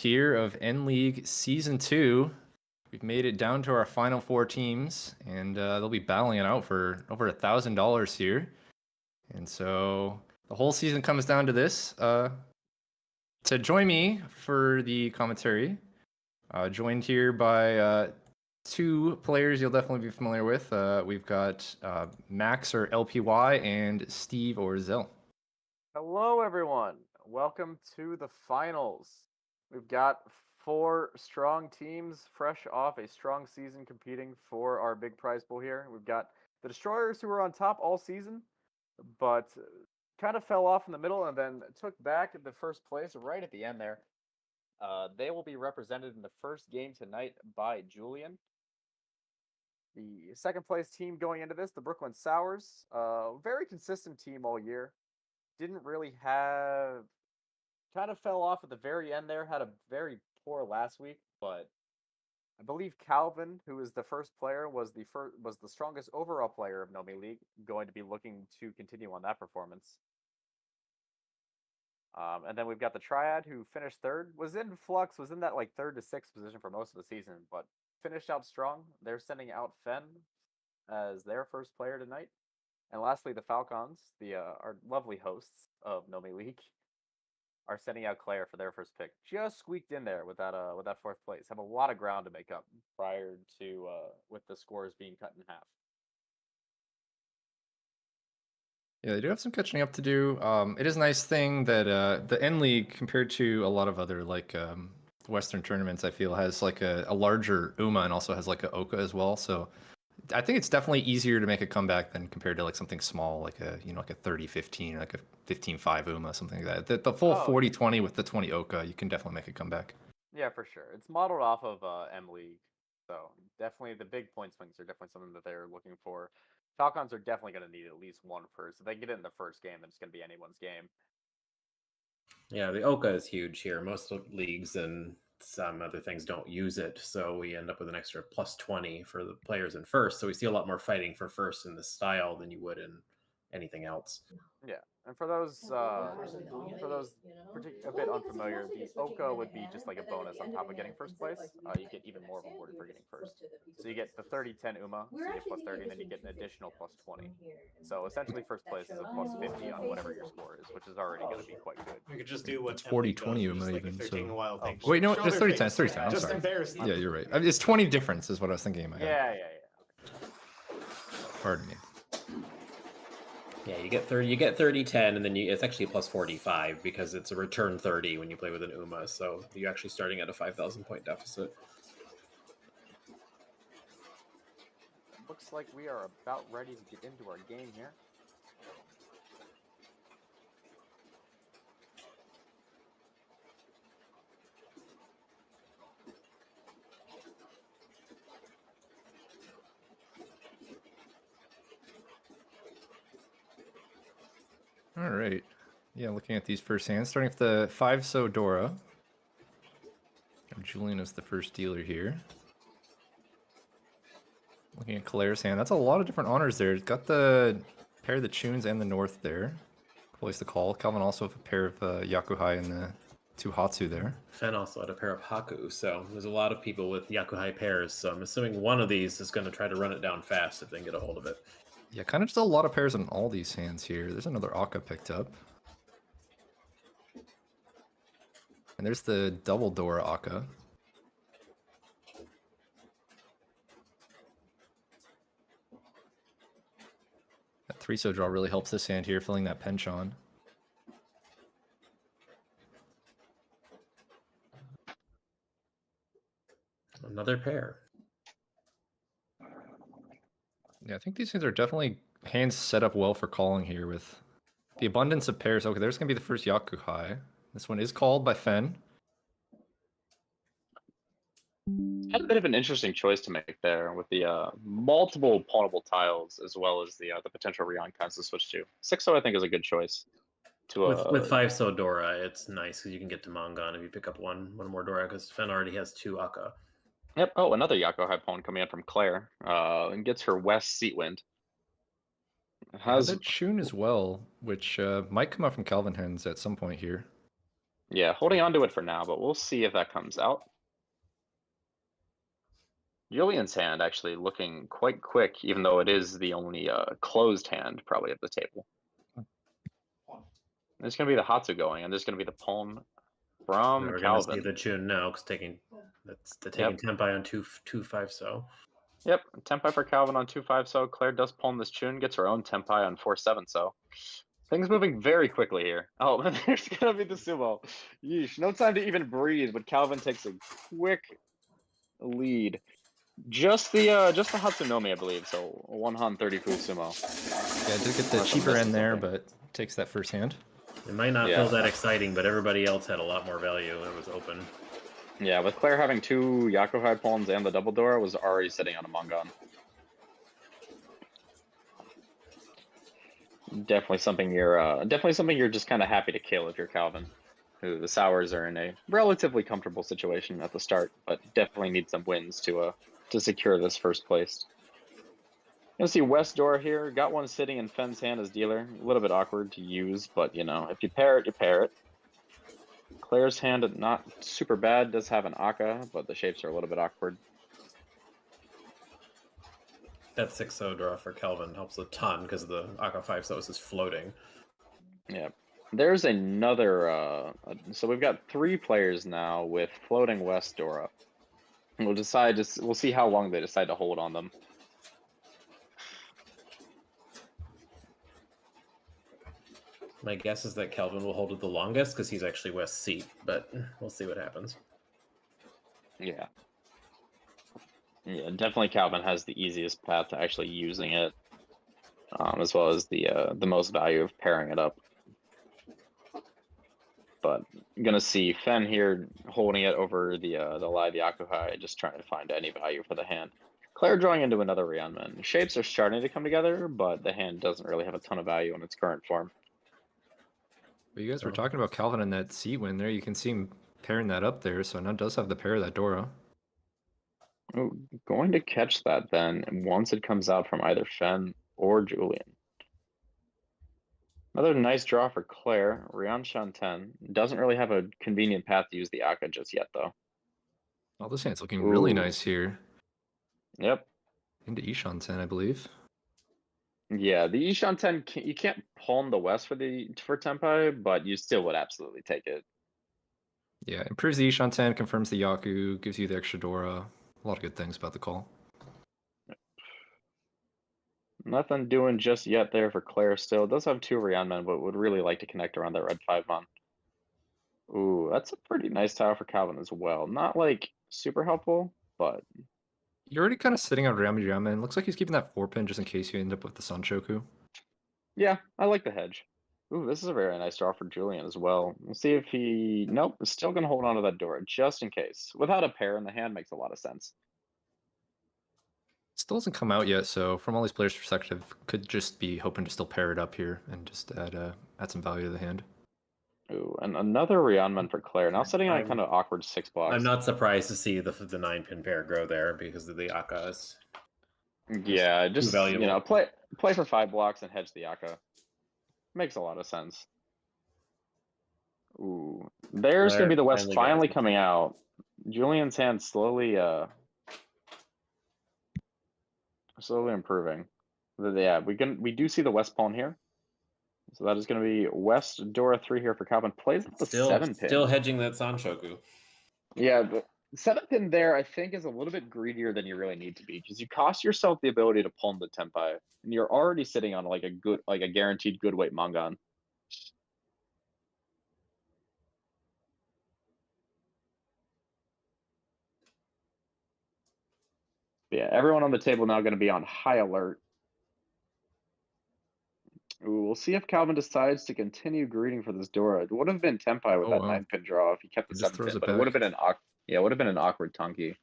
Tier of N League Season 2. We've made it down to our final 4 teams, and they'll be battling it out for over $1,000 here. And so the whole season comes down to this. To join me for the commentary, joined here by 2 players you'll definitely be familiar with. We've got Max or LPY and Steve or Zell. Hello, everyone. Welcome to the finals. We've got 4 strong teams fresh off a strong season competing for our big prize pool here. We've got the Destroyers who were on top all season, but kind of fell off in the middle and then took back the first place right at the end there. They will be represented in the first game tonight by Julian. The second place team going into this, the Brooklyn Sours, very consistent team all year. Didn't really have, kind of fell off at the very end there, had a very poor last week, but I believe Calvin, who is the first player, was the strongest overall player of Nomi League, going to be looking to continue on that performance. And then we've got the Triad, who finished third, was in flux, was in that like 3rd to 6th position for most of the season, but finished out strong. They're sending out Fen as their first player tonight. And lastly, the FalKANs, our lovely hosts of Nomi League, are sending out Claire for their first pick. Just squeaked in there with that 4th place. Have a lot of ground to make up prior to with the scores being cut in half. Yeah, they do have some catching up to do. It is a nice thing that the N League, compared to a lot of other like Western tournaments, I feel has like a larger UMA and also has like a Oka as well. So I think it's definitely easier to make a comeback than compared to like something small, like a like a 30-15, like a 15-5 UMA, something like that. The full 40-20 with the 20 Oka, you can definitely make a comeback. Yeah, for sure. It's modeled off of M League, so definitely the big point swings are definitely something that they're looking for. FalKANs are definitely going to need at least one first. If they get it in the first game, then it's going to be anyone's game. Yeah, the Oka is huge here. Most leagues and some other things don't use it, so we end up with an extra plus 20 for the players in first. So we see a lot more fighting for first in this style than you would in anything else. Yeah, and for those a bit unfamiliar, the Oka would be just like a bonus on top of getting first place. You get even more rewarded for getting first. So you get the 30-10 UMA, so you get plus 30, and then you get an additional plus 20. So essentially first place is a plus 50 on whatever your score is, which is already going to be quite good. We could just do what it's 40-20 UMA like even. If they're so... taking a while, wait, no, it's 30-10. It's 30-10. I'm just sorry. Embarrass them. Yeah, you're right. It's 20 difference is what I was thinking in my head. Yeah. Pardon me. Yeah, you get 30-10, and then it's actually plus 45 because it's a return 30 when you play with an UMA, so you're actually starting at a 5,000 point deficit. Looks like we are about ready to get into our game here. All right. Yeah, looking at these first hands, starting with the 5 Sodora. Julian is the first dealer here. Looking at Claire's hand, that's a lot of different honors there. It's got the pair of the Chuns and the North there. Place the call. Calvin also have a pair of Yakuhai and the 2 Hatsu there. Fen also had a pair of Haku, so there's a lot of people with Yakuhai pairs, so I'm assuming one of these is going to try to run it down fast if they can get a hold of it. Yeah, kind of just a lot of pairs on all these hands here. There's another Akka picked up. And there's the double Dora Akka. That 3-so draw really helps this hand here, filling that penchant. Another pair. Yeah, I think these things are definitely hands set up well for calling here with the abundance of pairs. Okay, there's going to be the first Yakuhai. This one is called by Fen. Had a bit of an interesting choice to make there with the multiple pawnable tiles as well as the potential Ryoncons to switch to. 6-0 I think is a good choice. With 5-so Dora, it's nice because you can get to Mangan if you pick up one more Dora because Fen already has 2 Akka. Yep. Oh, another Yakuhai pawn coming in from Claire and gets her West Seatwind. Has a Chun as well, which might come out from Calvin hands at some point here. Yeah, holding on to it for now, but we'll see if that comes out. Julian's hand actually looking quite quick, even though it is the only closed hand probably at the table. There's going to be the Hatsu going, and there's going to be the pawn from We're going to see Calvin. the Chun now, because taking Tempai on 2-5 so. Yep, Tempai for Calvin on 2-5 so. Claire does pawn this Chun, gets her own Tempai on 4-7 so. Things moving very quickly here. Oh, there's going to be the sumo. Yeesh, no time to even breathe, but Calvin takes a quick lead. Just the Hatsunomi, I believe. So 1 Han 30 fu sumo. Yeah, did get the cheaper end there, but takes that first hand. It might not feel that exciting, but everybody else had a lot more value. It was open. Yeah, with Claire having 2 Yakuhai pawns and the double Dora, was already sitting on a Mongon. Definitely something you're just kind of happy to kill if you're Calvin. Who the Sours are in a relatively comfortable situation at the start, but definitely need some wins to secure this first place. You'll see West Dora here. Got one sitting in Fenn's hand as dealer. A little bit awkward to use, but you know, if you pair it, you pair it. Claire's hand not super bad. Does have an Aka, but the shapes are a little bit awkward. That 6-0 draw for Calvin helps a ton because the Aka 5-0 is floating. Yeah. There's another, so we've got 3 players now with floating West Dora. We'll see how long they decide to hold on them. My guess is that Calvin will hold it the longest because he's actually West seat, but we'll see what happens. Yeah. Yeah, definitely Calvin has the easiest path to actually using it, as well as the most value of pairing it up. But I'm gonna see Fen here holding it over the live Yakuhai, just trying to find any value for the hand. Claire drawing into another Ryanman. Shapes are starting to come together, but the hand doesn't really have a ton of value in its current form. But you guys were talking about Calvin and that seat win there. You can see him pairing that up there, so now does have the pair of that Dora. Oh, going to catch that then once it comes out from either Fen or Julian. Another nice draw for Claire. Ryan Shanten doesn't really have a convenient path to use the Aka just yet, though. Oh, this hand's looking really Ooh. nice here. Yep. Into Ishanten, I believe. Yeah, the Ishanten, you can't pawn the West for Tempai, but you still would absolutely take it. Yeah, improves the Ishanten, confirms the Yaku, gives you the extra Dora. A lot of good things about the call. Nothing doing just yet there for Claire still. Does have 2 Ryanmen, but would really like to connect around that red 5-mon. Ooh, that's a pretty nice tile for Calvin as well. Not like super helpful, but You're already kind of sitting on Ryamen. Looks like he's keeping that 4-pin just in case you end up with the Sanshoku. yeah, I like the hedge. Ooh, this is a very nice draw for Julian as well. We'll see if he... Nope, still going to hold on to that Dora just in case. Without a pair in the hand makes a lot of sense. Still hasn't come out yet, so from all these players' perspective, could just be hoping to still pair it up here and just add some value to the hand. Ooh, and another Ryanman for Claire. Now sitting on a kind of awkward 6 blocks. I'm not surprised to see the 9-pin pair grow there because of the Akas. Yeah, just, you valuable. know, play for 5 blocks and hedge the Aka. Makes a lot of sense. Ooh, there's going to be the West finally coming out. Julian's hand slowly improving. Yeah, we do see the West pawn here. So that is going to be West Dora 3 here for Calvin. Plays the 7-pin. Still hedging that Sanshoku. Yeah, the 7-pin there I think is a little bit greedier than you really need to be, because you cost yourself the ability to pawn the Tempai, and you're already sitting on like a guaranteed good weight Mongon. Yeah, everyone on the table now going to be on high alert. Ooh, we'll see if Calvin decides to continue greeting for this Dora. It would have been Tempai with that 9-pin draw if he kept the 7-pin, but it would have been an awkward Tonki.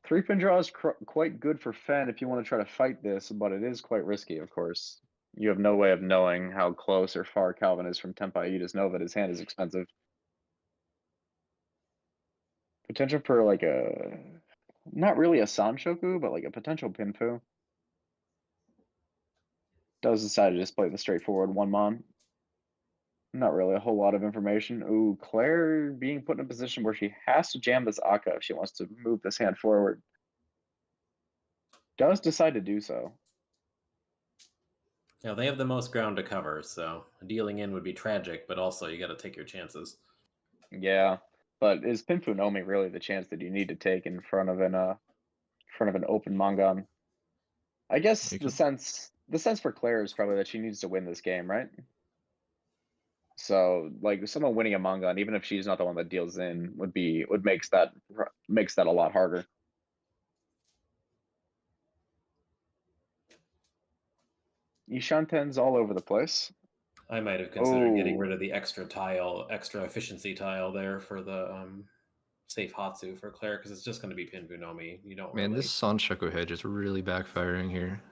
Three-pin draw is quite good for Fen if you want to try to fight this, but it is quite risky, of course. You have no way of knowing how close or far Calvin is from Tempai. You just know that his hand is expensive. Potential for like not really a Sanshoku, but like a potential Pinfu. Does decide to just play the straightforward one mon. Not really a whole lot of information. Ooh, Claire being put in a position where she has to jam this Akka if she wants to move this hand forward. Does decide to do so. Yeah, they have the most ground to cover, so dealing in would be tragic, but also you got to take your chances. Yeah, but is Pinfu Nomi really the chance that you need to take in front of an open Mangan? I guess the sense for Claire is probably that she needs to win this game, right? So like someone winning a Mangan, even if she's not the one that deals in, makes that a lot harder. Ishanten's all over the place. I might have considered getting rid of the extra efficiency tile there for the safe Hatsu for Claire, because it's just going to be Pinfu Nomi. You don't Man, really... this Sanshoku hedge is really backfiring here.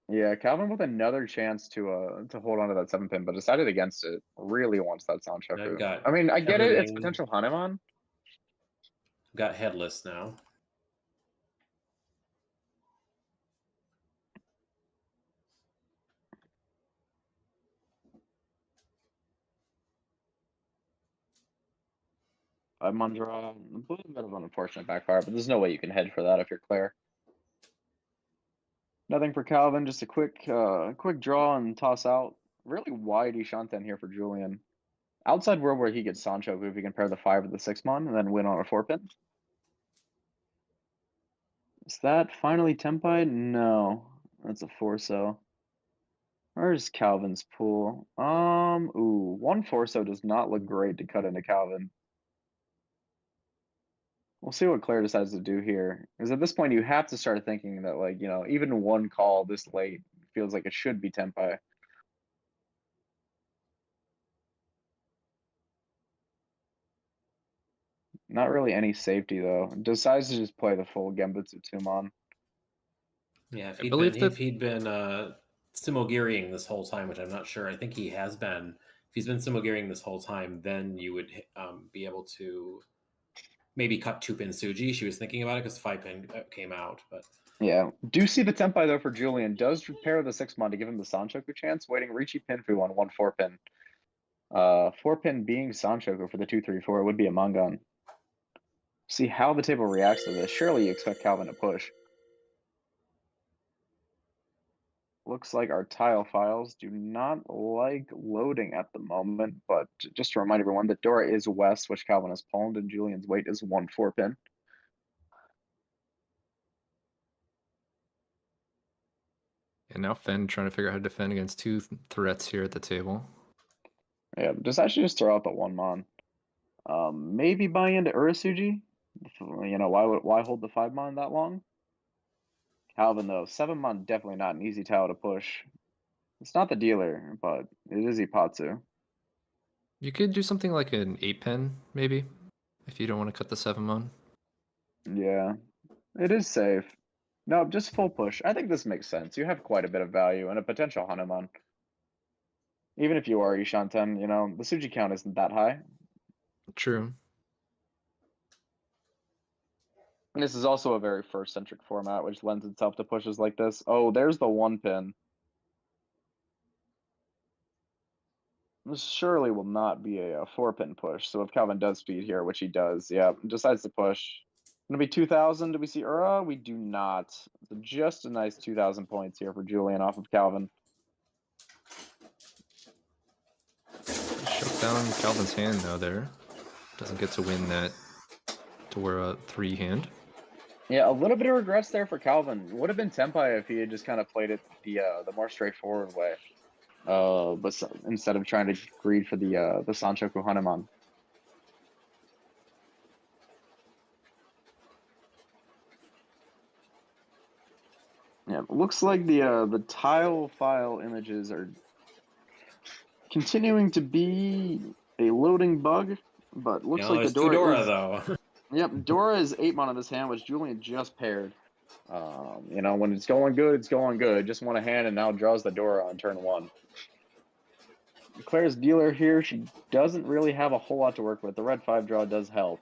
Yeah, Calvin with another chance to hold on to that 7-pin, but decided against it. Really wants that Sanshoku. I mean, I get it. It's potential Hanuman. Got headless now. Mandra, a little bit of an unfortunate backfire, but there's no way you can hedge for that if you're Claire. Nothing for Calvin, just a quick draw and toss out. Really wide Ishanten here for Julian. Outside world where he gets Sancho, if he can pair the 5 with the 6 mon and then win on a 4-pin. Is that finally Tempai? No, that's a 4-so. Where's Calvin's pool? Ooh, 1 4-so does not look great to cut into Calvin. We'll see what Claire decides to do here. Because at this point, you have to start thinking that, like, even 1 call this late feels like it should be Tempai. Not really any safety, though. Decides to just play the full Genbutsu 2-mon. Yeah, if he'd been Sumo-gearing this whole time, which I'm not sure, I think he has been. If he's been Sumo-gearing this whole time, then you would be able to maybe cut 2-pin Suji. She was thinking about it because 5-pin came out, but... Yeah, do see the Tempai, though, for Julian. Does pair the 6-mon to give him the Sanchoku chance, waiting Richi Pinfu on 1 4-pin. 4-pin being Sanchoku for the 2-3-4 would be a Mangan. See how the table reacts to this. Surely you expect Calvin to push. Looks like our tile files do not like loading at the moment, but just to remind everyone that Dora is west, which Calvin has palmed, and Julian's weight is 1 4-pin. And now Fen trying to figure out how to defend against 2 threats here at the table. Yeah, actually just throw out the 1 mon. Maybe buy into Urasuji. Why hold the 5 mon that long? Calvin, though, 7 mon definitely not an easy tile to push. It's not the dealer, but it is Ipatsu. You could do something like an 8-pin, maybe, if you don't want to cut the 7-mon. Yeah, it is safe. No, just full push. I think this makes sense. You have quite a bit of value and a potential Hanuman. Even if you are Ishanten, the Suji count isn't that high. True. And this is also a very first-centric format, which lends itself to pushes like this. Oh, there's the 1-pin. This surely will not be a 4-pin push. So if Calvin does speed here, which he does, yeah, decides to push. Gonna be 2,000. Do we see Ura? We do not. So just a nice 2,000 points here for Julian off of Calvin. Shut down Calvin's hand though there. Doesn't get to win that Dora 3 hand. Yeah, a little bit of regrets there for Calvin. Would have been Tempai if he had just kind of played it the more straightforward way. But instead of trying to greed for the Sanchoku Hanuman. Yeah, looks like the tile file images are continuing to be a loading bug, but looks like the Dora though. Yep, Dora is 8-mon on this hand, which Julian just paired. When it's going good, it's going good. Just won a hand and now draws the Dora on turn 1. Claire's dealer here, she doesn't really have a whole lot to work with. The red 5 draw does help.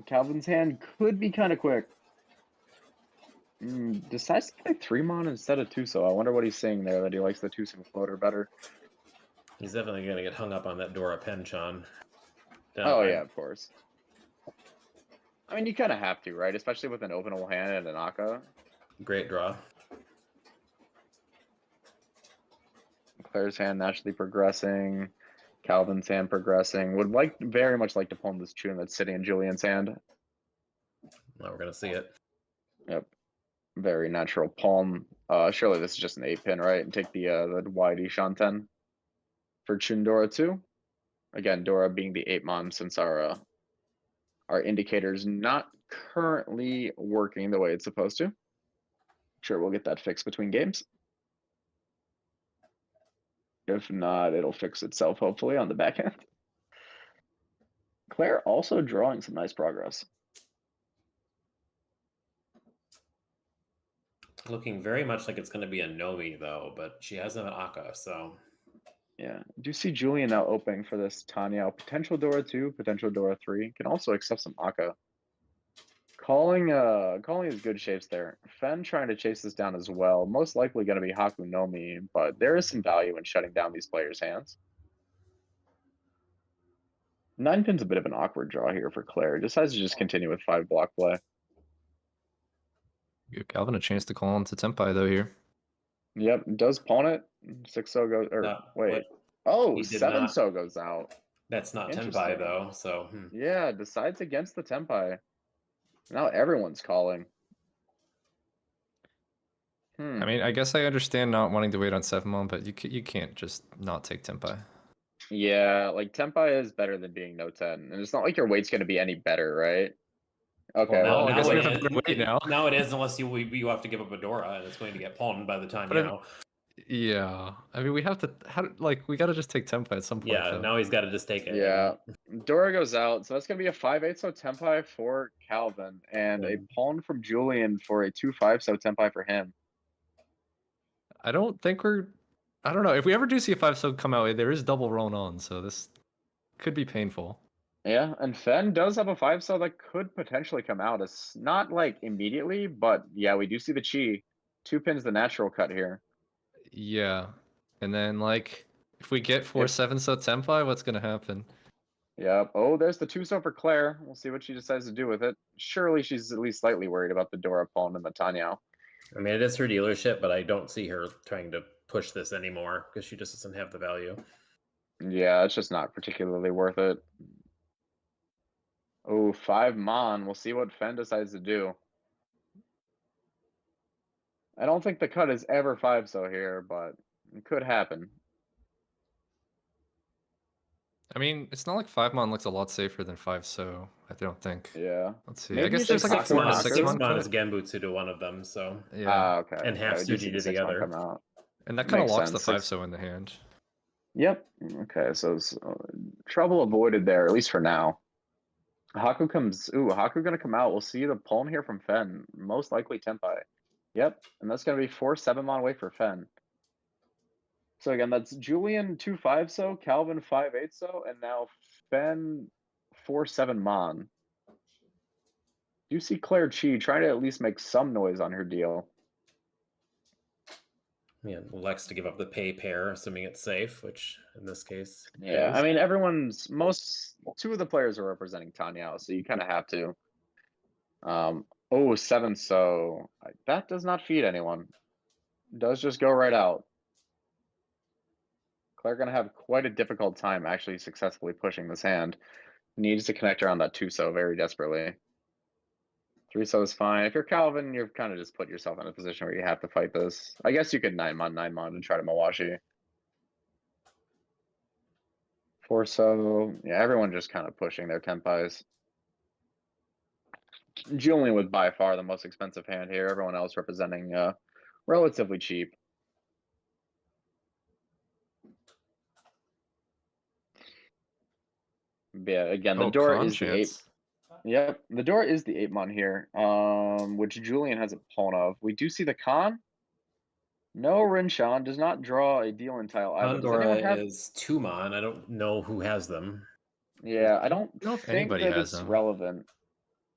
Calvin's hand could be kind of quick. Decides to play 3-mon instead of Tuso. I wonder what he's saying there, that he likes the Tuso floater better. He's definitely going to get hung up on that Dora Penchon. Oh, yeah, of course. I mean, you kind of have to, right? Especially with an openable hand and an Aka. Great draw. Claire's hand naturally progressing. Calvin's hand progressing. Would very much like to palm this tune that's sitting in Julian's hand. Now we're going to see it. Yep. Very natural palm. Surely this is just an 8-pin, right? And take the wide Shanten for Chun Dora 2. Again, Dora being the 8-mon since our indicator's not currently working the way it's supposed to. Sure, we'll get that fixed between games. If not, it'll fix itself hopefully on the back end. Claire also drawing some nice progress. Looking very much like it's going to be a Nomi, though, but she has an Aka, so... Yeah, I do see Julian now opening for this Tanya. Potential Dora 2, potential Dora 3. Can also accept some Aka. Calling his good shapes there. Fen trying to chase this down as well. Most likely going to be Haku Nomi, but there is some value in shutting down these players' hands. 9-pin's a bit of an awkward draw here for Claire. Decides to just continue with 5-block play. Give Calvin a chance to call on to Tempai though here. Yep, does pawn it. 6-0 goes, or wait. What? Oh, He did 7-so goes out. That's not Interesting. Tenpai, though, so... Yeah, decides against the Tempai. Now everyone's calling. I mean, I guess I understand not wanting to wait on 7-mon, but you can't just not take Tempai. Yeah, like Tempai is better than being no 10. And it's not like your weight's going to be any better, right? Okay, Well, I now guess we it have to wait now. Now it is, unless you have to give up a Dora, and it's going to get pawned by the time, But yeah, I mean, we have to, we got to just take Tempai at some point. Yeah, though. now he's got to just take it. Yeah, Dora goes out, so that's going to be a 5-8-so Tempai for Calvin, and a pawn from Julian for a 2-5-so Tempai for him. I don't know. If we ever do see a 5-so come out, there is double roll on, so this could be painful. Yeah, and Fen does have a 5-so that could potentially come out. It's not like immediately, but yeah, we do see the Chi. 2 pins the natural cut here. Yeah, and then if we get 4-7-so Tempai, what's gonna happen? Yep. Oh, there's the 2-so for Claire. We'll see what she decides to do with it. Surely she's at least slightly worried about the Dora pawn and the Tanya. I mean, it is her dealership, but I don't see her trying to push this anymore because she just doesn't have the value. Yeah, it's just not particularly worth it. Oh, 5-mon. We'll see what Fen decides to do. I don't think the cut is ever 5-so here, but it could happen. I mean, it's not like 5-mon looks a lot safer than 5-so. I don't think. Yeah. Let's see. Maybe I guess it's there's just like a 6-mon. 6-mon is cut. Genbutsu to one of them, so... Yeah. Okay. And half I do Suji see to the 6-mon other. come out. And that kind of Makes locks the sense. 5-so in the hand. Yep. Okay, so trouble avoided there, at least for now. Haku comes. Ooh, Haku gonna come out. We'll see the pawn here from Fen. Most likely Tempai. Yep, and that's gonna be 4-7-mon away for Fen. So again, that's Julian 2-5-so, Calvin 5-8-so, and now Fen 4-7-mon. You see Claire Chi trying to at least make some noise on her deal. Yeah, Lex to give up the pay pair, assuming it's safe, which in this case, Yeah, is. I mean, two of the players are representing Tanya, so you kind of have to. Oh, 7-so. That does not feed anyone. Does just go right out. Claire gonna have quite a difficult time actually successfully pushing this hand. Needs to connect around that 2-so very desperately. 3-so is fine. If you're Calvin, you've kind of just put yourself in a position where you have to fight this. I guess you could 9-mon and try to Mawashi. 4-so. Yeah, everyone just kind of pushing their Tempais. Julian was by far the most expensive hand here. Everyone else representing relatively cheap. Yeah, again, the door is the 8. Yep, the door is the 8-mon here, which Julian has a pawn of. We do see the Khan. No, Rinshan does not draw a deal in tile either. Does anyone have... is 2-mon. I don't know who has them. Yeah, I don't know if think anybody that has it's them. relevant.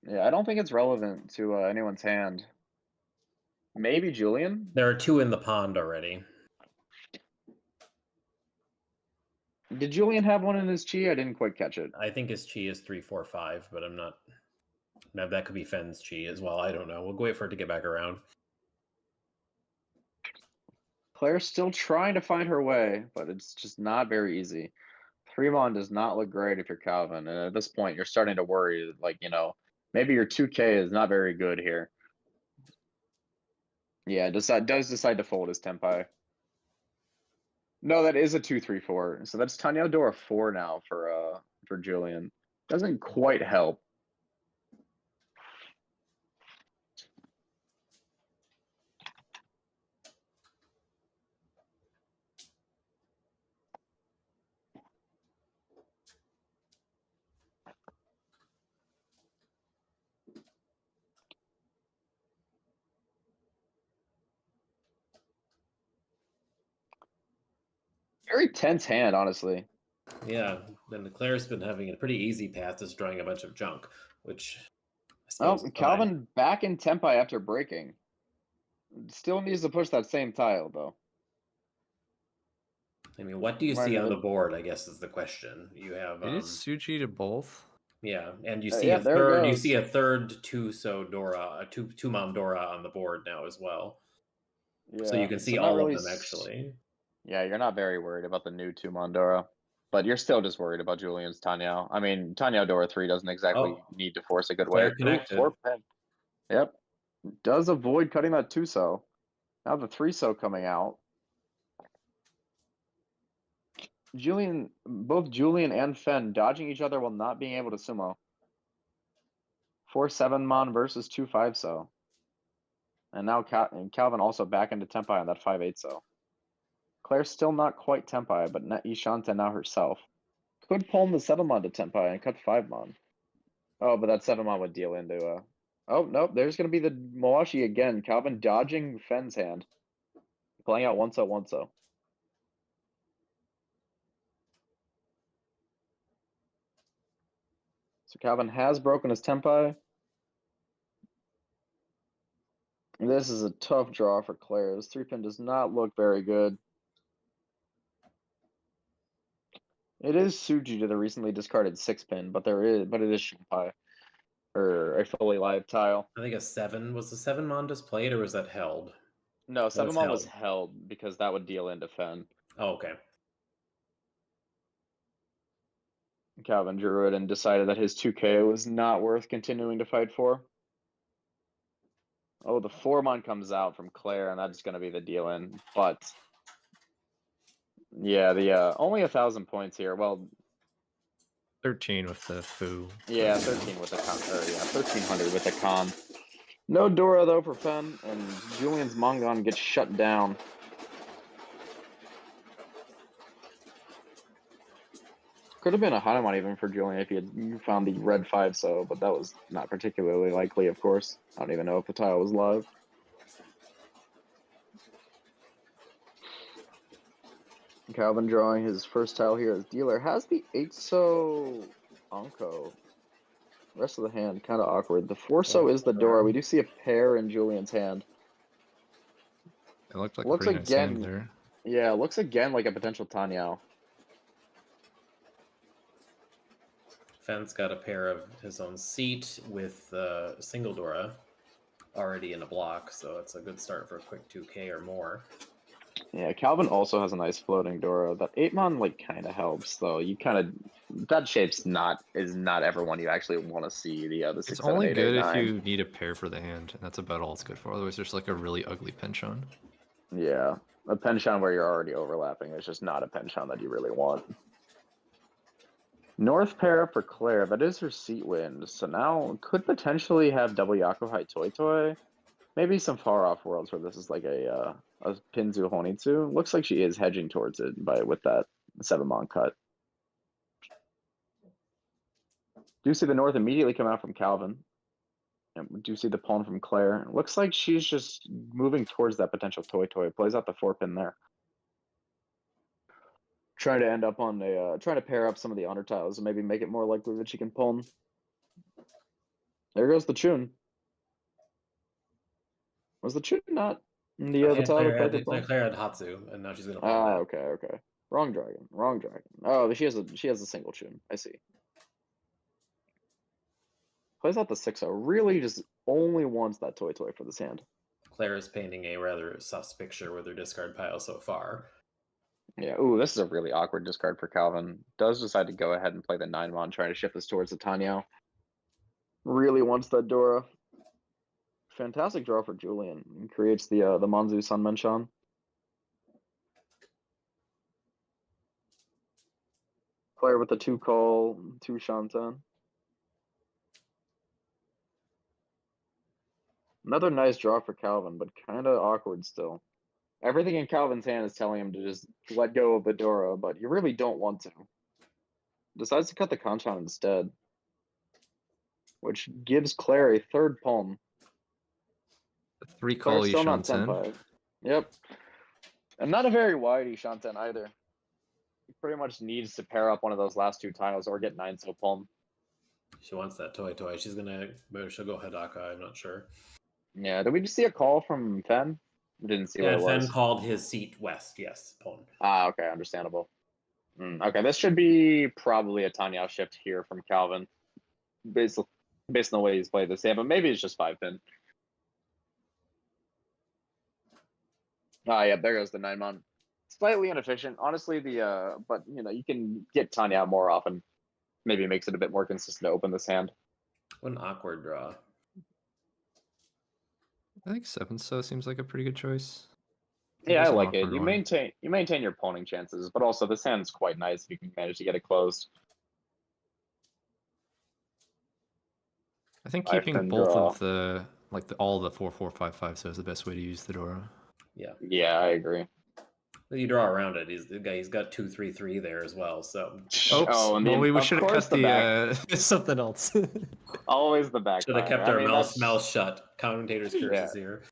Yeah, I don't think it's relevant to anyone's hand. Maybe Julian. There are 2 in the pond already. Did Julian have one in his chi? I didn't quite catch it. I think his chi is 3, 4, 5, but I'm not. Now that could be Fenn's chi as well. I don't know. We'll wait for it to get back around. Claire's still trying to find her way, but it's just not very easy. 3-mon does not look great if you're Calvin, and at this point, you're starting to worry. Like, maybe your 2K is not very good here. Yeah, does decide to fold his Tempai. No, that is a 2-3-4. So that's Tanya Dora 4 now for Julian. Doesn't quite help. Very tense hand, honestly. Yeah, then Claire's been having a pretty easy path, just drawing a bunch of junk, which I Oh, suppose is fine. Calvin back in Tempai after breaking. Still needs to push that same tile, though. I mean, what do you Right see in on the- the board, I guess, is the question. You have It is Suchi to both. yeah, and you see yeah, a there it third. You goes. see a third Dora, a two-mom Dora on the board now as well. Yeah. So you can see not all really of them actually. Yeah, you're not very worried about the new 2-mon Dora, but you're still just worried about Julian's Tanya. I mean, Tanya Dora 3 doesn't exactly Oh, need to force a good Claire way. connected. 4-pin. Yep. Does avoid cutting that 2-so. Now the 3-so coming out. Both Julian and Fenn dodging each other while not being able to sumo. 4-7-mon versus 2-5-so. And now Calvin also back into Tempai on that 5-8-so. Claire's still not quite Tempai, but Ishanta now herself. Could pull in the 7-mon to Tempai and cut 5-mon. Oh, but that 7-mon would deal into Oh, nope, there's going to be the Moashi again. Calvin dodging Fenn's hand. Playing out 1-so, 1-so. So Calvin has broken his Tempai. This is a tough draw for Claire. This 3-pin does not look very good. It is Suji to the recently discarded 6-pin, but it is Shinpai. Or a fully live tile. I think a 7 was the 7-mon just played, or was that held? No, it's 7-mon was held. held because that would deal into Fenn. Oh, okay. Calvin drew it and decided that his 2K was not worth continuing to fight for. Oh, the 4-mon comes out from Claire, and that's going to be the deal in. But yeah, the only 1,000 points here. Well, 13 with the foo. yeah, 13 with the con. Or yeah, 1,300 with the con. No Dora though for Fenn, and Julian's Mongon gets shut down. Could have been a Hanuman even for Julian if he had found the red 5-so, but that was not particularly likely, of course. I don't even know if the tile was live. Calvin drawing his first tile here as dealer. Has the 8-so Anko. Rest of the hand, kind of awkward. The 4-so is the Dora. We do see a pair in Julian's hand. It looked like Looks a pretty nice hand again- there. Yeah, looks again like a potential Tanyao. Fenn's got a pair of his own seat with single Dora already in a block, so it's a good start for a quick 2K or more. Yeah, Calvin also has a nice floating Dora. That 8-mon kind of helps though. That shape's not ever one you actually want to see. The 6, It's 7, only 8, good 8, if 9. you need a pair for the hand, and that's about all it's good for. Otherwise, there's like a really ugly penchant. Yeah, a penchant where you're already overlapping is just not a penchant that you really want. North pair up for Claire. That is her seat wind. So now could potentially have double Yakuhai Toy Toy. Maybe some far off worlds where this is like a Pinzu Honitsu. Looks like she is hedging towards it with that 7-mon cut. Do see the North immediately come out from Calvin. And we do see the pawn from Claire. Looks like she's just moving towards that potential Toy Toy. Plays out the 4-pin there. Trying to end up on trying to pair up some of the under tiles and maybe make it more likely that she can pawn. There goes the Chun. Was the Chun not in the battle to play the pawn? Claire had Hatsu, and now she's gonna. Ah, okay. Wrong dragon. Oh, she has a single Chun. I see. Plays out the 6-0. Really just only wants that toy for this hand. Claire is painting a rather sus picture with her discard pile so far. Yeah, ooh, this is a really awkward discard for Calvin. Does decide to go ahead and play the 9-mon, trying to shift this towards the Tanyao. Really wants that Dora. Fantastic draw for Julian. He creates the Manzu Sunmenchan. Player with the 2 call, 2 Shantan. Another nice draw for Calvin, but kind of awkward still. Everything in Calvin's hand is telling him to just let go of the Dora, but you really don't want to. Decides to cut the Kanchan instead, which gives Claire a 3rd pawn. 3 call Still not Shantan. Senpai. Yep. And not a very wide Shantan either. He pretty much needs to pair up one of those last 2 tiles or get 9-so palm. She wants that toy. She's gonna. Maybe she'll go Hidaka. I'm not sure. Yeah. Did we just see a call from Fen? We didn't see what it Fen was. called his seat west. Yes, pawn. Ah, okay, understandable. Okay, this should be probably a Tanyao shift here from Calvin, based on the way he's played this hand, but maybe it's just 5-pin. Ah, yeah, there goes the 9-mon. Slightly inefficient, honestly. But you can get Tanyao more often. Maybe it makes it a bit more consistent to open this hand. What an awkward draw. I think 7-so seems like a pretty good choice. Yeah, I It's an like it. awkward You one. maintain your pawning chances, but also this hand's quite nice if you can manage to get it closed. I think 5-pin keeping both draw. of the all the 4-4-5-5 so is the best way to use the Dora. Yeah, I agree. You draw around it. He's got 2-3-3 there as well. So Oops. Oh, and well, we of should have course cut the the something else. Always the backfire. should have kept our that's- mouth shut. Commentators' curses here.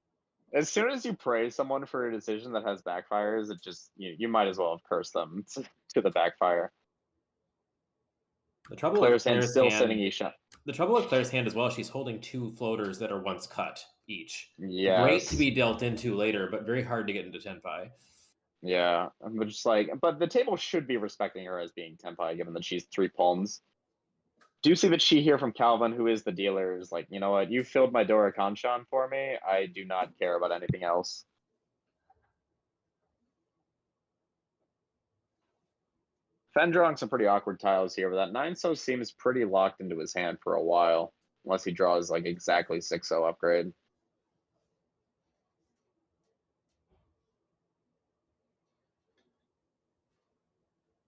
As soon as you praise someone for a decision that has backfires, it just you might as well have cursed them to the backfire. The trouble Claire's with hand Claire's still hand, sitting Isha. The trouble with Claire's hand as well, she's holding 2 floaters that are once cut each. Yes. Great to be dealt into later, but very hard to get into Tenpai. Yeah, I'm just but the table should be respecting her as being Tenpai, given that she's 3 palms. Do you see that she here from Calvin, who is the dealer, is like, you know what, you filled my Dora Kanchan for me. I do not care about anything else. Fen drawing some pretty awkward tiles here, but that 9-so seems pretty locked into his hand for a while, unless he draws like exactly 6-so upgrade.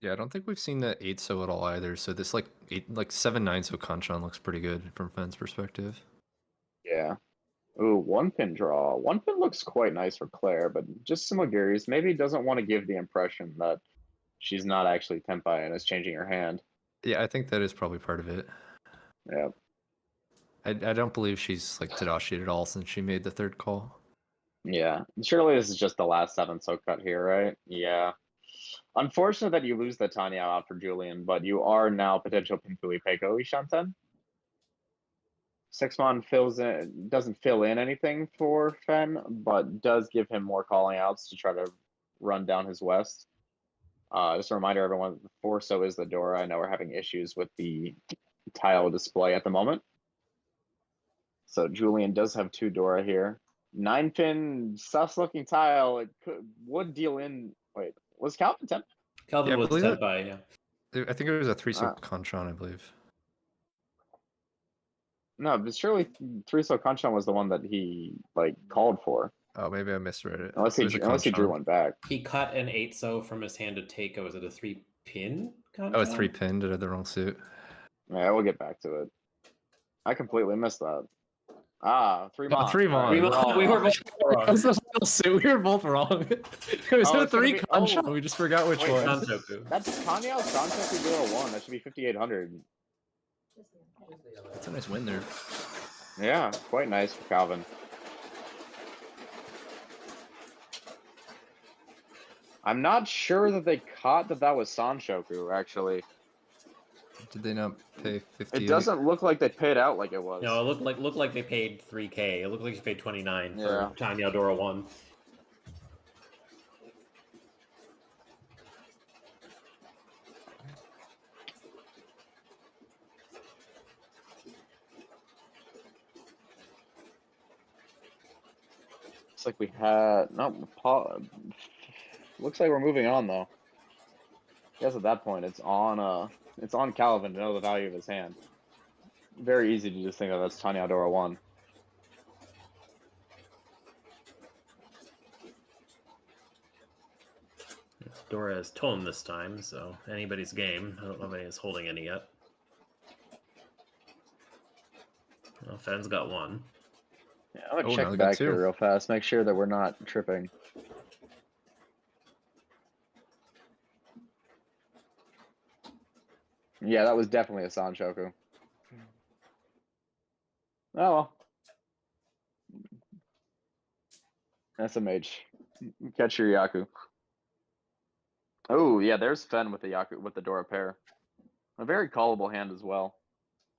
Yeah, I don't think we've seen the 8-so at all either. So this 7-9-so Kanchan looks pretty good from Fen's perspective. Yeah. Ooh, 1-pin draw. 1-pin looks quite nice for Claire, but just some Simogiris maybe doesn't want to give the impression that she's not actually Tenpai and is changing her hand. Yeah, I think that is probably part of it. Yeah. I don't believe she's Tadashi at all since she made the 3rd call. Yeah. Surely this is just the last 7-so cut here, right? Yeah. Unfortunate that you lose the Tanyao out for Julian, but you are now potential Pinkui Peiko Ishanten. 6-mon doesn't fill in anything for Fen, but does give him more calling outs to try to run down his west. Just a reminder, everyone, 4-so is the Dora. I know we're having issues with the tile display at the moment. So Julian does have 2 Dora here. 9-pin sus-looking tile. Would deal in. Wait, was Calvin Tenpai? Calvin Yeah, I was believe it. Tenpai, yeah. I think it was a 3-so Kanchan, I believe. No, but surely 3-so Kanchan was the one that he called for. Oh, maybe I misread it. Unless It was he drew Kanchan. one back. He cut an 8-so from his hand to take. Was it a 3-pin? Oh, a 3-pin. Did I have the wrong suit? Yeah, we'll get back to it. I completely missed that. Ah, 3-mon. 3-mon. We were both wrong. That was the whole suit. We were both wrong. It was Oh, a it's gonna 3 be- Kanchan. oh. We just forgot which Wait, one. Santoku. That's Tanyao Santoku 01. That should be 5,800. That's a nice win there. Yeah, quite nice for Calvin. I'm not sure that they caught that was Sanshoku, actually. Did they not pay 58? It doesn't look like they paid out like it was. No, it looked like they paid 3K. It looked like she paid 29 Yeah. for Tanya Dora 1. Looks like we had looks like we're moving on though. I guess at that point it's on Calvin to know the value of his hand. Very easy to just think of that's Tanya Dora 1. Dora has tone this time, so anybody's game. I don't know if anybody's holding any yet. Well, Fenn's got one. Yeah, I'm gonna Oh, now check they got back here two. real fast, make sure that we're not tripping. Yeah, that was definitely a Sanchoku. Oh well. SMH. Catch your Yaku. Oh yeah, there's Fen with the Yaku with the Dora pair. A very callable hand as well.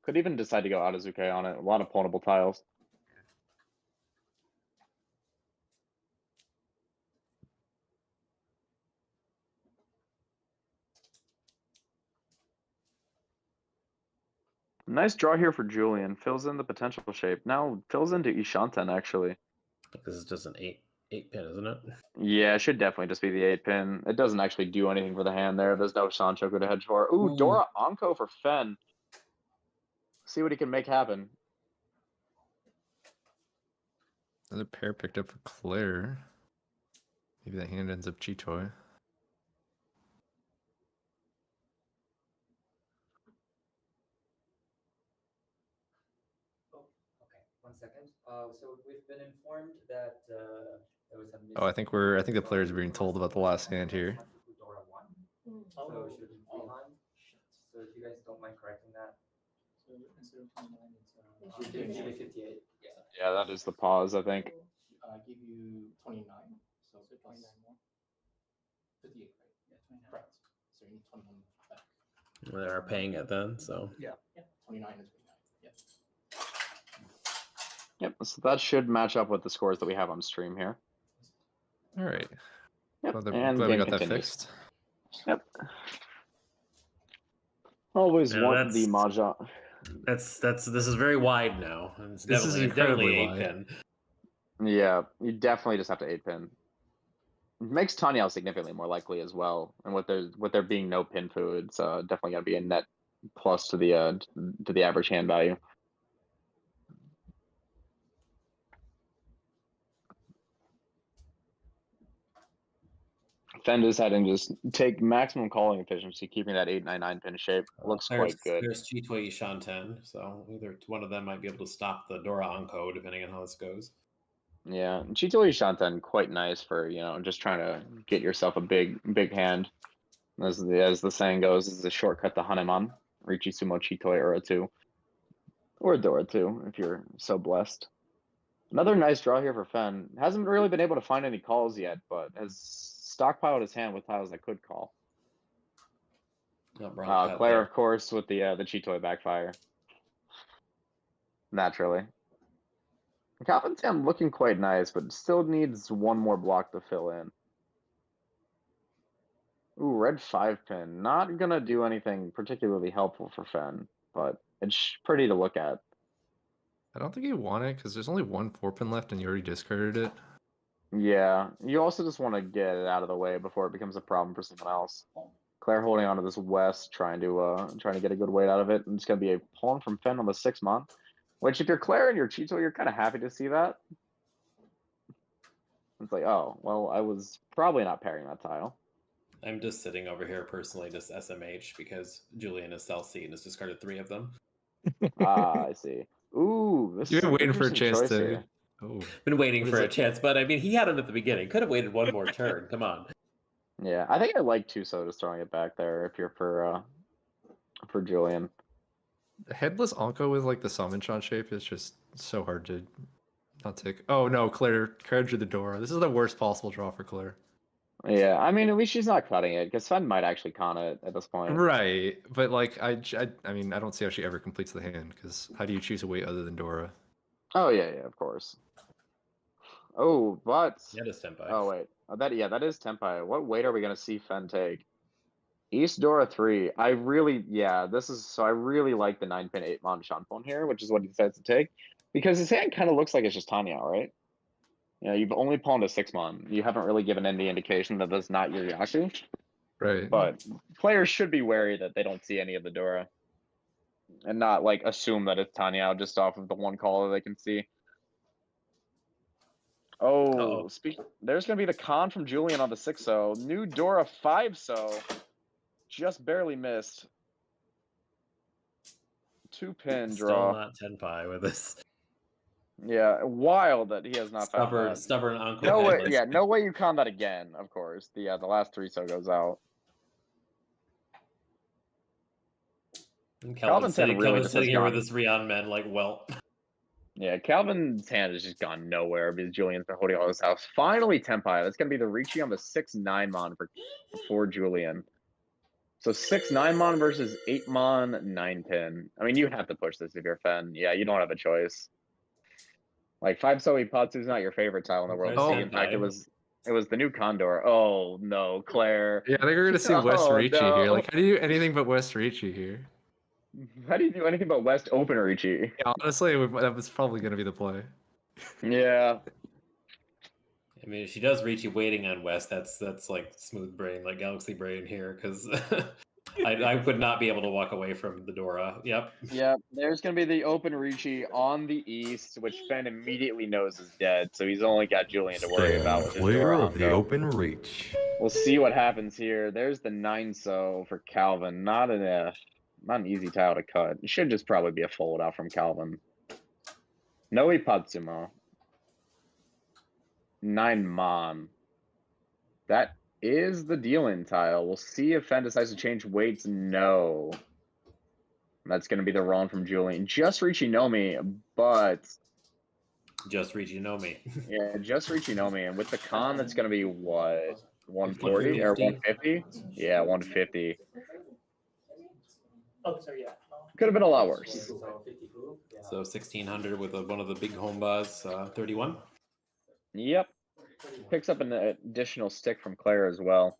Could even decide to go Adazuke on it. A lot of pwnable tiles. Nice draw here for Julian. Fills in the potential shape. Now fills into Ishanten actually. This is just an 8 pin, isn't it? Yeah, it should definitely just be the 8-pin. It doesn't actually do anything for the hand there. There's no Sanchoku to hedge for. Ooh, Dora Anko for Fen. See what he can make happen. Another pair picked up for Claire. Maybe that hand ends up Chitoy. Okay, 1 second. So we've been informed that there was a Oh, I think the players are being told about the last hand here. Dora 1. So it should have been behind. So if you guys don't mind correcting that. So instead of 29, it's It should be 58. Yeah, that is the pause, I think. give you 29. So 29 more. 58, right? Yeah, 29. Correct. So you need 21 back. They are paying it then, so. Yeah, 29 is 29. Yeah. Yep, so that should match up with the scores that we have on stream here. All right. Yep, Glad, and glad we game got that continues. fixed. Yep. Always Yeah, want the that's- Mahjong. This is very wide now. It's This is definitely incredibly 8 wide. pin. Yeah, you definitely just have to 8-pin. It makes Tanya significantly more likely as well, and with there being no pin food, it's definitely gonna be a net plus to the average hand value. Fen deciding to just take maximum calling efficiency, keeping that 8-9-9 pin shape. Looks quite good. There's Chitoi Shanten, so either one of them might be able to stop the Dora Anko, depending on how this goes. Yeah, Chitoi Shanten quite nice for just trying to get yourself a big hand. As the saying goes, this is a shortcut to Haneman, Richisumo Chitoi Ura2. Or Dora 2, if you're so blessed. Another nice draw here for Fen. Hasn't really been able to find any calls yet, but has stockpiled his hand with tiles that could call. Not wrong cut Claire, there. of course, with the Chitoi backfire. Naturally. Calvin's hand looking quite nice, but still needs one more block to fill in. Ooh, red 5-pin. Not gonna do anything particularly helpful for Fen, but it's pretty to look at. I don't think you want it because there's only one 4-pin left and you already discarded it. Yeah, you also just want to get it out of the way before it becomes a problem for someone else. Claire holding onto this west, trying to get a good weight out of it, and it's gonna be a pawn from Fen on the 6-month. Which, if you're Claire and you're Chito, you're kind of happy to see that. It's like, oh, well, I was probably not pairing that tile. I'm just sitting over here personally, just SMH, because Julian is Celsi and has discarded 3 of them. Ah, I see. Ooh, this You've is been an waiting for a interesting chance choice to. here. Oh, Been waiting What for is a it? chance, but I mean, he had him at the beginning. Could have waited one more turn. Come on. Yeah, I think I like Tuso just throwing it back there if you're for Julian. the headless Anko with like the Samenchan shape is just so hard to not take. Oh no, Claire drew the door. This is the worst possible draw for Claire. Yeah, I mean, at least she's not cutting it, because Sven might actually con it at this point. Right, but like I mean, I don't see how she ever completes the hand, because how do you choose a weight other than Dora? Oh, yeah, of course. Oh, but... Yeah, it is Tempai. Oh, wait. Oh, that is Tempai. What weight are we going to see Fen take? East Dora 3. I really like the 9-pin 8-mon Shanpon here, which is what he decides to take. Because his hand kind of looks like it's just Tanya, right? You know, you've only pawned a 6-mon. You haven't really given any indication that that's not your Yaku. Right. But players should be wary that they don't see any of the Dora. And not, like, assume that it's Tanya just off of the one call that they can see. Oh, there's going to be the con from Julian on the 6-0. New Dora 5-0. Just barely missed. 2-pin draw. Still not Tenpai with this. Yeah, wild that he has not found that. Stubborn uncle. No way, yeah, no way you con that again, of course. The last 3-so goes out. Calvin's sitting just has here with gone- this Rion men, like, well. Yeah, Calvin's hand has just gone nowhere because Julian's been holding all his house. Finally, Tempai. That's going to be the Ricci on the 6-9 mon for Julian. So 6-9 mon versus 8 mon 9-pin. I mean, you have to push this if you're Fen. Yeah, you don't have a choice. Like 5-so Ipatsu is not your favorite tile in the world. Oh, In fact, it was the new Condor. Oh no, Claire. Yeah, I think we're gonna see West Oh, Ricci no. here. Like, how do you do anything but West Ricci here? How do you do anything but West Open Ricci? Yeah, honestly, that was probably gonna be the play. Yeah. I mean, if she does Ricci waiting on West, that's like smooth brain, like Galaxy brain here, because I would not be able to walk away from the Dora. Yep. Yeah, there's going to be the open Ricci on the east, which Fen immediately knows is dead, so he's only got Julian to worry about with his Clear Dora of the Ongo. open reach. We'll see what happens here. There's the 9-so for Calvin. Not an easy tile to cut. It should just probably be a fold out from Calvin. No Ipatsumo. 9 mon. That is the deal-in tile. We'll see if Fen decides to change weights. No. That's going to be the run from Julian. Just Ricci Nomi, but... Just Ricci Nomi. Yeah, just Ricci Nomi. And with the con, that's going to be what? 140 or 150? Yeah, 150. Oh, sorry, yeah. Could have been a lot worse. So 1600 with one of the big home bars, 31. Yep. Picks up an additional stick from Claire as well.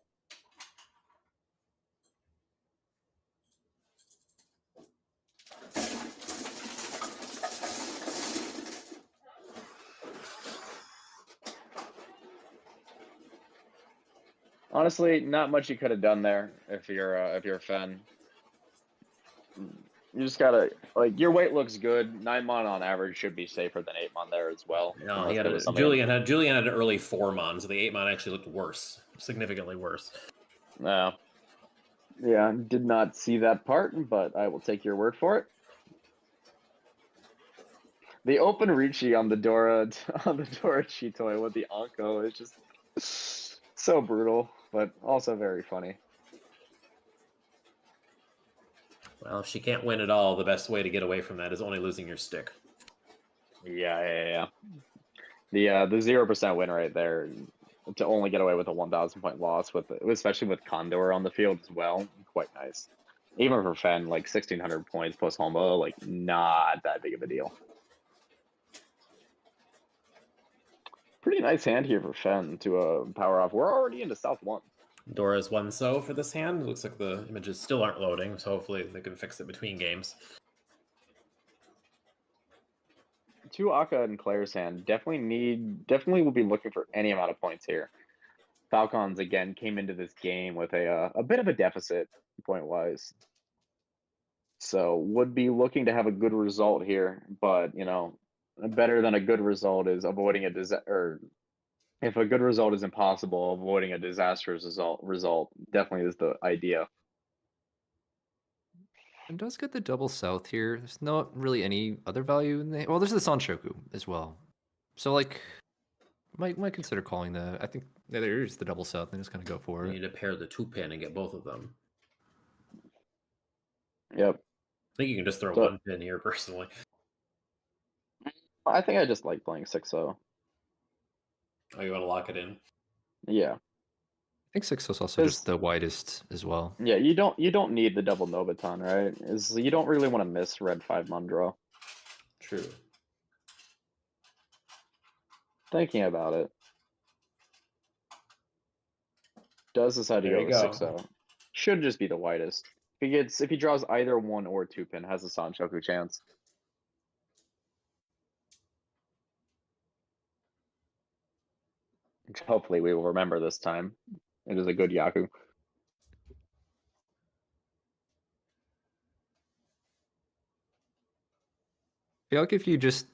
Honestly, not much you could have done there if you're a Fen. You just gotta, like, your weight looks good. 9 mon on average should be safer than 8 mon there as well. No, Unless there was something- Julian had an early 4 mon, so the 8 mon actually looked worse, significantly worse. No. Yeah, did not see that part, but I will take your word for it. The open Ricci on the Dora Chitoy with the Anko is just so brutal, but also very funny. Well, if she can't win at all, the best way to get away from that is only losing your stick. Yeah. The 0% win right there to only get away with a 1,000 point loss especially with Condor on the field as well, quite nice. Even for Fen, like 1,600 points post Hombo, like not that big of a deal. Pretty nice hand here for Fen to power off. We're already into South 1. Dora's 1-so for this hand. It looks like the images still aren't loading, so hopefully they can fix it between games. 2 Akka and Claire's hand definitely will be looking for any amount of points here. FalKANs again came into this game with a bit of a deficit point wise, so would be looking to have a good result here. But you know, better than a good result is avoiding a disaster. If a good result is impossible, avoiding a disastrous result definitely is the idea. And does get the double south here. There's not really any other value in the... Well, there's the Sanshoku as well. So, like, might consider calling that. I think there is the double south and just kind of go for You it. need to pair the 2-pin and get both of them. Yep. I think you can just throw So- 1 pin here, personally. I think I just like playing 6-0. Oh, you want to lock it in? Yeah. think 6 is also just the widest as well. Yeah, you don't need the double Nobaton, right? You don't really want to miss red 5 Mundraw. True. Thinking about it. Does decide to There go you with go. 6-0. Should just be the widest. If he draws either 1 or 2 pin, has a Sanchoku chance. Which hopefully we will remember this time. It is a good Yaku. I feel like if you just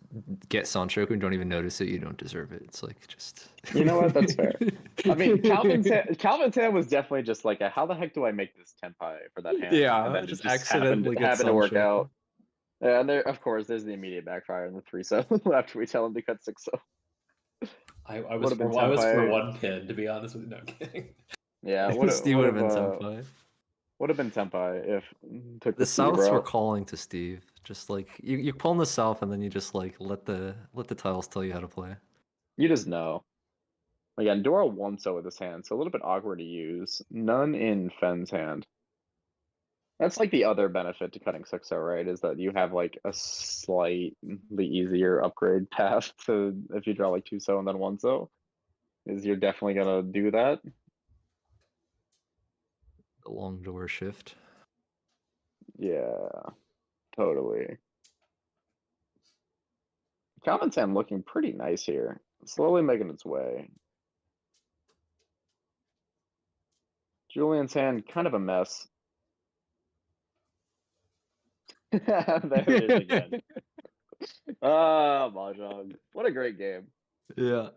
get Sanchoku and don't even notice it, you don't deserve it. It's like just. You know what? That's fair. I mean, Calvin's hand was definitely just like how the heck do I make this Tenpai for that hand? Yeah, and then just it just happened accidentally get to work Sanchoku. out. Yeah, and of course, there's the immediate backfire in the 3-7 after we tell him to cut 6-0. I was Would've been for Tenpai. 1 pin, to be honest with you. No, I'm kidding. Yeah, Steve would have been Senpai. Would have been Tenpai if took The Steve Souths were route. calling to Steve. Just like you pull in the South and then you just like let the tiles tell you how to play. You just know. Again, Dora wants with his hand, so a little bit awkward to use. None in Fen's hand. That's like the other benefit to cutting 6-0, right? Is that you have like a slightly easier upgrade path to if you draw like 2-0 and then 1-0. Is you're definitely gonna do that. The long door shift. Yeah, totally. Calvin's hand looking pretty nice here. Slowly making its way. Julian's hand kind of a mess. There it is again. Ah, Mahjong. What a great game. Yeah.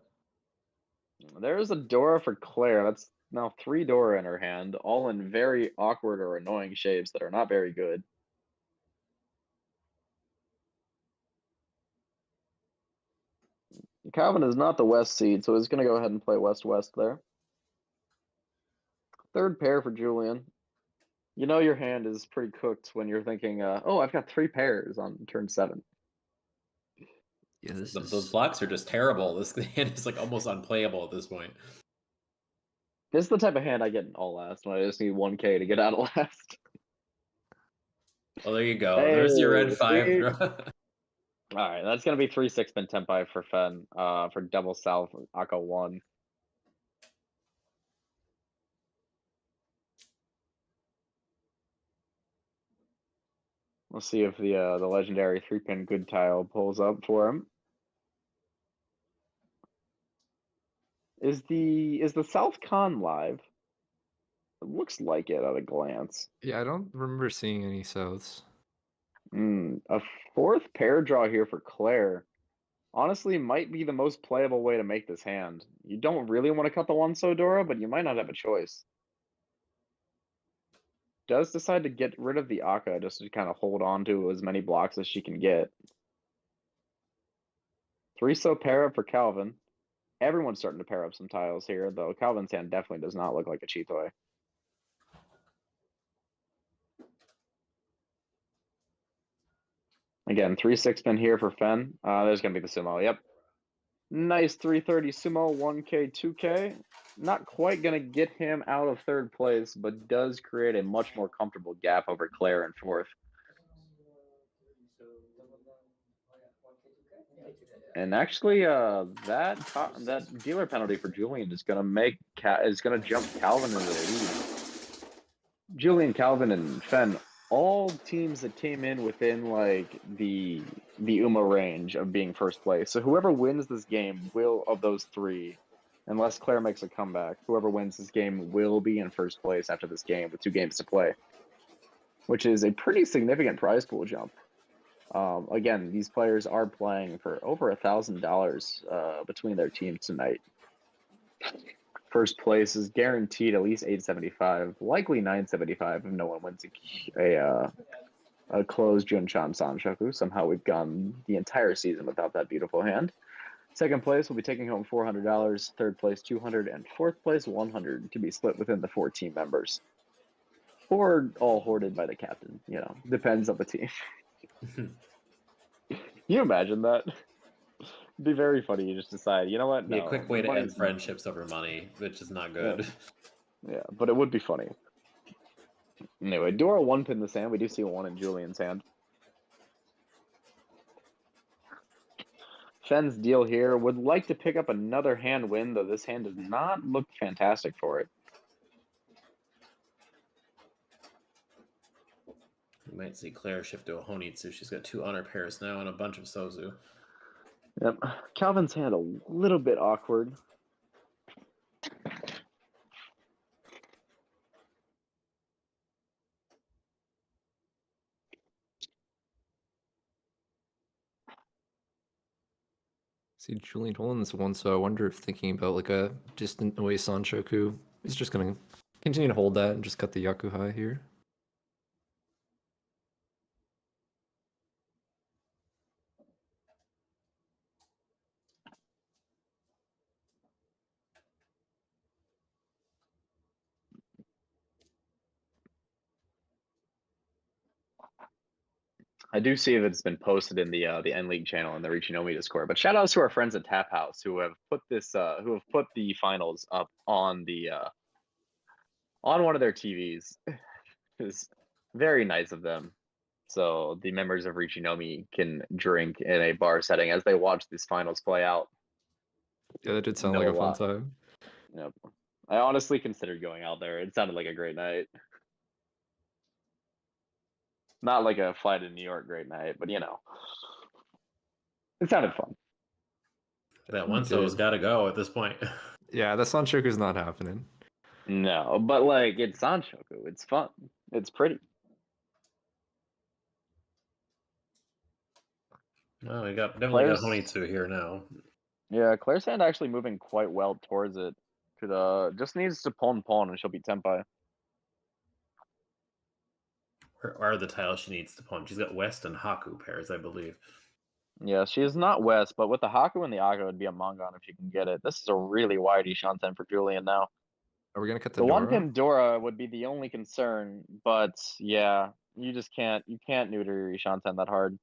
There's a Dora for Claire. That's now 3 Dora in her hand, all in very awkward or annoying shapes that are not very good. Calvin is not the West seed, so he's going to go ahead and play West-West there. 3rd pair for Julian. You know your hand is pretty cooked when you're thinking, oh, I've got 3 pairs on turn 7. Yeah, Those blocks are just terrible. This hand is like almost unplayable at this point. This is the type of hand I get in all last when I just need 1k to get out of last. Well, there you go. There's your red 5 see? draw. Alright, that's going to be 3 6-pin Tenpai for Fen, for double South, Aka 1. Let's see if the legendary 3-pin good tile pulls up for him. Is the South Con live? It looks like it at a glance. Yeah, I don't remember seeing any Souths. A 4th pair draw here for Claire. Honestly, might be the most playable way to make this hand. You don't really want to cut the 1-so Dora, but you might not have a choice. Does decide to get rid of the Aka just to kind of hold on to as many blocks as she can get. 3-so pair up for Calvin. Everyone's starting to pair up some tiles here, though Calvin's hand definitely does not look like a cheat toy. Again, 3 6-pin here for Fen. There's going to be the sumo, yep. Nice 330 sumo, 1k, 2k. Not quite going to get him out of 3rd place, but does create a much more comfortable gap over Claire in 4th. And actually, that dealer penalty for Julian is going to jump Calvin into the lead. Julian, Calvin, and Fen, all teams that came in within like the UMA range of being 1st place. So whoever wins this game will, of those 3, unless Claire makes a comeback, whoever wins this game will be in 1st place after this game with 2 games to play, which is a pretty significant prize pool jump. Again, these players are playing for over $1,000 between their teams tonight. 1st place is guaranteed at least $875, likely $975 if no one wins a closed Junchan Sanshoku. Somehow we've gone the entire season without that beautiful hand. 2nd place will be taking home $400, 3rd place $200, and 4th place $100 to be split within the 4 team members. Or all hoarded by the captain, you know, depends on the team. Can you imagine that? It'd be very funny. You just decide, you know what? Be No, a quick way to money's end friendships over money, which is not good. Yeah, but it would be funny. Anyway, Dora one pin this hand. We do see one in Julian's hand. Fenn's deal here. Would like to pick up another hand win, though this hand does not look fantastic for it. You might see Claire shift to a Honitsu. She's got 2 honor pairs now and a bunch of Sozu. Yep. Calvin's hand a little bit awkward. See Julian holding this one, so I wonder if thinking about like a distant away Sanshoku, he's just gonna continue to hold that and just cut the Yakuhai here. I do see that it's been posted in the N League channel and the Nomi Discord. But shout outs to our friends at Tap House who have put this who have put the finals up on the on one of their TVs. It's very nice of them. So the members of Nomi can drink in a bar setting as they watch these finals play out. Yeah, that did sound Know like a a fun lot. time. Yep. I honestly considered going out there. It sounded like a great night. Not like a flight to New York great night, but you know. It sounded fun. That one So's got to go at this point. Yeah, the Sanshoku's not happening. No, but like it's Sanshoku. It's fun. It's pretty. Oh, we got definitely got Claire's- Honitsu here now. Yeah, Claire's hand actually moving quite well towards it. Could just needs to pawn and she'll be Tenpai. Where are the tiles she needs to punch? She's got West and Haku pairs, I believe. Yeah, she is not West, but with the Haku and the Aga, it'd be a Mangon if she can get it. This is a really wide Ishanten for Julian now. Are we gonna cut The the one Dora? pin Dora would be the only concern, but yeah, you can't neuter your Ishanten that hard.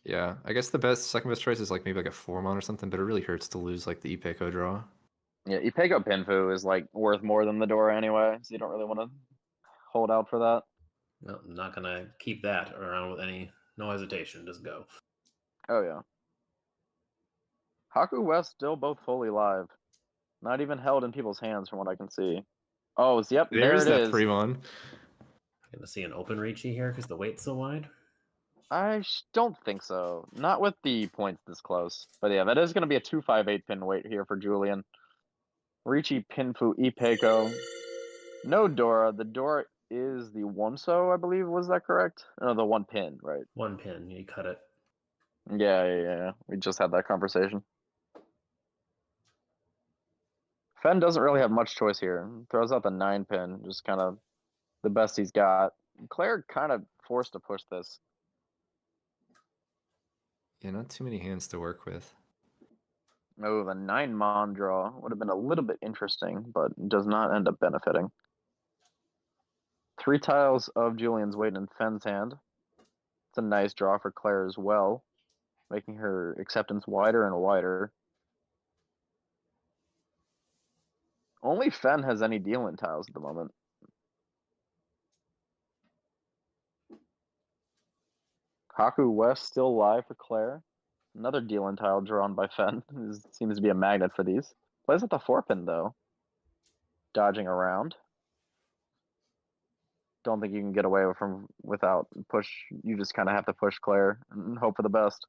Yeah, I guess second best choice is like maybe like a 4-mon or something, but it really hurts to lose like the Ipeko draw. Yeah, Ipeko Pinfu is like worth more than the Dora anyway, so you don't really want to hold out for that. No, I'm not gonna keep that around with no hesitation. Just go. Oh yeah. Haku West still both fully live. Not even held in people's hands from what I can see. Oh, yep, There's there it that is. 3-mon. Gonna see an open reachy here because the weight's so wide. Don't think so. Not with the points this close. But yeah, that is going to be a 258 pin weight here for Julian. Ricci, Pinfu, Ipeko. No Dora. The Dora is the one so, I believe. Was that correct? No, the one pin, right? 1 pin, you cut it. Yeah. We just had that conversation. Fen doesn't really have much choice here. Throws out the 9 pin, just kind of the best he's got. Claire kind of forced to push this. Yeah, not too many hands to work with. Oh, the 9-mon draw would have been a little bit interesting, but does not end up benefiting. 3 tiles of Julian's weight in Fen's hand. It's a nice draw for Claire as well, making her acceptance wider and wider. Only Fen has any deal-in tiles at the moment. Haku West still live for Claire. Another deal-in tile drawn by Fen. Seems to be a magnet for these. Plays at the 4-pin though. Dodging around. Don't think you can get away without push. You just kind of have to push Claire and hope for the best.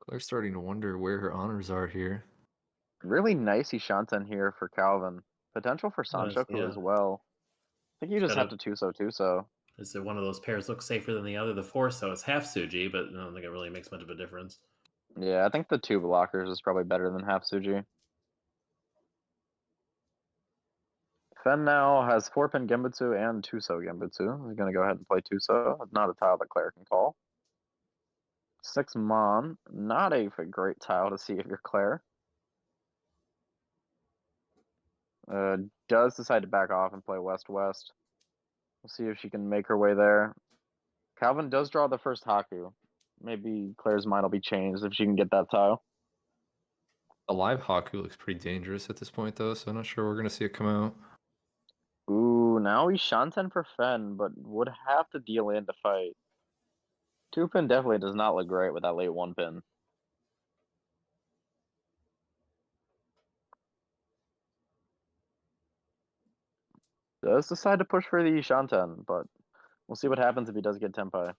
Claire's starting to wonder where her honors are here. Really nice Ishanten here for Calvin. Potential for Sanshoku yeah. as well. I think you just have to Tuso. Is it one of those pairs looks safer than the other? The 4 so it's half Suji, but I don't think it really makes much of a difference. Yeah, I think the 2 blockers is probably better than half Suji. Fen now has 4-pin Genbutsu and Tuso Genbutsu. He's going to go ahead and play Tuso. Not a tile that Claire can call. 6-mon. Not a great tile to see if you're Claire. Does decide to back off and play West-West. We'll see if she can make her way there. Calvin does draw the first Haku. Maybe Claire's mind will be changed if she can get that tile. A live Haku looks pretty dangerous at this point, though, so I'm not sure we're going to see it come out. Ooh, now he's Shanten for Fen, but would have to deal in to fight. 2-pin definitely does not look great with that late 1-pin. Does decide to push for the Shanten, but we'll see what happens if he does get Tenpai.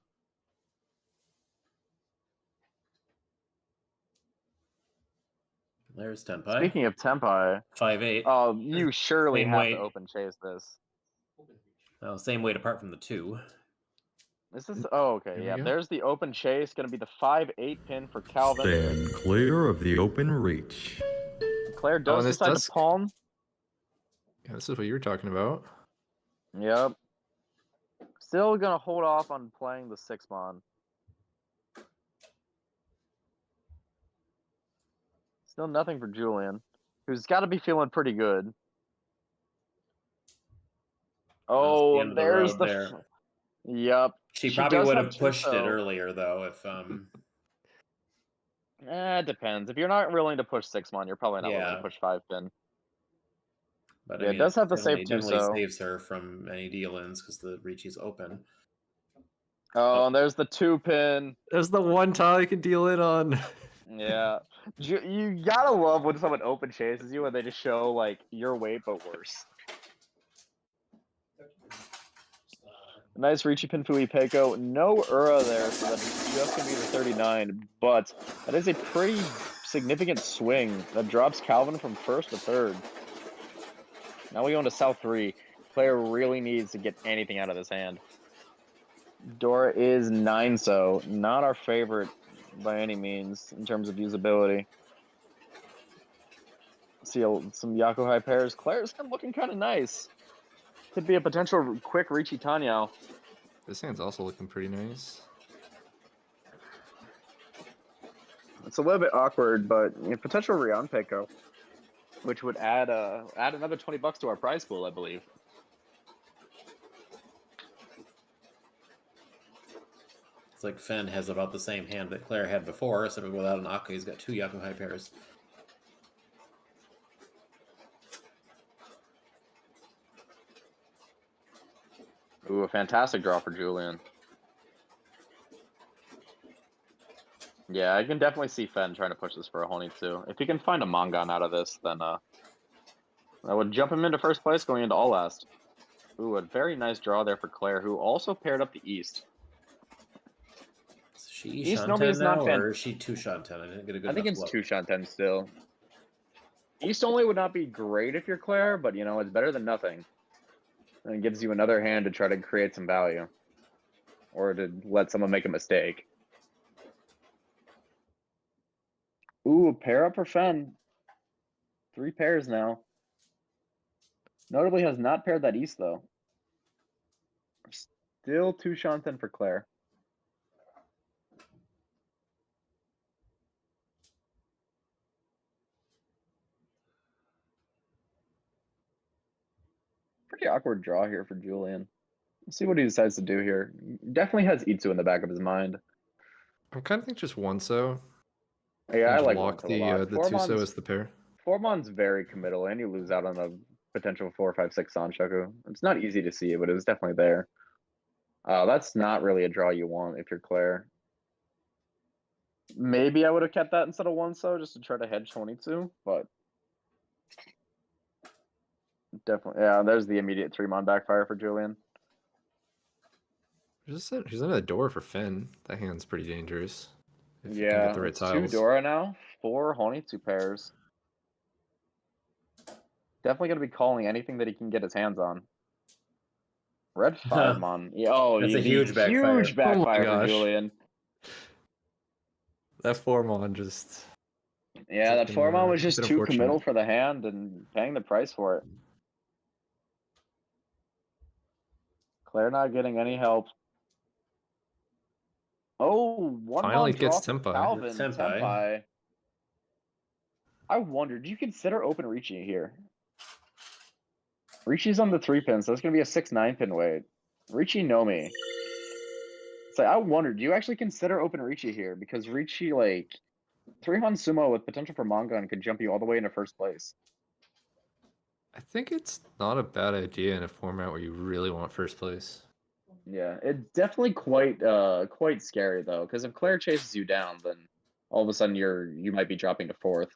There's Tenpai. Speaking of Tenpai, 5-8. you surely Same have weight. to open chase this. Oh, same weight apart from the 2. This is okay. Here we Yeah, go. there's the open chase. Going to be the 5-8 pin for Calvin. Stand clear of the open reach. Claire and does this decide does- to palm. Yeah, this is what you were talking about. Yep. Still gonna hold off on playing the 6-mon. Still nothing for Julian, who's got to be feeling pretty good. Oh, end of the there's road the. there. Yep. She She probably does would have have pushed it Tuso. earlier though if It depends. If you're not willing to push 6-mon, you're probably not willing Yeah. to push 5-pin. but Yeah, I it mean does have the save definitely Tuso. saves her from any deal-ins because the Richi's open. Oh, and there's the 2-pin. There's the one tile you can deal it on. Yeah. You gotta love when someone open chases you and they just show, like, your weight but worse. Nice Ricci pin Fui Peiko. No Ura there, so that's just going to be the 39. But that is a pretty significant swing. That drops Calvin from first to third. Now we go into South 3. Player really needs to get anything out of this hand. Dora is 9, so not our favorite by any means in terms of usability. See some Yakuhai pairs. Claire's looking kind of nice. Could be a potential quick Ricci Tanyao. This hand's also looking pretty nice. It's a little bit awkward, but potential Rion Peiko, which would add another $20 to our prize pool, I believe. It's like Fen has about the same hand that Claire had before, so without an Akka, he's got 2 Yakuhai pairs. Ooh, a fantastic draw for Julian. Yeah, I can definitely see Fen trying to push this for a Honi too. If he can find a Mongon out of this, then I would jump him into first place going into all last. Ooh, a very nice draw there for Claire, who also paired up the East. Is she East Shanten Nomi's not now, or is she 2 Shanten? I didn't get a good I think enough it's look. 2 Shanten still. East only would not be great if you're Claire, but it's better than nothing. And it gives you another hand to try to create some value. Or to let someone make a mistake. Ooh, a pair up for Fen. 3 pairs now. Notably has not paired that East, though. Still 2 Shanten for Claire. Pretty awkward draw here for Julian. Let's see what he decides to do here. Definitely has Itsu in the back of his mind. I'm kind of think just one so. Yeah, I And like lock Wonso a lot. the Tuso as the pair. Formon's very committal, and you lose out on a potential 4-5-6 Sanshoku. It's not easy to see, but it was definitely there. That's not really a draw you want if you're Claire. Maybe I would have kept that instead of Wonso just to try to hedge 22, but definitely, yeah. There's the immediate 3-mon backfire for Julian. She's under the door for Finn. That hand's pretty dangerous. If you can Yeah, get the right it's 2 tiles. Dora now, 4 Honitsu pairs. Definitely going to be calling anything that he can get his hands on. Red 5-mon. Yeah, That's a huge backfire. Huge backfire for gosh. Julian. That 4-mon just... Yeah, that Freaking, 4-mon was a just bit too unfortunate. committal for the hand and paying the price for it. Claire not getting any help. Oh, Finally 1-mon draw gets for Tenpai. Calvin. Tenpai. Tenpai. I wondered, do you consider open Ricci here? Ricci's on the 3-pin, so that's going to be a 6-9 pin weight. Ricci Nomi. So I wondered, do you actually consider open Ricci here? Because Ricci, 3-man sumo with potential for Mongon could jump you all the way into first place. I think it's not a bad idea in a format where you really want first place. Yeah, it's definitely quite scary though, because if Claire chases you down, then all of a sudden you might be dropping to fourth.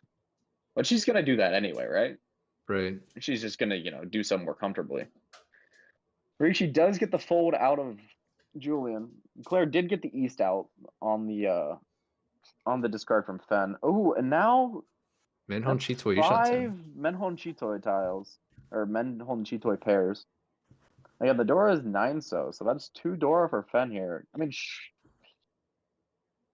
But she's gonna do that anyway, right? Right. She's just gonna, do so more comfortably. Ricci does get the fold out of Julian. Claire did get the East out on the discard from Fen. Oh, and now Menhon that's Chitoi 5 Ishanten. Menhon Chitoi tiles, or Menhon Chitoi pairs. Again, the Dora is 9 so that's 2 Dora for Fen here. I mean,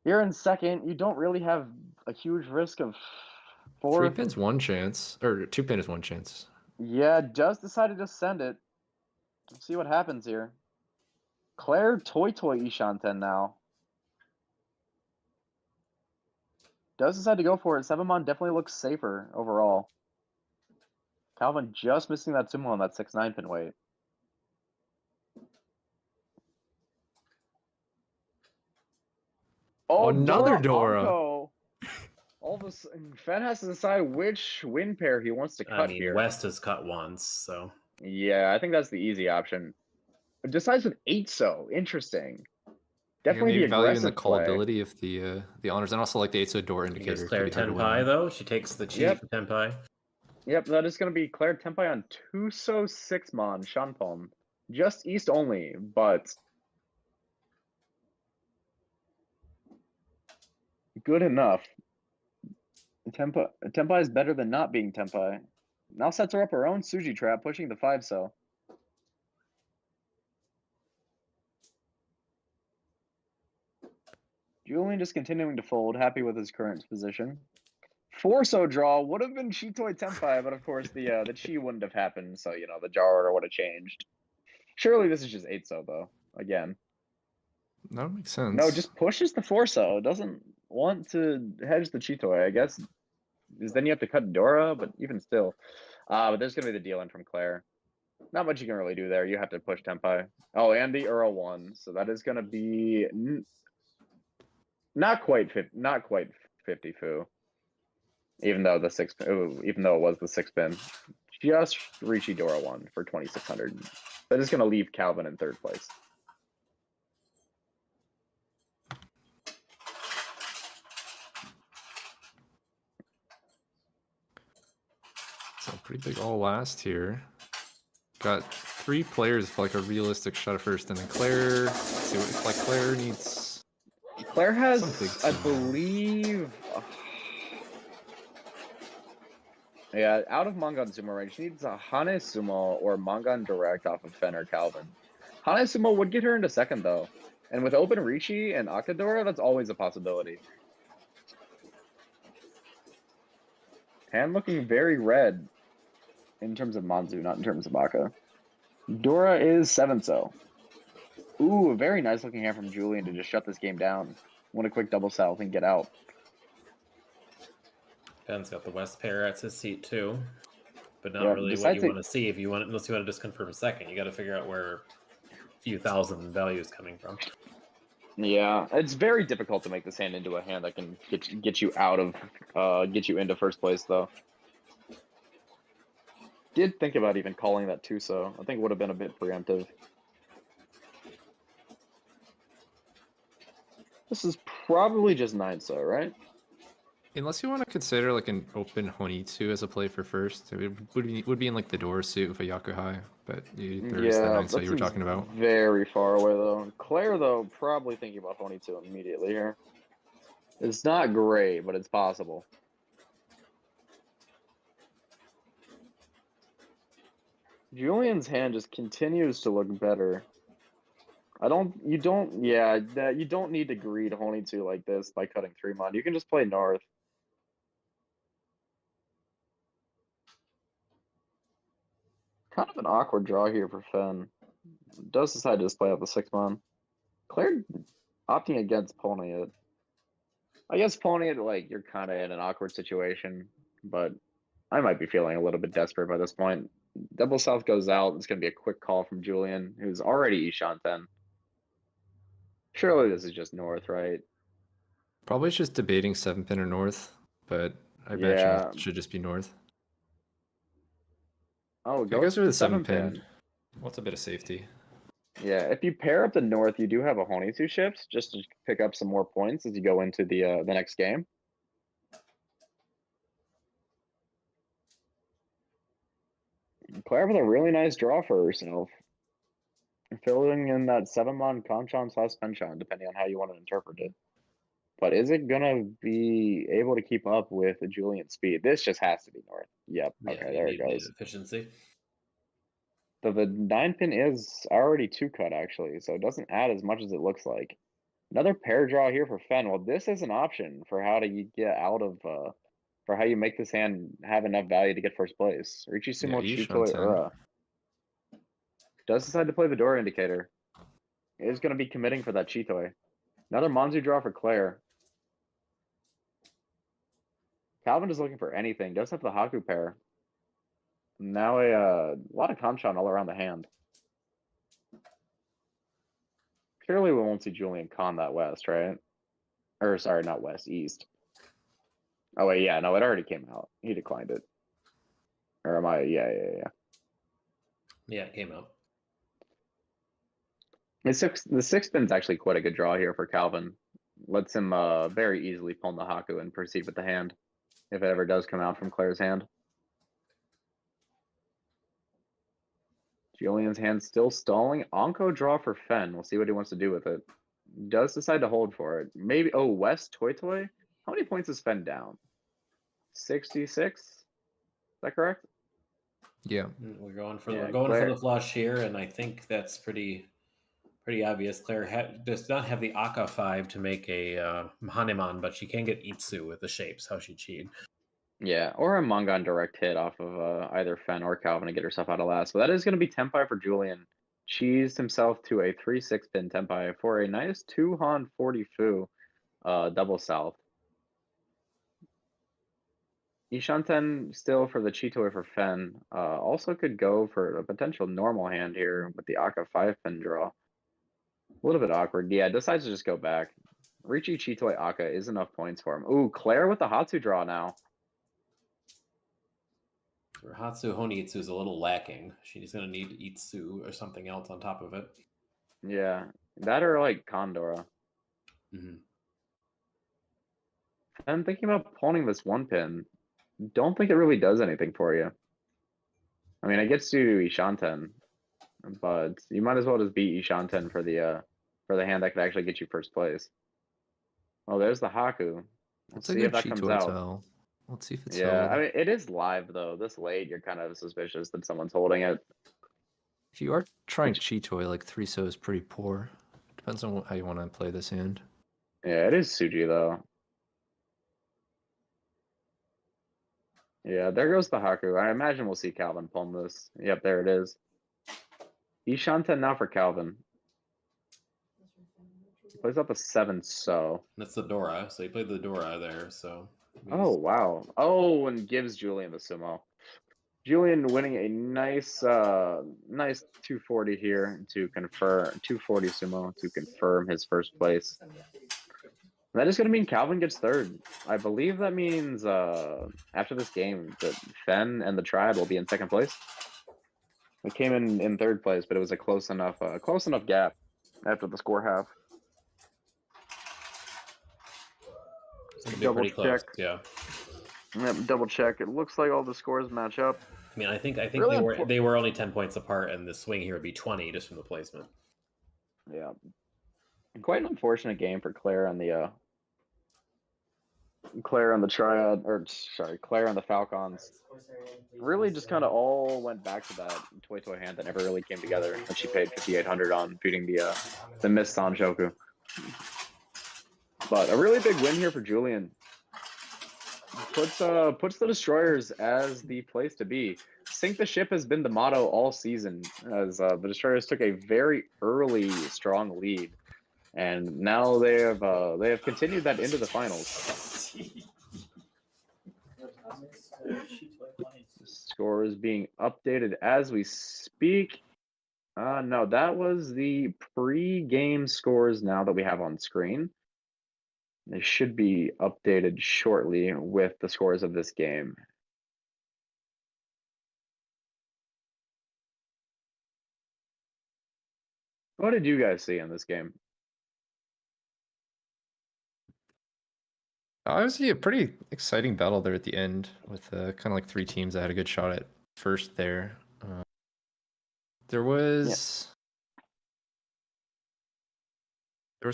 you're in second. You don't really have a huge risk of 3 fourth. pins, 1 chance. Or 2 pin is 1 chance. Yeah, just decided to send it. Let's see what happens here. Claire Toy Ishanten now. Does decide to go for it. 7-mon definitely looks safer overall. Calvin just missing that sumo on that 6-9 pin weight. Oh, Another Dora. Onko. All of a sudden, Fen has to decide which win pair he wants to cut I mean, here. West has cut once, so Yeah, I think that's the easy option. Decides with 8 so. Interesting. Definitely maybe the value in the aggressive play. callability of the honors, and also like the 8 door I indicator. guess could Claire be hard to win Tenpai on. though. She takes the cheap Yep. Tenpai. Yep, that is going to be Claire Tempai on 2 so 6-mon Shanpon. Just East only, but good enough. Tempai is better than not being Tempai. Now sets her up her own Suji trap, pushing the 5 so. Julian just continuing to fold, happy with his current position. 4 so draw would have been Chitoi Tempai, but of course the Chi wouldn't have happened, so the jar order would have changed. Surely this is just 8 so though. Again. That makes sense. No, just pushes the 4 so. Doesn't want to hedge the Chitoi, I guess. Because then you have to cut Dora, but even still. But there's gonna be the deal in from Claire. Not much you can really do there. You have to push Tempai. Oh, and the Earl 1. So that is gonna be not quite 50 fu. Even though it was the 6 pin. Just Ricci Dora 1 for 2,600. That is gonna leave Calvin in 3rd place. So pretty big all last here. Got 3 players for like a realistic shot at first, and then Claire. Let's see what like Claire needs. Claire has, Some big I team. believe. Yeah, out of Mongon Sumo range, she needs a Hane Sumo or Mongon Direct off of Fen or Calvin. Hane Sumo would get her into 2nd though. And with open Ricci and Akadora, that's always a possibility. Hand looking very red in terms of Manzu, not in terms of Aka. Dora is 7 so. Ooh, a very nice looking hand from Julian to just shut this game down. Want a quick double south and get out. Ben's got the West pair at his seat too, but not Yeah, really what besides you it- want to see if you want, unless you want to just confirm a second. You got to figure out where a few thousand value is coming from. Yeah, it's very difficult to make this hand into a hand that can get you out of, get you into 1st place though. Did think about even calling that 2 so. I think it would have been a bit preemptive. This is probably just 9 so, right? Unless you want to consider like an open Honitsu as a play for first, it would be in like the door suit with a Yakuhai, but there's the 9 so you were talking about. Very far away though. Claire though, probably thinking about Honitsu immediately here. It's not great, but it's possible. Julian's hand just continues to look better. You don't need to greed Honitsu like this by cutting 3-mon. You can just play north. Kind of an awkward draw here for Fen. Does decide to just play out the 6-mon. Claire opting against pony it. I guess pony it, like, you're kind of in an awkward situation, but I might be feeling a little bit desperate by this point. Double south goes out. It's going to be a quick call from Julian, who's already Ishanten. Surely this is just north, right? Probably just debating 7-pin or north, but I bet Yeah. it should just be north. Oh, It go goes for the 7 7-pin. pin. What's a bit of safety? Yeah, if you pair up the north, you do have a Honitsu shift just to pick up some more points as you go into the next game. Claire with a really nice draw for herself. Filling in that 7-mon Kanchan / Penchan, depending on how you want to interpret it. But is it gonna be able to keep up with Julian's speed? This just has to be north. Yep. Yeah, Okay, you there it need goes. efficiency. So the 9-pin is already 2-cut actually, so it doesn't add as much as it looks like. Another pair draw here for Fen. Well, this is an option for how to get out of for how you make this hand have enough value to get first place. Riichi Sumo Chitoi Ishanten. Ura does decide to play the door indicator. Is going to be committing for that Chitoi. Another Monzu draw for Claire. Calvin is looking for anything. Does have the Haku pair. Now a lot of Kanchan all around the hand. Clearly we won't see Julian con that west, right? Or sorry, not west, east. Oh wait, yeah, no, it already came out. He declined it. Or am I? Yeah. Yeah, it came out. The 6-pin's actually quite a good draw here for Calvin. Lets him very easily pull the Haku and proceed with the hand, if it ever does come out from Claire's hand. Julian's hand still stalling. Onko draw for Fen. We'll see what he wants to do with it. Does decide to hold for it. Maybe. Oh, West Toy. How many points is Fen down? 66. Is that correct? Yeah. We're going for Yeah, we're going Claire. for the flush here, and I think that's pretty obvious. Claire does not have the Aka 5 to make a Haneman, but she can get Itsu with the shapes. How she cheat? Yeah, or a Mangan direct hit off of either Fen or Calvin to get herself out of last. But that is going to be Tenpai for Julian. Cheesed himself to a 3-6-pin Tenpai for a nice 2-Han 40 Fu double south. Ishanten still for the Chitoi for Fen. Also could go for a potential normal hand here with the Aka 5-pin draw. A little bit awkward. Yeah, decides to just go back. Riichi Chitoi Aka is enough points for him. Ooh, Claire with the Hatsu draw now. For Hatsu, Honitsu is a little lacking. She's going to need Itsu or something else on top of it. Yeah, that or like Condora. Mm-hmm. I'm thinking about pawning this 1-pin. Don't think it really does anything for you. I mean, it gets you Ishanten, but you might as well just beat Ishanten for the hand that could actually get you first place. Oh, there's the Haku. Let's It's a see if good that comes Chitoi out. tell. Let's see if it's Yeah, held. I mean, it is live though. This late, you're kind of suspicious that someone's holding it. If you are trying Chitoi, like 3-so is pretty poor. Depends on how you want to play this hand. Yeah, it is Suji though. Yeah, there goes the Haku. I imagine we'll see Calvin palm this. Yep, there it is. Ishanten now for Calvin. Plays up a 7-so. That's the Dora. So he played the Dora there. So. Oh, wow. Oh, and gives Julian the sumo. Julian winning a nice 240 here to confirm 240 sumo to confirm his first place. That is going to mean Calvin gets third. I believe that means after this game that Fen and the Triad will be in second place. We came in third place, but it was a close enough gap after the score half. Double check. Yeah. Yep, double check. It looks like all the scores match up. I mean, I think Really they were only 10 points apart, and the swing here would be 20 just from the placement. Yeah, quite an unfortunate game for Claire on the Triad, or sorry, Claire on the FalKANs. Really, just kind of all went back to that Toy hand that never really came together, and she paid 5,800 on beating the missed Sanjoku. But a really big win here for Julian. Puts the Destroyers as the place to be. Sink the ship has been the motto all season, as the Destroyers took a very early strong lead, and now they have continued that into the finals. Score is being updated as we speak. No, that was the pre-game scores now that we have on screen. They should be updated shortly with the scores of this game. What did you guys see in this game? Obviously, a pretty exciting battle there at the end with kind of like three teams that had a good shot at first there. There was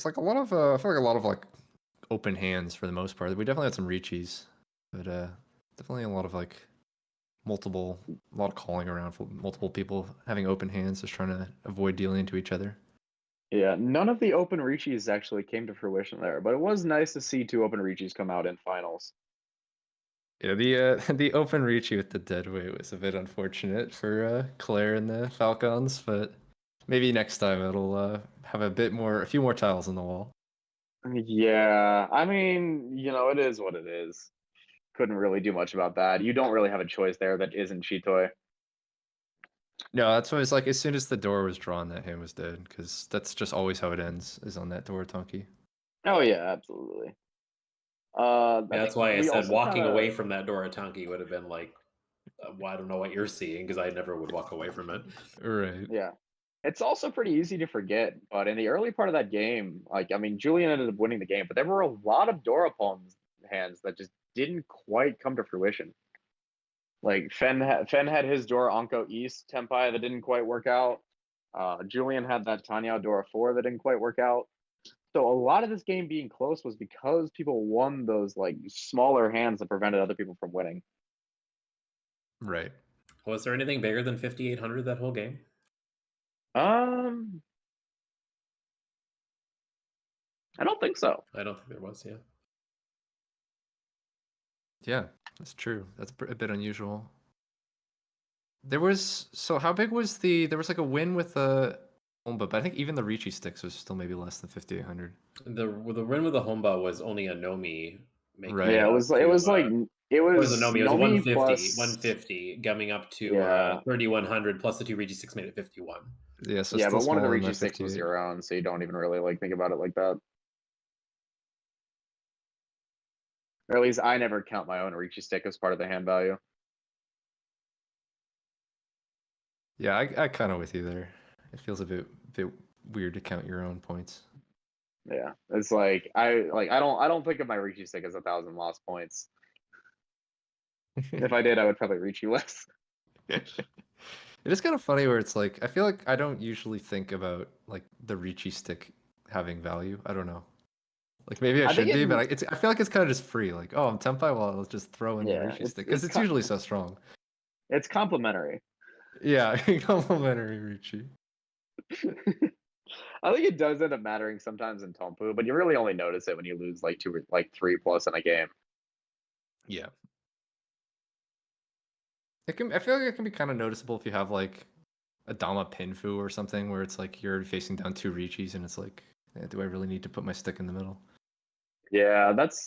like a lot of I feel like a lot of like open hands for the most part. We definitely had some reachies, but definitely a lot of like a lot of calling around for multiple people having open hands, just trying to avoid dealing into each other. Yeah, none of the open reachies actually came to fruition there, but it was nice to see two open reachies come out in finals. Yeah, the the open reachy with the dead weight was a bit unfortunate for Claire and the FalKANs, but maybe next time it'll have a few more tiles on the wall. Yeah, I mean, it is what it is. Couldn't really do much about that. You don't really have a choice there that isn't Chitoy. No, that's why it's like as soon as the door was drawn, that hand was dead, because that's just always how it ends, is on that door Tonki. Oh yeah, absolutely. That's why I we said also walking kinda- away from that Dorotanki would have been like, well, I don't know what you're seeing because I never would walk away from it. Right. Yeah. It's also pretty easy to forget, but in the early part of that game, Julian ended up winning the game, but there were a lot of Dorapalm's hands that just didn't quite come to fruition. Like Fen had his Dora Onko East Tempai that didn't quite work out. Julian had that Tanya Dora 4 that didn't quite work out. So a lot of this game being close was because people won those like smaller hands that prevented other people from winning. Right. Was there anything bigger than 5,800 that whole game? I don't think so. I don't think there was, yeah. Yeah, that's true. That's a bit unusual. So how big was there was like a win with the Homba, but I think even the Ricci sticks was still maybe less than 5,800. The win with the Homba was only a Nomi making Right. Yeah, it was like it was a Nomi. It was Nomi 150, plus 150, gumming up to Yeah. 3,100 plus the two Regi 6 made it 51. Yeah, so yeah, still but one of the smaller than Ricci that sticks was 58. your own, so you don't even really like think about it like that. Or at least I never count my own Ricci stick as part of the hand value. Yeah, I kind of with you there. It feels a bit weird to count your own points. Yeah, it's like I don't think of my Ricci stick as 1,000 lost points. If I did, I would probably reach you less. It is kind of funny where it's like I feel like I don't usually think about like the Ricci stick having value. I don't know. Like maybe I I should think be, it- but I feel like it's kind of just free. Like, oh, I'm Tempai, well, let's just throw in the Yeah, Ricci it's- stick because it's it's usually so strong. It's complimentary. Yeah, complimentary Ricci. I think it does end up mattering sometimes in Tompu, but you really only notice it when you lose like 3 plus in a game. Yeah. I feel like it can be kind of noticeable if you have like a Dama Pinfu or something where it's like you're facing down two Richis and it's like, do I really need to put my stick in the middle? Yeah, that's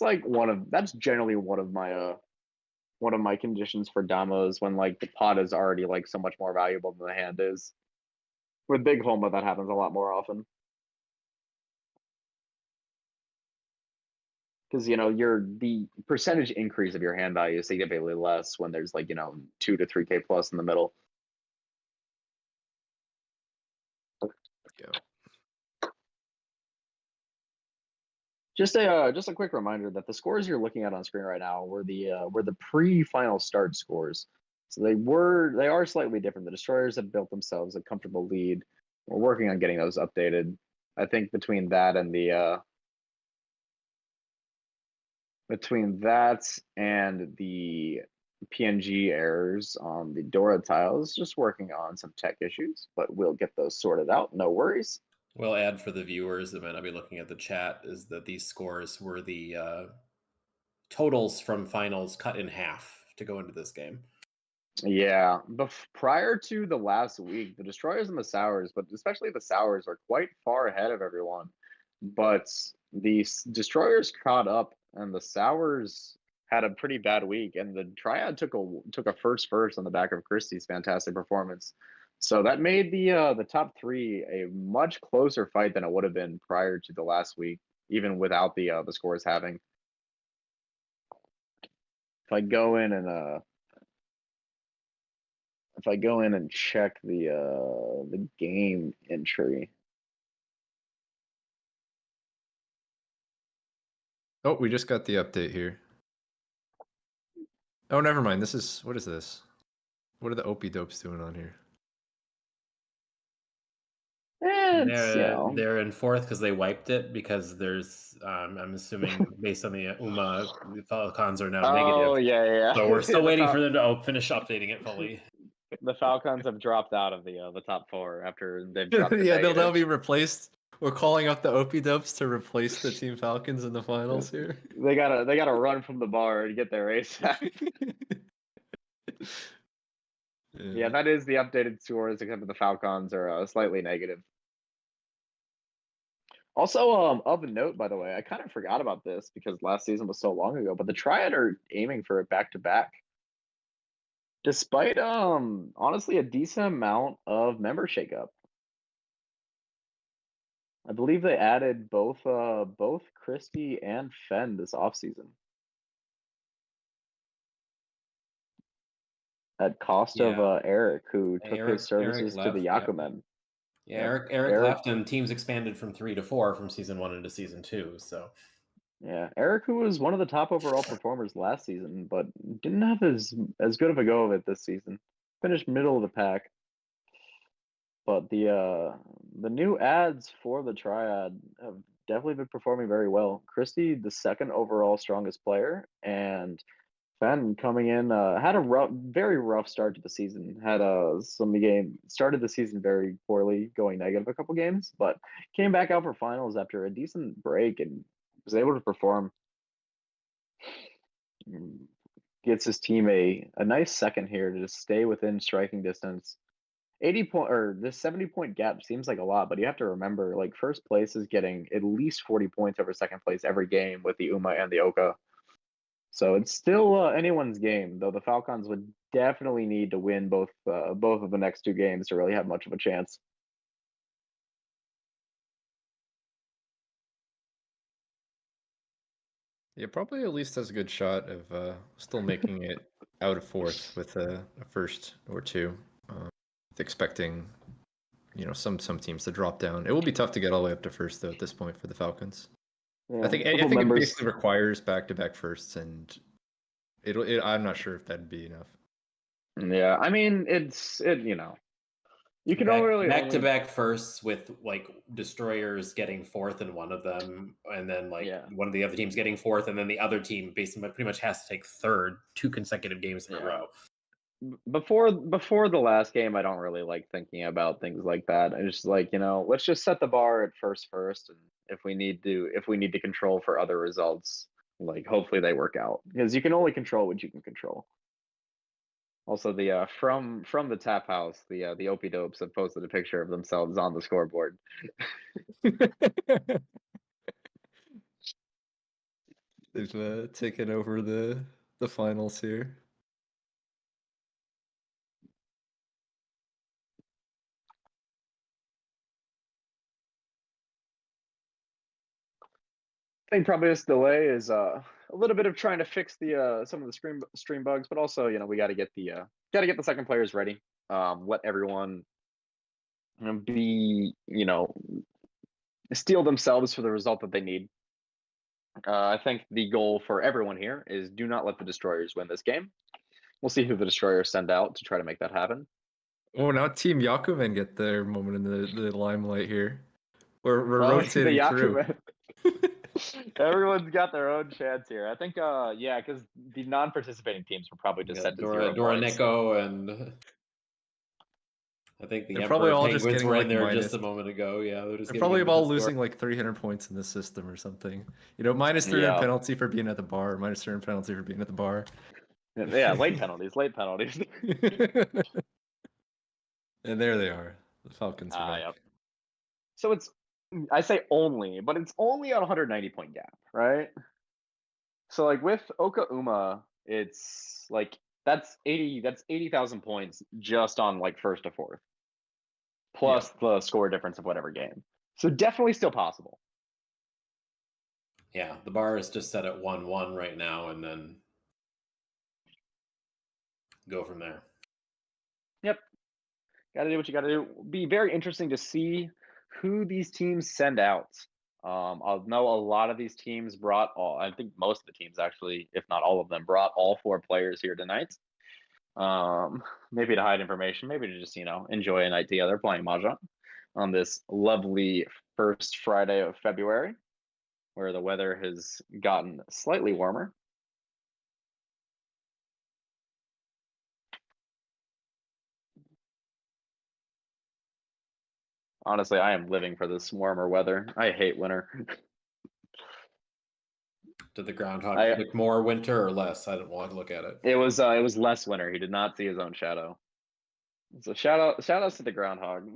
generally one of my conditions for Damos when like the pot is already like so much more valuable than the hand is. With Big Homa, that happens a lot more often. Because the percentage increase of your hand value is significantly less when there's like 2 to 3K plus in the middle. Yeah. Just a quick reminder that the scores you're looking at on screen right now were the pre-final start scores. So they are slightly different. The Destroyers have built themselves a comfortable lead. We're working on getting those updated. I think between that and the PNG errors on the Dora tiles, just working on some tech issues, but we'll get those sorted out. No worries. We'll add for the viewers that might not be looking at the chat is that these scores were the totals from finals cut in half to go into this game. Yeah, prior to the last week, the Destroyers and the Sours, but especially the Sours, are quite far ahead of everyone. But the Destroyers caught up, and the Sours had a pretty bad week, and the Triad took a first on the back of Christie's fantastic performance. So that made the top three a much closer fight than it would have been prior to the last week, even without the scores having. If I go in and check the game entry. Oh, we just got the update here. Oh, never mind. What is this? What are the Opie Dopes doing on here? They're in fourth because they wiped it because there's I'm assuming based on the UMA, the FalKANs are now negative. Oh yeah. So we're still waiting for them to finish updating it fully. The FalKANs have dropped out of the top 4 after they've dropped. Yeah, they'll now be replaced. We're calling up the Opie Dopes to replace the Team Falcons in the finals here. They gotta run from the bar to get their ASAP. Yeah, that is the updated scores, except for the FalKANs are slightly negative. Also, of note, by the way, I kind of forgot about this because last season was so long ago, but the Triad are aiming for a back-to-back. Despite, honestly, a decent amount of member shakeup. I believe they added both Christie and Fen this offseason. At cost of Eric, who took his services to the Yakumen. Yeah, Eric left and teams expanded from 3 to 4 from season 1 into season 2. So yeah, Eric, who was one of the top overall performers last season, but didn't have as good of a go of it this season. Finished middle of the pack. But the new ads for the Triad have definitely been performing very well. Christie, the second overall strongest player, and Fen coming in had a very rough start to the season. Had started the season very poorly, going negative a couple games, but came back out for finals after a decent break and was able to perform. Gets his team a nice second here to just stay within striking distance. 70-point gap seems like a lot, but you have to remember, like, first place is getting at least 40 points over second place every game with the UMA and the Oka. So it's still anyone's game, though the FalKANs would definitely need to win both of the next 2 games to really have much of a chance. Yeah, probably at least has a good shot of still making it out of fourth with a first or 2. Expecting, some teams to drop down. It will be tough to get all the way up to first though at this point for the Falcons. Yeah, I think it basically requires back-to-back firsts, and I'm not sure if that'd be enough. Yeah, I mean you can only back-to-back firsts with like destroyers getting fourth in one of them, and then one of the other teams getting fourth, and then the other team basically pretty much has to take third 2 consecutive games in a row. Before the last game, I don't really like thinking about things like that. I just like, let's just set the bar at first, and if we need to control for other results, like hopefully they work out, because you can only control what you can control. Also, the from the tap house, the Opie Dopes have posted a picture of themselves on the scoreboard. They've taken over the finals here. I think probably this delay is a little bit of trying to fix the some of the stream bugs, but also we got to get the second players ready. Let everyone be steel themselves for the result that they need. I think the goal for everyone here is do not let the destroyers win this game. We'll see who the destroyers send out to try to make that happen. Oh, now Team Yakumen get their moment in the limelight here. We're rotating through. Everyone's got their own chance here. I think, because the non-participating teams were probably just set to 0 Neko and I think the they're Emperor probably all Penguins just getting were like in there minus. just a moment ago. Yeah, they're probably all losing like 300 points in the system or something. Minus 300 penalty for being at the bar, minus 300 penalty for being at the bar. Yeah, late penalties. And there they are. The Falcons are back. Yep. So I say only, but it's only a 190-point gap, right? So like with Oka Uma, it's like that's 80,000 points just on like first to fourth, plus the score difference of whatever game. So definitely still possible. Yeah, the bar is just set at 1-1 right now, and then go from there. Yep. Got to do what you got to do. Be very interesting to see who these teams send out. I know a lot of these teams brought all. I think most of the teams actually, if not all of them, brought all 4 players here tonight. Maybe to hide information, maybe to just enjoy a night together playing Mahjong on this lovely first Friday of February, where the weather has gotten slightly warmer. Honestly, I am living for this warmer weather. I hate winter. Did the groundhog look more winter or less? I didn't want to look at it. It was less winter. He did not see his own shadow. So shout outs to the groundhog.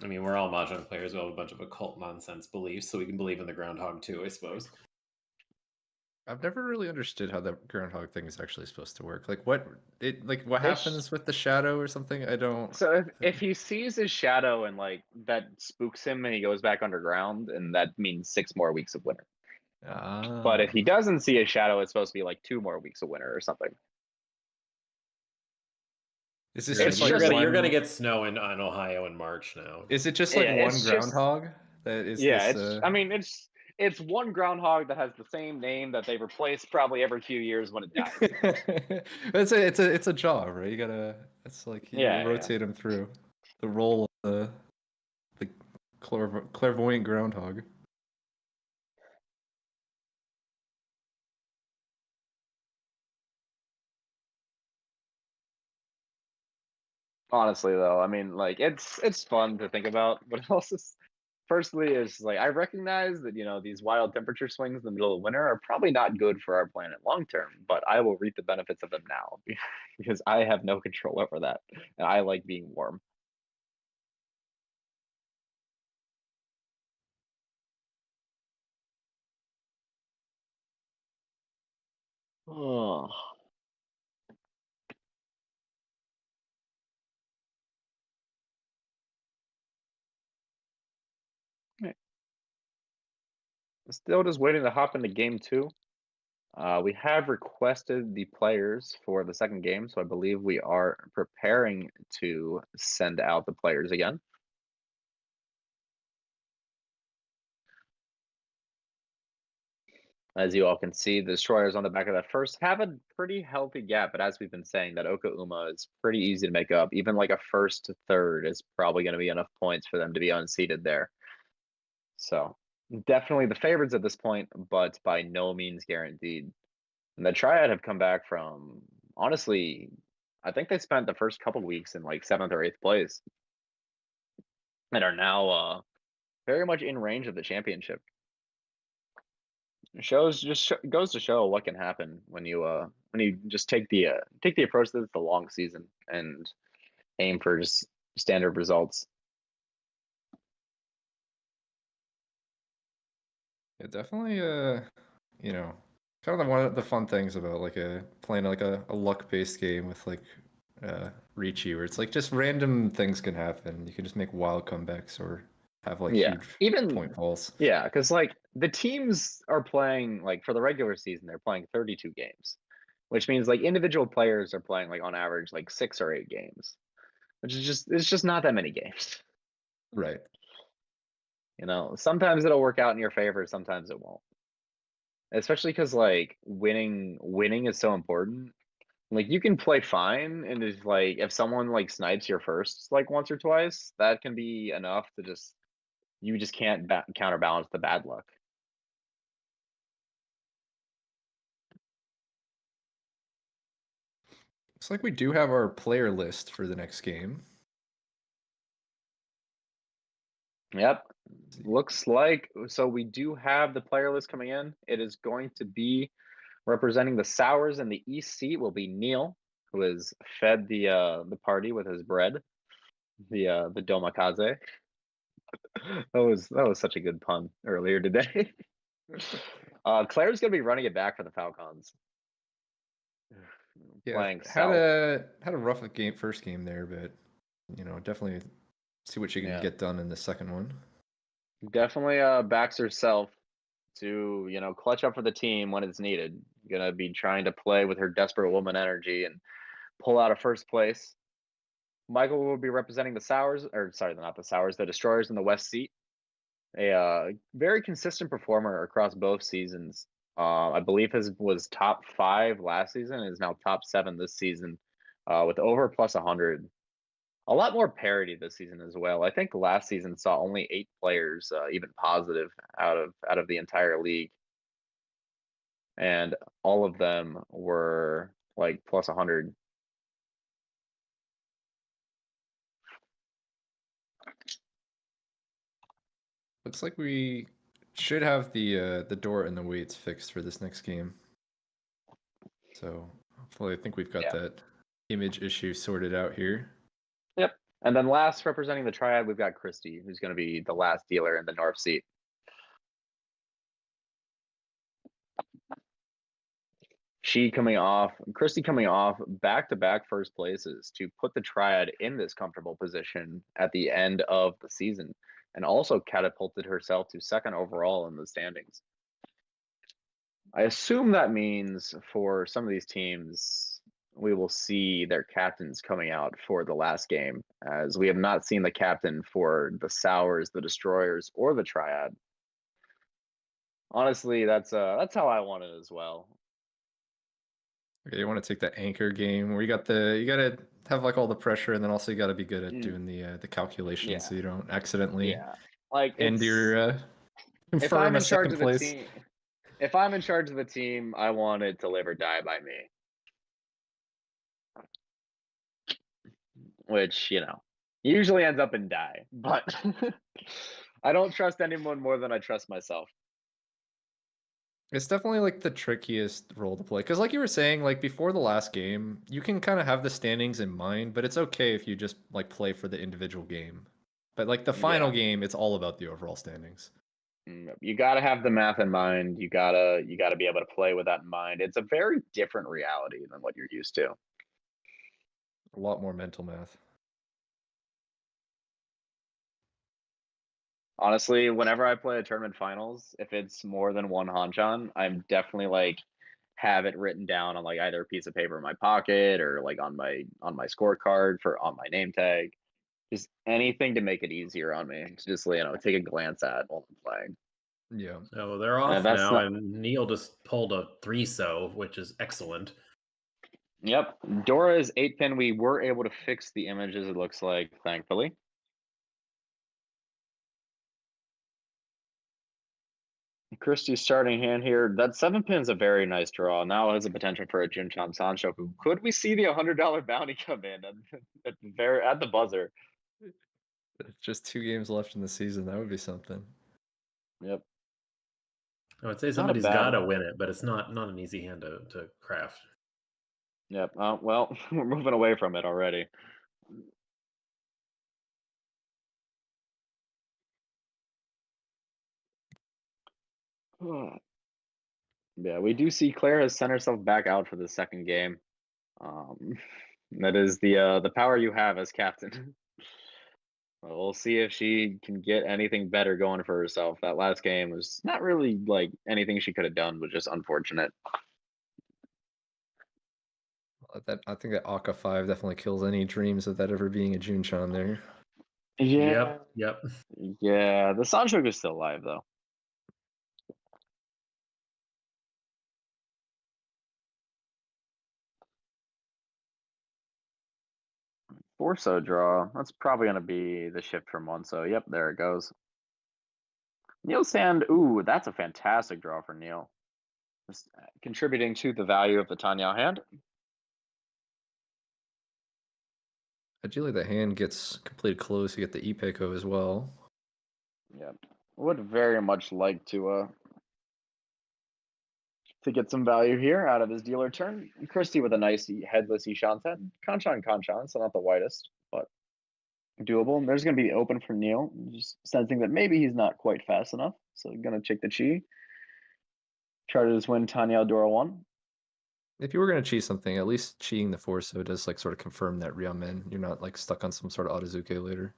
I mean, we're all Mahjong players. We have a bunch of occult nonsense beliefs, so we can believe in the groundhog too, I suppose. I've never really understood how the groundhog thing is actually supposed to work. Like what happens with the shadow or something? I don't. So if he sees his shadow and that spooks him and he goes back underground, and that means 6 more weeks of winter. But if he doesn't see a shadow, it's supposed to be 2 more weeks of winter or something. Is this you're gonna get snow in Ohio in March now? Is it just one groundhog that is? Yeah, it's one groundhog that has the same name that they replace probably every few years when it dies. it's a job, right? You gotta. It's rotate him through the role of the clairvoyant groundhog. Honestly, though, I mean, it's fun to think about, but also, firstly, is I recognize that these wild temperature swings in the middle of winter are probably not good for our planet long term, but I will reap the benefits of them now because I have no control over that, and I like being warm. Oh. Still just waiting to hop into game 2. We have requested the players for the second game, so I believe we are preparing to send out the players again. As you all can see, the destroyers on the back of that first have a pretty healthy gap, but as we've been saying, that Oka Uma is pretty easy to make up. Even a first to third is probably going to be enough points for them to be unseated there. So definitely the favorites at this point, but by no means guaranteed. And the Triad have come back from, honestly, I think they spent the first couple weeks in 7th or 8th place and are now very much in range of the championship. Goes to show what can happen when you just take the approach that it's a long season and aim for just standard results. Yeah, definitely. Kind of one of the fun things about playing a luck-based game with Ricci, where it's just random things can happen. You can just make wild comebacks or have huge point falls. Yeah, because the teams are playing for the regular season, they're playing 32 games, which means individual players are playing on average 6 or 8 games, which is just not that many games. Right. Sometimes it'll work out in your favor, sometimes it won't. Especially because winning is so important. You can play fine, and it's if someone snipes your first once or twice, that can be enough to you just can't counterbalance the bad luck. Looks like we do have our player list for the next game. Yep. Looks like so we do have the player list coming in. It is going to be representing the Sours in the East seat will be Neil, who has fed the party with his bread, the domakaze. That was such a good pun earlier today. Claire's gonna be running it back for the FalKANs. Yeah, playing had a rough first game there, but definitely see what you can get done in the second one. Definitely backs herself to, clutch up for the team when it's needed. Gonna be trying to play with her desperate woman energy and pull out of first place. Michael will be representing the Sours, or sorry, not the Sours, the Destroyers in the West seat. A very consistent performer across both seasons. I believe his was top 5 last season and is now top 7 this season, with over plus 100. A lot more parity this season as well. I think last season saw only 8 players even positive out of the entire league, and all of them were like plus 100. Looks like we should have the door and the weights fixed for this next game. So hopefully, I think we've got that image issue sorted out here. Yep. And then last, representing the Triad, we've got Christy, who's going to be the last dealer in the North seat. Christy coming off back-to-back first places to put the Triad in this comfortable position at the end of the season, and also catapulted herself to 2nd overall in the standings. I assume that means for some of these teams, we will see their captains coming out for the last game, as we have not seen the captain for the Sours, the Destroyers, or the Triad. Honestly, that's how I want it as well. Okay, you want to take that anchor game where you gotta have like all the pressure, and then also you gotta be good at doing the calculations so you don't accidentally end your if I'm in charge second of the place. team, if I'm in charge of the team, I want it to live or die by me. Which, usually ends up in die, but I don't trust anyone more than I trust myself. It's definitely like the trickiest role to play, because like you were saying, like before the last game, you can kind of have the standings in mind, but it's okay if you just like play for the individual game. But like the final game, it's all about the overall standings. You got to have the math in mind. You gotta be able to play with that in mind. It's a very different reality than what you're used to. A lot more mental math. Honestly, whenever I play a tournament finals, if it's more than one hanchan, I'm definitely like have it written down on like either a piece of paper in my pocket or like on my scorecard on my name tag. Just anything to make it easier on me to just take a glance at while I'm playing. Yeah. Oh, they're off now, and Neil just pulled a 3-so, which is excellent. Yep, Dora's 8-pin. We were able to fix the images, it looks like, thankfully. Christie's starting hand here. That 7-pin is a very nice draw. Now has a potential for a Junchan Sanshoku. Could we see the $100 bounty come in at the buzzer? It's just 2 games left in the season. That would be something. Yep. I would say somebody's got to win it, but it's not an easy hand to craft. Yep. Well, we're moving away from it already. Yeah, we do see Claire has sent herself back out for the second game. That is the power you have as captain. We'll see if she can get anything better going for herself. That last game was not really like anything she could have done, but just unfortunate. I think that Aka 5 definitely kills any dreams of that ever being a Junchan there. Yeah. Yep. Yeah, the Sanshok is still alive though. Four-so draw. That's probably going to be the shift from 1-so. Yep, there it goes. Neil's hand. Ooh, that's a fantastic draw for Neil. Just contributing to the value of the Tanya hand. Ideally, the hand gets completed close. You get the Ipeko as well. Yep. Would very much like to get some value here out of his dealer turn. Christie with a nice headless Ishanten. Kanchan, so not the whitest, but doable. And there's going to be open for Neil. Just sensing that maybe he's not quite fast enough. So going to check the chi. Try to just win Tanya Dora 1. If you were going to cheat something, at least cheating the 4-so does like sort of confirm that Ryamen. You're not like stuck on some sort of Otozuke later.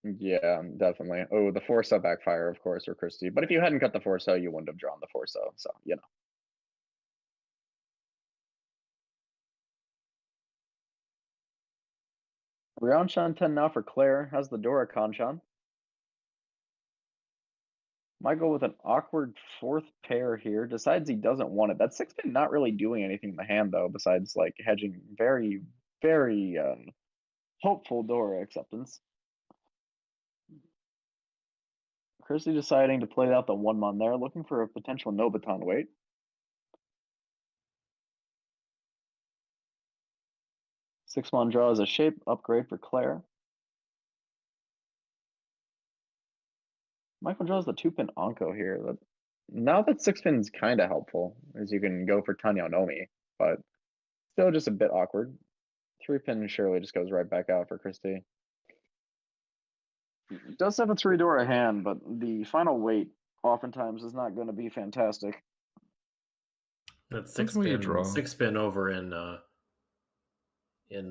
Yeah, definitely. Oh, the 4-0 backfire, of course, for Christie. But if you hadn't cut the 4-0, you wouldn't have drawn the 4-0. So, you know. Round Shan 10 now for Claire. Has the Dora Kanchan. Michael with an awkward fourth pair here. Decides he doesn't want it. That 6-pin not really doing anything in the hand, though, besides like hedging very, very hopeful Dora acceptance. Christie deciding to play out the 1-mon there, looking for a potential no baton wait. Six-mon draw is a shape upgrade for Claire. Michael draws the 2-pin Anko here. Now that 6-pin's kind of helpful, as you can go for Tanya Nomi, but still just a bit awkward. 3-pin surely just goes right back out for Christie. Does have a 3 Dora hand, but the final weight oftentimes is not going to be fantastic. That's Depends what you draw. 6-pin over in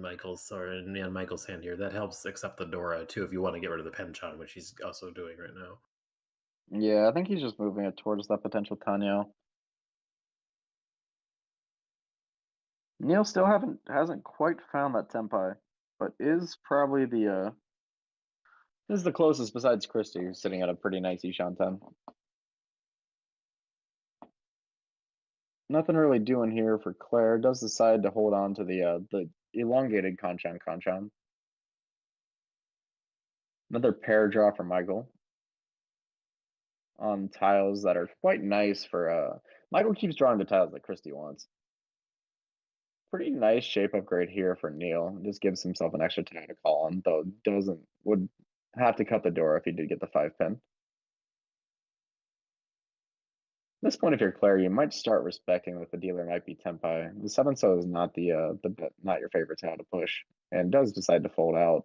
Michael's Michael's hand here. That helps accept the Dora too if you want to get rid of the Penchan, which he's also doing right now. Yeah, I think he's just moving it towards that potential Tanya. Neil still hasn't quite found that Tenpai, but is probably the this is the closest besides Christie, who's sitting at a pretty nice Ishan 10. Nothing really doing here for Claire. Does decide to hold on to the elongated Kanchan. Another pair draw for Michael. On tiles that are quite nice for Michael keeps drawing the tiles that Christie wants. Pretty nice shape upgrade here for Neil. Just gives himself an extra tile to call on, though would have to cut the door if he did get the 5-pin. At this point, if you're Claire, you might start respecting that the dealer might be Tenpai. The 7-so is not not your favorite tile to push, and does decide to fold out.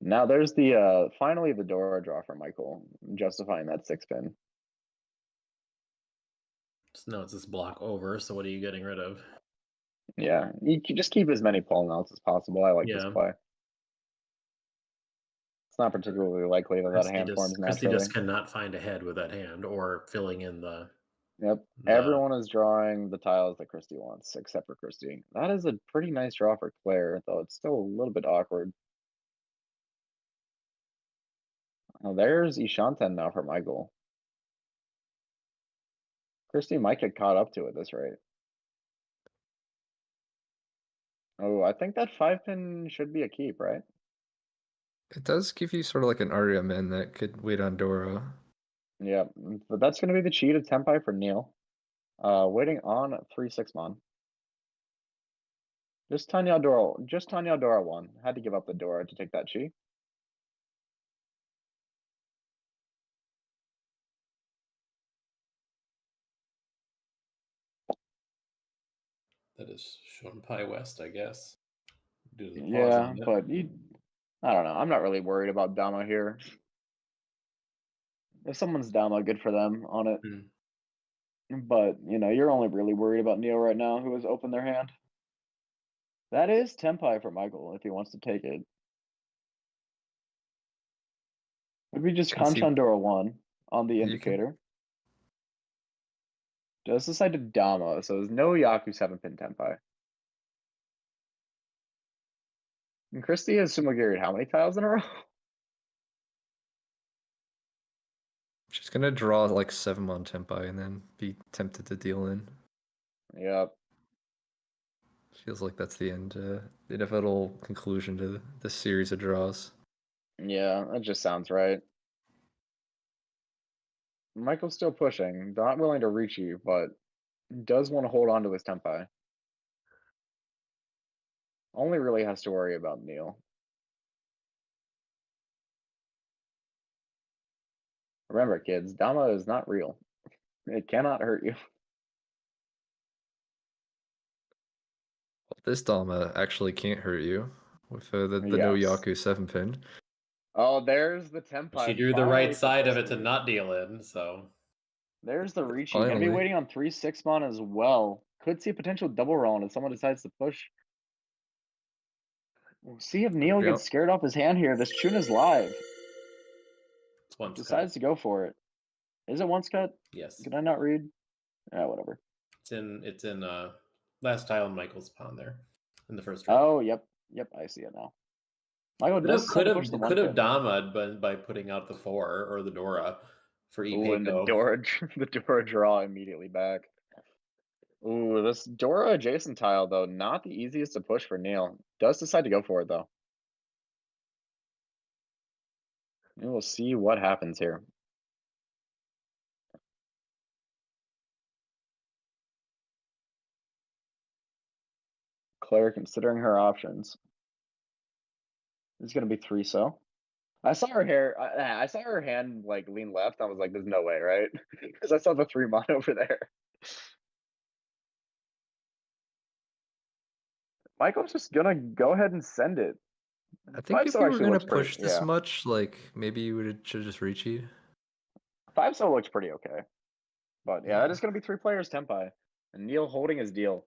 Now there's the finally the Dora draw for Michael, justifying that 6-pin. So now it's this block over, so what are you getting rid of? Yeah, you can just keep as many pull outs as possible. I like this Yeah. play. It's not particularly likely that that hand forms Christie naturally. just cannot find a head with that hand or filling in the. Yep, everyone is drawing the tiles that Christie wants, except for Christie. That is a pretty nice draw for Claire, though it's still a little bit awkward. Now there's Ishanten now for Michael. Christie might get caught up to at this rate. Oh, I think that 5-pin should be a keep, right? It does give you sort of like an Arya man that could wait on Dora. Yeah, but that's going to be the cheat of Tenpai for Neil. Waiting on 3-6-mon. Just Tanya Dora 1. Had to give up the Dora to take that chi. That is Shunpai West, I guess. Due to the pause Yeah, on it. but I don't know. I'm not really worried about Dama here. If someone's Dama, good for them on it. But, you're only really worried about Neil right now, who has opened their hand. That is Tenpai for Michael, if he wants to take it. Would be just Kanchan Dora 1 on the indicator. Just decide to Dama, so there's no Yaku 7-pin Tenpai. And Christie has Sumogiri'd how many tiles in a row? She's gonna draw like 7-mon Tenpai and then be tempted to deal in. Yep. Feels like that's the end, the inevitable conclusion to this series of draws. Yeah, that just sounds right. Michael's still pushing, not willing to reach you, but does want to hold on to his Tenpai. Only really has to worry about Neil. Remember, kids, Dama is not real. It cannot hurt you. This Dama actually can't hurt you with the no Yaku 7-pin. Oh, there's the Tenpai. She drew the right side of it to not deal in, so. There's the reach. You're gonna be waiting on 3-6-mon as well. Could see a potential double roll if someone decides to push. We'll see if Neil Yep. gets scared off his hand here. This tune is live. It's once Decides to go for it. Is it once cut? Yes. Can I not read? Yeah, whatever. It's in last tile in Michael's pawn there in the first round. Oh, yep. I see it now. Michael does Could push the have one pin. Dama'd by putting out the 4 or the Dora for Ooh, and the Epeco. the Dora draw immediately back. Ooh, this Dora adjacent tile, though, not the easiest to push for Neil. Does decide to go for it, though. And we'll see what happens here. Claire considering her options. It's going to be 3-so. I saw her hair. I saw her hand like lean left. I was like, "There's no way, right?" Because I saw the 3-mon over there. Michael's just gonna go ahead and send it. I think 5-so if you were actually gonna looks pretty. push this Yeah, much, like maybe you should just reach it. 5-so looks pretty okay. But yeah, Yeah. that is gonna be 3 players tempai, and Neil holding his deal.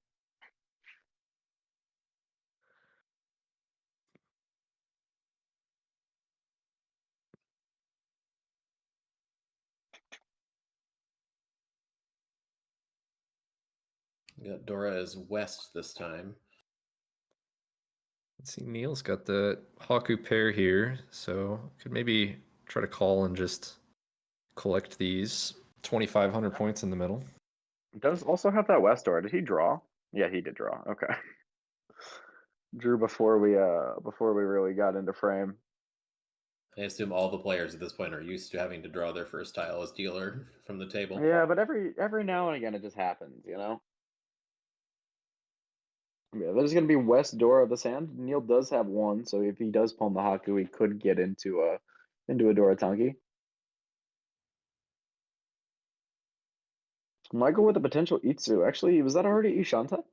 We got Dora as west this time. Let's see, Neil's got the Haku pair here, so could maybe try to call and just collect these 2,500 points in the middle. Does also have that west door. Did he draw? Yeah, he did draw. Okay. Drew before we really got into frame. I assume all the players at this point are used to having to draw their first tile as dealer from the table. Yeah, but every now and again it just happens, you know? Yeah, there's gonna be west door of this hand. Neil does have one, so if he does palm the Haku, he could get into a Dora Tanki. Michael with a potential Itsu. Actually, was that already Ishanta?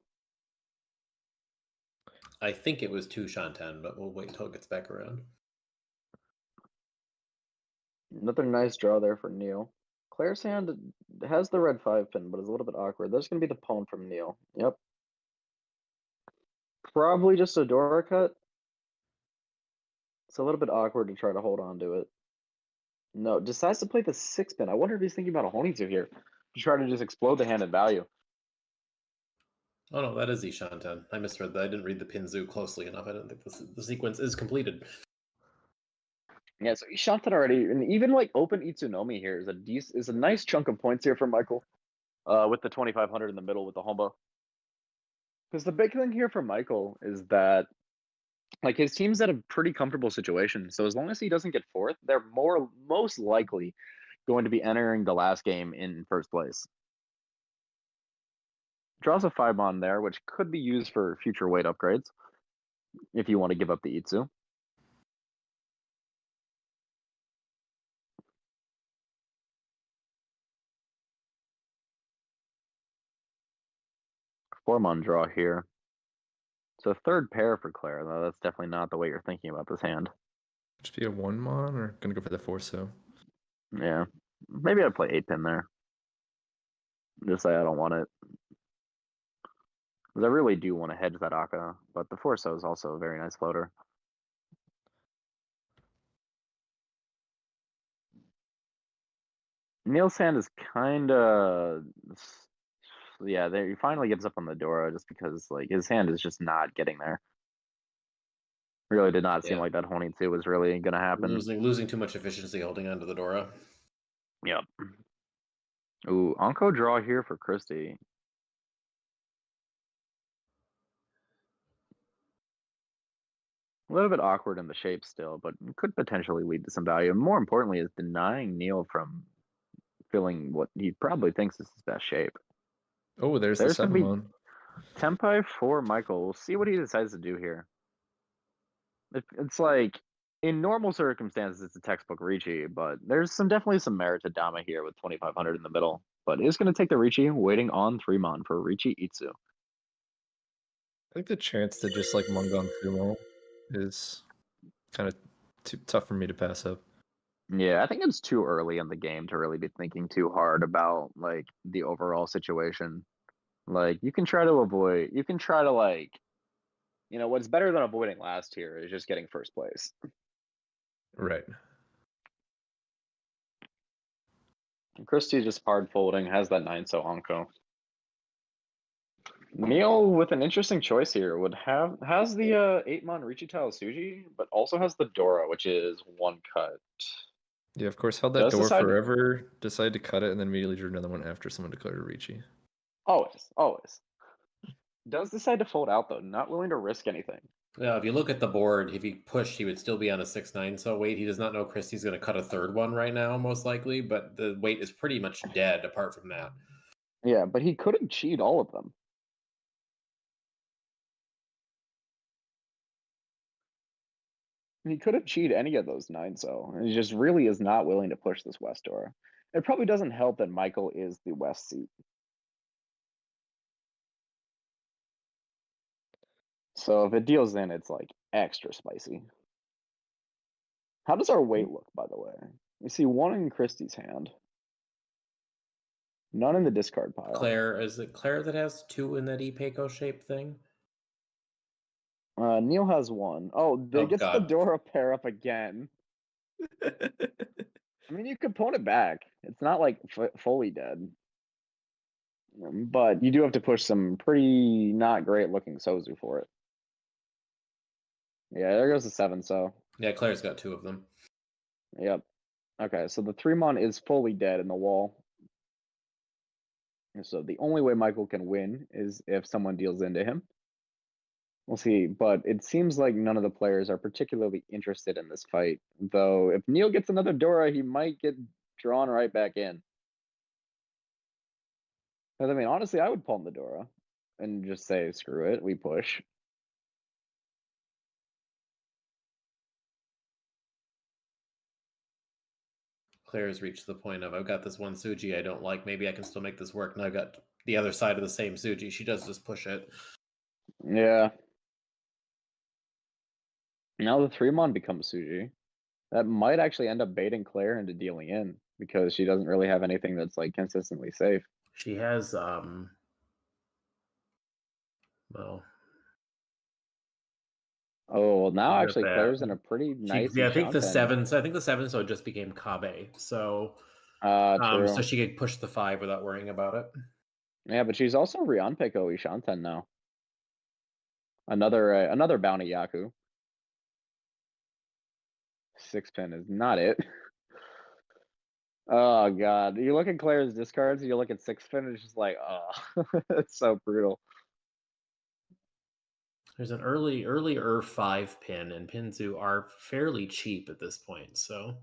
I think it was 2 Shantan, but we'll wait until it gets back around. Another nice draw there for Neil. Claire's hand has the red 5-pin, but is a little bit awkward. There's gonna be the pawn from Neil. Yep. Probably just a Dora cut. It's a little bit awkward to try to hold on to it. No, decides to play the 6-pin. I wonder if he's thinking about a Honitsu here to try to just explode the hand in value. Oh no, that is Ishantan. I misread that. I didn't read the Pinzu closely enough. I don't think the sequence is completed. Yeah, so he shot it already, and even like open Itsunomi here is a nice chunk of points here for Michael, with the 2,500 in the middle with the Homba. Because the big thing here for Michael is that, like, his team's at a pretty comfortable situation. So as long as he doesn't get fourth, they're most likely going to be entering the last game in first place. Draws a 5-mon there, which could be used for future weight upgrades if you want to give up the Itsu. Four-mon draw here. So third pair for Claire, though. That's definitely not the way you're thinking about this hand. Just be a 1-mon or gonna go for the 4-so? Yeah. Maybe I'd play 8-pin there. Just say I don't want it. Because I really do want to hedge that Aka, but the 4-so is also a very nice floater. Neil's hand is kind of... Yeah, there he finally gives up on the Dora just because like his hand is just not getting there. Really did not seem like that Honitsu was really going to happen. Losing too much efficiency holding onto the Dora. Yep. Ooh, Anko draw here for Christie. A little bit awkward in the shape still, but could potentially lead to some value. And more importantly, is denying Neil from feeling what he probably thinks is his best shape. Oh, there's the There's gonna be 7-mon. Tempai for Michael. We'll see what he decides to do here. It's like, in normal circumstances, it's a textbook Ricci, but there's definitely some merit to Dama here with 2,500 in the middle. But it's going to take the Ricci, waiting on 3-mon for Ricci Itsu. I think the chance to just like Mungan Sumo is kind of too tough for me to pass up. Yeah, I think it's too early in the game to really be thinking too hard about like the overall situation. Like you can try to like You know, what's better than avoiding last here is just getting first place. Right. And Christie just hard folding, has that 9 so Onko. Neil with an interesting choice here has the 8-mon Richitao Suji, but also has the Dora, which is 1 cut. Yeah, of course, held that Does door decide- forever, decided to cut it, and then immediately drew another one after someone declared a Ricci. Always. Does decide to fold out though, not willing to risk anything. Now, if you look at the board, if he pushed, he would still be on a 6-9 so weight. He does not know Christie's going to cut a third one right now, most likely, but the weight is pretty much dead apart from that. Yeah, but he couldn't cheat all of them. He couldn't cheat any of those 9 so. And he just really is not willing to push this West Dora. It probably doesn't help that Michael is the West seat. So if it deals in, it's like extra spicy. How does our weight look, by the way? We see 1 in Christie's hand. None in the discard pile. Claire, is it Claire that has 2 in that Epeco shape thing? Neil has 1. Oh, they gets the God. Dora pair up again. I mean, you could pawn it back. It's not like fully dead. But you do have to push some pretty not great looking Sozu for it. Yeah, there goes the 7 so. Yeah, Claire's got 2 of them. Yep. Okay, so the 3-mon is fully dead in the wall. And so the only way Michael can win is if someone deals into him. We'll see, but it seems like none of the players are particularly interested in this fight. Though if Neil gets another Dora, he might get drawn right back in. Because I mean, honestly, I would palm the Dora and just say, screw it, we push. Claire's reached the point of, I've got this one Suji I don't like. Maybe I can still make this work. Now I've got the other side of the same Suji. She does just push it. Yeah. Now the 3-mon becomes Suji. That might actually end up baiting Claire into dealing in because she doesn't really have anything that's like consistently safe. She has Oh, well, now Look at actually that. Claire's in a pretty nice. I think the 7. So I think the 7 so just became Kabe. So true. so she could push the 5 without worrying about it. Yeah, but she's also Ryanpeko Ishanten now. Another bounty Yaku. 6-pin is not it. Oh god, you look at Claire's discards, you look at 6-pin, it's just like, oh, it's so brutal. There's an earlier 5-pin, and Pinzu are fairly cheap at this point. So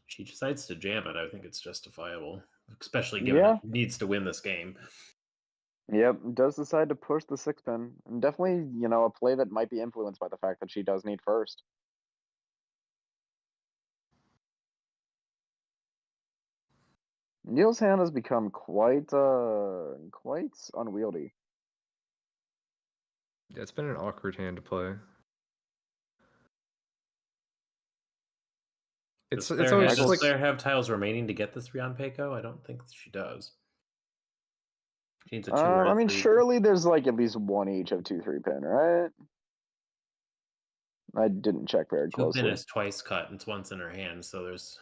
she decides to jam it. I think it's justifiable, especially given it needs to win this game. Yep, does decide to push the 6-pin. And definitely, you know, a play that might be influenced by the fact that she does need first. Neil's hand has become quite unwieldy. Yeah, it's been an awkward hand to play. It's always does just like Claire have tiles remaining to get this Ryanpeko? I don't think she does. She needs a 2 or a I mean, 3. surely there's like at least 1 each of 2-3-pin, right? I didn't check very 2-pin closely. is twice cut, and it's once in her hand. So there's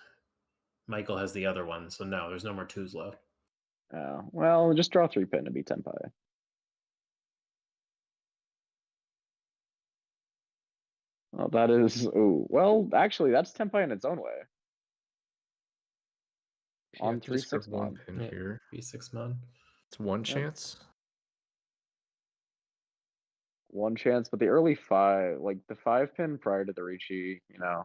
Michael has the other one. So no, there's no more 2s left. Oh, well, just draw 3-pin to be Tenpai. Well, that is. Ooh, well, actually, that's Tenpai in its own way. you On have to discard 3-6 one mod. pin here. 3-6 mod. It's one chance. 1 chance, but the early 5, like the 5-pin prior to the Ricci, you know,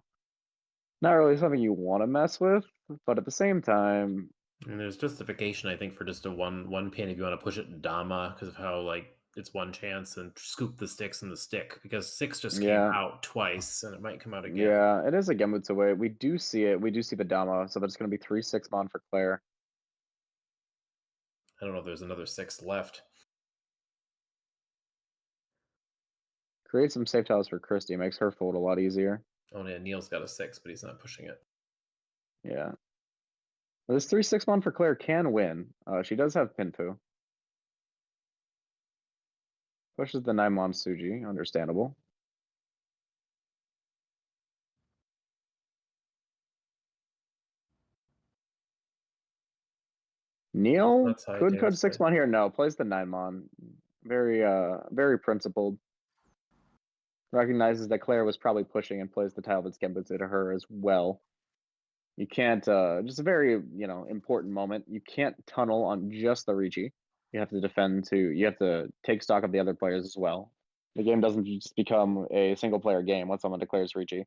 not really something you want to mess with, but at the same time, And there's justification, I think, for just a one pin if you want to push it in Dama because of how like it's 1 chance and scoop the sticks in the stick because 6 just came out twice and it might come out again. Yeah, it is a Genbutsu way. We do see it. We do see the Dama, so that's going to be 3-6 mon for Claire. I don't know if there's another 6 left. Create some safe tiles for Christy. Makes her fold a lot easier. Oh yeah, Neil's got a 6, but he's not pushing it. Yeah. This 3-6 mon for Claire can win. She does have Pinpu. Pushes the Naimon Suji, understandable. Neil That's high could cut tails play. 6-mon here. No, plays the 9-mon. Very principled. Recognizes that Claire was probably pushing and plays the tile that's Genbutsu to her as well. You can't, just a very, important moment. You can't tunnel on just the Ricci. You have to defend you have to take stock of the other players as well. The game doesn't just become a single player game once someone declares Ricci.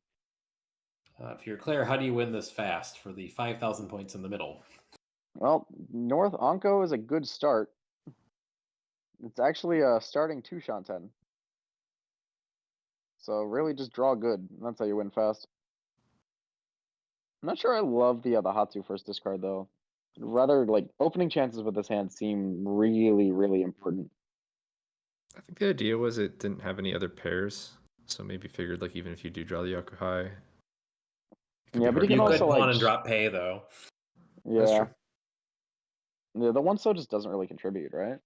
If you're Claire, how do you win this fast for the 5,000 points in the middle? Well, North Onko is a good start. It's actually starting 2 Shanten. So really just draw good. That's how you win fast. I'm not sure I love the Hatsu first discard though. Rather, like, opening chances with this hand seem really, really important. I think the idea was it didn't have any other pairs, so maybe figured like even if you do draw the Yakuhai. Yeah, but you can You also could pawn like and drop pay though. That's yeah. true. Yeah, the one so just doesn't really contribute, right?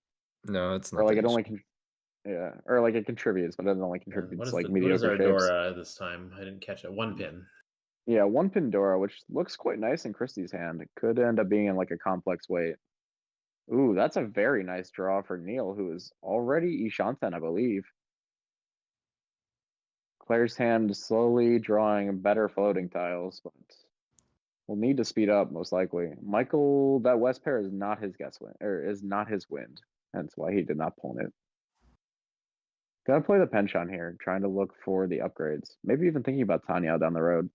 No, it's not. Or like that it only useful. or like it contributes, but it only What contributes is like what is mediocre our shapes. Dora this time? I didn't catch it. 1 pin. Yeah, 1 Pandora, which looks quite nice in Christie's hand. It could end up being in like a complex weight. Ooh, that's a very nice draw for Neil, who is already Ishanten, I believe. Claire's hand slowly drawing better floating tiles, but we'll need to speed up most likely. Michael, that West pair is not his guess win, or is not his wind. Hence why he did not pawn it. Gonna play the penchant here, trying to look for the upgrades. Maybe even thinking about Tanya down the road.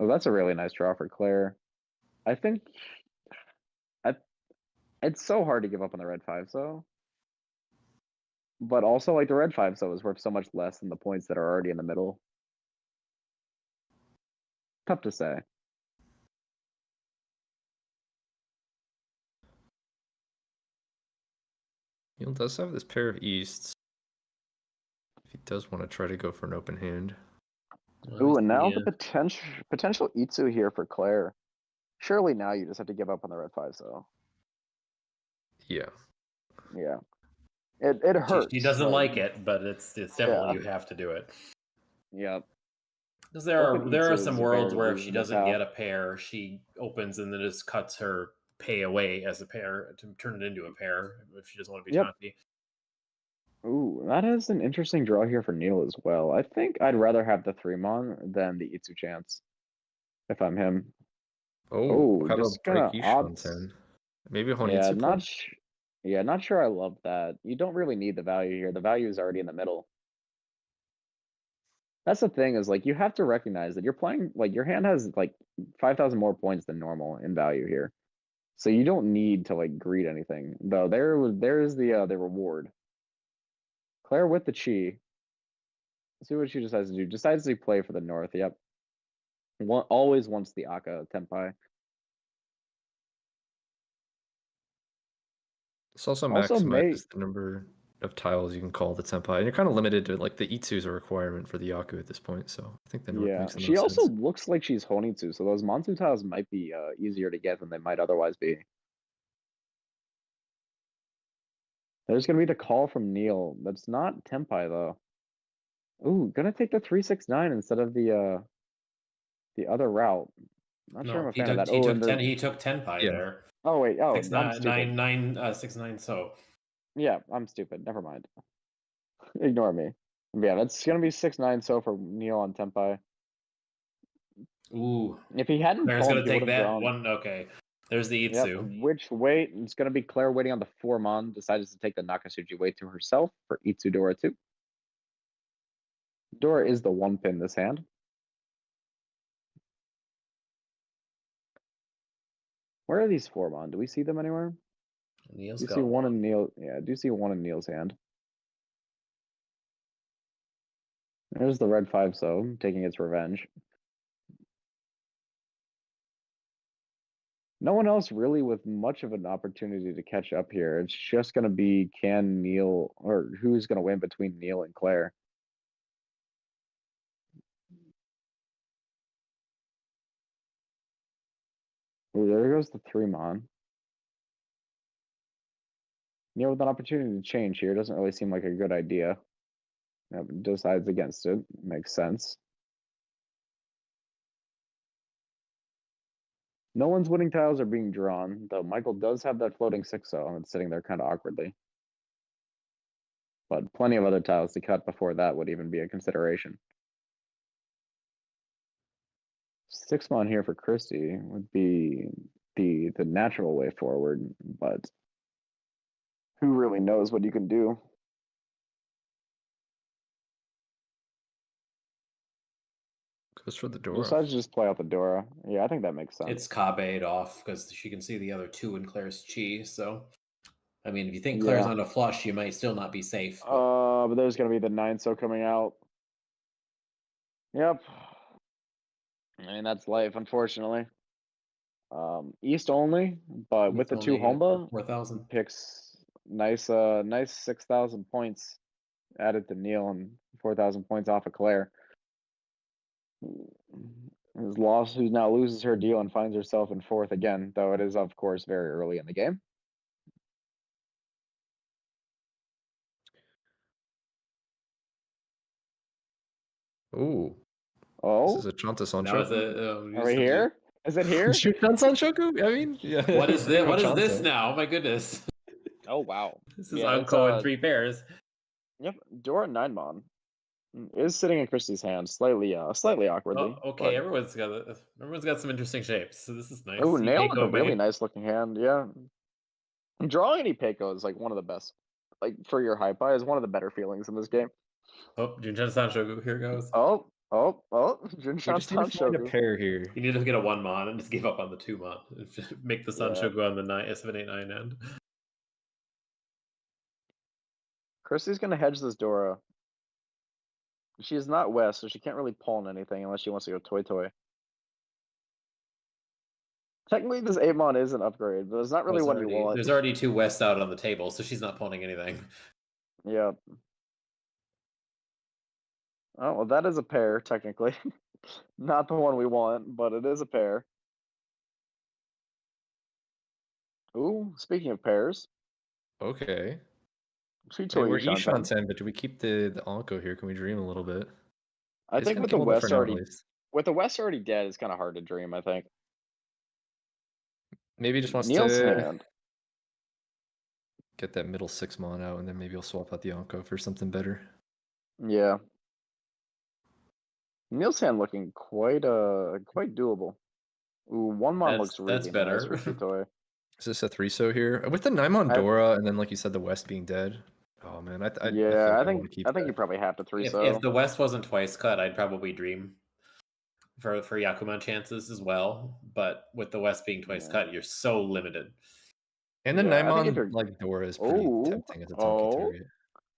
Oh, that's a really nice draw for Claire. I think it's so hard to give up on the red 5, so. But also, like, the red 5 so is worth so much less than the points that are already in the middle. Tough to say. Neil does have this pair of Easts. If he does want to try to go for an open hand. Ooh, and now the Yeah. potential Itsu here for Claire. Surely now you just have to give up on the red 5 so. Yeah. Yeah. It hurts. She doesn't but like it, but it's definitely Yeah. you have to do it. Yeah. Because Open there are Itsu some is a worlds very where if she reasonable doesn't path. get a pair, she opens and then just cuts her pay away as a pair to turn it into a pair if she doesn't want to be Yep. Tanti. Ooh, that is an interesting draw here for Neil as well. I think I'd rather have the 3-mon than the Itsu chance. If I'm him. Oh, Oh, how just about break gonna opt. Ishanten? Maybe a Yeah, Honitsu play? not sure I love that. You don't really need the value here. The value is already in the middle. That's the thing, is like you have to recognize that you're playing, like, your hand has like 5,000 more points than normal in value here. So you don't need to like greed anything. Though there's the reward. Claire with the chi. Let's see what she decides to do. Decides to play for the north. Yep. Always wants the Aka Tenpai. This also Also maximizes the number of tiles you can call the Senpai. And you're kind of limited to, like, the Itsu is a requirement for the Yaku at this point, so I think the North Yeah, makes the she most also sense. looks like she's Honitsu, so those Mansu tiles might be easier to get than they might otherwise be. There's gonna be the call from Neil. That's not Tenpai though. Ooh, gonna take the 369 instead of the other route. Not sure I'm No, a fan of that. Oh, and he took 10 pie Yeah. there. oh wait, oh, Six I'm nine stupid. nine nine 6-9 so. Yeah, I'm stupid. Never mind. Ignore me. Yeah, that's gonna be 6-9 so for Neil on Tenpai. Ooh. If he hadn't Claire's pawned, gonna he would take have that drawn. one. Okay. There's the Yep. Itsu. Which weight? It's gonna be Claire waiting on the 4-mon. Decides to take the Nakasuji weight to herself for Itsu Dora 2. Dora is the 1 pin this hand. Where are these 4-mon? Do we see them anywhere? Neil's Do you got see one in Neil? Yeah, I do see one in Neil's hand. There's the red 5 so taking its revenge. No one else really with much of an opportunity to catch up here. It's just going to be can Neil, or who's going to win between Neil and Claire. Ooh, there goes the 3-mon. Neil with an opportunity to change here doesn't really seem like a good idea. Yep, decides against it. Makes sense. No one's winning tiles are being drawn, though Michael does have that floating 6-0 and it's sitting there kind of awkwardly. But plenty of other tiles to cut before that would even be a consideration. 6-mon here for Christie would be the natural way forward, but who really knows what you can do? Goes for the door. Decides to just play out the Dora. Yeah, I think that makes sense. It's Kabe'd off because she can see the other 2 in Claire's chi. So, I mean, if you think Claire's on a flush, you might still not be safe. But there's going to be the 9-so coming out. Yep. I mean, that's life, unfortunately. East only, but with the 2 Homba, 4,000. picks nice 6,000 points added to Neil and 4,000 points off of Claire. Who now loses her deal and finds herself in 4th again, though it is, of course, very early in the game. Ooh. Oh, this is a Chantas on That was Shoku. are we here? Is it here? Chantas on Shoku? I mean, yeah. What is this? What is this now? My goodness. Oh wow. This is Yeah, Unco in 3 pairs. Yep, Dora 9-mon is sitting in Christie's hand, slightly awkwardly. Oh, okay, everyone's got some interesting shapes. So this is nice. Oh, nailed Eiko a really made- nice looking hand. Yeah, drawing any Peiko is like one of the best. Like for your high pie is one of the better feelings in this game. Oh, Junchan Sanshoku, here goes. Oh, We Junshan just need to find a Sanshoku. pair here. You need to get a 1-mon and just give up on the 2-mon. Make the Sanshoku on the 789 end. Christie's gonna hedge this Dora. She is not West, so she can't really pawn anything unless she wants to go Toy. Technically, this 8-mon is an upgrade, but it's not really what you want. There's already 2 West out on the table, so she's not pawning anything. Yeah. Oh, well, that is a pair, technically. Not the one we want, but it is a pair. Ooh, speaking of pairs. Okay. Hey, We're Ishan 10, but do we keep the Onko here? Can we dream a little bit? I It's think gonna with the kill it for West now, at already least. dead, it's kind of hard to dream, I think. Maybe he just wants Neil's to hand. get that middle 6-mon out, and then maybe he'll swap out the Onko for something better. Yeah. Neil's hand looking quite doable. Ooh, 1-mon looks really that's better. nice for Toy. Is this a 3-so here? With the 9-mon Dora, and then like you said, the West being dead. Oh man, I I wanna keep think you that. probably have to 3-so. If the West wasn't twice cut, I'd probably dream for Yakuman chances as well. But with the West being twice cut, you're so limited. And the Yeah, I think if 9-mon you're- like Dora is pretty Ooh. tempting as a donkey target.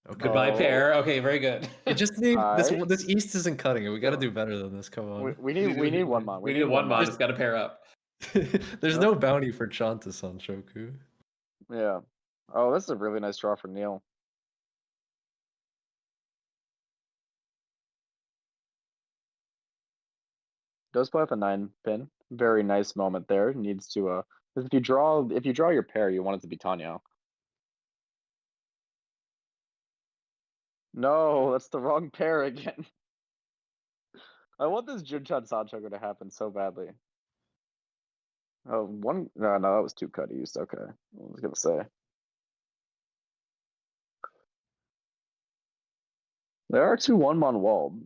Okay. Goodbye, Oh. pair. Okay, very good. It just need this. Alright. This East isn't cutting it. We got to do better than this. Come on. We need 1-mon. We need 1-mon. It's got to pair up. There's no bounty for Chantas on Shoku. Yeah. Oh, this is a really nice draw for Neil. Does play with a 9-pin. Very nice moment there. Needs to if you draw your pair, you want it to be Tanya. No, that's the wrong pair again. I want this Junchan Sanchoku to happen so badly. Oh, no, that was 2 cut east. Okay, I was gonna say. There are 2 1-mon walled.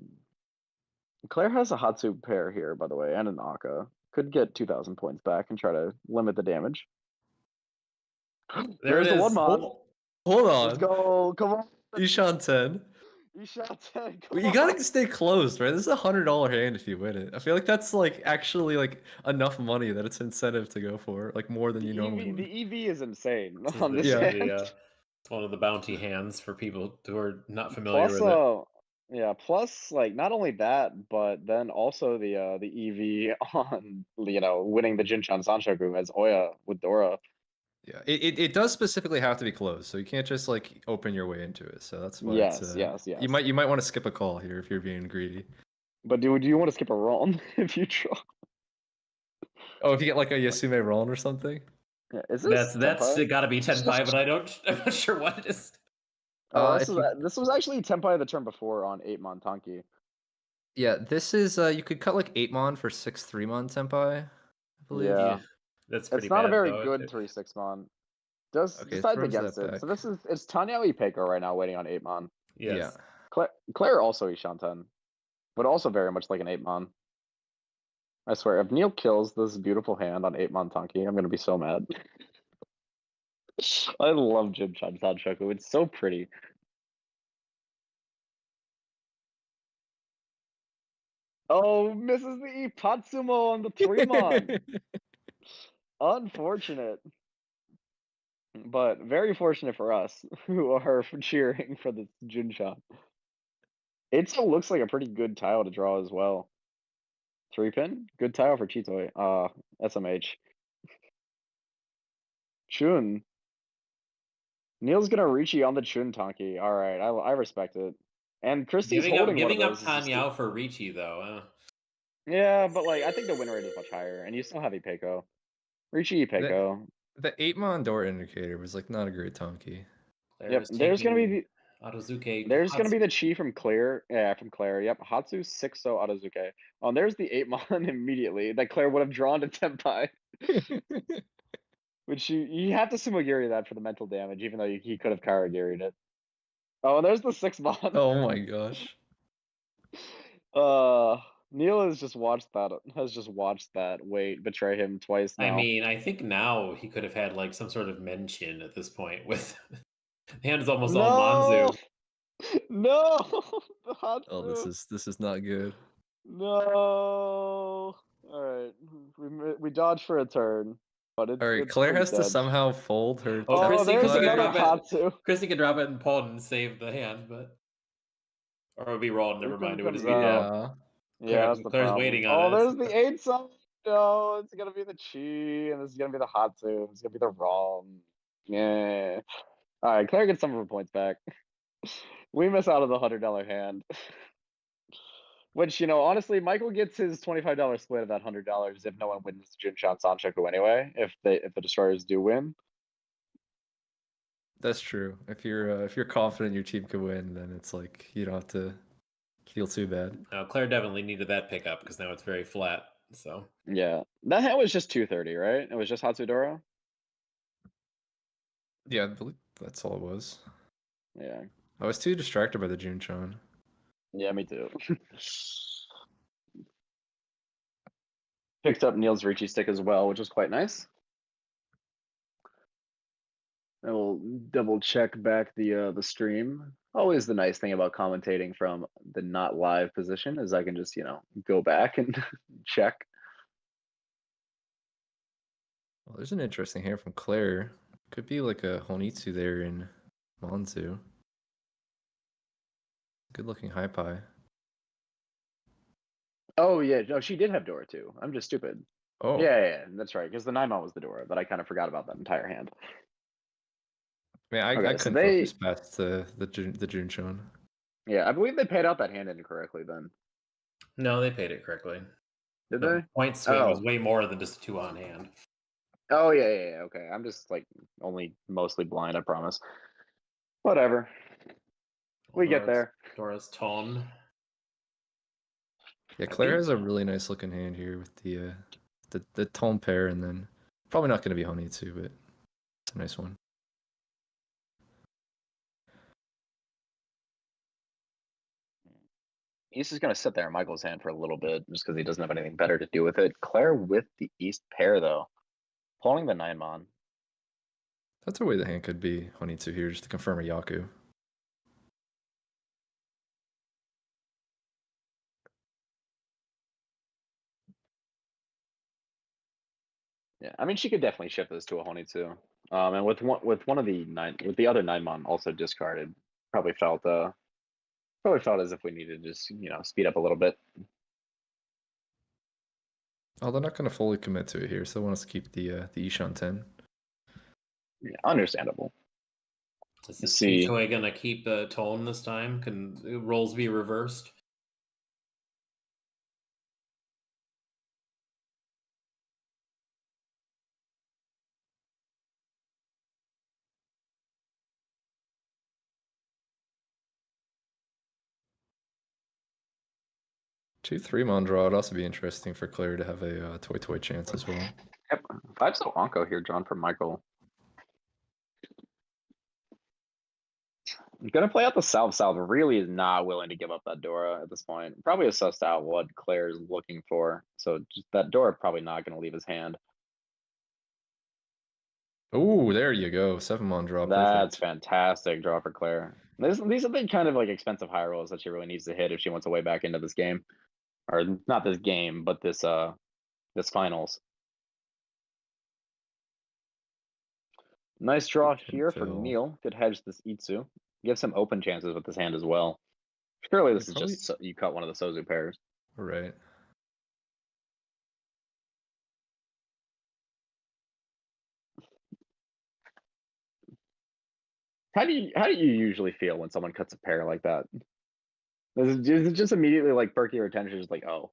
Claire has a Hatsu pair here, by the way, and an Aka. Could get 2,000 points back and try to limit the damage. There it There's the is. 1-mon. Hold on. Let's go. Come on. Ishan 10. You shot 10. You gotta stay close, right? This is $100 hand if you win it. I feel like that's like actually like enough money that it's incentive to go for, like more than you normally would. The EV is insane This is on this Yeah. hand. it's one of the bounty hands for people who are not familiar Plus, with it. yeah. Plus, like not only that, but then also the EV on winning the Jinchan Sanshoku as Oya with Dora. Yeah, it does specifically have to be closed, so you can't just like open your way into it. So that's why Yes. You might want to skip a call here if you're being greedy. But do you want to skip a roll if you draw? Oh, if you get like a Yasume Roland or something. Yeah, is this That's Tenpai? got to be 10-5, but I'm not sure what it is. Oh, if you- this was actually Tenpai the turn before on 8-mon Tanki. Yeah, this is you could cut like 8-mon for 6-3-mon Senpai, I believe. Yeah. That's pretty It's not bad, a very though. good 3-6-mon. Does Okay, decides throws against that it. So back. it's Tanyaoi Peiko right now waiting on 8-mon. Yes. Claire also Ishanten, but also very much like an 8-mon. I swear, if Neil kills this beautiful hand on 8-mon Tanki, I'm gonna be so mad. I love Jim-chan Sanchoku. It's so pretty. Oh, misses the Ipatsumo on the 3-mon. Unfortunate. But very fortunate for us who are cheering for this Junchan. It still looks like a pretty good tile to draw as well. 3-pin? Good tile for Chitoi. SMH. Chun. Neil's gonna Ricci on the Chun Tanki. Alright, I respect it. And Christie's holding Giving one up of those. Tanyao for Ricci, though. Yeah, but like I think the win rate is much higher, and you still have Ipeiko. Ricci Ipeiko. The 8-mon door indicator was like not a great Tonki. Yep, there's gonna be the Adozuke. there's gonna be the Chi from Claire. Yeah, from Claire. Yep, Hatsu 6-0 Adozuke. Oh, and there's the 8-mon immediately that Claire would have drawn to Tenpai. Which you have to Sumogiri that for the mental damage, even though he could have Karagiri'd it. Oh, and there's the 6-mon. Oh my gosh. Neil has just watched that weight betray him twice now. I mean, I think now he could have had like some sort of mention at this point with the hand is almost all Manzu. No, the Hatsu. Oh, this is not good. No. All right, we dodged for a turn, but it's All right, it's Claire pretty has to dead. somehow fold her. Oh, Oh, Chrissy there's could another drop it. Hatsu. Chrissy could drop it and pull it and save the hand, but or it would be rolled. Never mind. It would just be dead. Yeah, that's the Claire's problem. waiting on Oh, it. there's the 8-side. No, it's gonna be the Chi, and this is gonna be the Hatsu. It's gonna be the Rom. Yeah. All right, Claire gets some of her points back. We miss out on the $100 hand. Which, honestly, Michael gets his $25 split of that $100 if no one wins Junshan Sanchoku anyway. If the destroyers do win. That's true. If you're confident your team can win, then it's like you don't have to feel too bad. Claire definitely needed that pickup because now it's very flat. So yeah, that hand was just 230, right? It was just Hatsudora. Yeah, I believe that's all it was. Yeah. I was too distracted by the Junchan. Yeah, me too. Picked up Neil's Ricci stick as well, which was quite nice. I will double check back the stream. Always the nice thing about commentating from the not live position is I can just, go back and check. Well, there's an interesting hand from Claire. Could be like a Honitsu there in Manzu. Good looking high pie. Oh yeah, no, she did have Dora too. I'm just stupid. Oh Yeah, that's right. Because the Naimon was the Dora, but I kind of forgot about that entire hand. Man, I Okay, so couldn't focus past the Junchan. Yeah, I believe they paid out that hand incorrectly then. no, they paid it correctly. Did The they? point swing Oh. was way more than just a 2-on hand. Oh yeah. Okay, I'm just like only mostly blind. I promise. Whatever. We get there. Dora's tone. Yeah, Claire has a really nice looking hand here with the tone pair, and then probably not going to be Honitsu, but it's a nice one. He's just gonna sit there in Michael's hand for a little bit, just because he doesn't have anything better to do with it. Claire with the East pair though, pulling the Naimon. That's a way the hand could be Honitsu here, just to confirm a Yaku. Yeah, I mean she could definitely shift this to a Honitsu. And with one of the other Naimon also discarded, probably felt as if we needed to just speed up a little bit. Oh, they're not going to fully commit to it here, so they want us to keep the Ishan 10. Yeah, understandable. Is this See. Chitoi gonna keep the tone this time? Can roles be reversed? 2 3-mon draw would also be interesting for Claire to have a toy chance as well. Yep. 5 so Onko here, drawn from Michael. I'm gonna play out the South. Really is not willing to give up that Dora at this point. Probably assessed out what Claire is looking for. So just that Dora probably not gonna leave his hand. Oh, there you go. 7-mon draw. That's Perfect. fantastic draw for Claire. These are the kind of like expensive high rolls that she really needs to hit if she wants to way back into this game, or not this game, but this finals. Nice draw here for Phil. Neil. Could hedge this Itsu. Give some open chances with this hand as well. Surely this is probably- just you cut one of the Sozu pairs. Right. How do you usually feel when someone cuts a pair like that? Is it just immediately like perk your attention? Just like, oh,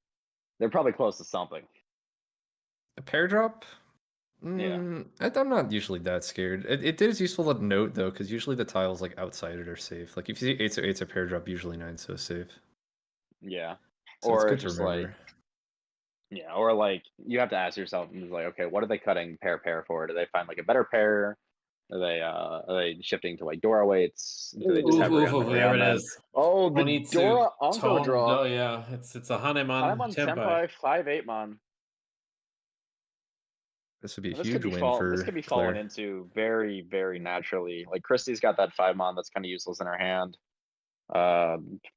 they're probably close to something. A pair drop? Yeah. I'm not usually that scared. It is useful to note though, because usually the tiles like outside it are safe. Like if you see 8s or 8s a pair drop, usually 9s so safe. Yeah. So Or it's good it's to just remember. like, yeah, or like you have to ask yourself, like, okay, what are they cutting pair for? Do they find like a better pair? Are they shifting to like Dora weights? Do they just have There it is. Oh, the Onitsu Dora Onko tone- draw. Oh yeah, it's a Hanemon Hanemon Tempai. Tempai 5-8-mon. This would be a This huge could be win for this could be fallen Claire. into very, very naturally. Like Christie's got that 5-mon that's kind of useless in her hand.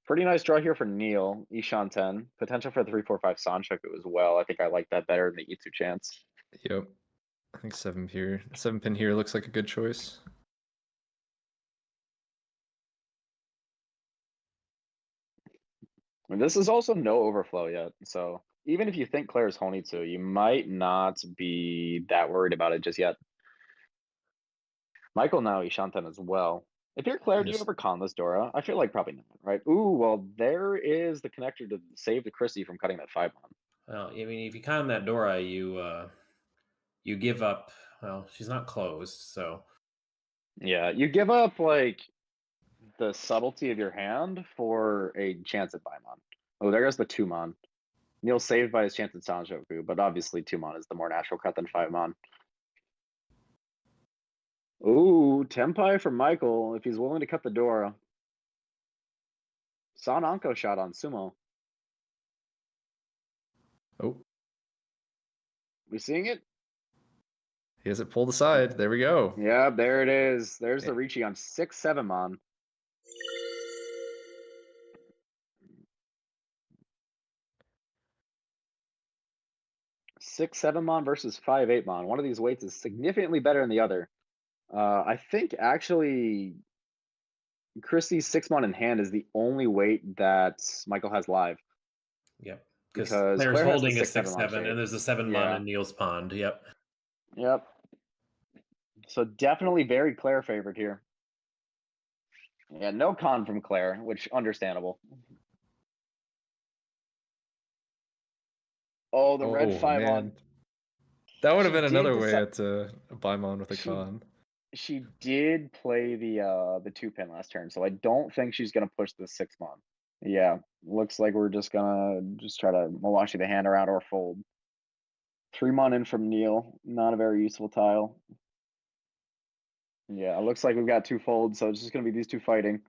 Pretty nice draw here for Neil. Ishan 10. Potential for 3-4-5 Sanchoku as well. I think I like that better than the Itsu chance. Yep. I think 7 pin here looks like a good choice. And this is also no overflow yet. So even if you think Claire's Honitsu, you might not be that worried about it just yet. Michael now Ishan 10 as well. If you're Claire, do you Yes. ever con this Dora? I feel like probably not, right? Ooh, well, there is the connector to save the Christie from cutting that 5-mon. Well, I mean, if you con that Dora, you give up. Well, she's not closed, so Yeah, you give up like the subtlety of your hand for a chance at Paimon. Oh, there goes the 2-mon. Neil saved by his chance at Sanchoku, but obviously 2-mon is the more natural cut than 5-mon. Ooh, Tempai for Michael if he's willing to cut the Dora. San Anko shot on Sumo. Oh, We seeing it? he has it pulled aside. There we go. Yeah, there it is. There's the Ricci on 6-7-mon. Six, 7-mon versus 5-8-mon. One of these weights is significantly better than the other. I think actually Christie's 6-mon in hand is the only weight that Michael has live. yep. Because Claire's Claire has the holding a 6-7 6-7, shape. and there's a 7-mon Yeah. in Neil's pond. Yep. Yep. So definitely very Claire favored here. Yeah, no con from Claire, which understandable. Oh, the red 5-on. That would have She been did another way deci- at a Baimon with a con. She did play the 2-pin last turn, so I don't think she's gonna push the 6-mon. Yeah, looks like we're just gonna try to Mawashi the hand around or fold. 3-mon in from Neil, not a very useful tile. Yeah, it looks like we've got 2 folds, so it's just gonna be these 2 fighting.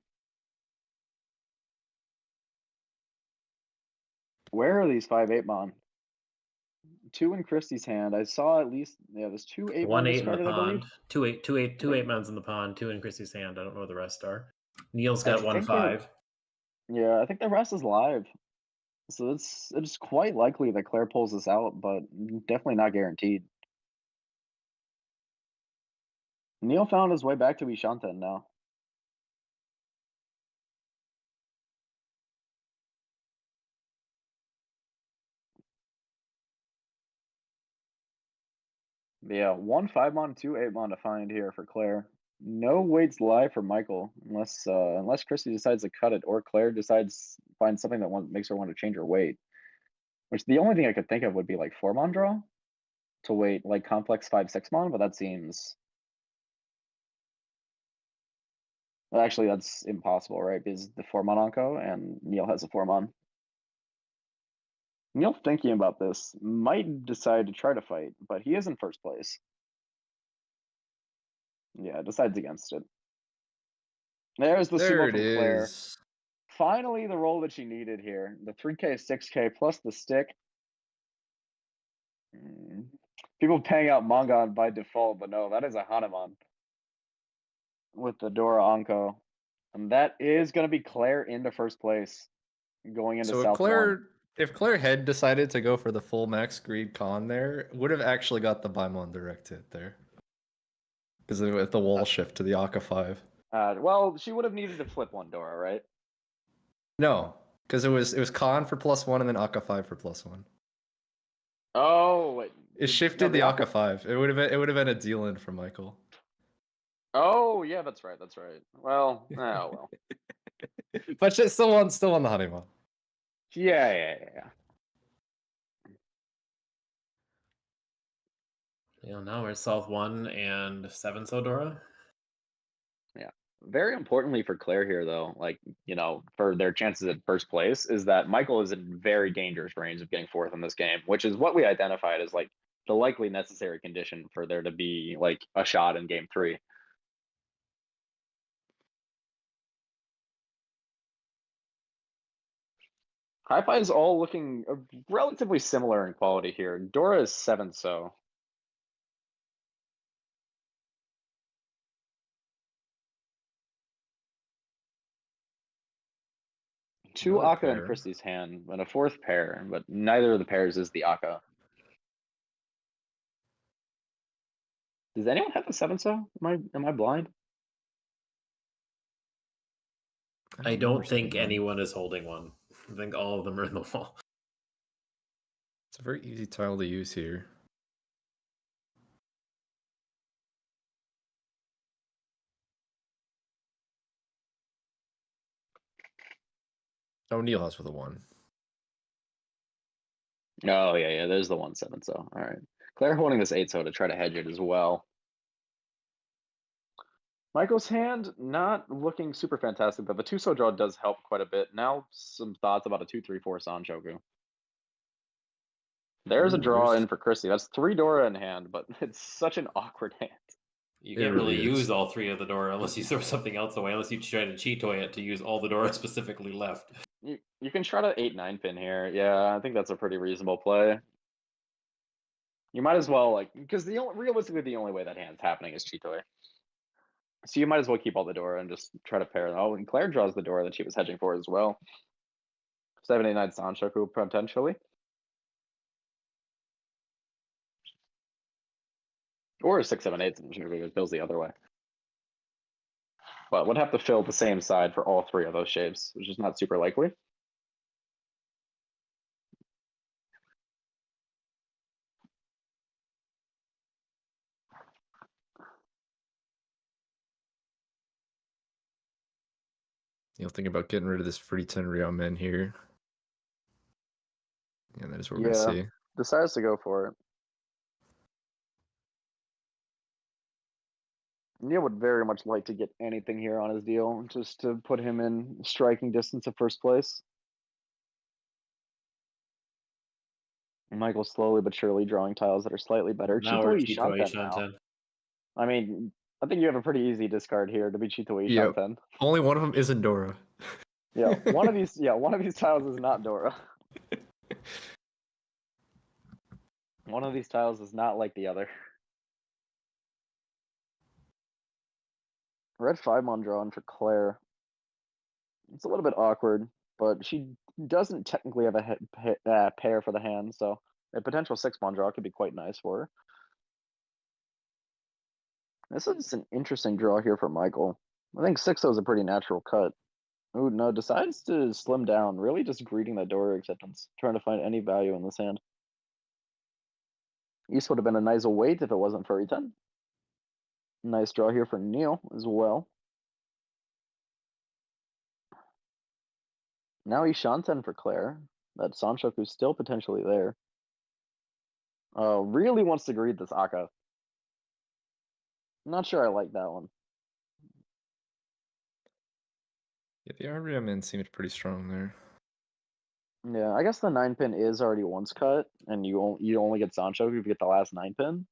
Where are these 5-8-mon? 2 in Christie's hand. I saw at least there's 2 8-mon 1 8 in the discarded, I believe. pond. 2 8-mons in the pond. 2 in Christie's hand. I don't know where the rest are. Neil's got I 1 think 5. Yeah, I think the rest is live. So it's quite likely that Claire pulls this out, but definitely not guaranteed. Neil found his way back to Ishanten now. Yeah, 1 5-mon, 2 8-mon to find here for Claire. No weights live for Michael unless Christy decides to cut it or Claire decides finds something that makes her want to change her weight. Which the only thing I could think of would be like 4-mon draw to weight like complex 5-6-mon, but that seems actually that's impossible, right? Because the 4-mon Onko and Neil has a 4-mon. Neil, thinking about this, might decide to try to fight, but he is in first place. Yeah, decides against it. There's the There sumo it from Claire. is. Finally, the roll that she needed here. The 3K, 6K plus the stick. People paying out Mangan by default, but no, that is a Hanuman with the Dora Anko. And that is going to be Claire into first place going into So South 1. if Claire had decided to go for the full max greed con there, would have actually got the Baimon direct hit there. Because of the wall shift to the Aka 5. Well, she would have needed to flip one Dora, right? No, because it was con for +1 and then Aka 5 for +1. Oh, wait. It shifted the Aka 5. It would have been a deal in for Michael. Oh, yeah, that's right. That's right. Well, oh well. But she's still on the honeymoon. Yeah. Now we're South 1 and 7 Sodora. Yeah. Very importantly for Claire here, though, like, for their chances at first place, is that Michael is in very dangerous range of getting fourth in this game, which is what we identified as like the likely necessary condition for there to be like a shot in game 3. Hi-Fi is all looking relatively similar in quality here. Dora is 7 so. Two Another Aka in pair. Christie's hand, and a fourth pair, but neither of the pairs is the Aka. Does anyone have a 7 so? Am I blind? I don't think anyone is holding one. I think all of them are in the wall. It's a very easy tile to use here. Oh, Neil has with a 1. Oh, yeah, there's the 1/7 so. All right. Claire holding this 8 so to try to hedge it as well. Michael's hand not looking super fantastic, but the 2 so draw does help quite a bit. Now some thoughts about a 2-3-4 Sanchoku. There's a draw in for Chrissy. That's 3 Dora in hand, but it's such an awkward hand. You can't really use all 3 of the Dora unless you throw something else away, unless you try to cheat toy it to use all the Dora specifically left. You can try to 8-9 pin here. Yeah, I think that's a pretty reasonable play. You might as well, because realistically the only way that hand's happening is cheat toy. So you might as well keep all the Dora and just try to pair them. Oh, and Claire draws the Dora that she was hedging for as well. 7-8-9 Sanchoku potentially. Or 6-7-8 Sanchoku that fills the other way. But would have to fill the same side for all 3 of those shapes, which is not super likely. You'll think about getting rid of this free 10 Real Men here. Yeah, that is what we're gonna see. Decides to go for it. Neil would very much like to get anything here on his deal, just to put him in striking distance of first place. Michael's slowly but surely drawing tiles that are slightly better. Now we're Chitoi Chitoi Shanten. I mean, I think you have a pretty easy discard here to be Chitoi Shanten. Only one of them isn't Dora. Yeah, one of these tiles is not Dora. One of these tiles is not like the other. Red 5-mon drawing for Claire. It's a little bit awkward, but she doesn't technically have a pair for the hand, so a potential 6-mon draw could be quite nice for her. This is an interesting draw here for Michael. I think 6-0 is a pretty natural cut. Ooh, no, decides to slim down, really just greeting that Dora acceptance, trying to find any value in this hand. East would have been a nice weight if it wasn't for E10. Nice draw here for Neil as well. Now he's Shanten for Claire. That Sanchoku's still potentially there. Really wants to greet this Aka. Not sure I like that one. Yeah, the RBMN seemed pretty strong there. Yeah, I guess the 9-pin is already once cut, and you only get Sancho if you get the last 9-pin.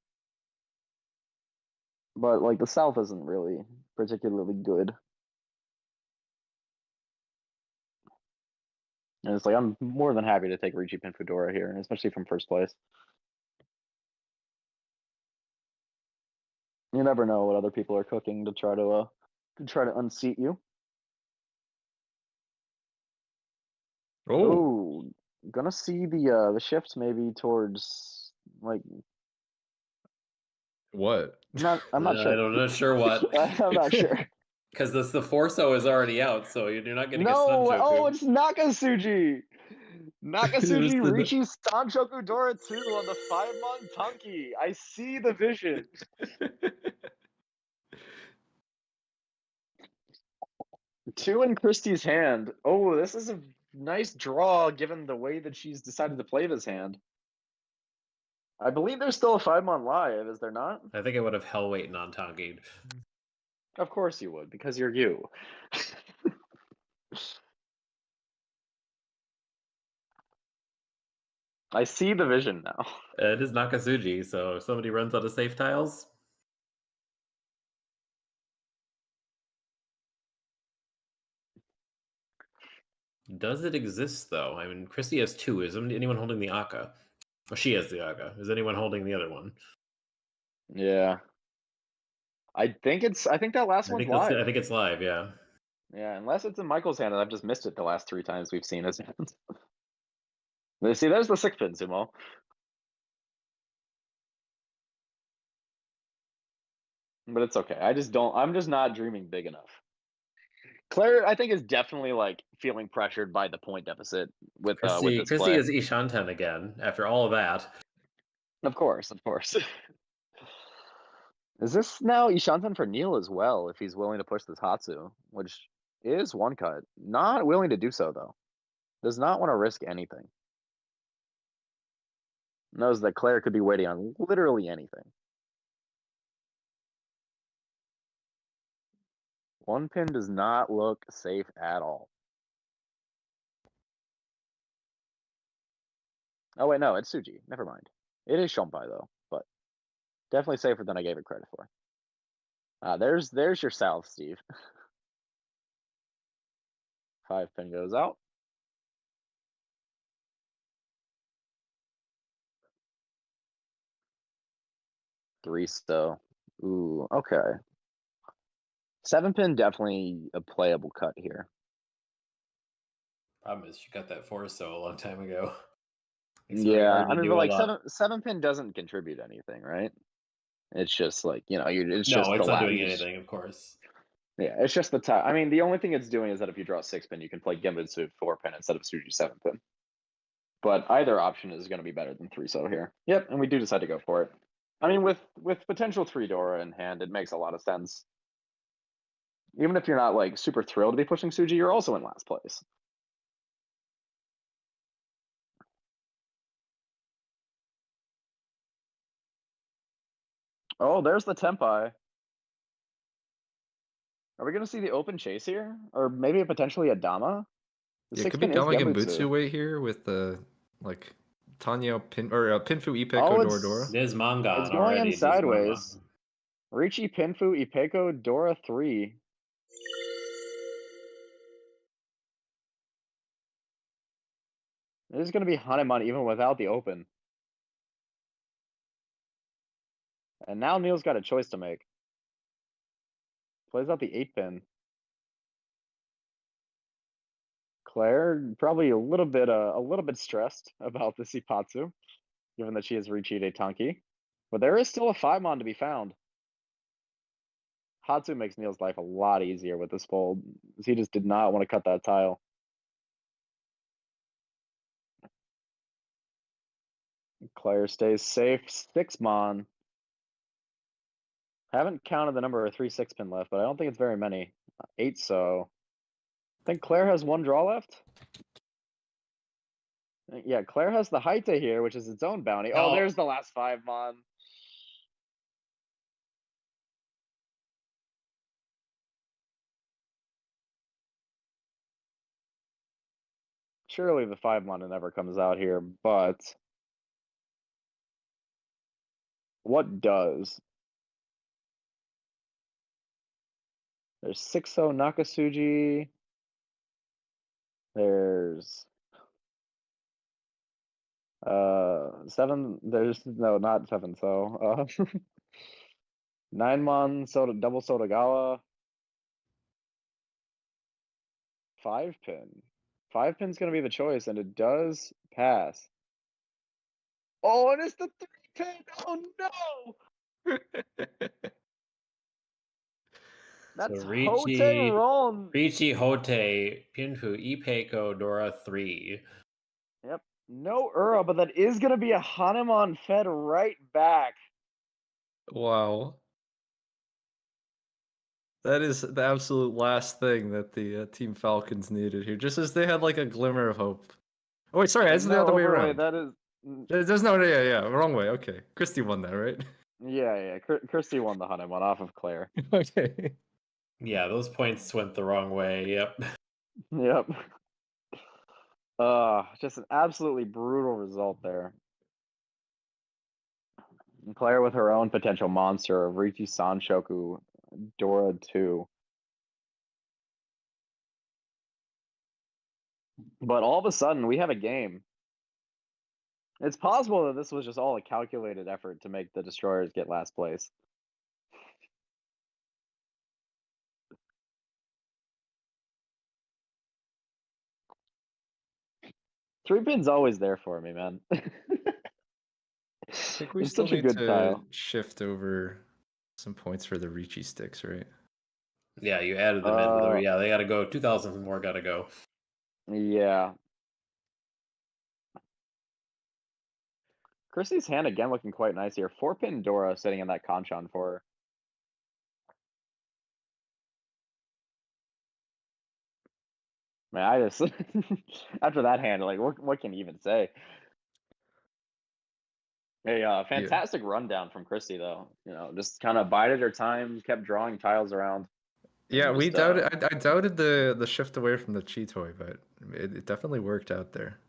But like the South isn't really particularly good. And it's like I'm more than happy to take Ricci Pin Fedora here, especially from first place. You never know what other people are cooking to try to unseat you. Oh, gonna see the shift maybe towards like What? I'm not sure. I don't know, sure what. I'm not sure. Because the Forso is already out, so you're not getting a No, Sanchoku. oh, it's Nakasuji. Nakasuji the- Ricci Sanchoku Dora 2 on the 5-mon Tunky. I see the vision. Two in Christie's hand. Oh, this is a nice draw given the way that she's decided to play this hand. I believe there's still a 5-mon live, is there not? I think I would have hell waiting on Tongi. Of course you would, because you're you. I see the vision now. It is Nakasuji, so if somebody runs out of safe tiles. Does it exist though? I mean, Christy has 2. Is anyone holding the Aka? Well, she has the Aka. Is anyone holding the other one? Yeah. I think that last one's live. I think it's live, yeah. Yeah, unless it's in Michael's hand and I've just missed it the last 3 times we've seen his hand. See, there's the 6-pin, Sumo. But it's okay. I'm just not dreaming big enough. Claire, I think, is definitely like feeling pressured by the point deficit with this Christy play. is Ishanten again after all of that. Of course. Is this now Ishanten for Neil as well, if he's willing to push this Hatsu, which is one cut. Not willing to do so, though. Does not want to risk anything. Knows that Claire could be waiting on literally anything. 1 pin does not look safe at all. Oh, wait, no, it's Suji. Never mind. It is Shompai, though, but definitely safer than I gave it credit for. There's your South, Steve. 5 pin goes out. Three so. Ooh, okay. 7 pin definitely a playable cut here. Problem is, she got that Forso a long time ago. Yeah, I mean, but like 7 pin doesn't contribute anything, right? It's just like it's just it's the not doing anything, of course. Yeah, it's just the top. I mean, the only thing it's doing is that if you draw 6 pin, you can play Genbutsu 4 pin instead of Suji 7 pin. But either option is going to be better than 3 so here. Yep, and we do decide to go for it. I mean, with potential 3 Dora in hand, it makes a lot of sense. Even if you're not like super thrilled to be pushing Suji, you're also in last place. Oh, there's the Tempai. Are we going to see the open chase here? Or maybe potentially a Dama? Yeah, it could be Dama Genbutsu way here with the like Tanya Pin or Pinfu Ipeko Dora. There's Mangan. It's going in sideways. Ricci Pinfu Ipeko Dora 3. This is going to be Hanemon even without the open. And now Neil's got a choice to make. Plays out the 8 pin. Claire probably a little bit stressed about this Ipatsu, given that she has Ricci de Tanki. But there is still a 5-mon to be found. Hatsu makes Neil's life a lot easier with this fold. He just did not want to cut that tile. Claire stays safe. 6-mon. Haven't counted the number of 3 6-pin left, but I don't think it's very many. 8 so. I think Claire has 1 draw left. Yeah, Claire has the Haite here, which is its own bounty. Oh, there's the last 5-mon. Surely the 5 mana never comes out here, but what does? There's 6-0 Nakasuji. There's 7. There's no, not 7. So 9-mon Soda double Sotagawa. 5-pin. 5-pin's gonna be the choice, and it does pass. Oh, and it's the 3-pin. Oh no! That's So Hote Ron. Ricci Hote Pinfu Ipeko Dora 3. Yep. No Ura, but that is gonna be a Hanuman fed right back. Wow. That is the absolute last thing that the Team Falcons needed here, just as they had like a glimmer of hope. Oh wait, sorry, it's the No other way overlay, around. that is. There's no, yeah, wrong way. Okay, Christy won that, right? Yeah. Christy won the Hanuman off of Claire. Okay. Yeah, those points went the wrong way. Yep. Yep. Just an absolutely brutal result there. And Claire with her own potential monster of Richi Sanshoku Dora 2. But all of a sudden, we have a game. It's possible that this was just all a calculated effort to make the Destroyers get last place. Three-pin's always there for me, man. I think we It's still such a need good to tile. shift over some points for the Ricci sticks, right? Yeah, you added them in. Or yeah, they got to go. 2,000 more got to go. Yeah. Chrissy's hand again looking quite nice here. 4-pin Dora sitting in that Kanchan for her. Man, I just after that hand, like what can you even say? A fantastic rundown from Christy though. You know, just kind of bided her time, kept drawing tiles around. Yeah, and we just, doubted. I doubted the shift away from the Chi toy, but it definitely worked out there.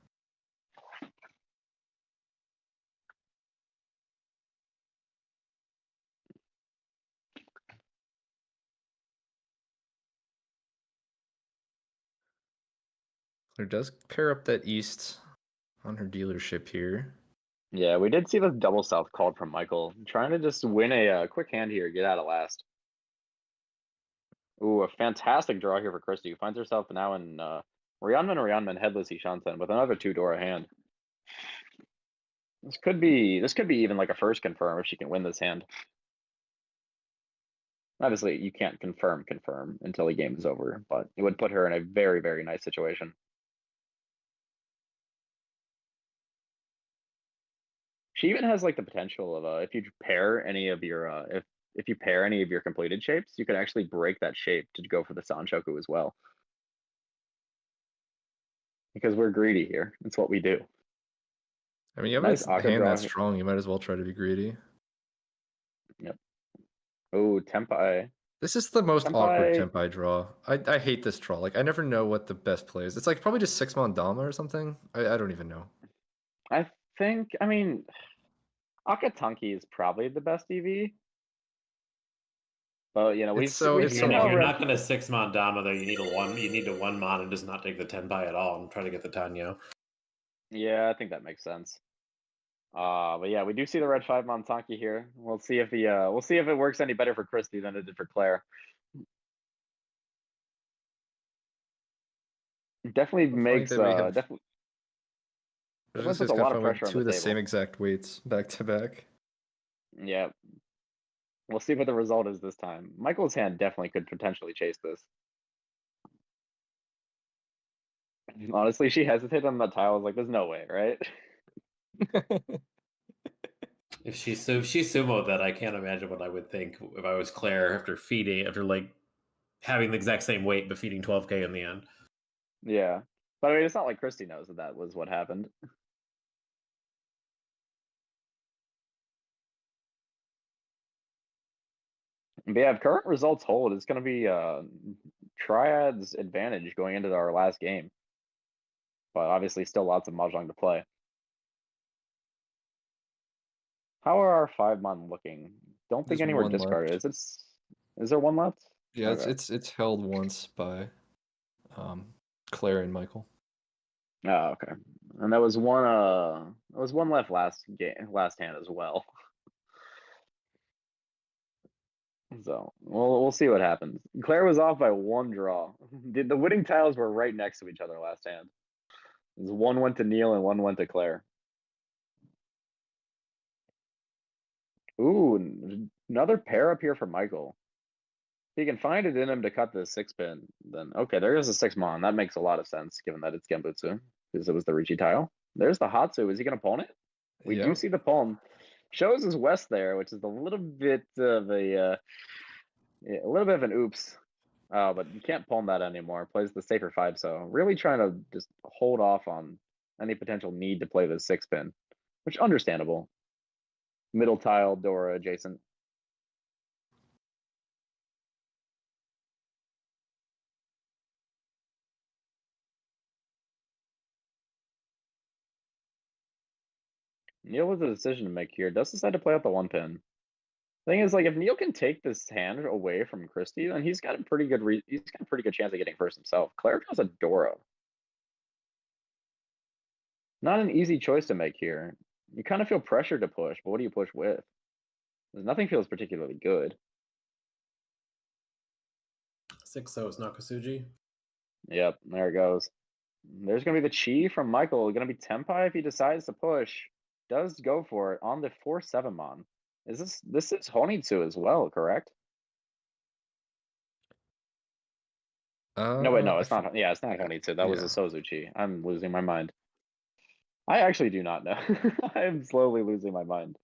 Claire does pair up that East on her dealership here. Yeah, we did see the double south called from Michael, trying to just win a quick hand here, get out of last. Ooh, a fantastic draw here for Christy, who finds herself now in Ryanman Headless Ishansen with another 2 Dora hand. This could be even like a first confirm if she can win this hand. Obviously, you can't confirm until the game is over, but it would put her in a very, very nice situation. She even has like the potential of if you pair any of your if you pair any of your completed shapes, you could actually break that shape to go for the Sanchoku as well. Because we're greedy here. That's what we do. I mean, you have Nice a Aka hand draw that here. strong, you might as well try to be greedy. Yep. Oh, Tempai. This is the most awkward Tempai. Tempai draw. I hate this draw. Like, I never know what the best play is. It's like probably just 6-mon Dama or something. I don't even know. I mean, Akatanki is probably the best EV. But you know, we've seen You're already. not going to 6-mon Dama though. You need a 1-mon and just not take the Tenpai at all and try to get the Tanyo. Yeah, I think that makes sense. But yeah, we do see the red 5-mon Tanki here. We'll see if it works any better for Christy than it did for Claire. Definitely makes definitely puts a lot of pressure on two the of the table. same exact weights back to back. Yeah. We'll see what the result is this time. Michael's hand definitely could potentially chase this. Honestly, she hesitated on that tile. I was like, there's no way, right? If she sumoed that, I can't imagine what I would think if I was Claire after like having the exact same weight but feeding 12k in the end. Yeah. But I mean, it's not like Christy knows that was what happened. But yeah, if current results hold, it's going to be Triad's advantage going into our last game. but obviously still lots of Mahjong to play. How are our 5-mon looking? Don't think There's any were one discarded. left. Is there one left? Yeah, Okay. it's held once by Claire and Michael. Oh, okay. And there was one left last hand as well. So we'll see what happens. Claire was off by 1 draw. The winning tiles were right next to each other last hand. One went to Neil and one went to Claire. Ooh, another pair up here for Michael. If he can find it in him to cut the 6-pin, then okay, there is a 6-mon. That makes a lot of sense given that it's Genbutsu because it was the Ricci tile. There's the Hatsu. Is he going to pawn it? We do Yep. see the pawn. Shows his West there, which is a little bit of a little bit of an oops. But you can't pawn that anymore. Plays the safer 5, so really trying to just hold off on any potential need to play the 6-pin, which understandable. Middle tile, Dora adjacent. Neil with a decision to make here. Does decide to play out the 1-pin. Thing is, like, if Neil can take this hand away from Christie, then he's got a pretty good chance of getting first himself. Claire draws a Dora. Not an easy choice to make here. You kind of feel pressured to push, but what do you push with? Nothing feels particularly good. 6-0 is Nakasuji. Yep, there it goes. There's going to be the Chi from Michael. Going to be Tenpai if he decides to push. Does go for it on the 4-7-mon. This is Honitsu as well, correct? No, wait, no, it's not. Yeah, it's not Honitsu. That was a Sozuchi. I'm losing my mind. I actually do not know. I am slowly losing my mind.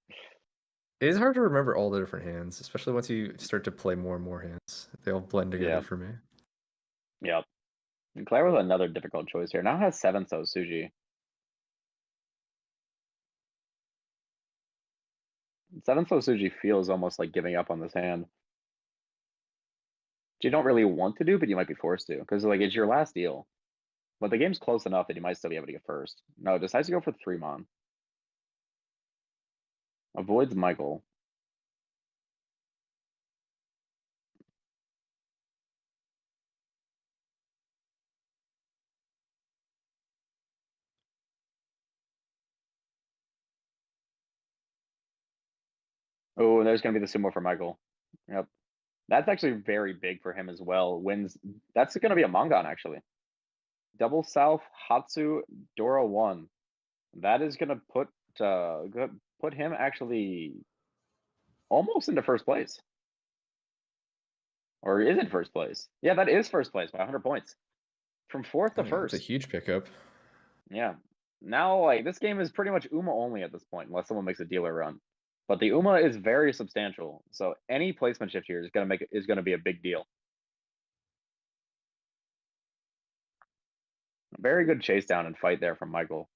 It is hard to remember all the different hands, especially once you start to play more and more hands. They all blend together for me. Yep. And Claire was another difficult choice here. Now has 7 Sozuchi. 7 Sozuchi feels almost like giving up on this hand. Which you don't really want to do, but you might be forced to. Because like it's your last deal. But the game's close enough that you might still be able to get first. No, decides to go for 3-mon. Avoids Michael. Oh, and there's going to be the sumo for Michael. Yep. That's actually very big for him as well. Wins. That's going to be a Mangan, actually. Double South, Hatsu, Dora 1. That is going to put him actually almost into first place. Or is it first place? Yeah, that is first place by 100 points. From 4th to 1st. It's a huge pickup. Yeah. Now, like, this game is pretty much Uma only at this point, unless someone makes a dealer run. But the Uma is very substantial, so any placement shift here is gonna be a big deal. Very good chase down and fight there from Michael.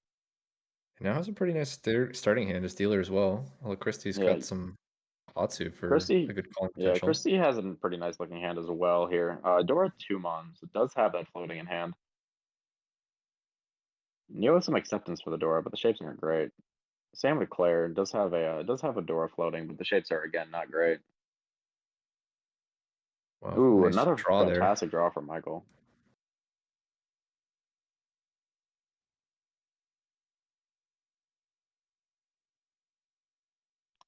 Now has a pretty nice starting hand as dealer as well. Although Christie's got some Hatsu for a good calling potential. Yeah, Christie has a pretty nice looking hand as well here. Dora 2-mon, so it does have that floating in hand. Neil has some acceptance for the Dora, but the shapes aren't great. Same with Claire. Does have a Dora floating, but the shapes are again not great. Wow, Ooh, nice another draw fantastic draw from Michael.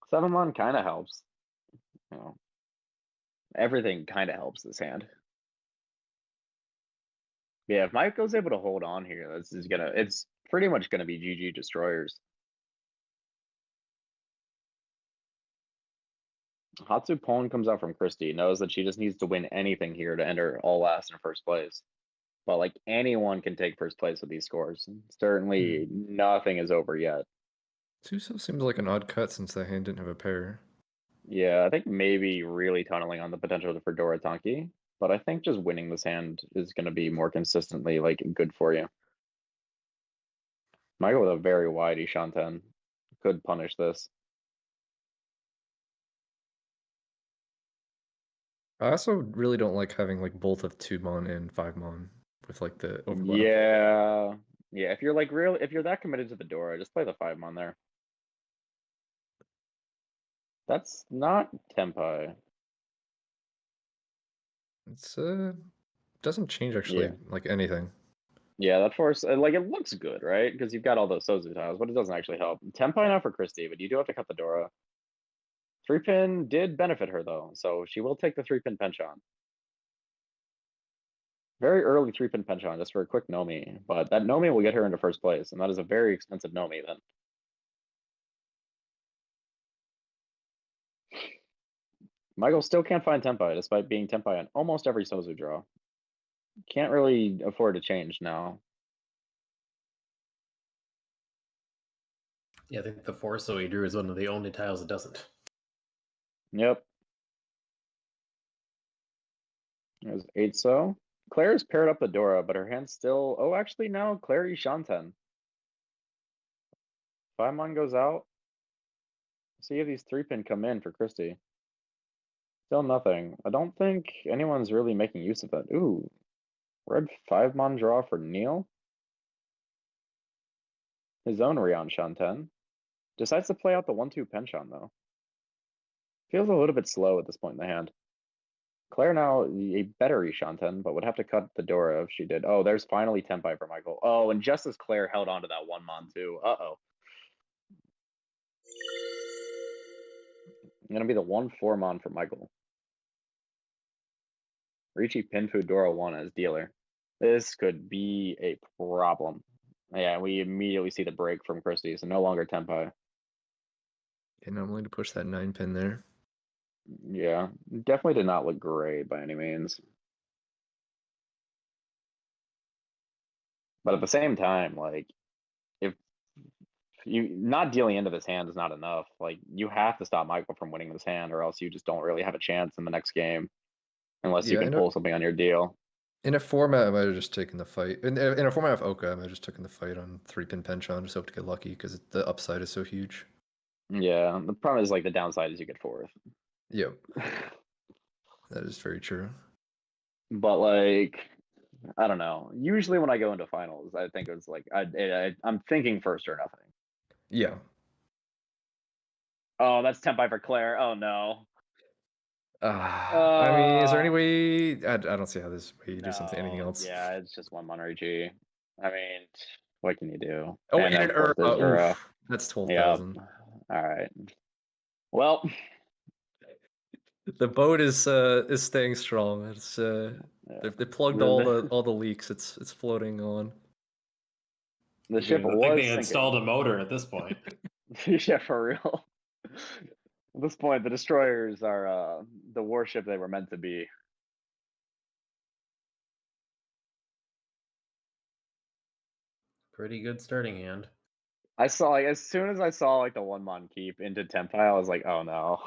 Seven-mon kind of helps. You know, everything kind of helps this hand. Yeah, if Michael's able to hold on here, it's pretty much gonna be GG destroyers. Hatsu Pawn comes out from Christie, knows that she just needs to win anything here to enter all last in first place. But like anyone can take first place with these scores. Certainly nothing is over yet. Suso seems like an odd cut since that hand didn't have a pair. Yeah, I think maybe really tunneling on the potential for Dora Tanki, but I think just winning this hand is going to be more consistently like good for you. Michael with a very wide Ishanten could punish this. I also really don't like having like both of 2-mon and 5-mon with like the overlap. Yeah, Yeah, if you're if you're that committed to the Dora, just play the 5-mon there. That's not Tempai. It's doesn't change actually Yeah. like anything. Yeah, that force, like, it looks good, right? Because you've got all those Sozu tiles, but it doesn't actually help. Tempai now for Christy, but you do have to cut the Dora. 3-pin did benefit her, though, so she will take the 3-pin penchant. Very early 3-pin penchant just for a quick Nomi, but that Nomi will get her into first place, and that is a very expensive Nomi then. Michael still can't find Tempai, despite being Tempai on almost every Sozu draw. Can't really afford to change now. Yeah, I think the Forso he drew is one of the only tiles that doesn't. Yep. There's 8 so. Claire's paired up the Dora, but her hand's still. Oh, actually, now Claire Shanten. 5-mon goes out. See if these 3-pin come in for Christy. Still nothing. I don't think anyone's really making use of that. Ooh. Red 5-mon draw for Neil. His own Rion Shanten. Decides to play out the 1-2 penchant, though. Feels a little bit slow at this point in the hand. Claire now a better Shanten, but would have to cut the Dora if she did. Oh, there's finally Tempai for Michael. Oh, and just as Claire held on to that 1-mon too. Uh-oh. Gonna be the 1-4-mon for Michael. Ricci Pinfu Dora 1 as dealer. This could be a problem. Yeah, we immediately see the break from Christie, so no longer Tempai. And I'm going to push that 9-pin there. Yeah, definitely did not look great by any means. But at the same time, like, if you not dealing into this hand is not enough. Like, you have to stop Michael from winning this hand, or else you just don't really have a chance in the next game, unless you Yeah, can pull something on your deal. In a format, I might have just taken the fight. In a format of Oka, I might have just taken the fight on 3-pin penchant. Just hope to get lucky because the upside is so huge. Yeah, the problem is, like, the downside is you get 4th. Yep. That is very true. But, like, I don't know. Usually when I go into finals, I think it's like I'm thinking first or nothing. Yeah. Oh, that's Tempai for Claire. Oh no. I mean, is there any way? I don't see how this way you do something, anything else. Yeah, it's just 1-mon Ricci. I mean, what can you do? Oh, and and of course there's Ura. that's Yeah. 12,000. All right. Well, the boat is staying strong. It's they plugged all the leaks. It's floating on. The ship I think was they sinking. installed a motor at this point. Yeah, for real. At this point, the destroyers are the warship they were meant to be. Pretty good starting hand. I saw, like, as soon as I saw, like, the 1-mon keep into Tempai, I was like, oh no.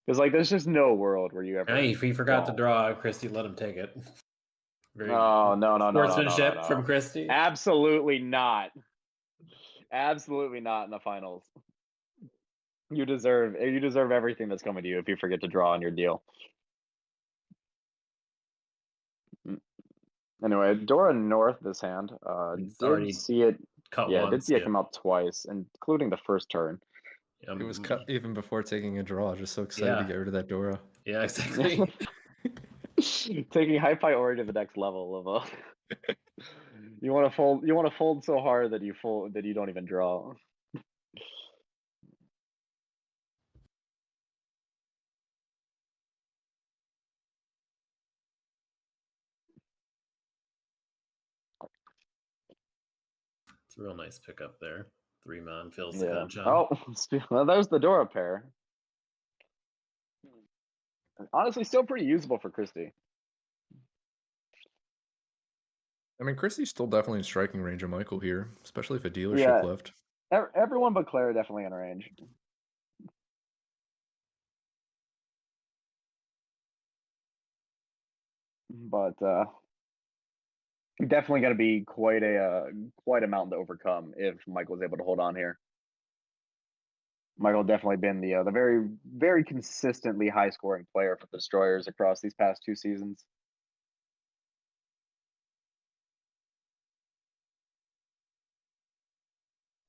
Because, like, there's just no world where you ever. Hey, if he forgot to don't. draw, Christy let him take it. Very Oh, no. sportsmanship from Christy. Absolutely not. Absolutely not in the finals. You deserve everything that's coming to you if you forget to draw on your deal. Anyway, Dora North this hand. It's Did already see it. cut Yeah, once, did see it come out twice, including the first turn. It was cut even before taking a draw. Just so excited to get rid of that Dora. Yeah, exactly. Taking high priority to the next level of you want to fold so hard that you don't even draw. It's a real nice pickup there. 3-mon fills Yeah. the hanchan. Oh, well, there's the Dora pair. Honestly, still pretty usable for Christie. I mean, Christie's still definitely in striking range of Michael here, especially if a dealership left. Everyone but Claire definitely in range. But definitely going to be quite a mountain to overcome if Michael's able to hold on here. Michael definitely been the very, very consistently high scoring player for the Destroyers across these past 2 seasons.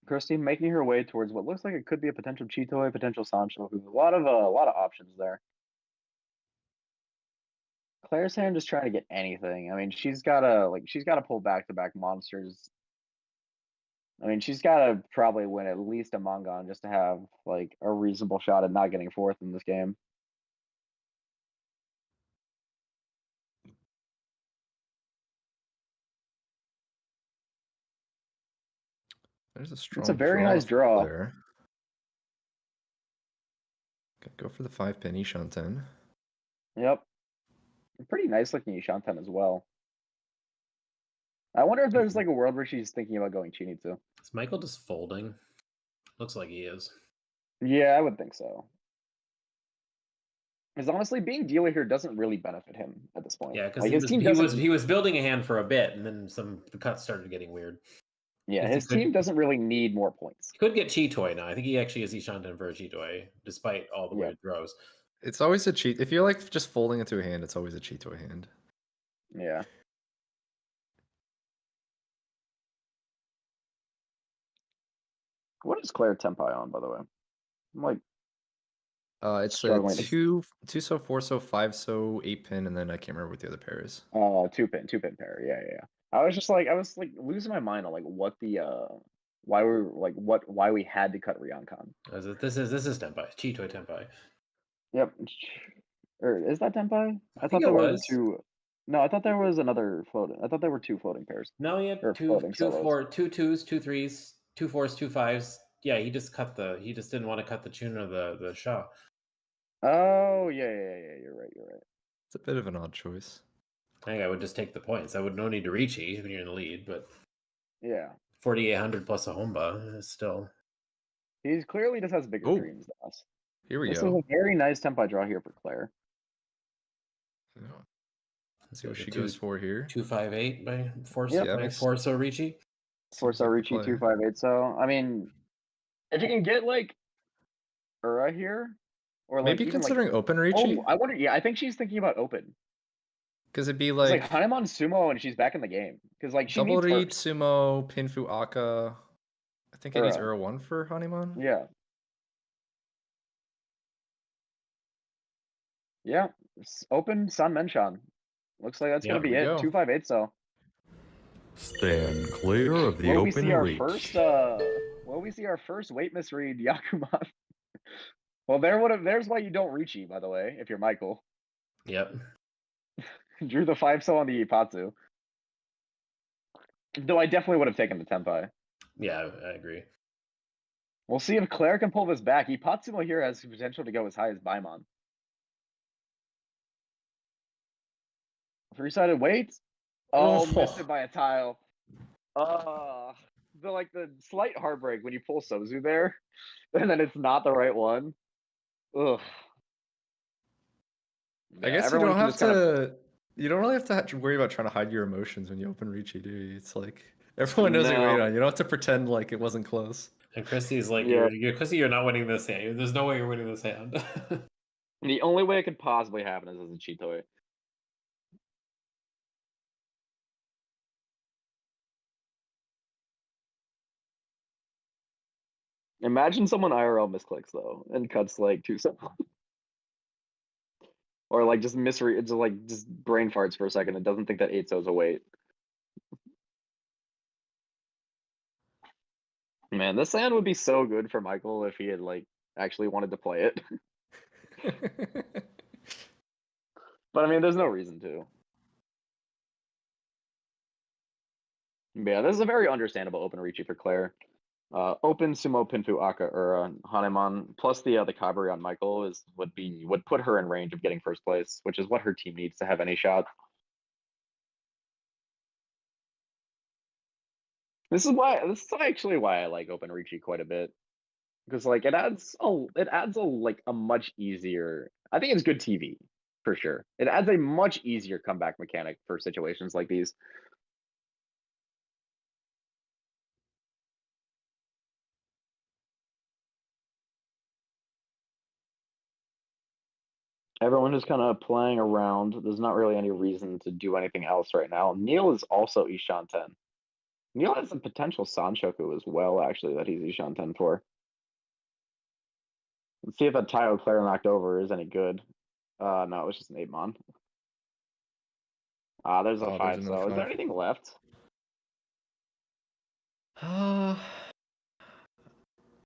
Christy making her way towards what looks like it could be a potential Chitoy, potential Sancho. A lot of options there. Claire's hand just trying to get anything. I mean, she's gotta pull back-to-back monsters. I mean, she's gotta probably win at least a Mongon just to have like a reasonable shot at not getting fourth in this game. There's a strong It's a very draw nice for draw. Claire. Go for the 5-pin Ishanten. Yep. Pretty nice looking Ishanten as well. I wonder if there's like a world where she's thinking about going Chinitsu. Is Michael just folding? Looks like he is. Yeah, I would think so. Because honestly, being dealer here doesn't really benefit him at this point. Yeah, because like, his team doesn't. he was building a hand for a bit, and then the cuts started getting weird. Yeah, his team doesn't really need more points. He could get Chitoy now. I think he actually has Ishanten for a Chitoy, despite all the weird throws. It's always a cheat. If you're like just folding into a hand, it's always a Chitoy hand. Yeah. What is Claire Tempai on, by the way? I'm like, it's a struggling. 2 so 4 so 5 so 8-pin, and then I can't remember what the other pair is. two pin pair. Yeah. I was losing my mind on like what the why we had to cut Ryokan. This is Tempai, Chitoy Tempai. Yep. Or is that Tempai? I thought think there it were was. two. No, I thought there was another floating. I thought there were two floating pairs. No, he had Or two floating solos. 2 2s, 2 3s, 2 4s, 2 5s. Yeah, he just didn't want to cut the tune of the Shah. Oh yeah. You're right. It's a bit of an odd choice. I think I would just take the points. I would no need to reach E when you're in the lead, but yeah, 4,800 plus a Homba is still. he clearly just has bigger dreams than us. Here we This go. is a very nice Tempai draw here for Claire. Yeah. Let's see what she goes for here. 258 by Force. Yep. By Force Orichi. Force Orichi 258. So I mean, if you can get like Ura here, or like maybe even, considering like, open Ricci. Oh, I wonder. Yeah, I think she's thinking about open. Because it'd be It's like Hanemon Sumo and she's back in the game. Because like she double needs read, first. sumo, pinfu, aka. I think it needs Ura 1 for Hanemon. Yeah. Yeah. Open Sun Menshan. Looks like that's gonna be it. 258. So. Stand clear of the Will we open see our reach. first? Will we see our first weight misread Yakuman? Well, there's why you don't reach E, by the way, if you're Michael. Yep. Drew the 5-so on the Ipatsu. Though I definitely would have taken the Tempai. Yeah, I agree. We'll see if Claire can pull this back. Ipatsumo here has the potential to go as high as Baimon. Three-sided weights? Oh, missed it by a tile. The slight heartbreak when you pull Sozu there, and then it's not the right one. Ugh. I guess you don't have to. You don't really have to worry about trying to hide your emotions when you open Ricci, do you? It's like everyone knows what you're waiting on. You don't have to pretend like it wasn't close. And Christy's like, Christy, you're not winning this hand. There's no way you're winning this hand. The only way it could possibly happen is as a Chitoy. Imagine someone IRL misclicks though and cuts like 2-7. Or like just just brain farts for a second and doesn't think that 8-so is a weight. Man, this hand would be so good for Michael if he had like actually wanted to play it. But I mean, there's no reason to. But yeah, this is a very understandable open Ricci for Claire. Open Sumo Pinfu Aka or Hanemon plus the Kaburi on Michael would put her in range of getting first place, which is what her team needs to have any shot. This is actually why I like open Ricci quite a bit, because like it adds a much easier. I think it's good TV for sure. It adds a much easier comeback mechanic for situations like these. Everyone is kind of playing around. There's not really any reason to do anything else right now. Neil is also Ishanten. Neil has a potential Sanchoku as well, actually, that he's Ishan 10 for. Let's see if that Taio Claire knocked over is any good. No, it was just an 8-mon. There's a Oh, 5, there's another so is there 5. anything left?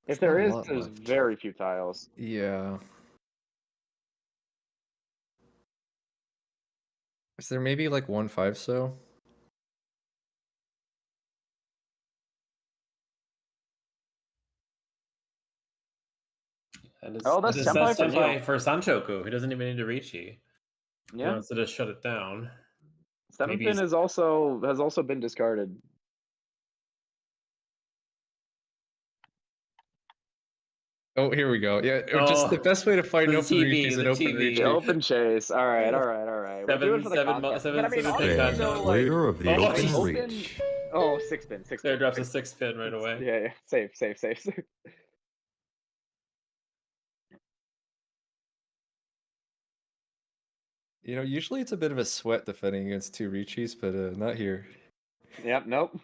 If There's not there a is, lot there's left. very few tiles. Yeah. Is there maybe like 1/5 so? And it's, Oh, that's it Senpai says for Senpai Neil. for Sanchoku. He doesn't even need to reach you. He Yeah. wants to just shut it down. 7 maybe pin he's- has also been discarded. Oh, here we go. Yeah, just the Oh, best way to fight an the open reach is TV, an the open TV. reach. The open chase. All right. We do it for the Seven content. But I mean, pin honestly, Stand though, like, clear of the Oh, open jeez. open. reach. Oh, 6 pin. There drops a 6 pin right away. Yeah. Safe. You know, usually it's a bit of a sweat defending against 2 reachies, but not here. Yep. Nope.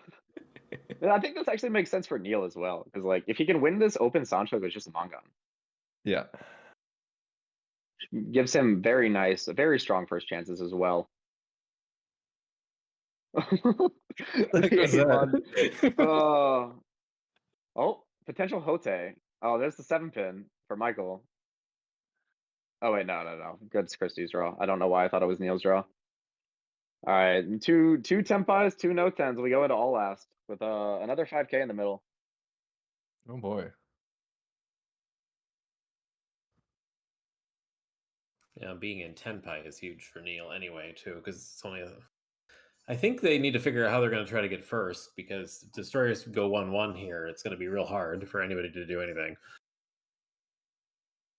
I think this actually makes sense for Neil as well, because like if he can win this open Sancho, it's just a Mongon. Yeah. Gives him very nice, very strong first chances as well. What was that? Oh, potential Hote. Oh, there's the 7 pin for Michael. Oh wait, no. Good Christie's draw. I don't know why I thought it was Neil's draw. All right, two Tempais, 2 no 10s. We go into all last with another 5K in the middle. Oh boy. Yeah, being in Tenpai is huge for Neil anyway, too, because it's only I think they need to figure out how they're going to try to get first, because if Destroyers go 1-1 here, it's going to be real hard for anybody to do anything.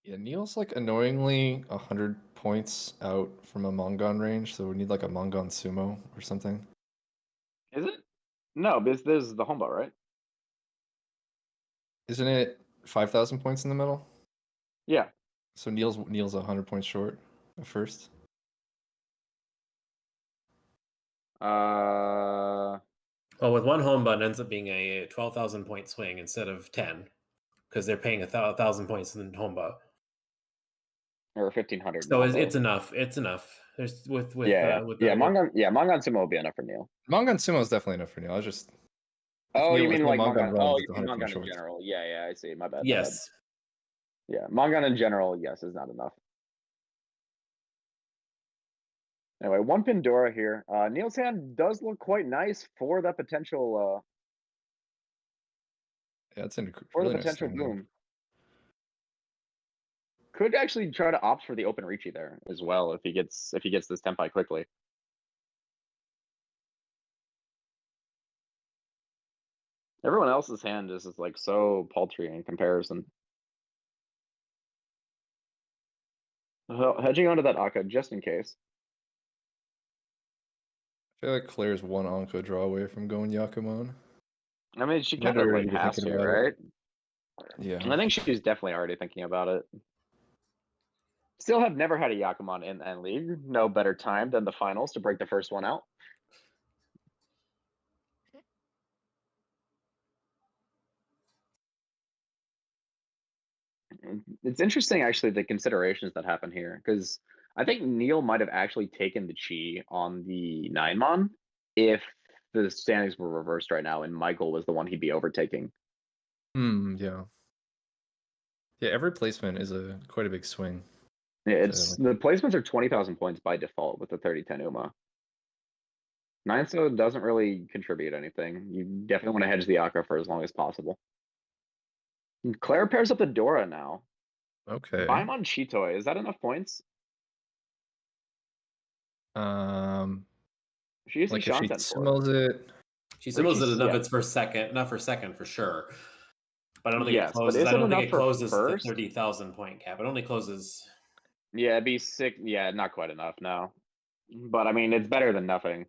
Yeah, Neil's like annoyingly 100 points out from a Mongon range, so we need like a Mongon sumo or something. Is it? No, this is the Homba, right? Isn't it 5,000 points in the middle? Yeah. So Neil's 100 points short at first. Uh, Well, with one home button, ends up being a 12,000 point swing instead of 10, because they're paying 1,000 points in home button. or 1,500. So it's enough. It's enough. There's with Mongon Sumo will be enough for Neil. Mongon sumo is definitely enough for Neil. I was just Oh, Neil- you mean if like Mongon Mongon? runs Oh, with you the mean 100 Mongon in shorts. general? Yeah, I see. My bad. Yes. Yeah, Mongon in general, yes, is not enough. Anyway, 1 pin Dora here. Neil's hand does look quite nice for that potential. Yeah, it's a For really the nice potential thing. boom. Could actually try to opt for the open Reachy there as well if he gets this Tempai quickly. Everyone else's hand is like so paltry in comparison. Hedging onto that Akka just in case. I feel like Claire's 1 Anko draw away from going Yakumon. I mean, she Might kind of already like be has thinking to, about it. right? Yeah. I think she's definitely already thinking about it. Still have never had a Yakumon in N League. No better time than the finals to break the first one out. It's interesting, actually, the considerations that happen here, because I think Neil might have actually taken the Chi on the 9-mon if the standings were reversed right now and Michael was the one he'd be overtaking. Yeah. Yeah, every placement is quite a big swing. Yeah, the placements are 20,000 points by default with the 30-10 Uma. 9-so doesn't really contribute anything. You definitely want to hedge the Akka for as long as possible. Claire pairs up the Dora now. Okay. Paimon Chitoi, is that enough points? She uses Like if she Shanten for it. smells it. She symbols it enough. Yeah. It's for second, not for second for sure. But I don't think Yes, it but closes. is I it don't think enough it for closes the first? 30,000 point cap. It only closes. Yeah, it'd be sick. Yeah, not quite enough now. But I mean, it's better than nothing.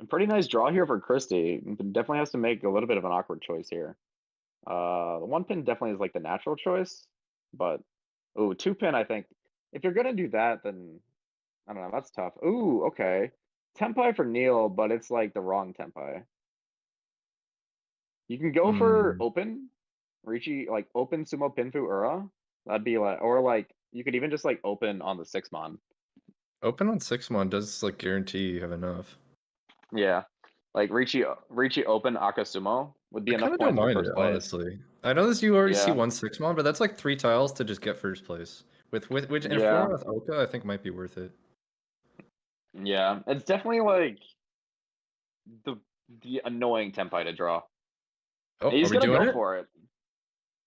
Pretty nice draw here for Christie. Definitely has to make a little bit of an awkward choice here. The 1 pin definitely is like the natural choice, but 2 pin, I think If you're gonna do that, then I don't know. That's tough. Ooh, okay. Tempai for Neil, but it's like the wrong tempai. You can go for open, Richi, like open sumo pinfu ura. That'd be like, or like you could even just like open on the 6-mon. Open on 6-mon does like guarantee you have enough. Yeah, like Richi open Akasumo would be I enough kind of don't points for mind first it, place. honestly. I know this you already see Yeah. 1 6-mon, but that's like 3 tiles to just get first place. With which and Yeah. 4 with Oka, I think might be worth it. Yeah, it's definitely like the annoying tempai to draw. Oh, He's are we gonna doing go it? for it.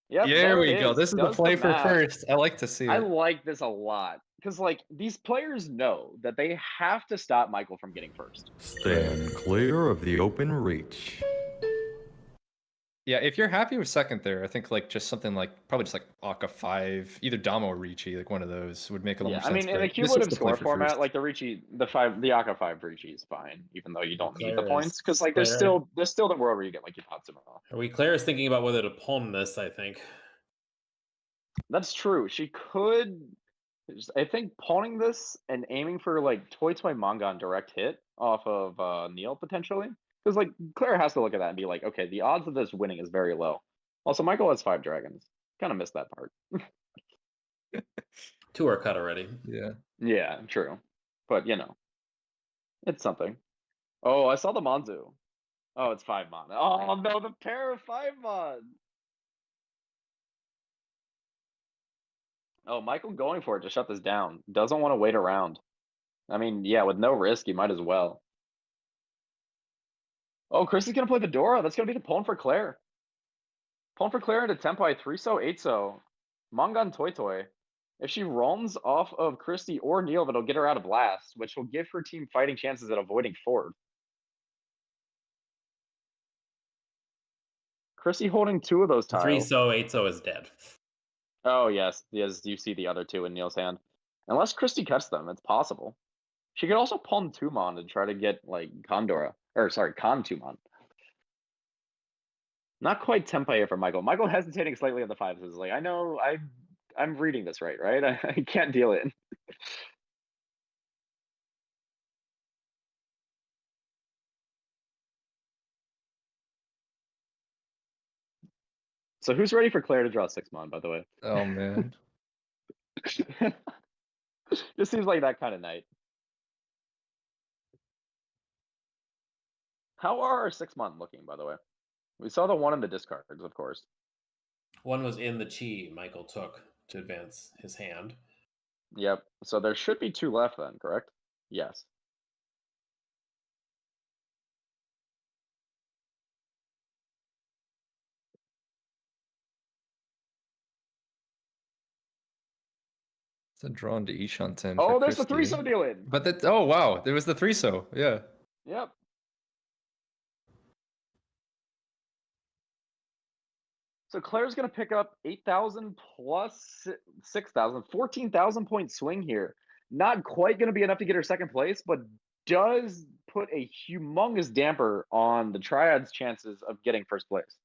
Yep, There there we it go. is. This is the Does play for math. first. I like to see I it. like this a lot because like these players know that they have to stop Michael from getting first. Stand clear of the open reach. Yeah, if you're happy with second there, I think like just something like probably just like Aka 5, either Damo or Ricci, like one of those would make a little Yeah, more I sense. mean, in a but this is cumulative the play score for format, first. like the Aka 5 Ricci is fine, even though you don't need the Claire points is- because like there's Claire- still the world where you get like your Tatsumo. Claire is thinking about whether to pawn this, I think. That's true. She could. I think pawning this and aiming for like Toy Mangan direct hit off of Neil potentially, because like Claire has to look at that and be like, okay, the odds of this winning is very low. Also, Michael has 5 dragons. Kind of missed that part. 2 are cut already. Yeah. Yeah, true, but you know, it's something. Oh, I saw the Manzu. Oh, it's 5-mon. Oh no, the pair of 5-mon. Oh, Michael going for it to shut this down. Doesn't want to wait around. I mean, yeah, with no risk, you might as well. Oh, Chris is gonna play Fedora. That's gonna be the pawn for Claire. Pawn for Claire into Tempai 3-so, 8-so. Mangan Toy. If she roams off of Christy or Neil, that'll get her out of Blast, which will give her team fighting chances at avoiding Ford. Christy holding 2 of those tiles. 3-so, 8-so is dead. Oh, yes. You see the other 2 in Neil's hand. Unless Christy cuts them, it's possible. She could also pawn 2-mon to try to get, like, Condora. Or, sorry, Con 2-mon. Not quite Tempai for Michael. Michael hesitating slightly on the 5s is like, I know, I'm reading this right? I can't deal it. So who's ready for Claire to draw 6-mon, by the way? Oh man. Just seems like that kind of night. How are our 6-mon looking, by the way? We saw the one in the discards, of course. One was in the chi Michael took to advance his hand. Yep. So there should be 2 left then, correct? Yes. It's a drawn to Ishan 10. Oh, for there's the Christie. 3-so deal in. But that, oh wow, there was the 3-so. Yeah. Yep. So Claire's going to pick up 8,000 plus 6,000, 14,000 point swing here. Not quite going to be enough to get her second place, but does put a humongous damper on the Triad's chances of getting first place.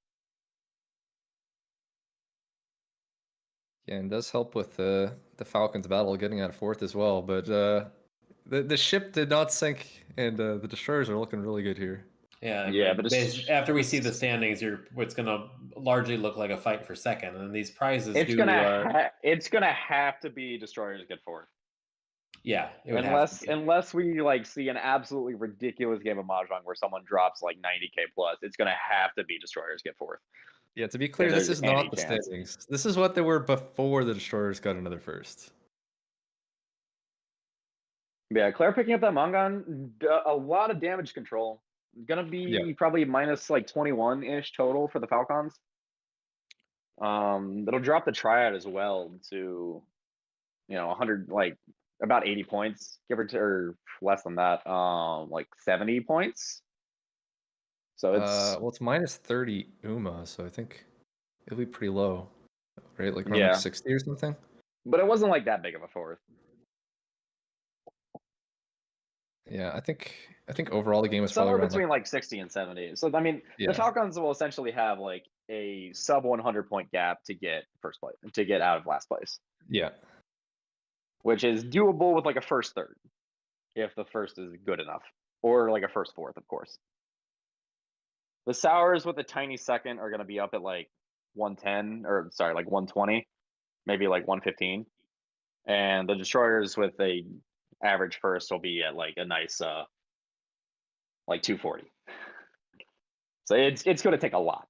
Yeah, and does help with the Falcons battle getting out of 4th as well. But the ship did not sink, and the destroyers are looking really good here. Yeah, but after we see the standings, it's going to largely look like a fight for second, and these prizes it's gonna have to be destroyers get 4th. Yeah, it would have to be. Unless we like see an absolutely ridiculous game of Mahjong where someone drops like 90k plus, it's gonna have to be destroyers get 4th. Yeah, to be clear, this there's is not any the chance. standings. This is what they were before the destroyers got another first. Yeah, Claire picking up that Mangan, a lot of damage control. Gonna be probably minus like 21-ish total for the FalKANs. That'll drop the Triad as well to, 100, like about 80 points, give or less than that, like 70 points. So it's well, it's minus 30 UMA, so I think it'll be pretty low, right? Like around Yeah. like 60 or something. but it wasn't like that big of a 4th. Yeah, I think overall the game was Somewhere probably around between like 60 and 70. So I mean, Yeah. the FalKANs will essentially have like a sub 100 point gap to get first place, to get out of last place. yeah. which is doable with like a first third, if the first is good enough, or like a first fourth, of course. The sours with a tiny second are going to be up at like 110, or sorry, like 120, maybe like 115, and the destroyers with a average first will be at like a nice like 240. So it's going to take a lot.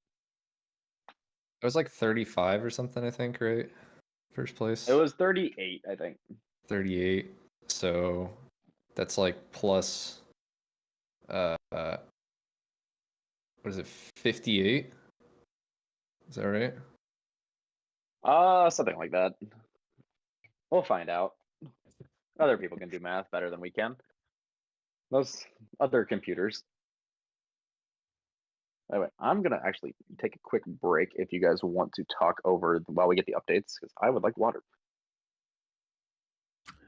It was like 35 or something, I think, right? First place. It was 38, I think. 38. So that's like plus what is it, 58? Is that right? Something like that. We'll find out. Other people can do math better than we can. Those other computers. Anyway, I'm gonna actually take a quick break if you guys want to talk over while we get the updates, because I would like water.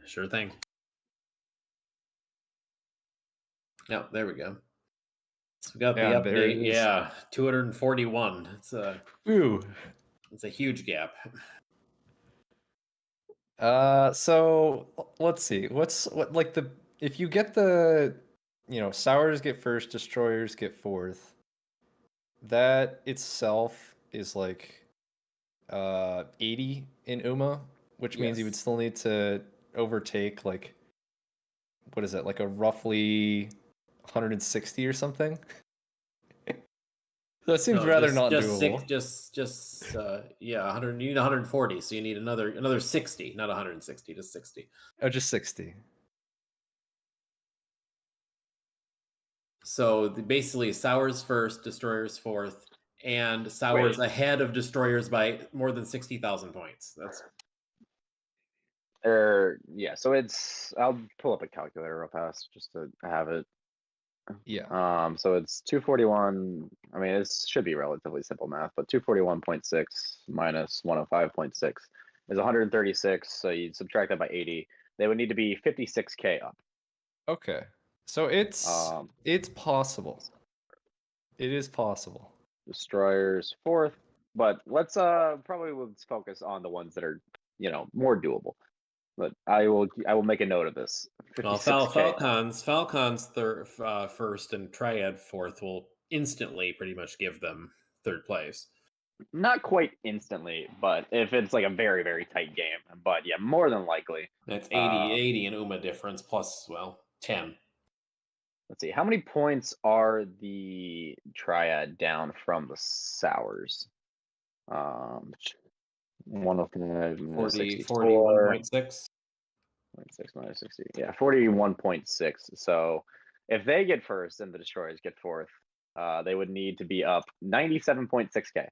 Sure thing. Yep, there we go. So we got Yeah, the there it update. is. Yeah, 241. It's a huge gap. So let's see. What like the if you get the sours get first, destroyers get fourth. That itself is like 80 in UMA, which means you would Yes. still need to overtake like what is it, like a roughly 160 or something? That seems No, rather not just doable. yeah, 100. You need 140, so you need another 60, not 160, just 60. Oh, just 60. So basically, sours first, destroyers fourth, and sours ahead of destroyers by more than 60,000 points. That's Yeah, so it's, I'll pull up a calculator real fast just to have it. Yeah. So it's 241. I mean, it should be relatively simple math, but 241.6 minus 105.6 is 136. So you subtract that by 80. They would need to be 56K up. Okay. So it's possible. It is possible. Destroyers fourth, but let's focus on the ones that are more doable. But I will make a note of this. well, 56K. FalKANs first and Triad fourth will instantly pretty much give them third place. Not quite instantly, but if it's like a very, very tight game. But yeah, more than likely. That's 80 in UMA difference plus 10. Let's see. How many points are the Triad down from the sours? One of 41.6. 0.6 minus 60. Yeah, 41.6. So if they get first and the destroyers get fourth, they would need to be up 97.6K.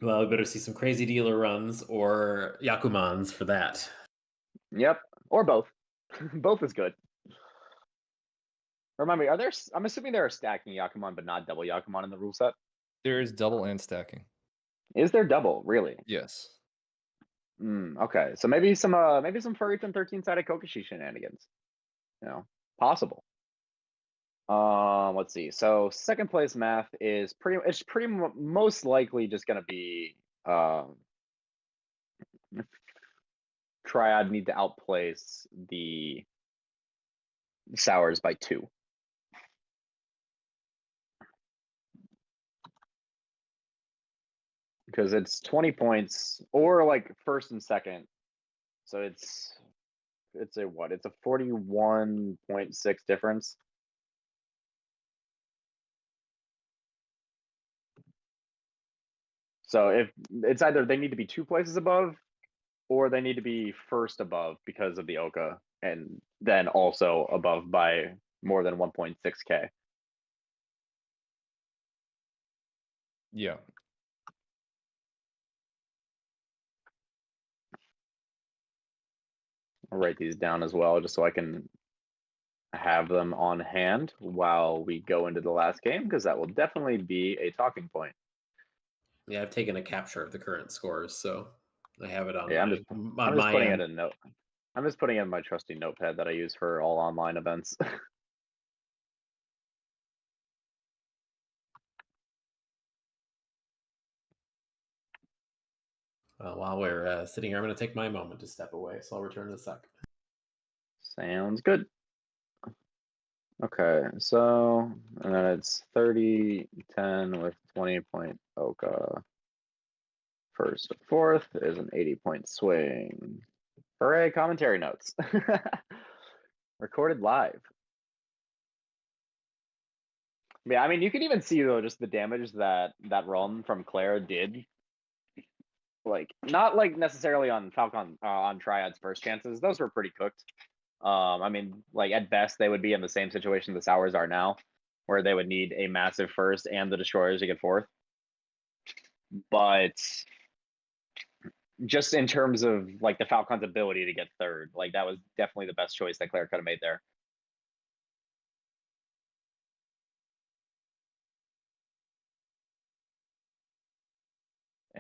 Well, we better see some crazy dealer runs or Yakumans for that. Yep, or both. Both is good. Remind me, I'm assuming there are stacking Yakuman, but not double Yakuman in the rule set. There is double and stacking. Is there double? Really? Yes. Okay, so maybe some Furriton 13-sided Kokoshi shenanigans. Possible. Let's see. So second place math is most likely just gonna be Triad need to outplace the sours by 2. Because it's 20 points or like first and second. So it's a what? It's a 41.6 difference. So if it's either they need to be 2 places above or they need to be first above because of the Oka, and then also above by more than 1.6K. Yeah. I'll write these down as well just so I can have them on hand while we go into the last game, because that will definitely be a talking point. Yeah, I've taken a capture of the current scores, so I have it on Yeah, I'm just putting end. it in note. I'm just putting it in my trusty notepad that I use for all online events. Well, while we're sitting here, I'm going to take my moment to step away, so I'll return in a sec. Sounds good. Okay, so it's 30-10 with 20-point Oka. First to fourth is an 80-point swing. Hooray, commentary notes. Recorded live. Yeah, I mean, you can even see though just the damage that run from Claire did. Like, not like necessarily on FalKAN on Triad's first chances. Those were pretty cooked. I mean, like at best they would be in the same situation the Sours are now, where they would need a massive first and the Destroyers to get fourth. But just in terms of like the FalKan's ability to get third, like that was definitely the best choice that Claire could have made there.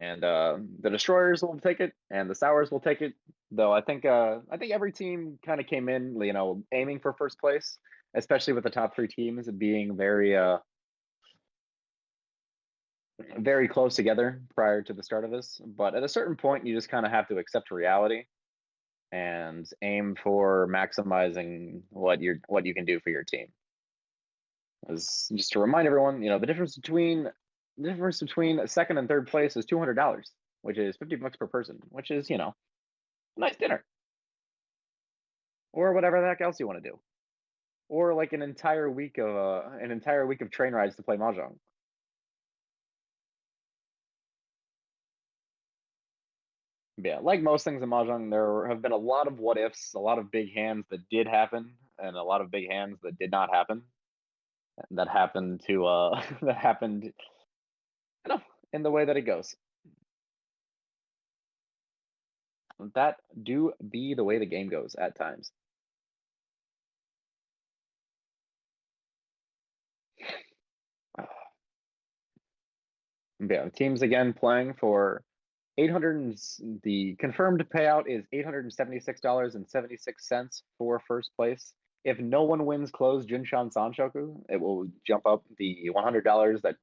And the Destroyers will take it, and the Sours will take it. Though I think every team kind of came in, you know, aiming for first place, especially with the top three teams being very close together prior to the start of this. But at a certain point, you just kind of have to accept reality and aim for maximizing what you can do for your team. As just to remind everyone, you know, the difference between second and third place is $200, which is $50 per person, which is, you know, a nice dinner. Or whatever the heck else you want to do. Or like an entire week of train rides to play Mahjong. Yeah, like most things in Mahjong, there have been a lot of what ifs, a lot of big hands that did happen, and a lot of big hands that did not happen. That happened to that happened, you know, in the way that it goes. That do be the way the game goes at times. Yeah, teams again playing for 800. The confirmed payout is $876.76 for first place. If no one wins close Junshan Sanshoku, it will jump up. The $100 that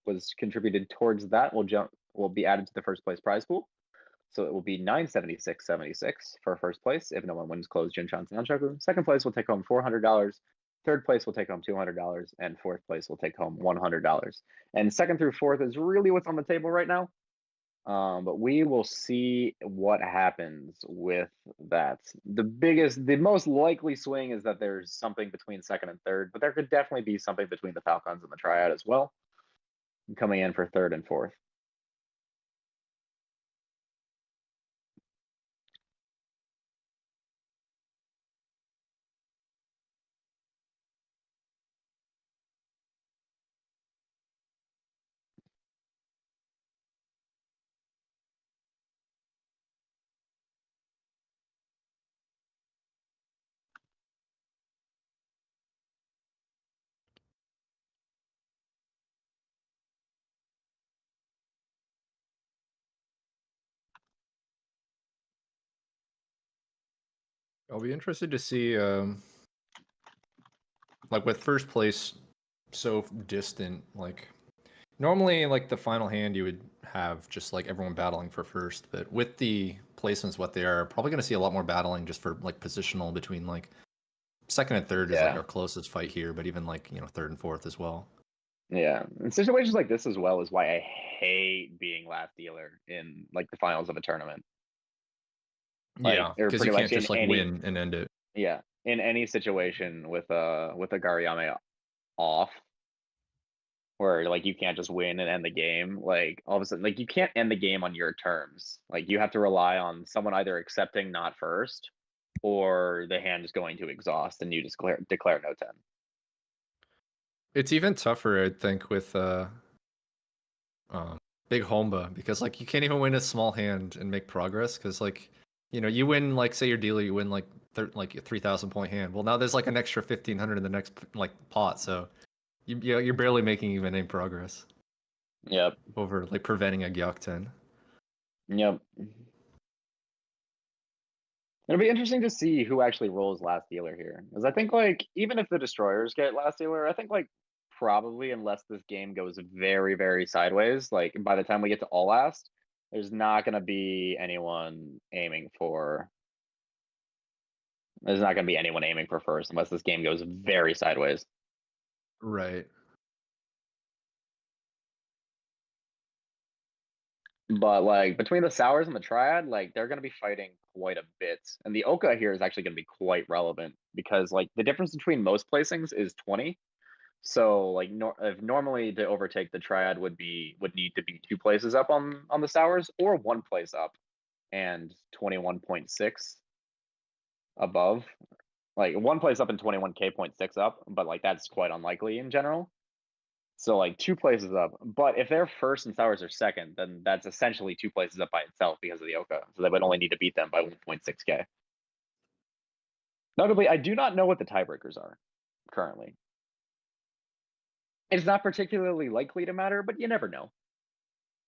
was contributed towards that will be added to the first place prize pool. So it will be $976.76 for first place if no one wins close Junshan Sanshoku. Second place will take home $400. Third place will take home $200, and fourth place will take home $100. And second through fourth is really what's on the table right now. But we will see what happens with that. The most likely swing is that there's something between second and third, but there could definitely be something between the FalKANs and the Triad as well, coming in for third and fourth. I'll be interested to see, like with first place so distant, like normally like the final hand you would have just like everyone battling for first, but with the placements what they are, probably going to see a lot more battling just for like positional between like second and third is like our closest fight here, but even like, you know, third and fourth as well. Yeah, in situations like this as well is why I hate being last dealer in like the finals of a tournament. Like, Yeah, or because pretty you much can't just in like any- win and end it. Yeah, in any situation with a Gariyame off, where like you can't just win and end the game. Like all of a sudden, like you can't end the game on your terms. Like you have to rely on someone either accepting not first, or the hand is going to exhaust and you just declare no 10. It's even tougher, I think, with big Homba, because like you can't even win a small hand and make progress, because like, you know, you win like, say your dealer, you win like like a 3,000 point hand. Well, now there's like an extra 1,500 in the next like pot, so you're barely making even any progress. Yep. Over like preventing a Gyokten. Yep. It'll be interesting to see who actually rolls last dealer here, because I think like even if the Destroyers get last dealer, I think like probably unless this game goes very, very sideways, like by the time we get to all last, there's not gonna be anyone aiming for. There's not gonna be anyone aiming for first unless this game goes very sideways. Right. But like between the Sours and the Triad, like they're going to be fighting quite a bit, and the Oka here is actually going to be quite relevant because like the difference between most placings is 20. So like if normally to overtake the Triad would need to be 2 places up on the Sours or 1 place up, and 21.6 above, like 1 place up and 21k.6 up, but like that's quite unlikely in general. So like 2 places up, but if they're first and Sours are second, then that's essentially 2 places up by itself because of the Oka. So they would only need to beat them by 1.6k. Notably, I do not know what the tiebreakers are currently. It's not particularly likely to matter, but you never know.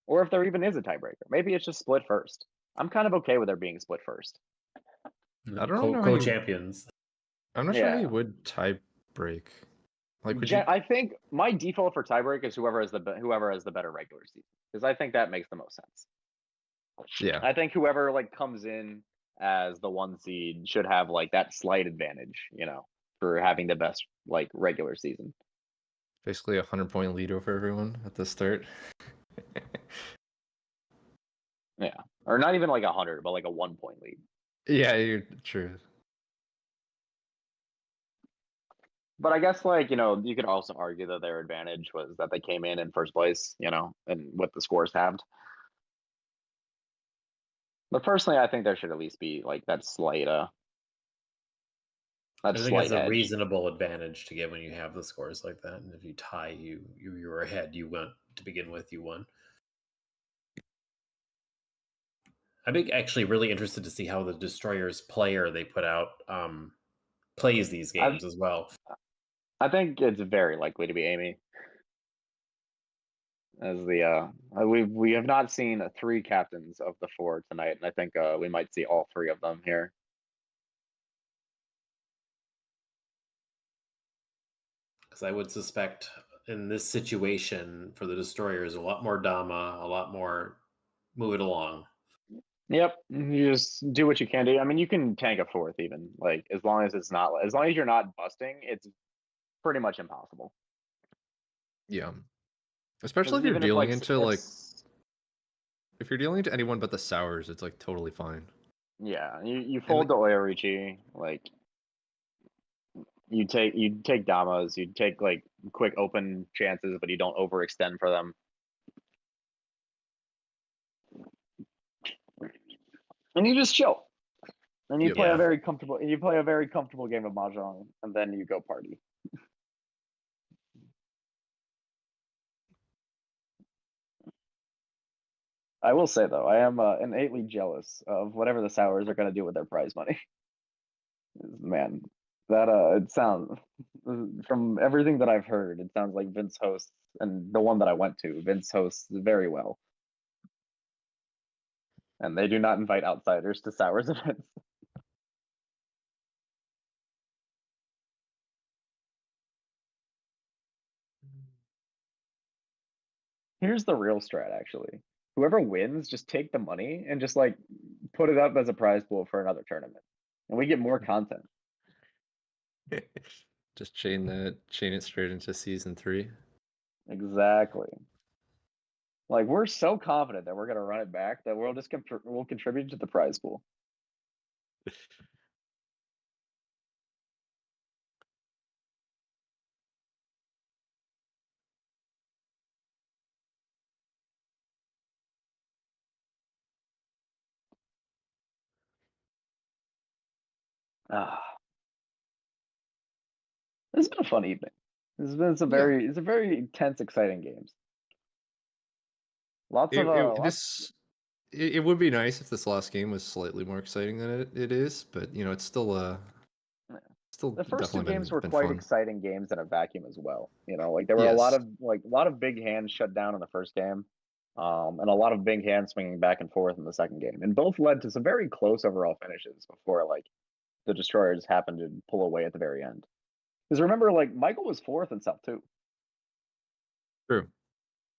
Or if there even is a tiebreaker, maybe it's just split first. I'm kind of okay with there being split first. I don't know how you- Co-champions. I'm not sure how Yeah. you would tie break. Like, would I think my default for tiebreak is whoever has the better regular season, because I think that makes the most sense. Yeah. I think whoever like comes in as the 1 seed should have like that slight advantage, for having the best like regular season. Basically a 100-point lead over everyone at the start. Yeah, or not even like 100, but like a 1-point lead. Yeah, you're true. But I guess like you could also argue that their advantage was that they came in first place, and with the scores halved. But personally, I think there should at least be like that slight I think it's a edge. reasonable advantage to get when you have the scores like that. And if you tie, you were ahead. You went to begin with. You won. I'd be actually really interested to see how the Destroyers player they put out plays these games as well. I think it's very likely to be Amy. As the we have not seen 3 captains of the 4 tonight, and I think we might see all 3 of them here. Because I would suspect in this situation for the Destroyers, a lot more Dama, a lot more move it along. Yep, you just do what you can do. I mean, you can tank a 4th even, like as long as you're not busting, it's pretty much impossible. Yeah. Especially if you're Even dealing like, into like if you're dealing into anyone but the Sours, it's like totally fine. Yeah, you fold the Oyorichi, like you take Damas, you take like quick open chances, but you don't overextend for them. And you just chill. And you play a very comfortable game of Mahjong, and then you go party. I will say though, I am innately jealous of whatever the Sours are going to do with their prize money. Man, that it sounds, from everything that I've heard, it sounds like Vince hosts, and the one that I went to, Vince hosts very well. And they do not invite outsiders to Sours events. Here's the real strat, actually. Whoever wins, just take the money and just like put it up as a prize pool for another tournament. And we get more content. Just chain it straight into season 3. Exactly. Like we're so confident that we're gonna run it back that we'll contribute to the prize pool. It's been a fun evening. It's been some very intense, exciting games. It would be nice if this last game was slightly more exciting than it is, but it's still the first 2 definitely games were been quite fun. exciting games in a vacuum as well. Like there were a lot of big hands shut down in the first game, and a lot of big hands swinging back and forth in the second game, and both led to some very close overall finishes before like the Destroyers happened to pull away at the very end. Because remember, like Michael was 4th in South 2. True.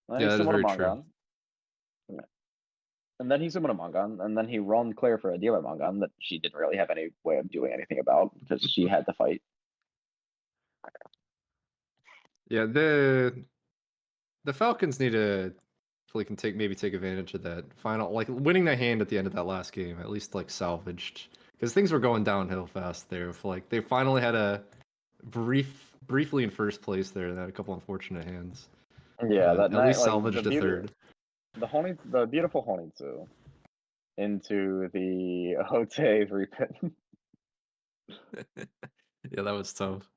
Yeah, that is very true. and then he summoned a Mongon, and then he run Claire for a dealer Mongon that she didn't really have any way of doing anything about because she had to fight. Yeah, the Falcons need to hopefully can maybe take advantage of that final, like winning the hand at the end of that last game, at least like salvaged, because things were going downhill fast there. Like they finally had a briefly in first place there, and had a couple unfortunate hands. Yeah, But that at night, least like salvaged a third. the beautiful Honitsu into the Hote repit. Yeah, that was tough.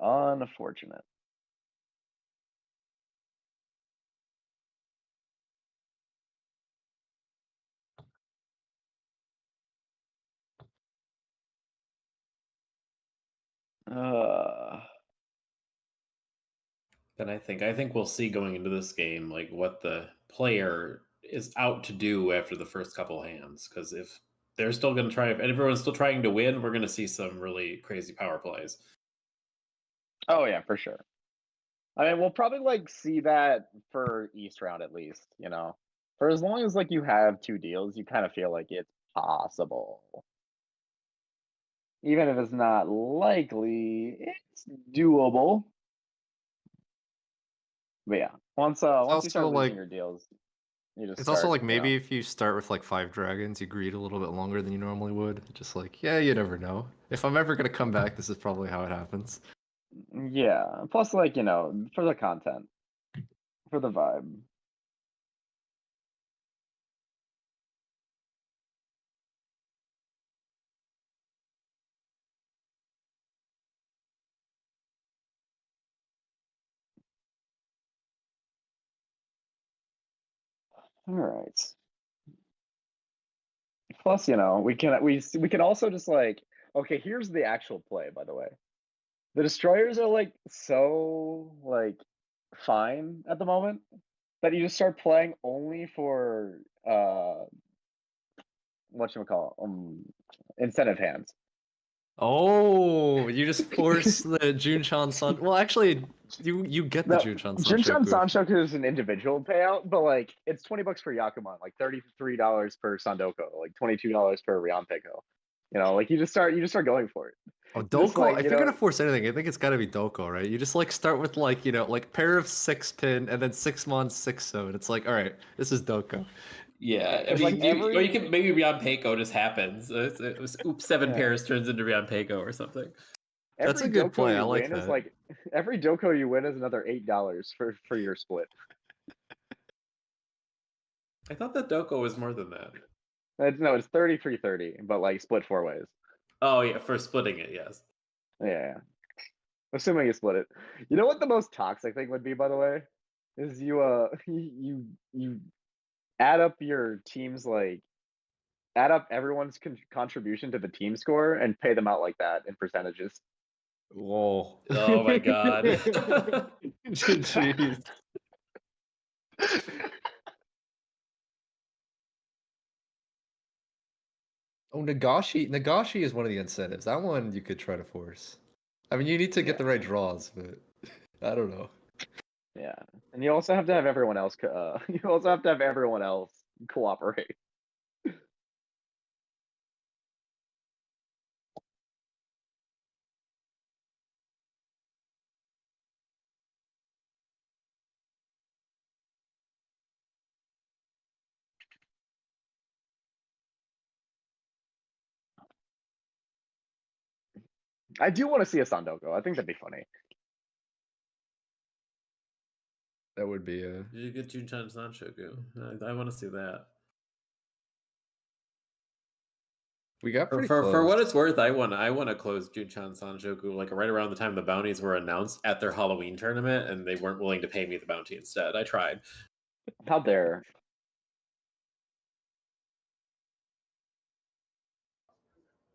Unfortunate. Then I think we'll see going into this game like what the player is out to do after the first couple hands. Because if they're still going to try, if everyone's still trying to win, we're going to see some really crazy power plays. Oh yeah, for sure. I mean, we'll probably like see that for East round at least. You know, for as long as like you have two deals, you kind of feel like it's possible. Even if it's not likely, it's doable. But yeah, once you also, start losing like, your deals, you just It's also like you maybe know. if you start with like 5 dragons, you greed a little bit longer than you normally would. Just like, yeah, you never know. If I'm ever gonna come back, this is probably how it happens. Yeah. Plus, like, you know, for the content, for the vibe. All right. Plus, you know, we can also just like, okay, here's the actual play, by the way. The destroyers are like so like fine at the moment that you just start playing only for whatchamacallit, incentive hands. Oh, you just force the Junchan Sun. Well, actually, you get the No, Junchan Jinshan Sanshoku. Sanshoku is an individual payout, but like it's $20 for Yakuman, like $33 per Sandoko, like $22 per Ryanpeko. You know, like you just start going for it. Oh, Just Doko. like, If you you're know, gonna force anything, I think it's gotta be Doko, right? You just like start with like like pair of 6-pin and then 6-mon 6-7. It's like, all right, this is Doko. Yeah, I It's mean, like or you can maybe Rion Peiko just happens. It was oops, 7 Yeah. pairs turns into Rion Peiko or something. That's every a good Doko play. I you like win is that. like every Doko you win is another $8 for your split. I thought that Doko was more than that. It's 33-30, but like split 4 ways. Oh yeah, for splitting it, yes. Yeah. Assuming you split it. You know what the most toxic thing would be, by the way? Is you add up your team's like add up everyone's contribution to the team score and pay them out like that in percentages. Whoa. Oh my god. Jeez. Oh, Nagashi is one of the incentives. That one you could try to force. I mean, you need to get the right draws, but I don't know. Yeah, and you also have to have everyone else. You also have to have everyone else cooperate. I do want to see a Sandoko. I think that'd be funny. That would be a. You get Junchan Sanshoku. I want to see that. We got pretty For close. what it's worth, I want to close Junchan Sanshoku like right around the time the bounties were announced at their Halloween tournament, and they weren't willing to pay me the bounty instead. I tried. How dare?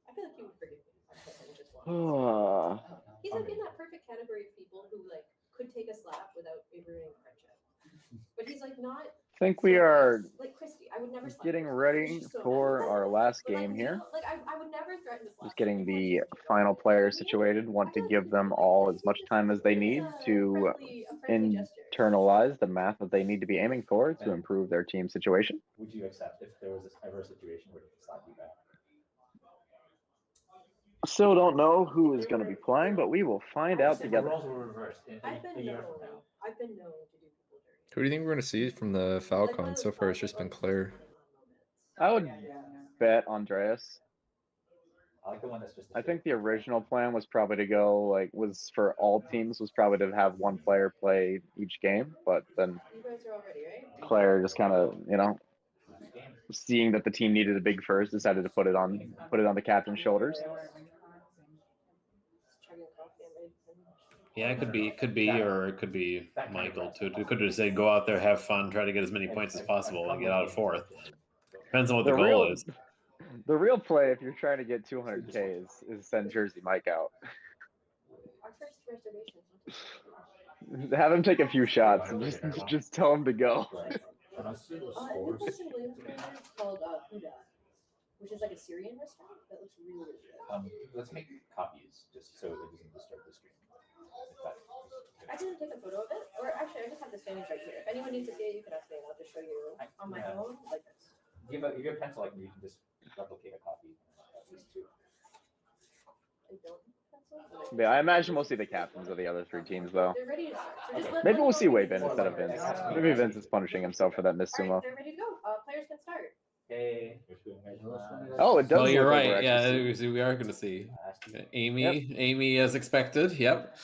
I feel like he would forgive me. Just once. I He's like in that perfect category of people who like could take a slap without ruining a friendship. But he's like not. think we are like Christy. I would never slap getting her. ready She's so for bad. our last But, like, game here. Like I would never threaten to slap. Just getting the final player situated. Want to give them all as much time as they need to internalize the math that they need to be aiming for to improve their team situation. Would you accept if there was ever a situation where they could slap you back? Still don't know who is going to be playing, but we will find out The together. roles were reversed I've a been year known. from now. I've been known to do people dirty. Who do you think we're going to see from the FalKANs? So far, it's just been Claire. I would bet Andreas. I like the one that's just. I think the original plan was probably to go was for all teams was probably to have one player play each game, but then You guys are all ready, right? Claire just kind of seeing that the team needed a big first, decided to put it on the captain's shoulders. Chugging coffee and Yeah, it could be, or it could be Michael too. We could just say go out there, have fun, try to get as many points as possible, and get out of fourth. Depends on what the goal is. The real play, if you're trying to get 200K, is send Jersey Mike out. Our first reservation. Have him take a few shots and just tell him to go. This place in Williamsburg is called Huda, which is like a Syrian restaurant that looks really, really good. Let's make copies just so it doesn't disturb the stream. I can take a photo of it, or actually, I just have this image right here. If anyone needs to see it, you can ask me, and I'll just show you on my phone like this. Give a pencil, like you can just replicate a copy at least two. I don't pencil. Yeah, I imagine we'll see the captains of the other three teams though. They're ready to start. So just let Maybe them we'll know see when Weibin they're instead of ready. Vince. Maybe Vince is punishing himself for that missed All sumo. right, they're ready to go. Players can start. Hey. Oh, it does. Oh, you're look like we're right. actually Yeah, we are going to see Amy. Yep. Amy, as expected. Yep.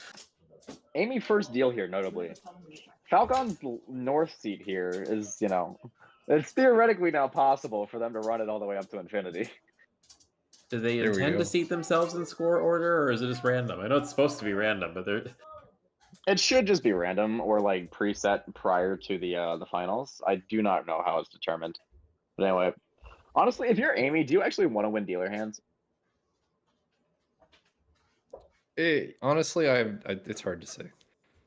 Amy first deal here, notably. FalKAN's north seat here is, it's theoretically now possible for them to run it all the way up to infinity. Do they There we intend go. to seat themselves in score order, or is it just random? I know it's supposed to be random, but they're. It should just be random or preset prior to the finals. I do not know how it's determined. But anyway, honestly, if you're Amy, do you actually want to win dealer hands? Honestly, it's hard to say.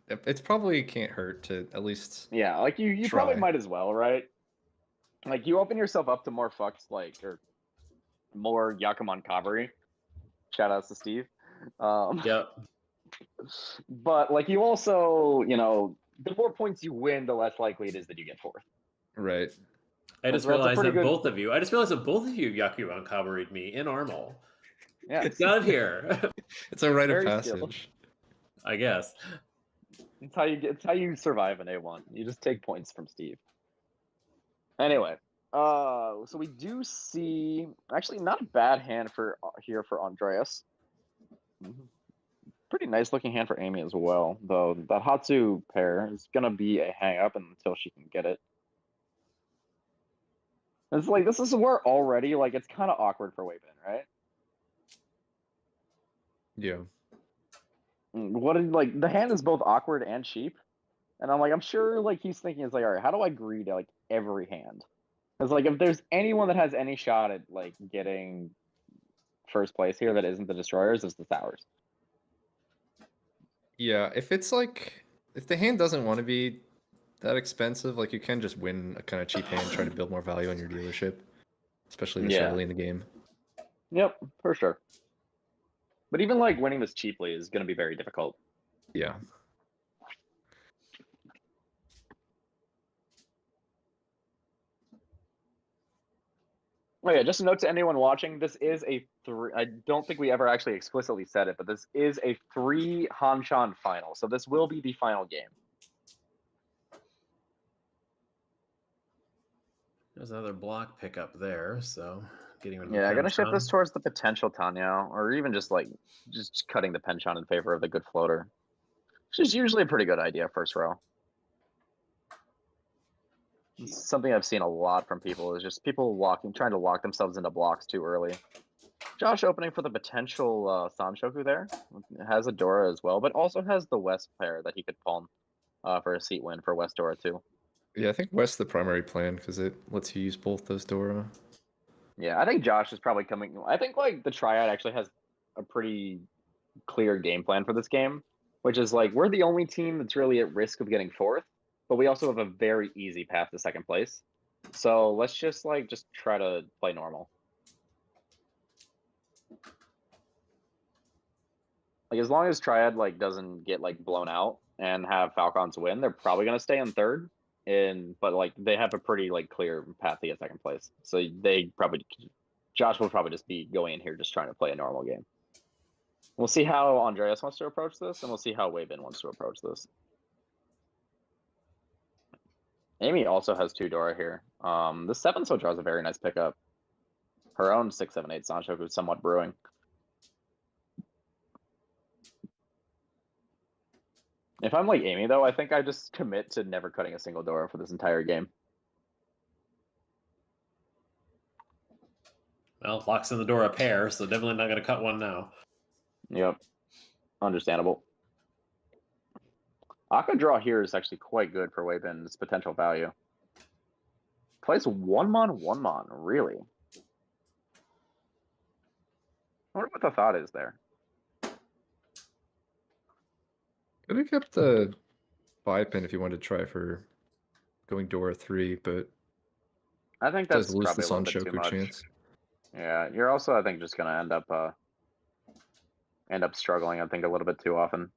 It's probably can't hurt to at least. Yeah, you probably Try. might as well, right? You open yourself up to more fucks, or more Yakuman Cavalry. Shout outs to Steve. Yep. But you also, the more points you win, the less likely it is that you get fourth. Right. I just That's a realized pretty that good- both of you. I just realized that both of you Yakuban cavalried me in Armal. Yeah, It's out here. It's a rite of Very skilled. passage. I guess. it's how you survive an A1. You just take points from Steve. Anyway, so we do see actually not a bad hand for Andreas. Pretty nice looking hand for Amy as well, though that Hatsu pair is gonna be a hang up until she can get it. It's this is where already it's kind of awkward for Weibin, right? Yeah. What is the hand is both awkward and cheap, and I'm sure he's thinking all right, how do I greed every hand? Because if there's anyone that has any shot at getting first place here that isn't the destroyers, it's the sours. Yeah, if it's if the hand doesn't want to be that expensive, you can just win a kind of cheap hand, try to build more value on your dealership, especially this early in the game. Yep, for sure. But even winning this cheaply is going to be very difficult. Yeah. Oh yeah, just a note to anyone watching, this is a I don't think we ever actually explicitly said it, but this is a 3 hanchan final. So this will be the final game. There's another block pickup there, so getting rid of Yeah, I'm gonna shift Penchan. this towards the potential Tanya, or even just just cutting the penchant in favor of the good floater. Which is usually a pretty good idea first row. It's something I've seen a lot from people is just people trying to lock themselves into blocks too early. Josh opening for the potential Sanshoku there. It has a Dora as well, but also has the West pair that he could palm for a seat win for West Dora too. Yeah, I think West's the primary plan because it lets you use both those Dora. Yeah, I think Josh is probably coming. I think the Triad actually has a pretty clear game plan for this game, which is we're the only team that's really at risk of getting fourth, but we also have a very easy path to second place. So let's just just try to play normal. As long as Triad doesn't get blown out and have FalKANs win, they're probably going to stay in third. But like they have a pretty like clear path to get second place. So Josh will probably just be going in here just trying to play a normal game. We'll see how Andreas wants to approach this, and we'll see how Wavin wants to approach this. Amy also has 2 Dora here. The 7-so draw is a very nice pickup. Her own 6-7-8 Sanchoku is somewhat brewing. If I'm like Amy, though, I think I just commit to never cutting a single Dora for this entire game. Well, locks in the door a pair, so definitely not going to cut one now. Yep. Understandable. Aqua draw here is actually quite good for Wavin's potential value. Plays 1-mon, 1-mon, really? I wonder what the thought is there. Could have kept the 5-pin if you wanted to try for going Dora 3, but I think does that's lose probably the a little bit too Sanshoku much. chance. Yeah, you're also, I think, just gonna end up struggling, I think, a little bit too often.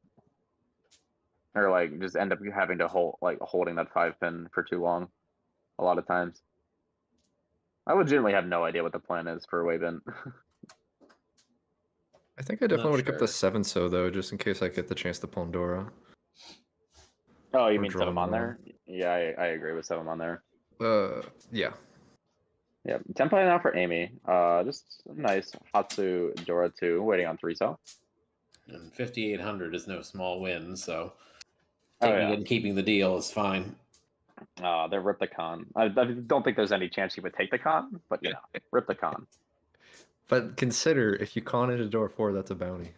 Or like just end up having to holding that 5-pin for too long a lot of times. I legitimately have no idea what the plan is for Wavin. I think I definitely would have kept the sure. 7-so though, just in case I get the chance to pull Dora. Oh, you Or mean draw 7 on more. there? Yeah, I agree with 7 on there. Yeah. Yeah, template now for Amy. Just nice Hatsu Dora 2 waiting on 3-so. And 5,800 is no small win, so Oh, taking yeah. it and keeping the deal is fine. They rip the con. I don't think there's any chance he would take the con, but you know, rip the con. But consider, if you con into Dora 4, that's a bounty.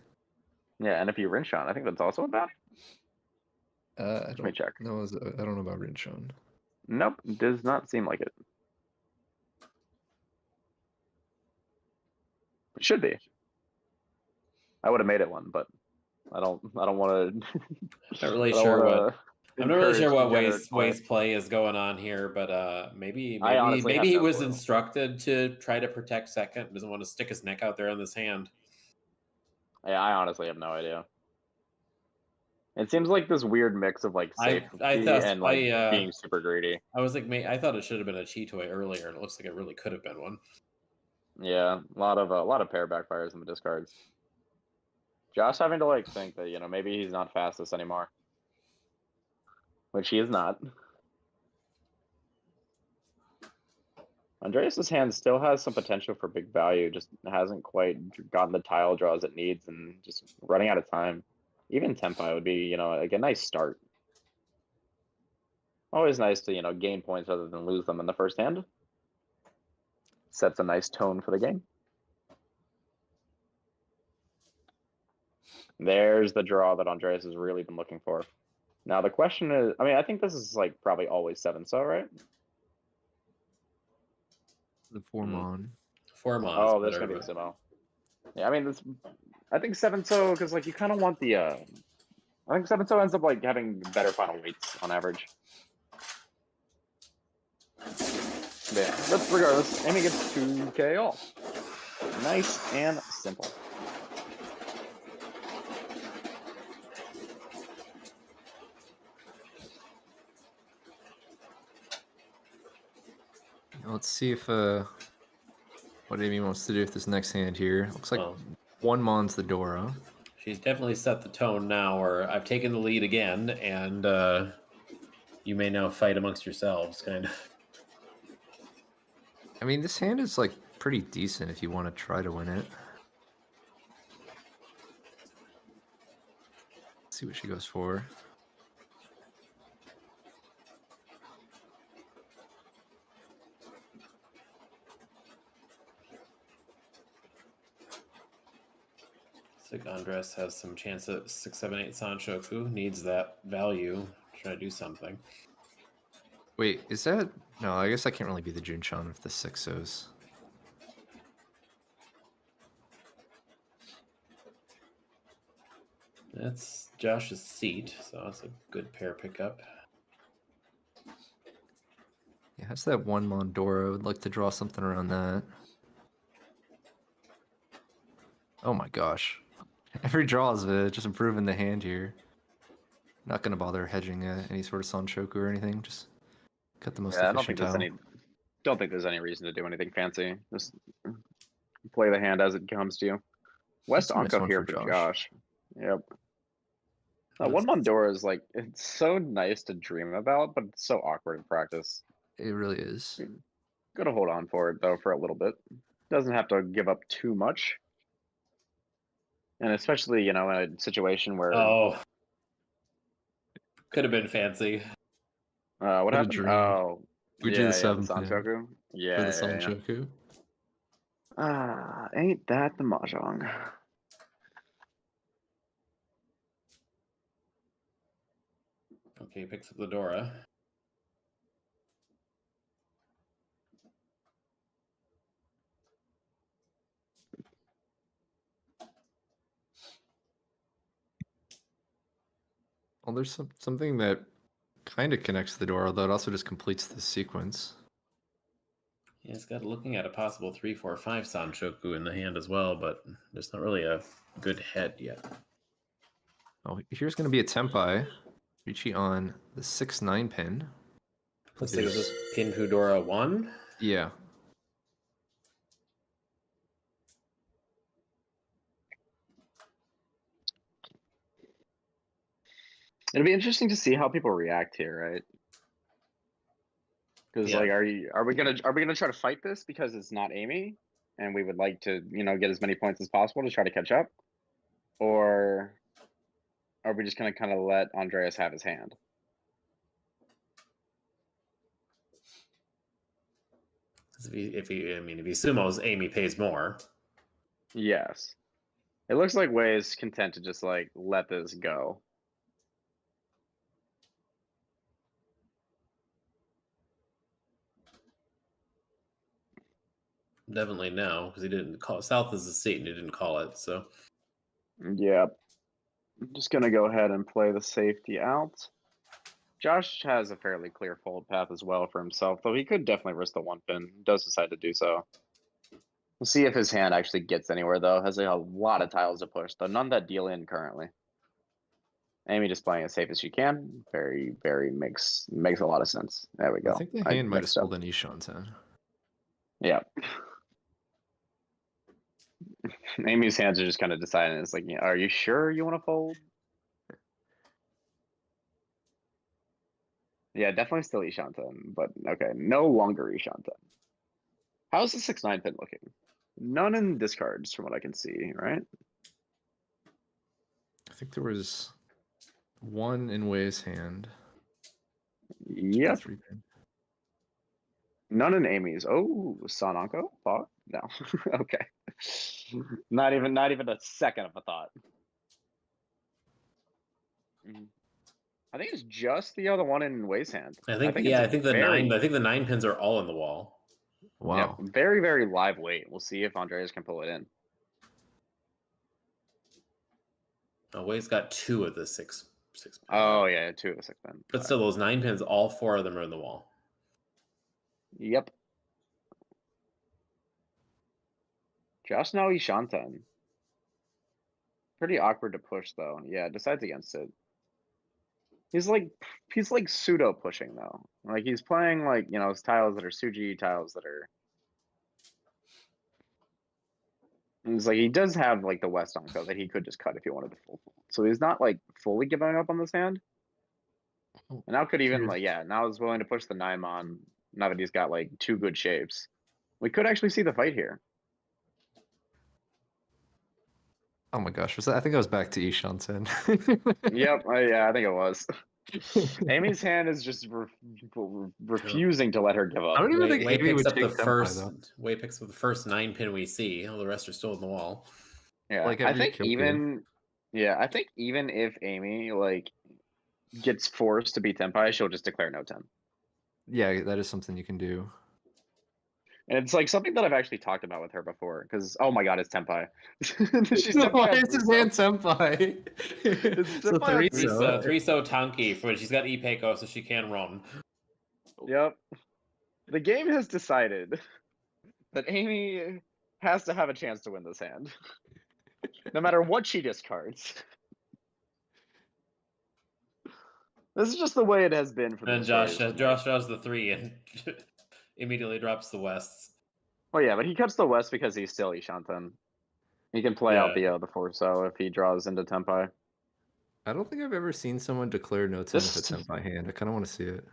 Yeah, and if you Rinshon, I think that's also a bounty. I Let me check. I don't know about Rinshon. Nope, does not seem like it. It should be. I would have made it one, but I don't want to. Not really sure what. I'm not really sure what Wade's play is going on here, but maybe he was instructed to try to protect second. Doesn't want to stick his neck out there on this hand. Yeah, I honestly have no idea. It seems like this weird mix of like safety and like being super greedy. I was like, I thought it should have been a Cheetoy earlier, and it looks like it really could have been one. Yeah, a lot of pair backfires in the discards. Josh having to like think that, you know, maybe he's not fastest anymore, which he is not. Andreas's hand still has some potential for big value, just hasn't quite gotten the tile draws it needs and just running out of time. Even Tempai would be, you know, like a nice start. Always nice to, you know, gain points rather than lose them in the first hand. Sets a nice tone for the game. There's the draw that Andreas has really been looking for. Now the question is, I mean, I think this is like probably always 7-so, right? The 4-mon. 4-mon. Oh, there's gonna be a sumo. Yeah, I mean, I think 7-so because like you kind of want the. I think 7-so ends up like having better final weights on average. But yeah, but regardless, Amy gets 2K all. Nice and simple. Let's see if what Amy wants to do with this next hand here. Looks like 1-mon's the Dora. She's definitely set the tone now, where I've taken the lead again, and you may now fight amongst yourselves, kind of. I mean, this hand is like pretty decent if you want to try to win it. Let's see what she goes for. Andres has some chance at 6-7-8 Sanshoku. Needs that value. Try to do something. Wait, is that... No, I guess I can't really be the Junchan with the 6-os. That's Josh's seat, so that's a good pair pickup. Yeah, has that 1-mon Dora. I would like to draw something around that. Oh my gosh. Every draw is just improving the hand here. Not gonna bother hedging any sort of Sanchoku or anything. Just cut the most Yeah, I don't think efficient there's tile. don't think there's any reason to do anything fancy. Just play the hand as it comes to you. West That's a nice Onko one here for for Josh. Josh. Yep. That That's- one Mondora is like, it's so nice to dream about, but it's so awkward in practice. It really is. Gotta hold on for it though for a little bit. Doesn't have to give up too much. And especially, you know, in a situation where Oh, could have been fancy. what What a happened? dream. Oh, We drew yeah, the yeah, the 7th hand Sanchoku. for Yeah, the yeah, yeah. Sanchoku. Ain't that the Mahjong? Okay, picks up the Dora. Well, there's something that kind of connects the door, although it also just completes the sequence. Yeah, it's got looking at a possible 3, 4, 5 Sanchoku in the hand as well, but there's not really a good head yet. Oh, here's going to be a Tempai. Richie on the 6-9 pin. Let's see, is this Pin Fudora 1? Yeah. It'll be interesting to see how people react here, right? Because Yeah. like, are we gonna try to fight this because it's not Amy, and we would like to, you know, get as many points as possible to try to catch up, or are we just gonna kind of let Andreas have his hand? If he sumos, Amy pays more. Yes. It looks like Wei is content to just like let this go. Definitely no, because he didn't call South as a seat and he didn't call it. So Yep. I'm just gonna go ahead and play the safety out. Josh has a fairly clear fold path as well for himself, though he could definitely risk the 1 pin. He does decide to do so. We'll see if his hand actually gets anywhere, though. Has a lot of tiles to push, though none that deal in currently. Amy just playing as safe as she can. Very, very makes a lot of sense. There we go. I think the hand might have mixed up. sold an Ishanten. Yeah. Amy's hands are just kind of deciding. It's like, yeah, are you sure you want to fold? Yeah, definitely still Ishanten, but okay, no longer Ishanten. How's the 6-9 pin looking? None in discards from what I can see, right? I think there was one in Wei's hand. Yep. 3 pin. None in Amy's. Oh, Sananko? Thought? No. Okay. Not even a second of a thought. I think it's just the other one in Wei's hand. I think it's the very, 9 pins are all in the wall. Wow. yeah, very, very live weight. We'll see if Andreas can pull it in. Wei's got 2 of the 6 pin. Oh yeah, 2 of the 6 pin. But still, those 9 pins, all 4 of them are in the wall. Yep. Josh now Ishanten. Pretty awkward to push though. Yeah, decides against it. He's like pseudo pushing though. Like he's playing like, you know, tiles that are Suji, tiles that are. It's like he does have like the West Onko that he could just cut if he wanted to full fold. So he's not like fully giving up on this hand. And now could even Here's- like, yeah, now is willing to push the Naimon now that he's got like 2 good shapes. We could actually see the fight here. Oh my gosh, I think I was back to Ishanten. Yep, yeah, I think it was. Amy's hand is just refusing to let her give up. I don't even think Wei Amy picks would up the take Senpai, first. though. Wei picks up the first 9 pin we see. All the rest are still in the wall. Yeah, Like I every think Kyoku. I think even if Amy like gets forced to be Tenpai, she'll just declare no 10. Yeah, that is something you can do. And it's like something that I've actually talked about with her before, because oh my god, it's Tenpai. She's Why Tenpai on is his 3-so. hand Senpai? It's So Senpai on 3-so. 3-so Tanki, but she's got Ipeko, so she can run. Yep. The game has decided that Amy has to have a chance to win this hand. No matter what she discards. This is just the way it has been for the And Josh Destroyers. Josh draws the 3 and immediately drops the Wests. Well, yeah, but he cuts the West because he's still Ishanten. He can play out Yeah. the Forso if he draws into Tempai. I don't think I've ever seen someone declare no 10 with a Tempai hand. I kind of want to see it.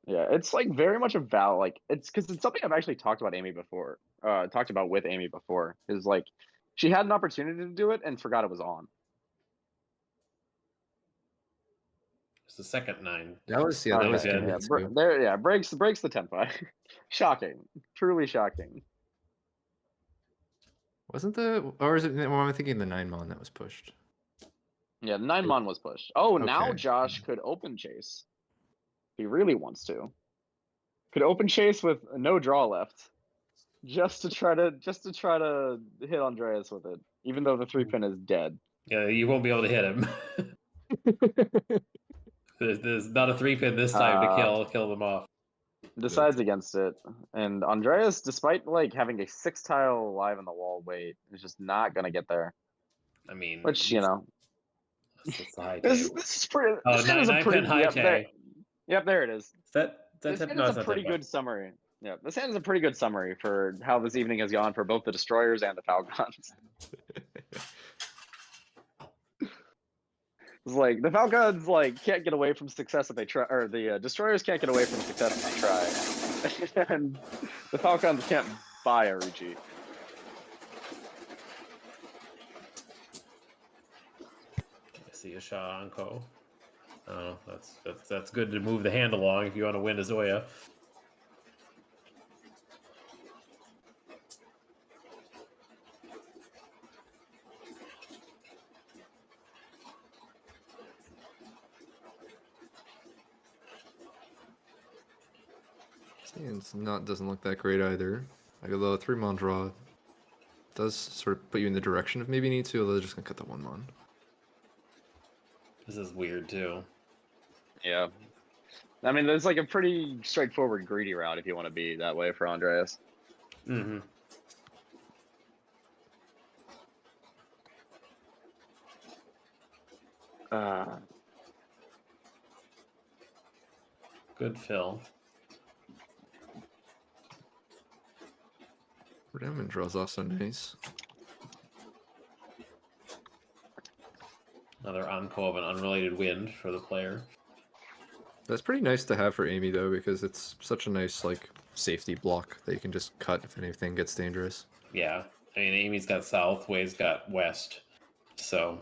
Yeah, it's like very much about like it's because it's something I've actually talked about Amy before. Talked about with Amy before is like she had an opportunity to do it and forgot it was on. It's the second 9. That was that was Okay, good. Yeah, breaks the Tempai. Shocking, truly shocking. Wasn't the or is it? Well, I'm thinking the 9-mon that was pushed. Yeah, 9-mon was pushed. Oh, now Okay. Josh could open chase. If he really wants to. Could open chase with no draw left. Just to try to hit Andreas with it, even though the 3-pin is dead. Yeah, you won't be able to hit him. There's not a 3-pin this time to kill them off. Decides against it, and Andreas, despite like having a 6-tile live in the wall wait, is just not gonna get there. I mean, Which it's a high this table. is pretty. Oh, This hand is a 9-pin pretty. high Yep, there it is. That This hand no, is it's a not pretty tempo. good summary. Yeah, this hand is a pretty good summary for how this evening has gone for both the Destroyers and the FalKANs. It's like the FalKANs like can't get away from success if they try, or the Destroyers can't get away from success if they try, and the FalKANs can't buy a Ruchi. I see a shot on Ko. Oh, that's good to move the hand along if you want to win a Zoya. It's doesn't look that great either. Like although a 3-mon draw does sort of put you in the direction of maybe need to, although they're just gonna cut the 1-mon. This is weird too. Yeah. I mean, there's like a pretty straightforward greedy route if you want to be that way for Andreas. Mm-hmm. Good fill. Redemption draws also nice. Another encore of an unrelated wind for the player. That's pretty nice to have for Amy though, because it's such a nice like safety block that you can just cut if anything gets dangerous. Yeah, I mean Amy's got south, Way's got west, so.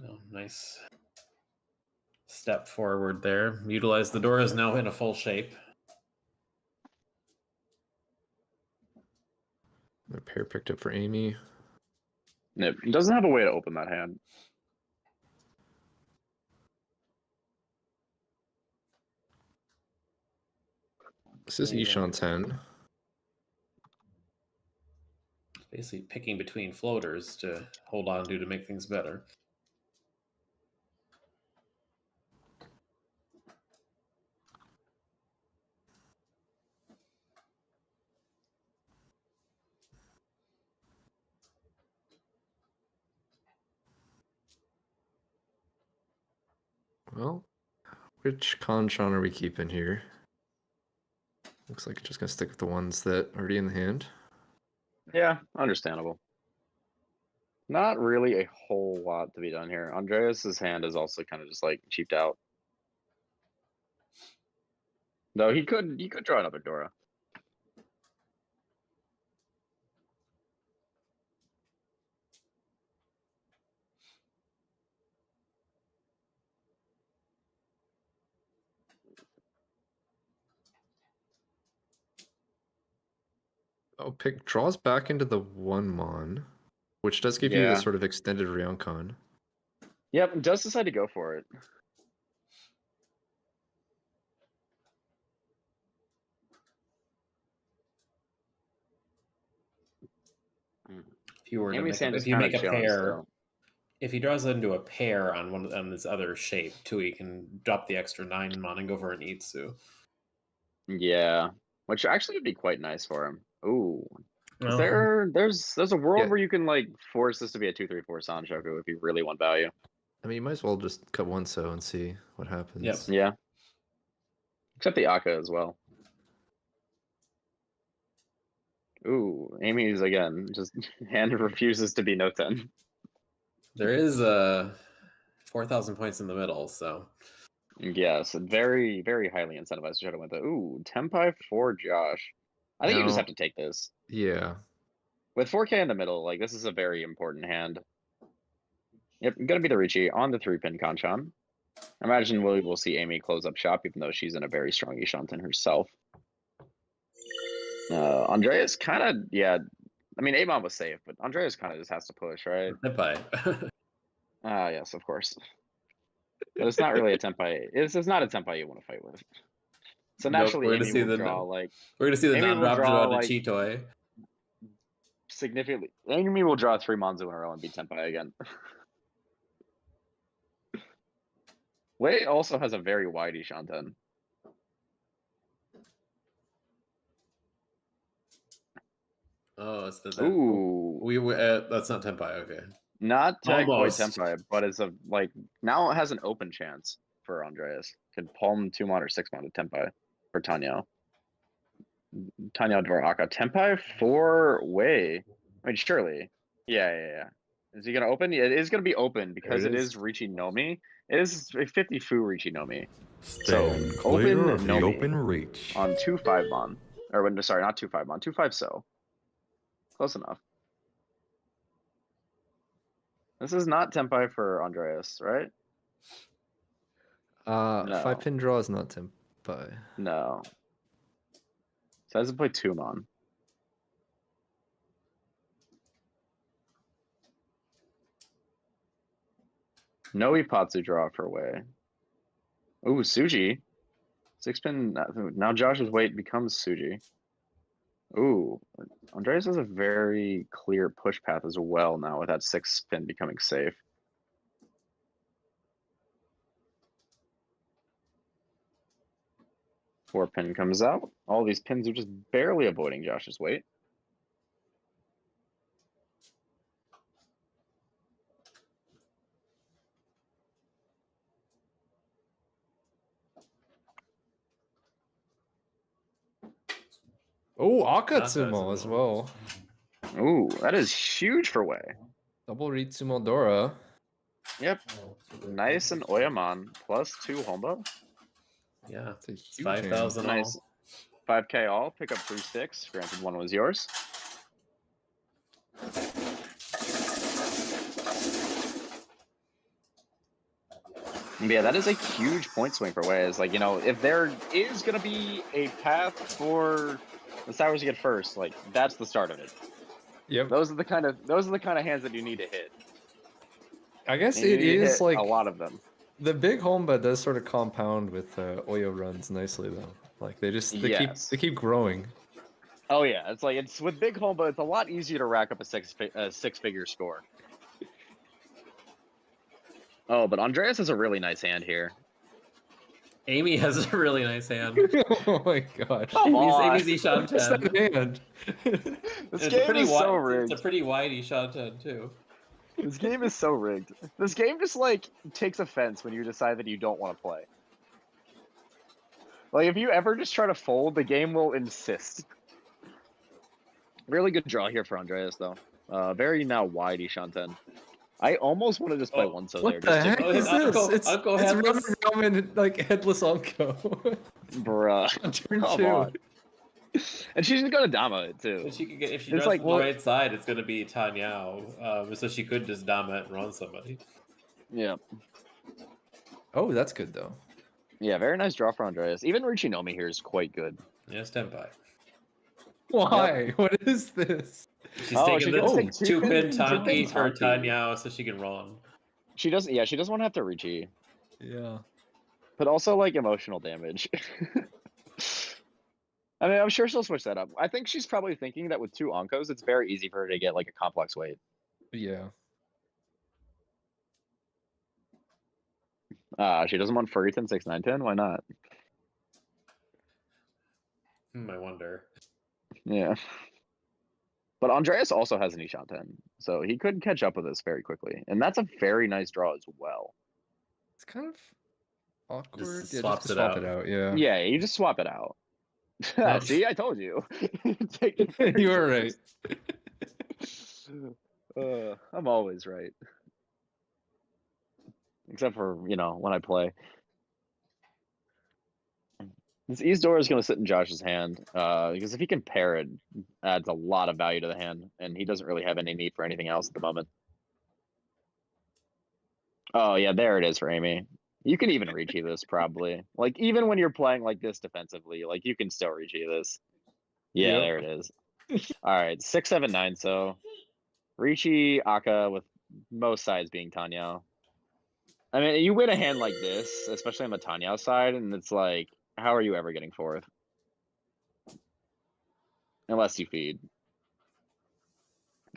Oh, nice step forward there. Utilize the door is now in a full shape. A pair picked up for Amy. It doesn't have a way to open that hand. This is Ishanten. Basically picking between floaters to hold on to make things better. Well, which hanchan are we keeping here? Looks like it's just gonna stick with the ones that are already in the hand. Yeah, understandable. Not really a whole lot to be done here. Andreas's hand is also kind of just like cheaped out. Though he could draw another Dora. Oh, pick draws back into the 1-mon, which does give you Yeah. the sort of extended Ryoncon. Yep, does decide to go for it. If you were to Amy's make, hand if is you kinda make a chilling pair, still. if he draws into a pair on this other shape too, he can drop the extra 9-mon and go for an Itsu. Yeah, which actually would be quite nice for him. Ooh, is Well, there's a world Yeah. where you can like force this to be a 2/3/4 Sanchoku if you really want value. I mean, you might as well just cut one so and see what happens. Yeah, except the Akka as well. Ooh, Amy's again just hand refuses to be no 10. there is 4,000 points in the middle, so Yes, very very highly incentivized to try to win the. Ooh, Tempai for Josh. I think you just Now- have to take this. Yeah. With 4K in the middle, like this is a very important hand. Yep, gonna be the Ricci on the 3-pin Kanchan. Imagine we'll see Amy close up shop, even though she's in a very strong Ishanten herself. Andreas kind of, yeah. I mean, Amon was safe, but Andreas kind of just has to push, right? Tempai. Ah, yes, of course. But it's not really a Tempai. It's not a Tempai you want to fight with. So Nope, naturally, we're gonna Amy see will the draw like we're gonna see the Amy will non-drop draw, draw to like, Cheetoy. significantly. Amy will draw 3 Monzu in a row and beat Tempai again. Wei also has a very wide Ishanten. Oh, it's the Ooh, that's not Tempai. Okay. not quite Almost. Tempai, but it's a like now it has an open chance for Andreas. Could palm 2 mon or 6 mon to Tempai for Tanya. Tanya Dvoraka. Tempai for Wei. I mean, surely. Yeah. Is he gonna open? Yeah, it is gonna be open because There it it is is. Richi Nomi. It is a 50 Fu Richi Nomi. Stand So, clear open of the Nomi open reach. on 2/5 mon. Or when sorry, not 2/5 mon, 2/5 so. Close enough. This is not Tempai for Andreas, right? No. 5-pin draw is not Tempai. No. So has to play 2 mon. No Ipatsu draw for Wei. Ooh, Suji. 6-pin. Now Josh's weight becomes Suji. Ooh, Andreas has a very clear push path as well now with that 6-pin becoming safe. Four pin comes out. All these pins are just barely avoiding Josh's weight. Oh, Akatsumo as well. Ooh, that is huge for Wei. Double Ritsumo Dora. Yep. Nice and Oyaman plus 2 Homba. Yeah, It's a it's huge 5,000 all. Nice. 5K all. Pick up 3 sticks. Granted, one was yours. But yeah, that is a huge point swing for Wei. It's like, you know, if there is going to be a path for the Sours to get first, like, that's the start of it. Yep. Those are the kind of hands that you need to hit. I guess And you it need to is hit like a lot of them. the big Homba does sort of compound with Oyo runs nicely though. Like they Yes. keep growing. Oh yeah, it's like it's with big Homba, it's a lot easier to rack up a six-figure score. Oh, but Andreas has a really nice hand here. Amy has a really nice hand. Oh my gosh. Come on. Amy's Ishan What's 10. that hand? This It's a game pretty is so wide. rigged. It's a pretty wide Ishan 10 too. This game is so rigged. This game just like takes offense when you decide that you don't want to play. Like if you ever just try to fold, the game will insist. Really good draw here for Andreas though. Very now wide Ishanten. I almost want to just play one so there. What the Just heck to, Oh, his is this? uncle- It's Uncle it's Headless? Ramen like headless Uncle. bruh. On turn Come 2. on. And she's just gonna Dama it too. If she could get, if she It's draws like, to the what- right side, it's gonna be Tanyao. So she could just Dama it and run somebody. Yeah. Oh, that's good though. Yeah, very nice draw for Andreas. Even Richinomi here is quite good. Yes, Tenpai. Why? What is this? She's Oh, taking she the gets take two 2-pin pin Tanki for Tanki. Tanyao so she can run. She doesn't want to have to Richi. Yeah. But also like emotional damage. I mean, I'm sure she'll switch that up. I think she's probably thinking that with 2 Onkos, it's very easy for her to get like a complex weight. Yeah. She doesn't want Furryton 6/9/10. Why not? I wonder. Yeah. But Andreas also has an hanchan, so he could catch up with us very quickly. And that's a very nice draw as well. It's kind of awkward. Just Yeah, swaps just it swap out. it out. Yeah. Yeah, you just swap it out. Nope. See, I told you. Take it very You were right. serious. I'm always right. Except for, when I play. This Easdor is going to sit in Josh's hand, because if he can pair it, adds a lot of value to the hand, and he doesn't really have any need for anything else at the moment. Oh, yeah, there it is for Amy. You can even Ricci this, probably. Like, even when you're playing like this defensively, like, you can still Ricci this. Yeah, Yep. there it is. All right, 6, 7, 9, so Ricci, Akka, with most sides being Tanya. I mean, you win a hand like this, especially on the Tanya side, and it's like, how are you ever getting fourth? Unless you feed.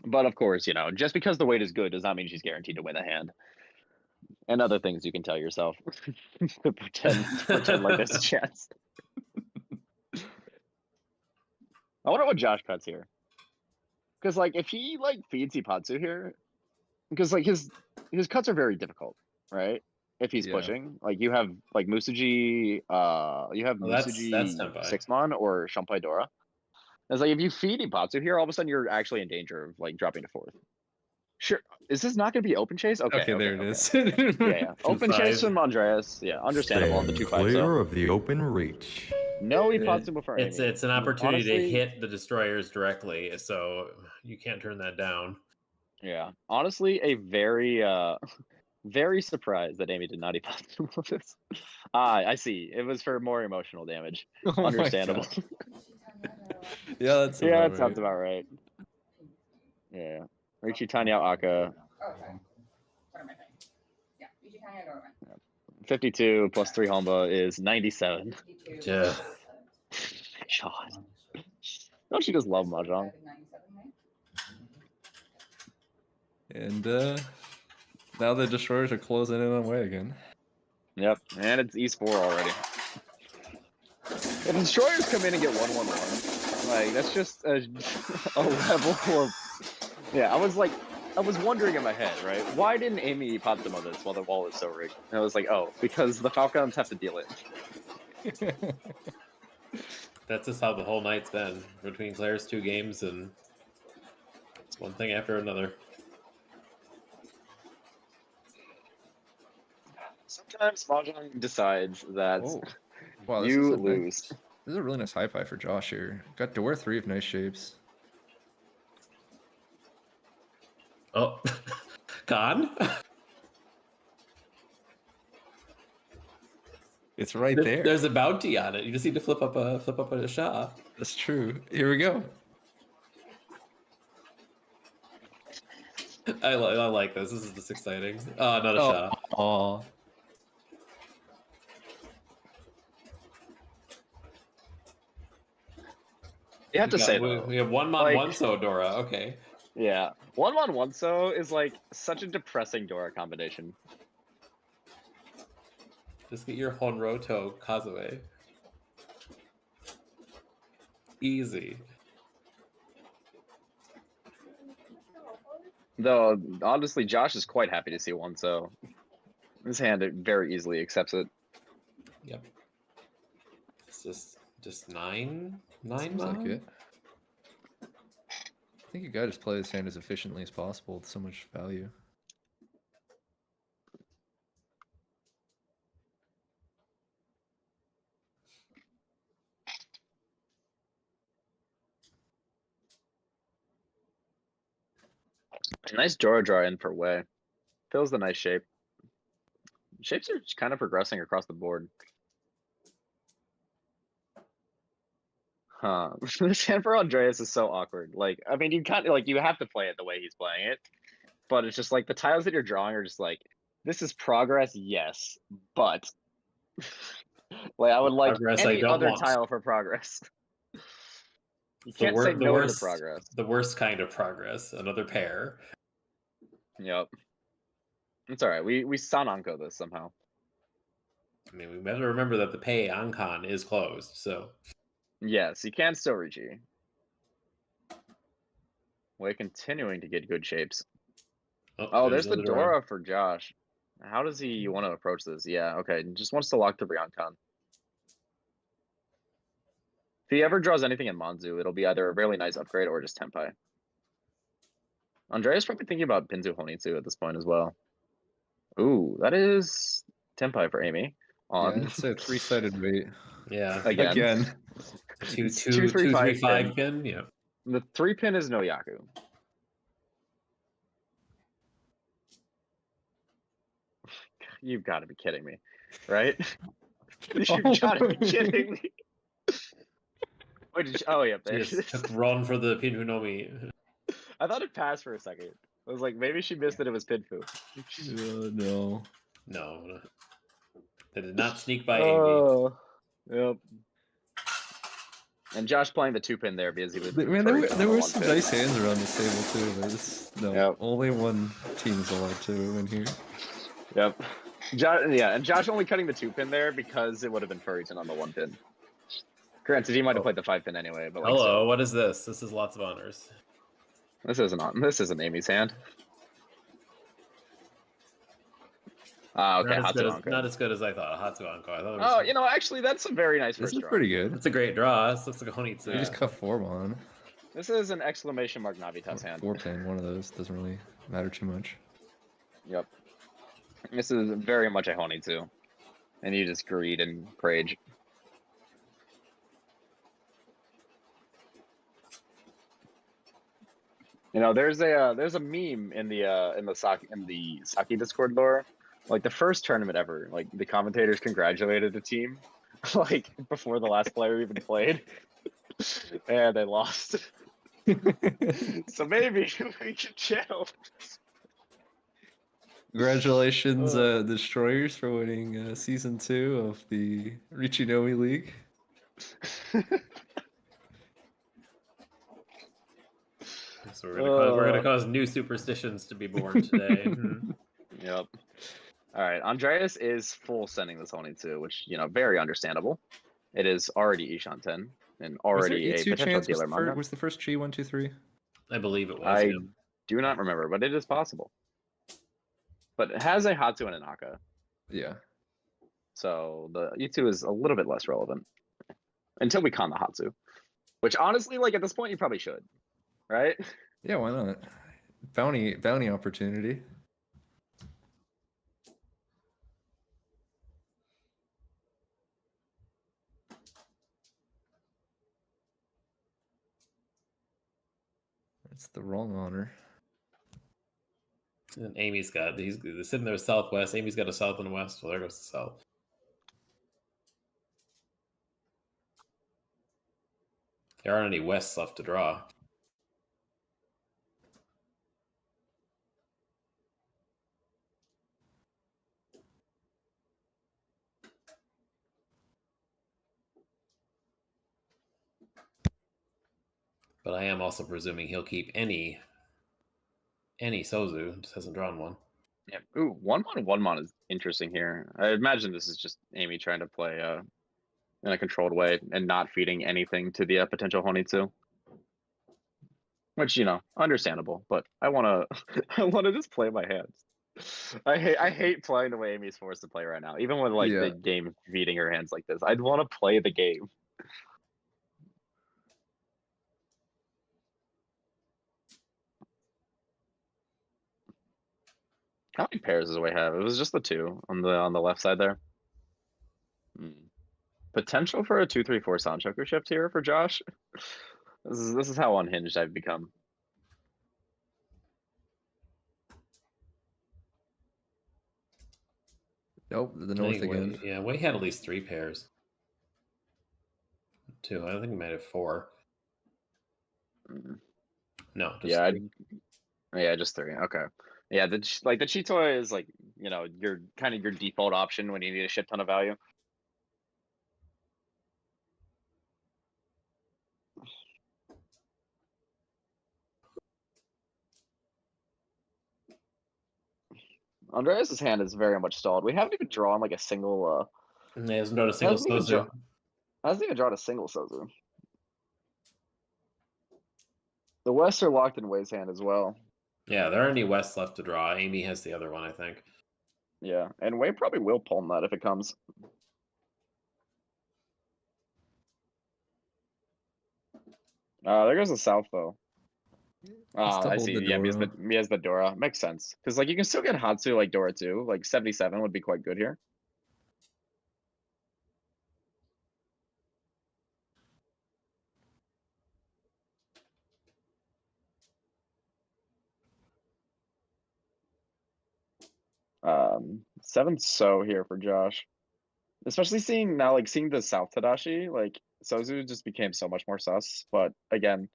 But of course, just because the weight is good does not mean she's guaranteed to win a hand. And other things you can tell yourself to pretend like there's a chance. I wonder what Josh cuts here. Because like if he like feeds Ipatsu here, because like his cuts are very difficult, right? If he's Yeah. pushing, like you have like Musuji, you have That's Musuji Senpai. Sixmon or Shampai Dora. It's like if you feed Ipatsu here, all of a sudden you're actually in danger of like dropping to fourth. Sure. Is this not going to be open chase? Okay, there it is. Yeah. Open chase 2-5. from Andreas. Yeah, understandable on the Stand 2-5. clear So of the open reach. no Ipatsu before It's Amy. an opportunity to Honestly, hit the destroyers directly, so you can't turn that down. Yeah. Honestly, a very very surprised that Amy did not Ipatsu with this. I see. It was for more emotional damage. Oh my Understandable. God. Yeah, that's Yeah, about that sounds right. about right. Yeah. Richi Tanya Aka. 52 plus 3 Homba is 97. Yeah. God. Don't you just love Mahjong? And now the destroyers are closing in on way again. Yep, and it's East 4 already. If destroyers come in and get 1-1-1, like that's just a level of. Yeah, I was wondering in my head, right? Why didn't Amy Potsdam this while the wall is so rigged? And I was like, oh, because the FalKANs have to deal it. That's just how the whole night's been between Claire's 2 games, and it's one thing after another. Sometimes Mahjong decides that Oh, wow, this you is a lose. Nice, this is a really nice high five for Josh here. Got door 3 of nice shapes. Oh, Khan? It's right there. There's a bounty on it. You just need to flip up a shop. That's true. Here we go. I like this. This is just exciting. Oh, not a shop. Aw. You have to say though, we have one mon like- one so Dora. Okay. yeah, 1-1-1 so is like such a depressing Dora combination. Just get your Honroto Kazue. Easy. Though honestly, Josh is quite happy to see 1 so. His hand it very easily accepts it. Yep. It's just nine Seems like mon? it. I think you gotta just play this hand as efficiently as possible with so much value. A nice Dora draw in for Wei. Feels the nice shape. Shapes are just kind of progressing across the board. Huh. This hand for Andreas is so awkward. Like, I mean, you kind of like you have to play it the way he's playing it, but it's just like the tiles that you're drawing are just like, this is progress, yes, but like I would like Progress I any don't other want. tile for progress. You The can't wor- say the no to worst- the progress. The worst kind of progress. Another pair. Yep. It's all right. We Sananko this somehow. I mean, we better remember that the pay on con is closed, so Yes, you can still reach E. We're continuing to get good shapes. Oh, there's the Dora for Josh. How does he want to approach this? Yeah, okay. Just wants to lock the Ryoncon. If he ever draws anything in Manzu, it'll be either a really nice upgrade or just Tenpai. Andrea's probably thinking about Pinzu Honitsu at this point as well. Ooh, that is Tenpai for Amy. On Yeah, it's a 3-sided weight. Yeah. again. Two, It's two, 3, 5 5 pin. Yeah. The 3 pin is no Yaku. You've got to be kidding me, right? You've got to be kidding me. Wait, oh, yeah, there it Just is. took Ron for the Pinhu Nomi. I thought it passed for a second. I was like, maybe she missed that it was Pinfu. No. No. They did not sneak by Amy. Oh, yep. And Josh playing the 2 pin there because he was. Man, there were some dice hands around the table too. But no, Yep. only one team is allowed to win here. Yep. Yeah, and Josh only cutting the 2 pin there because it would have been Furryton on the 1 pin. Granted, he might have played the 5 pin anyway. But like, Hello, still. what is this? This is lots of honors. This isn't Amy's hand. Ah, okay, Hatsuanko. Not as good as I thought. Hatsuanko. I thought it Oh, was, actually, that's a very nice This first is draw. pretty good. it's a great draw. This looks like a Honitsu. You just cut 4 on. This is an exclamation mark Navitas hand. 4 pin, one of those doesn't really matter too much. Yep. This is very much a Honitsu. And you just greed and rage. There's a meme in the Saki Discord lore. Like the first tournament ever, like the commentators congratulated the team, like before the last player even played, and they lost. So maybe we can channel. Congratulations, Destroyers, for winning season 2 of the Nomi League. So we're gonna cause new superstitions to be born today. Yep. All right, Andreas is full sending this Honitsu, which very understandable. It is already Ishan 10 and already a potential dealer manga. Was the first G 1, 2, 3? I believe it was. I yeah. do not remember, but it is possible. But it has a Hatsu and an Aka, Yeah. so the E2 is a little bit less relevant until we con the Hatsu, which honestly, like at this point, you probably should, right? Yeah, why not? Bounty opportunity. That's the wrong honor. And Amy's got he's sitting there southwest. Amy's got a south and a west. Well, there goes the south. There aren't any wests left to draw. But I am also presuming he'll keep any Sozu. Just hasn't drawn one. Yeah. Ooh, 1-1 is interesting here. I imagine this is just Amy trying to play in a controlled way and not feeding anything to the potential Honitsu. Which, understandable, but I wanna just play my hands. I hate playing the way Amy's forced to play right now. Even with the game feeding her hands like this. I'd want to play the game. How many pairs does we have? It was just the 2 on the left side there. Potential for a 2-3-4 Sanchoku shift here for Josh. This is how unhinged I've become. Nope, the north again. Yeah, Wei had at least 3 pairs. 2. I think he might have 4. No, just 3. Yeah, just 3. Okay. Yeah, the Chitoi is your kind of your default option when you need a shit ton of value. Andreas' hand is very much stalled. We haven't even drawn a single. He hasn't drawn a single Sozu. Hasn't even drawn a single Sozu. The Wests are locked in Way's hand as well. Yeah, there aren't any West left to draw. Amy has the other one, I think. Yeah, and Way probably will palm that if it comes. There goes the South though. Just to I hold see. the Yeah, door. Mia's the Dora. Makes sense. Because like you can still get Hatsu like Dora too. Like 77 would be quite good here. Seventh so here for Josh. Especially seeing now, like seeing the South Tadashi, like Sozu just became so much more sus. But again,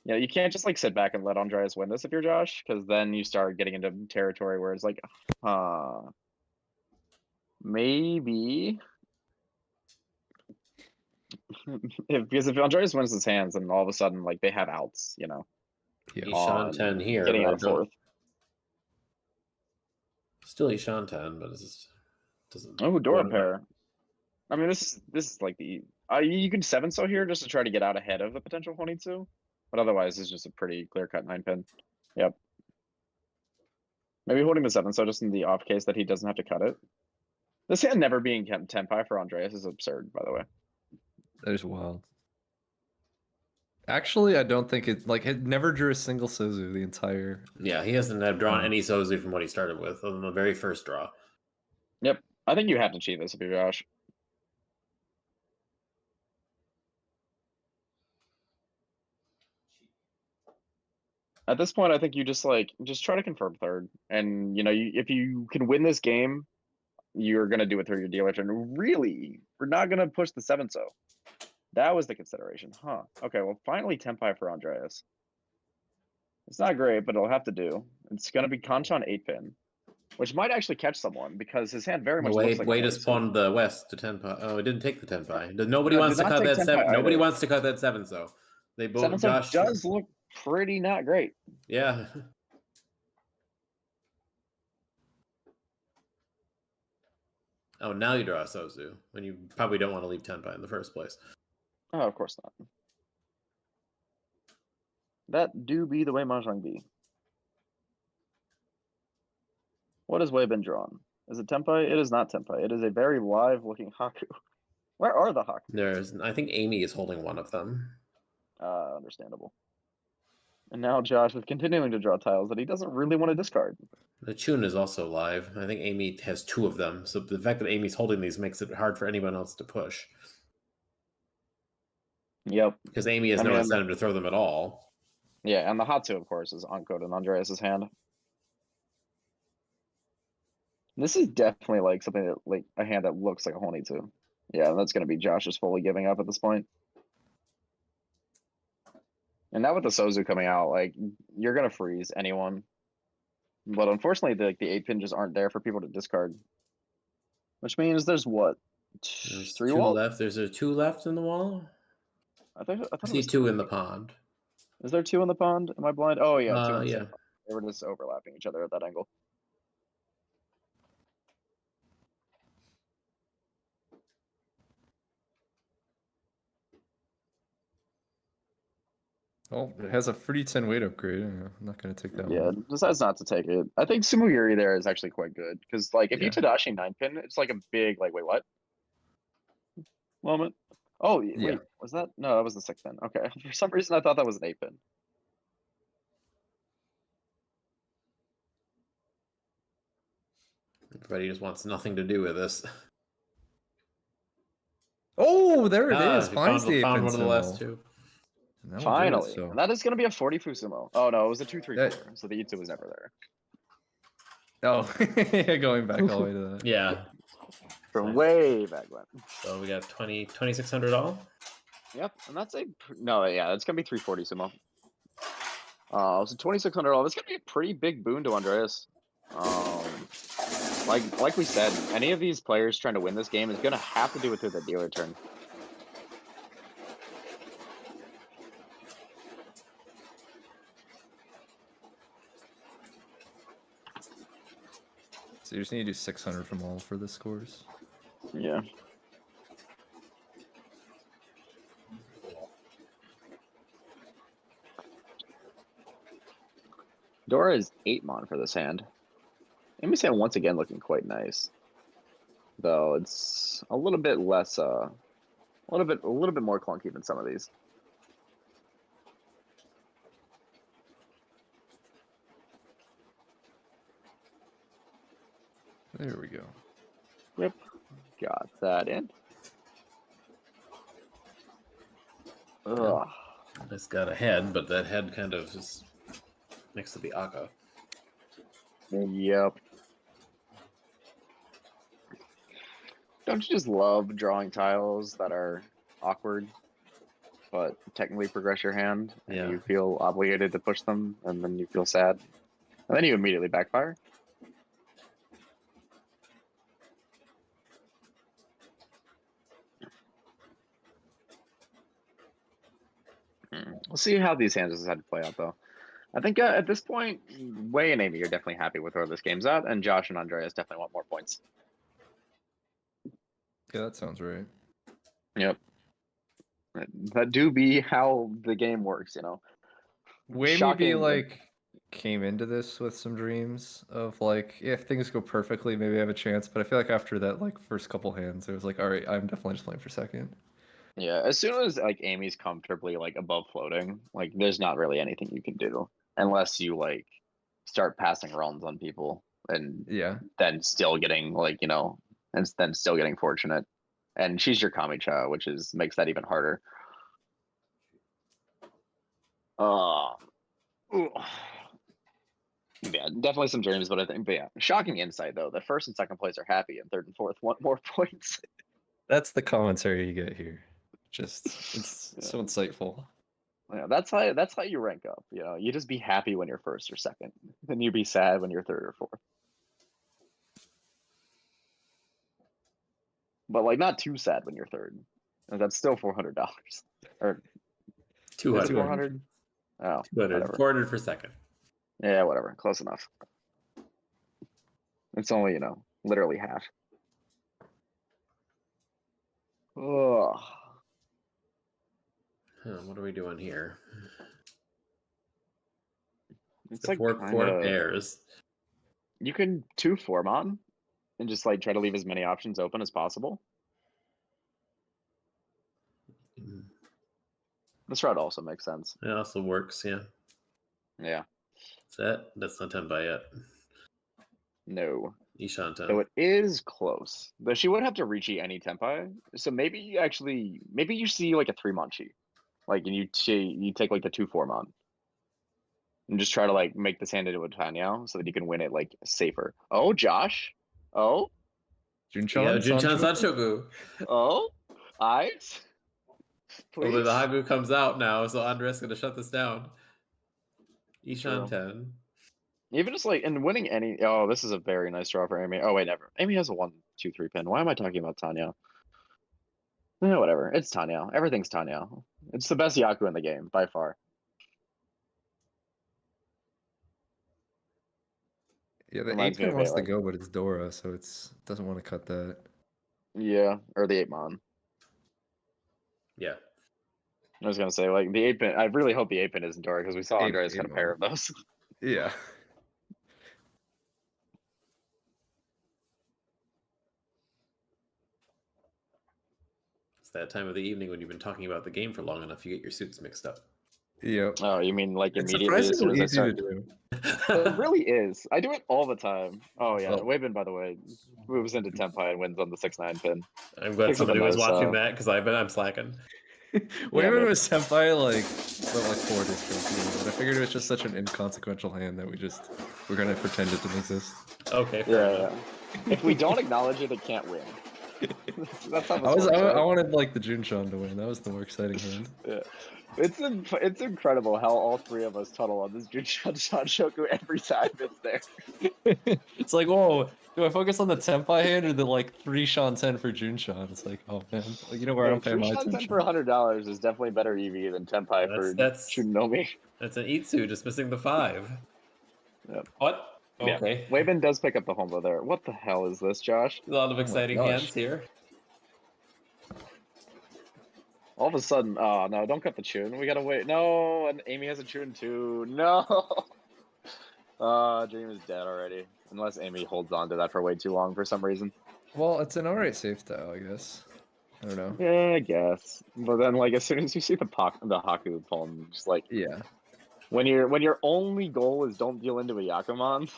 you know, you can't just like sit back and let Andreas win this if you're Josh, because then you start getting into territory where it's like, maybe because if Andreas wins his hands, then all of a sudden like they have outs, you know, Yeah. He's on Shanten here, getting but out I of don't. fourth. Still he's Shanten, but it just doesn't. Oh, Dora what- pair. I mean, this is like the you can 7-so here just to try to get out ahead of the potential 22, but otherwise it's just a pretty clear cut 9-pin. Yep. Maybe holding the 7-so just in the off case that he doesn't have to cut it. This hand never being Tenpai for Andreas is absurd, by the way. That is wild. Actually, I don't think it never drew a single Sozu the entire. Yeah, he hasn't have drawn Oh. any Sozu from what he started with, other than the very first draw. Yep. I think you have to cheat this if you're Josh. At this point, I think you just try to confirm third, and you know, if you can win this game, you're gonna do it through your dealer turn. Really, we're not gonna push the 7-so. That was the consideration, huh? Okay, well, finally Tenpai for Andreas. It's not great, but it'll have to do. It's gonna be Kanchan 8-pin, which might actually catch someone because his hand very much looks like. Way to spawn the West to Tenpai. Oh, it didn't take the Tenpai. Nobody No, it wants did to not cut take that Tenpai seven. Nobody either. wants to cut that 7-so. They both 7-so Josh does look pretty not great. Yeah. Oh, now you draw a Sozu when you probably don't want to leave Tenpai in the first place. Oh, of course not. That do be the way Mahjong be. What has Way been drawn? Is it Tenpai? It is not Tenpai. It is a very live looking Haku. Where are the Haku? I think Amy is holding one of them. Understandable. And now Josh is continuing to draw tiles that he doesn't really want to discard. The Chun is also live. I think Amy has two of them, so the fact that Amy's holding these makes it hard for anyone else to push. Yep. Because Amy has no incentive to throw them at all. Yeah, and the Hatsu, of course, is Anko in Andreas's hand. This is definitely like something that like a hand that looks like a Honey too. Yeah, that's gonna be Josh just fully giving up at this point. And now with the Sozu coming out, like you're gonna freeze anyone. But unfortunately, the 8-pin just aren't there for people to discard. Which means there's what? There's 3 two wall? left. There's a 2 left in the wall. I thought I it see was 2 in 3. the pond. Is there 2 in the pond? Am I blind? Oh yeah, 2 in the Yeah. same pond. They were just overlapping each other at that angle. Oh, it has a free 10 weight upgrade. I'm not gonna take that Yeah, one. decides not to take it. I think Sumuyuri there is actually quite good because like if you Yeah. Tadashi 9-pin, it's like a big like wait what moment. Oh wait, Yeah. was that? No, that was the 6-pin. Okay, for some reason I thought that was an 8-pin. Everybody just wants nothing to do with this. Oh, there it is. You Finds the 8-pin found one of the last sumo. 2. And that'll do it, Finally, so. and that is going to be a 42 sumo. Oh no, it was a 2-3-4, That- so the E2 was never there. Oh, yeah, going back all the way to that. Yeah. From way back when. So we got 2,600 all. Yep, and that's no, yeah, it's gonna be 340 sumo. So 2,600 all. That's gonna be a pretty big boon to Andreas. Like we said, any of these players trying to win this game is gonna have to do it through the dealer turn. So you just need to do 600 from all for this course. Yeah. Dora is 8 mon for this hand. Amy San once again looking quite nice. Though it's a little bit less a little bit more clunky than some of these. There we go. Yep. Got that in. Ugh. It's got a head, but that head kind of is next to the Aka. Yep. Don't you just love drawing tiles that are awkward, but technically progress your hand, and Yeah. you feel obligated to push them, and then you feel sad, and then you immediately backfire? We'll see how these hands decide to play out, though. I think at this point, Wei and Amy are definitely happy with where this game's at, and Josh and Andreas definitely want more points. Yeah, that sounds right. Yep. That do be how the game works, you know. Way maybe Shocking. like came into this with some dreams of like if things go perfectly, maybe I have a chance. But I feel like after that like first couple hands, it was like, all right, I'm definitely just playing for second. Yeah, as soon as like Amy's comfortably like above floating, like there's not really anything you can do unless you like start passing runs on people and Yeah. then still getting like, you know, and then still getting fortunate. And she's your Kami-cha, which is makes that even harder. Ooh. Yeah, definitely some dreams, but yeah, shocking insight though. The first and second place are happy, and third and fourth want more points. That's the commentary you get here. Just it's Yeah. so insightful. Yeah, that's how you rank up. You know, you just be happy when you're first or second, then you be sad when you're third or fourth. But like not too sad when you're third. And that's still $400 or 200. 400. Oh, 200. whatever. 400 for second. Yeah, whatever. Close enough. It's only, you know, literally half. Oh, What are we doing here? it's The like four kinda, pairs. you can 2-4 mon and just like try to leave as many options open as possible. Mm. This route also makes sense. It also works, yeah. Yeah. That's not 10 by yet. No. Ishan 10. So it is close, but she would have to reach any tempai. So maybe you see like a 3 mon chi, like, and you take like the 2-4 mon, and just try to like make this hand into a Tanyao so that you can win it like safer. Oh, Josh. Oh, Junchan, Yeah, Junchan Sanchoku? Sanchoku. oh, eyes. Well, Please. the Hagu comes out now, so Andres gonna shut this down. True. Ishan 10. Even just like and winning any. Oh, this is a very nice draw for Amy. Oh wait, never. Amy has a 1-2-3 pin. Why am I talking about Tanya? Yeah, whatever. It's Tanya. Everything's Tanya. It's the best Yaku in the game by far. Yeah, the Reminds 8 me pin of wants to Aelin. go, but it's Dora, so doesn't want to cut that. Yeah, or the 8 mon. Yeah. I was gonna say like the 8 pin. I really hope the 8 pin isn't Dora because we saw Eight- Andreas eight got a pair mon. of those. Yeah. It's that time of the evening when you've been talking about the game for long enough, you get your suits mixed up. Yep. Oh, you mean like It's immediately as soon surprisingly as I easy to start? do. It really is. I do it all the time. Oh yeah, Oh. Wavin, by the way, moves into Tempai and wins on the 6-9 pin. I'm glad Picks up a somebody was nice, watching that because I'm slacking. Wayman man. was senpai like 4 districts ago, but I figured it was just such an inconsequential hand that we're gonna pretend it didn't exist. Okay, fair Yeah, enough. yeah. If we don't acknowledge it, it can't win. That's how this works, I right? wanted like the Junchan to win. That was the more exciting hand. Yeah. It's incredible how all three of us tunnel on this Junchan Shanshoku every time it's there. It's like, whoa, do I focus on the Tenpai hand or the like 3 Shanten for Junchan? It's like, oh man, like, you know where I don't pay my Junchan attention. for $100 is definitely better EV than Tempai for That's Chunomi. an Itsu just missing the 5. Yep. What? Okay. Yeah. Wavin does pick up the Hombo there. What the hell is this, Josh? A lot of Oh my exciting gosh. hands here. All of a sudden, oh no, don't cut the tune. We gotta wait. No, and Amy has a tune too. No. Dream is dead already. Unless Amy holds on to that for way too long for some reason. Well, it's an alright safe tile, I guess. I don't know. Yeah, I guess. But then, like, as soon as you see the Haku poem, just like Yeah. when your only goal is don't deal into a Yakuman,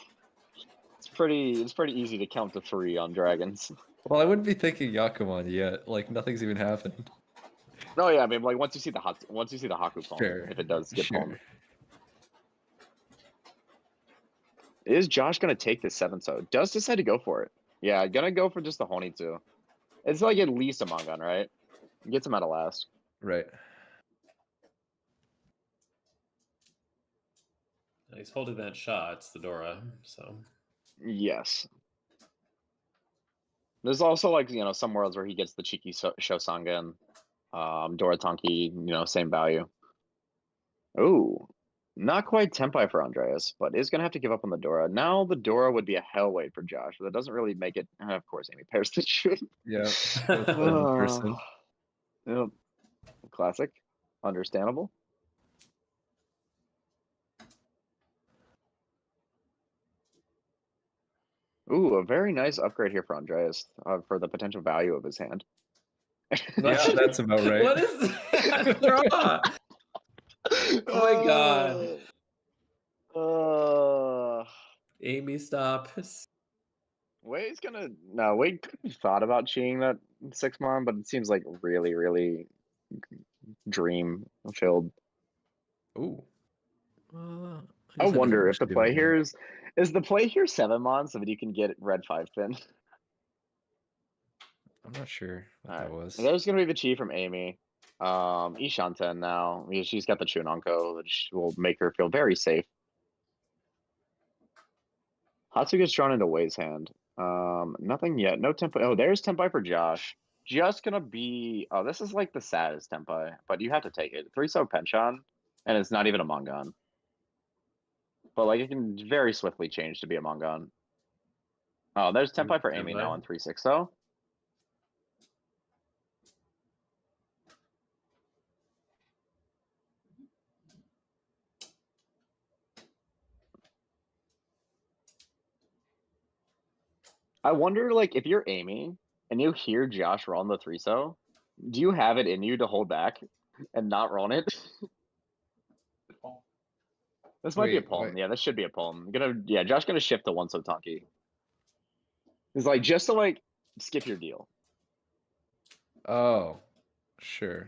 it's pretty easy to count to 3 on dragons. Well, I wouldn't be thinking Yakuman yet. Like nothing's even happened. No, yeah, I mean, like once you see the Haku poem, Sure. if it does get Sure. poemed. Is Josh gonna take this 7-so? Does decide to go for it. Yeah, gonna go for just the Honitsu. It's like at least a Mangan, right? Gets him out of last. Right. He's holding that shot. It's the Dora, so. Yes. There's also like, some worlds where he gets the cheeky Shosangan, Dora Tonki, same value. Ooh, not quite Tempai for Andreas, but is gonna have to give up on the Dora. Now the Dora would be a hell weight for Josh, but that doesn't really make it. Of course, Amy pairs the shoot. Yeah. Person. Yep. Classic. Understandable. Ooh, a very nice upgrade here for Andreas for the potential value of his hand. Yeah, that's about right. What is that draw? Oh my god. Amy, stop. Wade's gonna no. Wade could have thought about cheating that 6-mon, but it seems like really, really dream filled. Ooh. I wonder if the play here is the play here 7-mon so that you can get red 5-pin. I'm not sure what that was. There's gonna be the chi from Amy. Ishanten now. She's got the Chunonko, which will make her feel very safe. Hatsu gets drawn into Wei's hand. Nothing yet. No Tempai. Oh, there's Tempai for Josh. Just gonna be. Oh, this is like the saddest Tempai, but you have to take it. 3-so Penchon, and it's not even a Mangan. But like it can very swiftly change to be a Mangan. Oh, there's Tempai for Amy now on 3-6-so. I wonder, like, if you're Amy and you hear Josh run the 3-so, do you have it in you to hold back and not run it? This might be a poem. Yeah, this should be a poem. Josh gonna shift to 1-so Tonki. It's like just to like skip your deal. Oh, sure.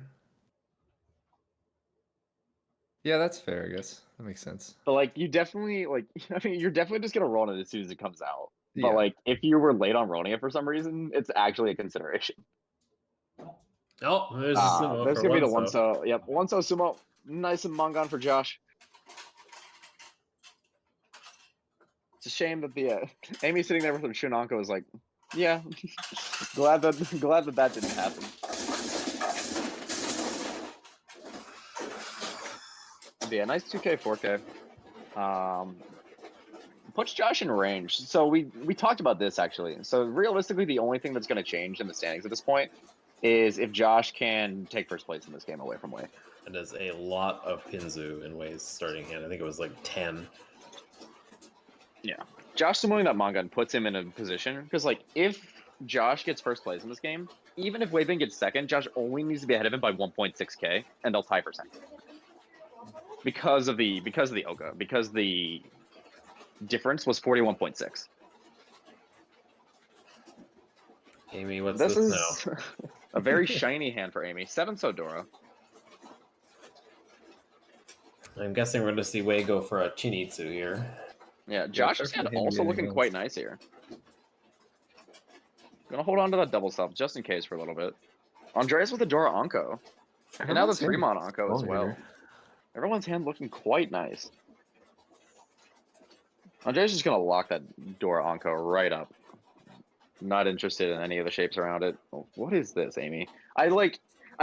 Yeah, that's fair, I guess. That makes sense. But like you definitely like I mean you're definitely just gonna run it as soon as it comes out. But Yeah. like if you were late on rolling it for some reason, it's actually a consideration. Oh, there's a sumo. There's for gonna be the 1-so. 1-so. Yep, 1-so sumo. Nice and Mangan for Josh. It's a shame that the Amy sitting there with her Shunanko is like, yeah, glad that didn't happen. But yeah, nice 2K 4K. Puts Josh in range. So we talked about this actually. So realistically, the only thing that's going to change in the standings at this point is if Josh can take first place in this game away from Wei. It is a lot of Pinzu in Wei's starting hand. I think it was like 10. Yeah. Josh summoning that Mangan puts him in a position because like if Josh gets first place in this game, even if Weibin gets second, Josh only needs to be ahead of him by 1.6k and they'll tie for second. Because of the Oka, because the difference was 41.6. Amy, what's this this is now? a very shiny hand for Amy. 7-so Dora. I'm guessing we're going to see Wei go for a Chinitsu here. Yeah, Josh's hand also looking quite nice here. Gonna hold on to that double self just in case for a little bit. Andreas with the Dora Anko. And now the 3-mon Anko as well. Everyone's hand looking quite nice. Andreas is gonna lock that Dora Anko right up. Not interested in any of the shapes around it. Oh, what is this, Amy? I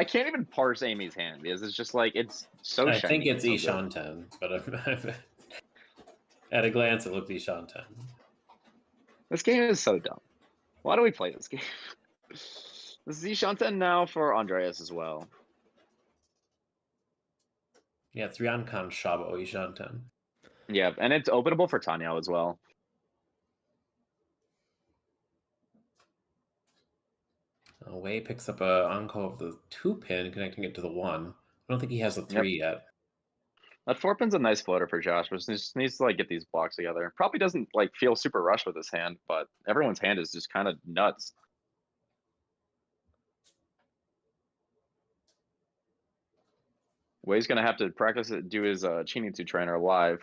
can't even parse Amy's hand because it's just like it's so shiny. I think it's so Ishanten, but at a glance it looked Ishanten. This game is so dumb. Why do we play this game? This is Ishanten now for Andreas as well. Yeah, it's Ryankan Shabo Ishanten. Yeah, and it's openable for Tanya as well. Wei picks up a Anko of the 2-pin, connecting it to the 1. I don't think he has the 3 yet. That 4-pin's a nice floater for Josh, but just needs to like get these blocks together. Probably doesn't like feel super rushed with his hand, but everyone's hand is just kind of nuts. Wei's gonna have to practice it, do his Chinitsu trainer live.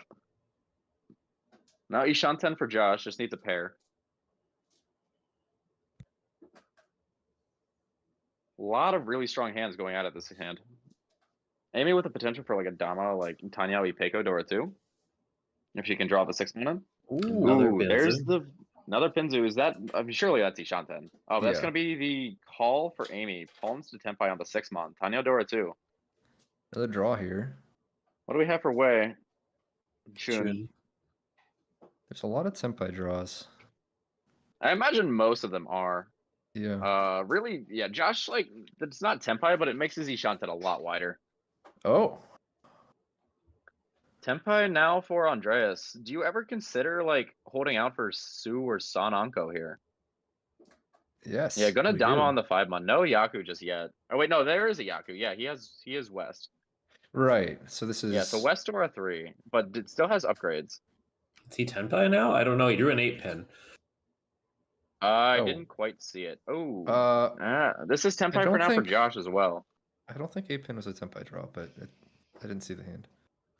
Now Ishanten for Josh, just needs a pair. A lot of really strong hands going out of this hand. Amy with the potential for like a Dama, like Tanyawi Peiko Dora 2. If she can draw the 6-mana. Another There's Pinzu. another Pinzu. Is that? I mean, surely that's Ishanten. Oh, that's Yeah. gonna be the call for Amy. Pawns to Tenpai on the 6-mon. Tanya Dora 2. Another draw here. What do we have for Wei? Shun. There's a lot of Senpai draws. I imagine most of them are. Yeah. Really, yeah. Josh, like, it's not Tenpai, but it makes his Ishanten a lot wider. Oh. Tenpai now for Andreas. Do you ever consider like holding out for Su or San Anko here? Yes. Yeah, gonna we Dama do. on the 5-mon. No Yaku just yet. Oh wait, no, there is a Yaku. Yeah, he is West. Right. So this is. Yeah, so West Dora 3, but it still has upgrades. Is he Tenpai now? I don't know. He drew an 8-pin. I Oh. didn't quite see it. Oh, this is Tenpai for don't now for think- Josh as well. I don't think 8-pin was a Senpai draw, but I didn't see the hand.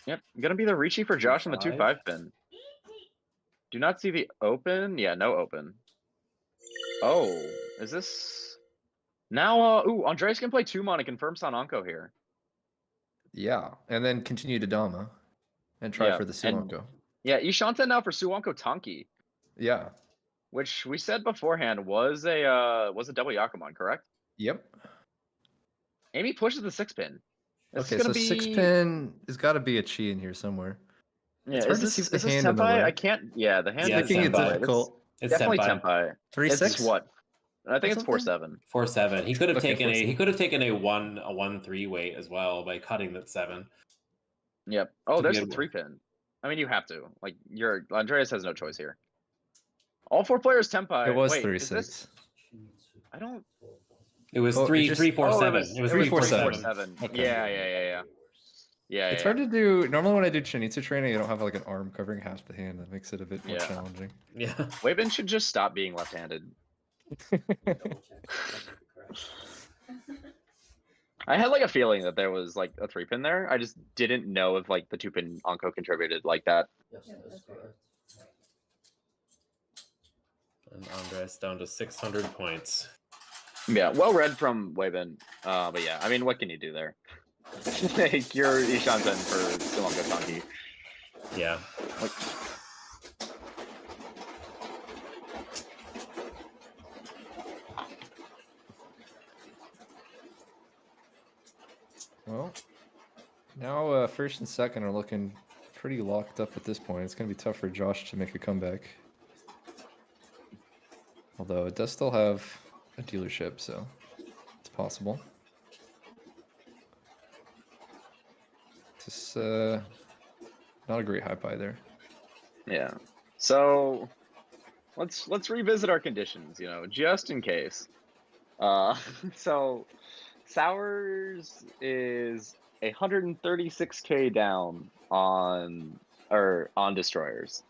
Yep, gonna be the Rishi for Josh on the 2-5. 2-5 pin. Do not see the open. Yeah, no open. Oh, is this now? Andres can play 2-mon and confirm San Anko here. Yeah. And then continue to Dama and try Yeah, for the and- Suanko. Yeah, Ishanten now for Suanko Tanki, Yeah. which we said beforehand was a double Yakumon, correct? Yep. Amy pushes the 6-pin. This Okay, is so gonna be 6-pin has got to be a chi in here somewhere. Yeah, It's hard is to this, see is the this hand in the Tenpai? way. I can't. Yeah, the hand Yeah, is Making it Tenpai. difficult. It's Definitely Senpai. Tenpai. 3-6. It's what? I think it's something? 4-7. 4-7. He could have Okay, taken 4-7. he could have taken a 1-3 weight as well by cutting that 7. Yep. Oh, To there's be a able- 3-pin. I mean, you have to. Like, Andreas has no choice here. All 4 players Tenpai. It was Wait, 3-6. is this? I don't. It was Oh, it 3 just- 3 4 Oh, 7. it It was 3 3 4 4 7. 7. Okay. Yeah. Yeah. It's hard to do. Normally, when I do Chinitsu training, I don't have like an arm covering half the hand. That makes it a bit more Yeah. challenging. Yeah. Weibin should just stop being left-handed. I had like a feeling that there was like a 3-pin there. I just didn't know if like the 2-pin Anko contributed like that. Yes, that's correct. And Andres down to 600 points. Yeah, well read from Weibin. But yeah, I mean, what can you do there? Like, you're Ishanten for Suanko Tanki. Yeah. Well, now first and second are looking pretty locked up at this point. It's going to be tough for Josh to make a comeback. Although it does still have a dealership, so it's possible. Just not a great high pie there. Yeah. So let's revisit our conditions, just in case. So Sours is 136k down on destroyers.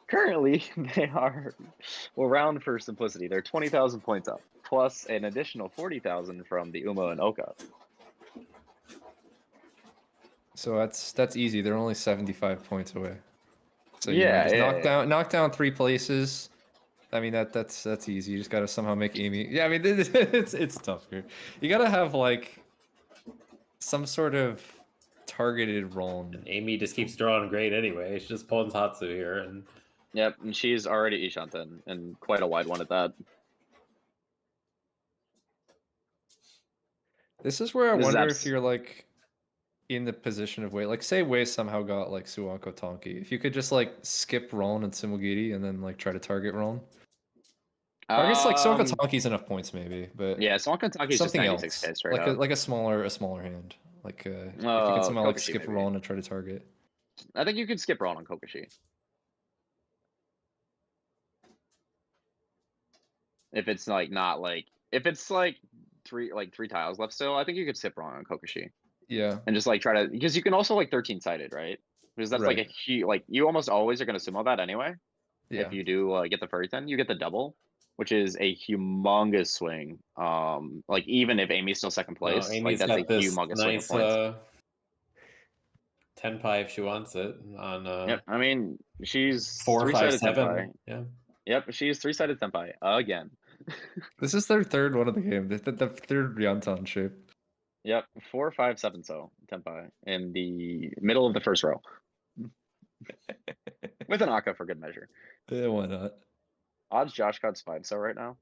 Currently, we'll round for simplicity. They're 20,000 points up, plus an additional 40,000 from the Uma and Oka. So that's easy. They're only 75 points away. So Yeah, just yeah, knock down 3 places. I mean that's easy. You just gotta somehow make Amy. Yeah, I mean it's tough here. You gotta have like some sort of targeted role. And Amy just keeps drawing great anyway. She just pulls Hatsu here and Yep, and she's already Ishanten, and quite a wide one at that. This is where I This is wonder abs- if you're like in the position of Wei. Like say Wei somehow got like Suanko Tonki. If you could just like skip Ron and Simulgiri and then like try to target Ron. I guess like Suanko Tonki's enough points maybe, but Yeah, Suanko Tanki is just something 96k else. straight Like up. a smaller hand. Like if you could Oh, somehow like Kokushi skip maybe. Ron and try to target. I think you could skip Ron on Kokoshi. If it's like not like if it's like three tiles left still, I think you could skip Ron on Kokoshi Yeah. and just like try to because you can also like 13 sided, right? Because that's like Right. a huge like you almost always are gonna sumo that anyway. Yeah. If you do get the furry 10, you get the double, which is a humongous swing. Like even if Amy's still second place, like Amy's that's a got this humongous swing of nice points. 10 pie if she wants it on Yep, I mean she's 4, 5, three-sided 7. senpai. Yeah. Yep, she's three-sided senpai again. This is their third one of the game. The third Ryantan shape. Yep, 4, 5, 7 so senpai in the middle of the first row. With an Akka for good measure. Yeah, why not? Odds Josh Cut's 5 so right now.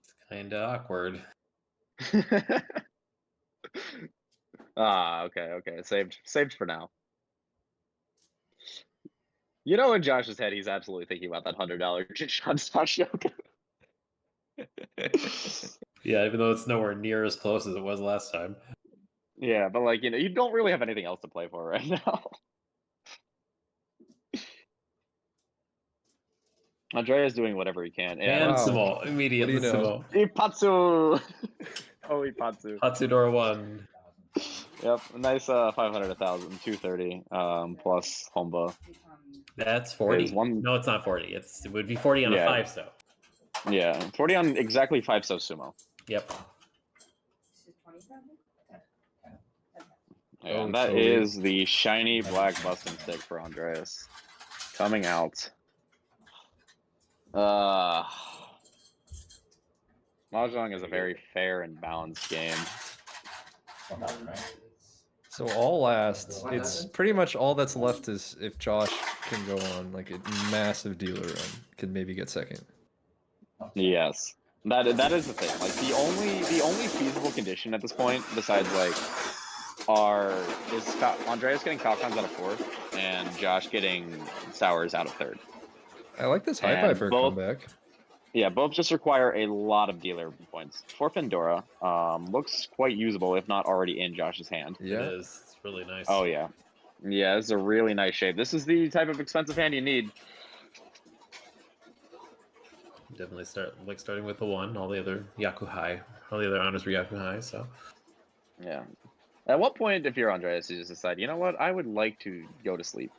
It's kind of awkward. Okay. Saved for now. You know, in Josh's head, he's absolutely thinking about that $100 Jinshan Sashoku. Yeah, even though it's nowhere near as close as it was last time. Yeah, but like, you know, you don't really have anything else to play for right now. Andrea's doing whatever he can. Yeah, And Wow. sumo, immediately What do you know? sumo. Ipatsu! Oh, Ipatsu. Hatsudora 1. Yep, nice 500, 1,000, 230, plus Homba. That's 40. There's one- No, it's not 40. It would be 40 on Yeah. a 5 so. Yeah, 40 on exactly 5 so sumo. Yep. And Oh, that Toby. is the shiny black busting stick for Andreas. Coming out. Mahjong is a very fair and balanced game. So all last, it's pretty much all that's left is if Josh can go on like a massive dealer run, can maybe get second. Yes. That is the thing. Like the only feasible condition at this point, besides like Andreas getting FalKANs out of fourth and Josh getting Sours out of third. I like this high five And for a both- comeback. Yeah, both just require a lot of dealer points. For Pandora, looks quite usable, if not already in Josh's hand. Yeah. It is. It's really nice. Oh yeah. Yeah, this is a really nice shape. This is the type of expensive hand you need. Definitely starting with the 1. All the other Yakuhai. All the other honors were Yakuhai, so. Yeah. At what point, if you're Andreas, you just decide, you know what, I would like to go to sleep.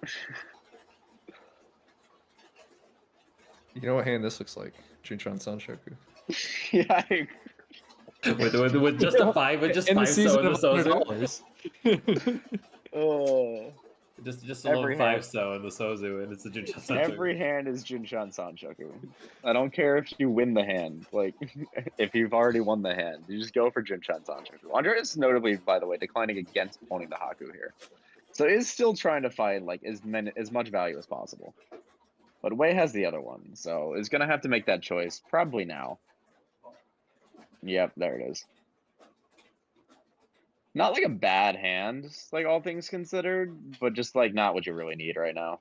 You know what hand this looks like? Junchan Sanshoku. Yeah, I agree. with just a 5, with just In the 5 so season in the of Sozu. $100. Just a low Every 5 hand. so in the Sozu, and it's a Junshan Sanchoku. Every hand is Junshan Sanshoku. I don't care if you win the hand. Like, if you've already won the hand, you just go for Junshan Sanshoku. Andreas is notably, by the way, declining against pawning the Haku here. So is still trying to find like as much value as possible. But Wei has the other one, so is gonna have to make that choice probably now. Yep, there it is. Not like a bad hand, like all things considered, but just like not what you really need right now.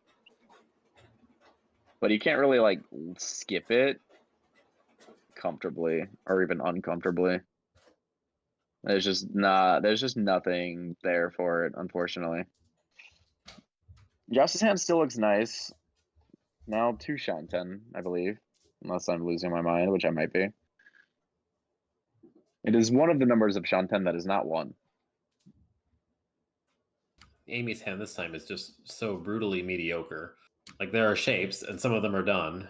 But you can't really like skip it comfortably or even uncomfortably. There's just nothing there for it, unfortunately. Josh's hand still looks nice. Now 2 Shanten, I believe. Unless I'm losing my mind, which I might be. It is one of the numbers of Shanten that is not 1. Amy's hand this time is just so brutally mediocre. Like there are shapes, and some of them are done.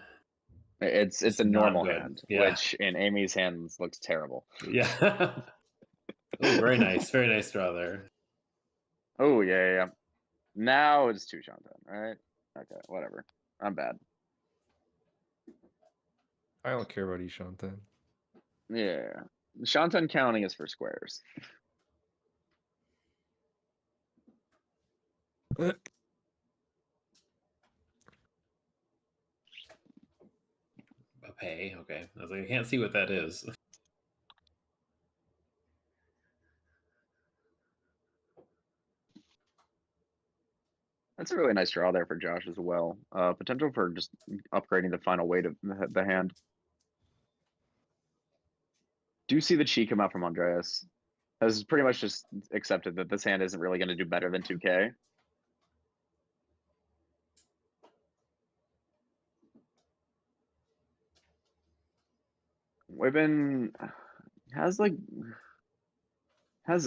It's a not normal good. hand, Yeah. which in Amy's hands looks terrible. Yeah. Oh, very nice draw there. Oh yeah. Now it's 2 Shanten, all right? Okay, whatever. I'm bad. I don't care about Ishanten. Yeah. Shanten counting is for squares. Okay. I was like, I can't see what that is. That's a really nice draw there for Josh as well. Potential for just upgrading the final weight of the hand. do see the chi come out from Andreas. Has pretty much just accepted that this hand isn't really going to do better than 2K. Webin has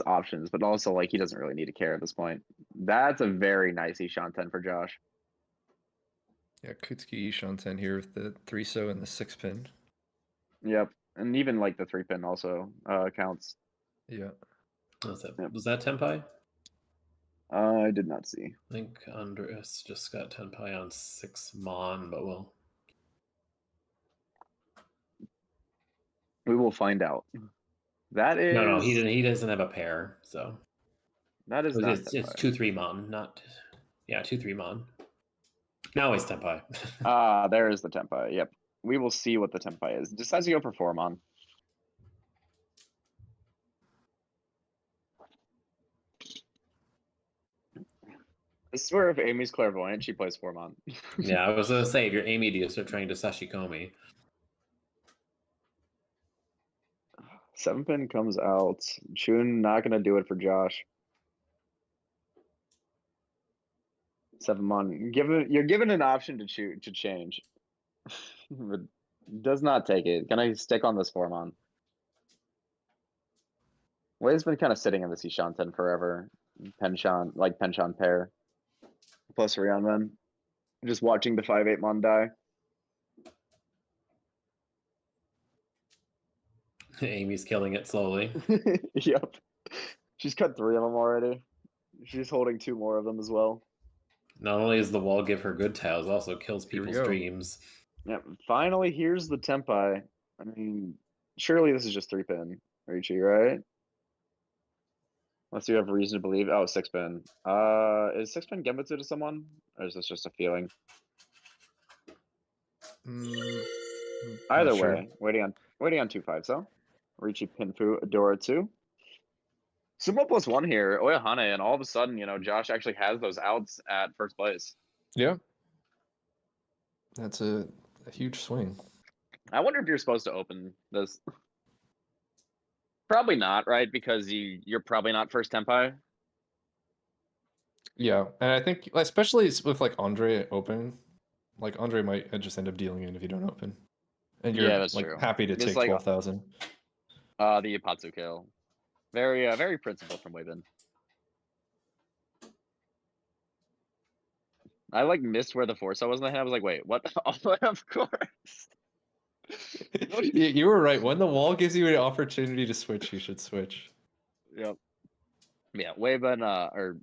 options, but also like he doesn't really need to care at this point. That's a very nice Ishan 10 for Josh. Yeah, Kutsuki Ishan 10 here with the 3-so and the 6-pin. Yep, and even like the 3-pin also counts. Yeah. Was that, Yep. was that Tenpai? I did not see. I think Andreas just got Tenpai on 6 Mon, but We will find out. That is no, he didn't. He doesn't have a pair, so that is not. it's 2-3 Mon, not 2-3 Mon. Now he's Tenpai. There is the Tenpai. Yep, we will see what the Tenpai is. Decides to go for 4 Mon. This is where if Amy's clairvoyant, she plays 4 Mon. Yeah, I was gonna say if you're Amy, do you start trying to Sashikomi? 7-pin comes out. Chun not gonna do it for Josh. 7 Mon. You're given an option to change. But does not take it. Gonna stick on this 4 Mon. Way's been kind of sitting in this Ishan 10 forever. Penchant pair. Plus Rion then. Just watching the 5-8 Mon die. Amy's killing it slowly. Yep. She's cut 3 of them already. She's holding 2 more of them as well. Not only does the wall give her good tiles, it also kills Here we people's go. dreams. Yep. Finally, here's the Tenpai. I mean, surely this is just 3-pin, Richie, right? Unless you have reason to believe. Oh, 6-pin. Is 6-pin Genbutsu to someone? Or is this just a feeling? Either Not sure. way, waiting on 2-5, so. Richie Pinfu, Adora 2. Sumo +1 here, Oyahane, and all of a sudden, Josh actually has those outs at first place. Yeah. That's a huge swing. I wonder if you're supposed to open this. Probably not, right? Because you're probably not first Tenpai. Yeah, and I think especially with like Andre open, like Andre might just end up dealing in if you don't open, and you're Yeah, that's like true. happy to Just take like 12,000. the Ipatsu kill. Very principled from Wayben. I like missed where the Forza was in the hand. I was like, wait, what? Of course. You were right. When the wall gives you an opportunity to switch, you should switch. Yep. Yeah, Wayben or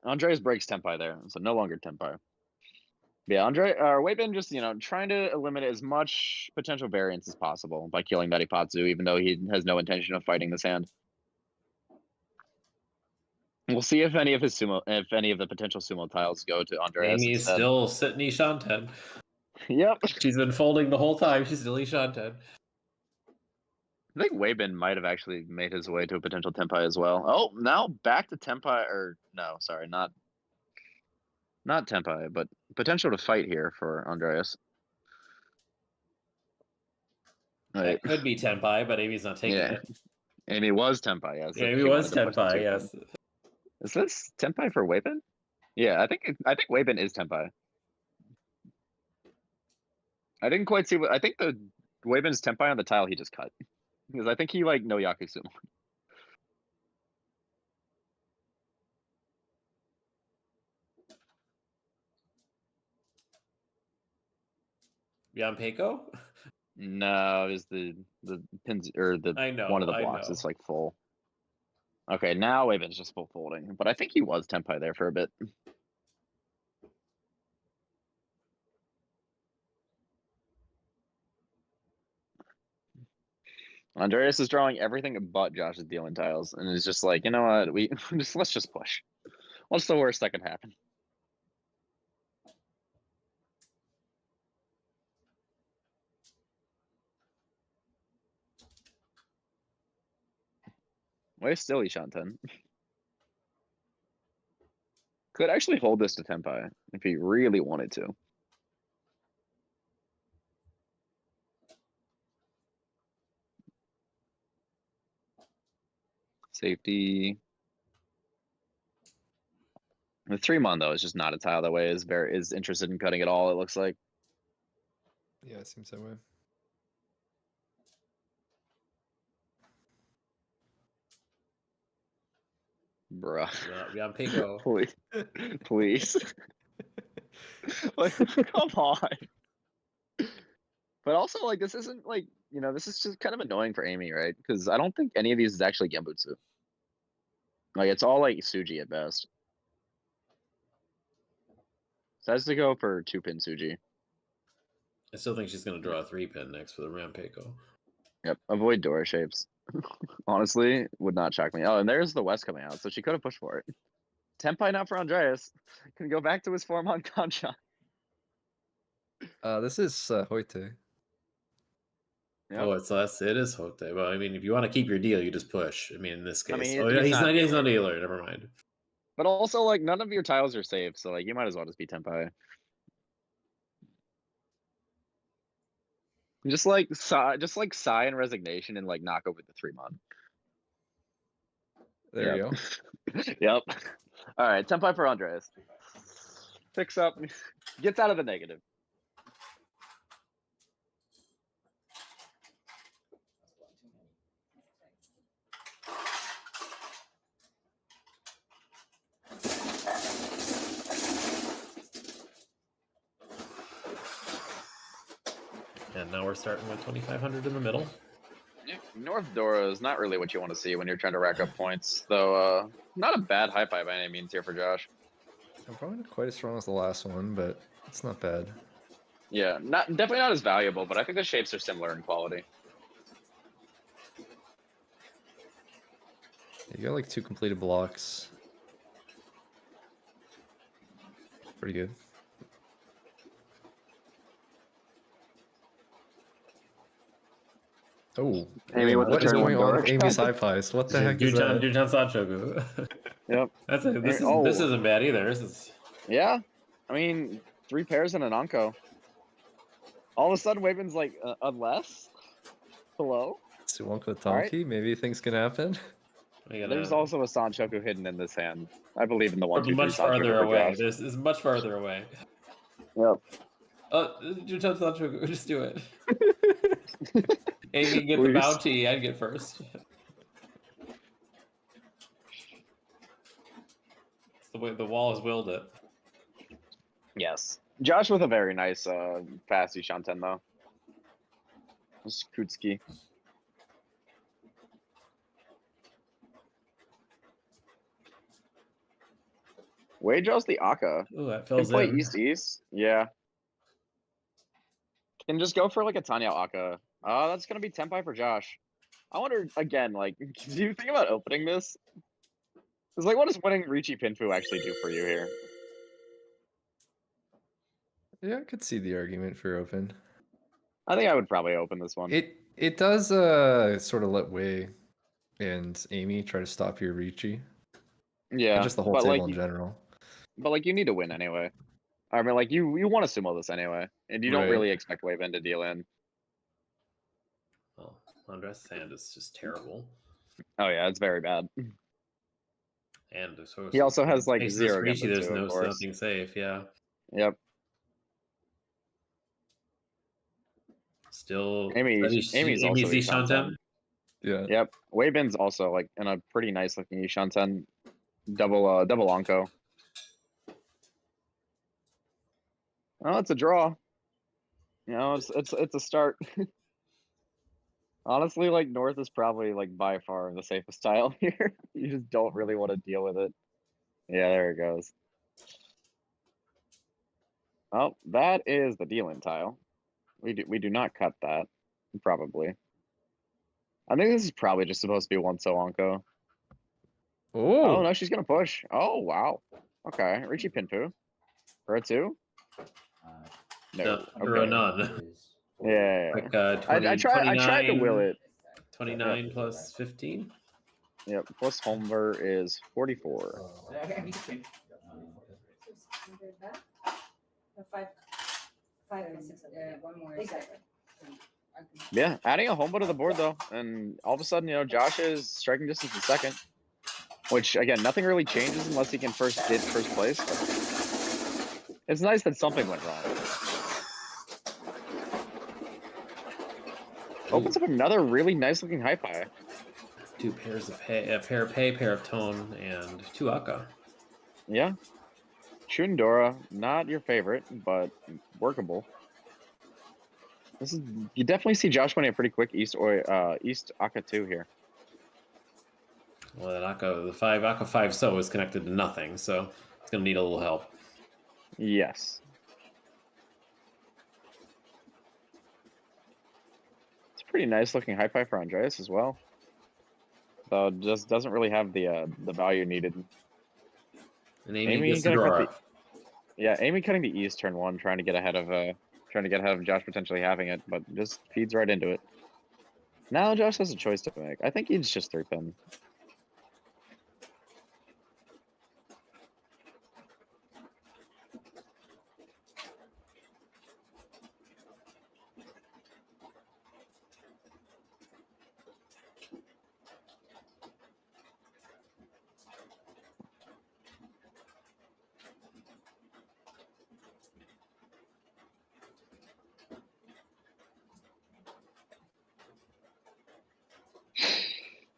Andres breaks Tenpai there, so no longer Tenpai. Yeah, Wayben just trying to eliminate as much potential variance as possible by killing that Ipatsu, even though he has no intention of fighting this hand. We'll see if any of the potential sumo tiles go to Andreas. Amy's instead. still sitting Ishan 10. Yep. She's been folding the whole time. She's still Ishan 10. I think Wayben might have actually made his way to a potential Tenpai as well. Oh, now back to Tenpai, or no, sorry, not Tenpai, but potential to fight here for Andreas. It could be Tenpai, but Amy's not taking it. Amy was Tenpai, yes. Yeah, Amy was Tenpai, yes. Is this Tenpai for Wayben? Yeah, I think Wayben is Tenpai. I didn't quite see what I think the Wayben's Tenpai on the tile he just cut. Because I think he like no Yaku Sumo. Beyond Peiko? No, it was the pins or the one of the blocks is like full. Okay, now Wayben's just full folding, but I think he was Tenpai there for a bit. Andreas is drawing everything but Josh's dealing tiles, and it's just like, you know what, let's just push. What's the worst that could happen? Where's still Ishan 10? Could actually hold this to Tenpai if he really wanted to. Safety. The 3-mon though is just not a tile that way is interested in cutting it all, it looks like. Yeah, it seems that way. Bruh. Yeah, Pico. Please. Please. Like, come on. But also, like, this isn't like, you know, this is just kind of annoying for Amy, right? Because I don't think any of these is actually Gembutsu. Like, it's all like Suji at best. So has to go for 2-pin Suji. I still think she's gonna draw a 3-pin next for the Rampeiko. Yep. Avoid Dora shapes. Honestly, would not shock me. Oh, and there's the West coming out, so she could have pushed for it. Tenpai not for Andreas. Can go back to his form on Concha. This is Hoite. Yep. Oh, it is Hote. Well, I mean, if you want to keep your deal, you just push. I mean, in this case, I mean, oh yeah, he's not he's not a dealer. Never mind. But also, like, none of your tiles are safe, so like you might as well just be Tenpai. Just like sigh and resignation and like knock over the 3-mon. There you go. Yep. All right, Tenpai for Andreas. Picks up, gets out of the negative. And now we're starting with 2,500 in the middle. Yeah, North Dora is not really what you want to see when you're trying to rack up points, though. Not a bad high five by any means here for Josh. I'm probably not quite as strong as the last one, but it's not bad. Yeah, definitely not as valuable, but I think the shapes are similar in quality. You got like 2 completed blocks. Pretty good. Amy Oh, with the what is turn going one on door. with Amy's high pies? What the heck is that? Dunjan Sanchoku. Yep. This isn't bad either. This is Yeah, I mean 3 pairs and an Anko. All of a sudden, Waven's like, unless? Hello? Suwonko Alright. Tonki, maybe things can happen. There's also a Sanchoku hidden in this hand. I believe in the 1-2-3 much Sanchoku farther for away. Josh. This is much farther away. Yep. Oh, Dunjan Sanchoku, just do it. Amy get the Please. bounty. I'd get first. It's the way the wall has willed it. Yes. Josh with a very nice fast Shanten though. This is Kutsuki. Wade draws the Aka. Ooh, that Can fills play in. East-East. Yeah. Can just go for like a Tanya Aka. That's gonna be Tenpai for Josh. I wonder again, like, do you think about opening this? It's like, what does winning Riichi Pinfu actually do for you here? Yeah, I could see the argument for open. I think I would probably open this one. It does sort of let Wei and Amy try to stop your Ricci. Yeah, And just the whole but, table like, in general. But like, you need to win anyway. I mean, like, you want to sumo this anyway, and you don't Right. really expect Waven to deal in. Well, Andres' hand is just terrible. Oh yeah, it's very bad. And so He also has like makes 0 this Riichi, Gembutsu, there's of course. nothing safe. Yeah. Yep. Still, Amy's also Ishanten. Yeah. Yep. Waven's also like in a pretty nice looking Ishanten. Double Anko. Oh, it's a draw. You know, it's a start. Honestly, like, North is probably like by far the safest tile here. You just don't really want to deal with it. Yeah, there it goes. Oh, that is the dealing tile. We do not cut that. Probably. I think this is probably just supposed to be one Anko. Oh no, she's gonna push. Oh wow. Okay, Riichi Pinfu. For a 2? No. Or Okay. none. Yeah. Like 20, I tried to will it. 29 Yep. plus 15. Yep. Plus Homever is 44. 5 and 600. One more. Exactly. Yeah, adding a homebow to the board though, and all of a sudden, you know, Josh is striking distance in second. Which again, nothing really changes unless he can first get first place. But it's nice that something went wrong. Opens up another really nice looking hi-fi. 2 pairs of pay, a pair of pay, pair of tone, and 2 Aka. Yeah. Shundora, not your favorite, but workable. This is you definitely see Josh winning a pretty quick East or East Aka 2 here. Well, that Aka, the 5 Aka 5 so is connected to nothing, so it's gonna need a little help. Yes. It's a pretty nice looking hi-fi for Andreas as well. Though it just doesn't really have the value needed. And Amy gets the gonna cut draw. Yeah, Amy cutting the East turn 1, trying to get ahead of Josh potentially having it, but just feeds right into it. Now Josh has a choice to make. I think he's just 3-pin.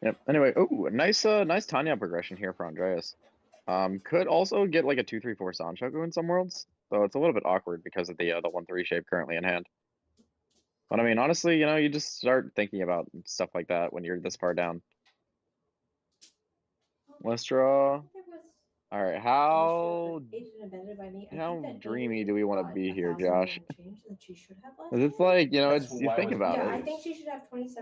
Yep. Anyway, oh, nice Tanya progression here for Andreas. Could also get like a 2-3-4 Sanchoku in some worlds, though it's a little bit awkward because of the 1-3 shape currently in hand. But I mean, honestly, you know, you just start thinking about stuff like that when you're this far down. Let's draw. All right, how dreamy do we want to be here, Josh? It's like, you know, it's you think about Yeah, it. I think she should have 27-7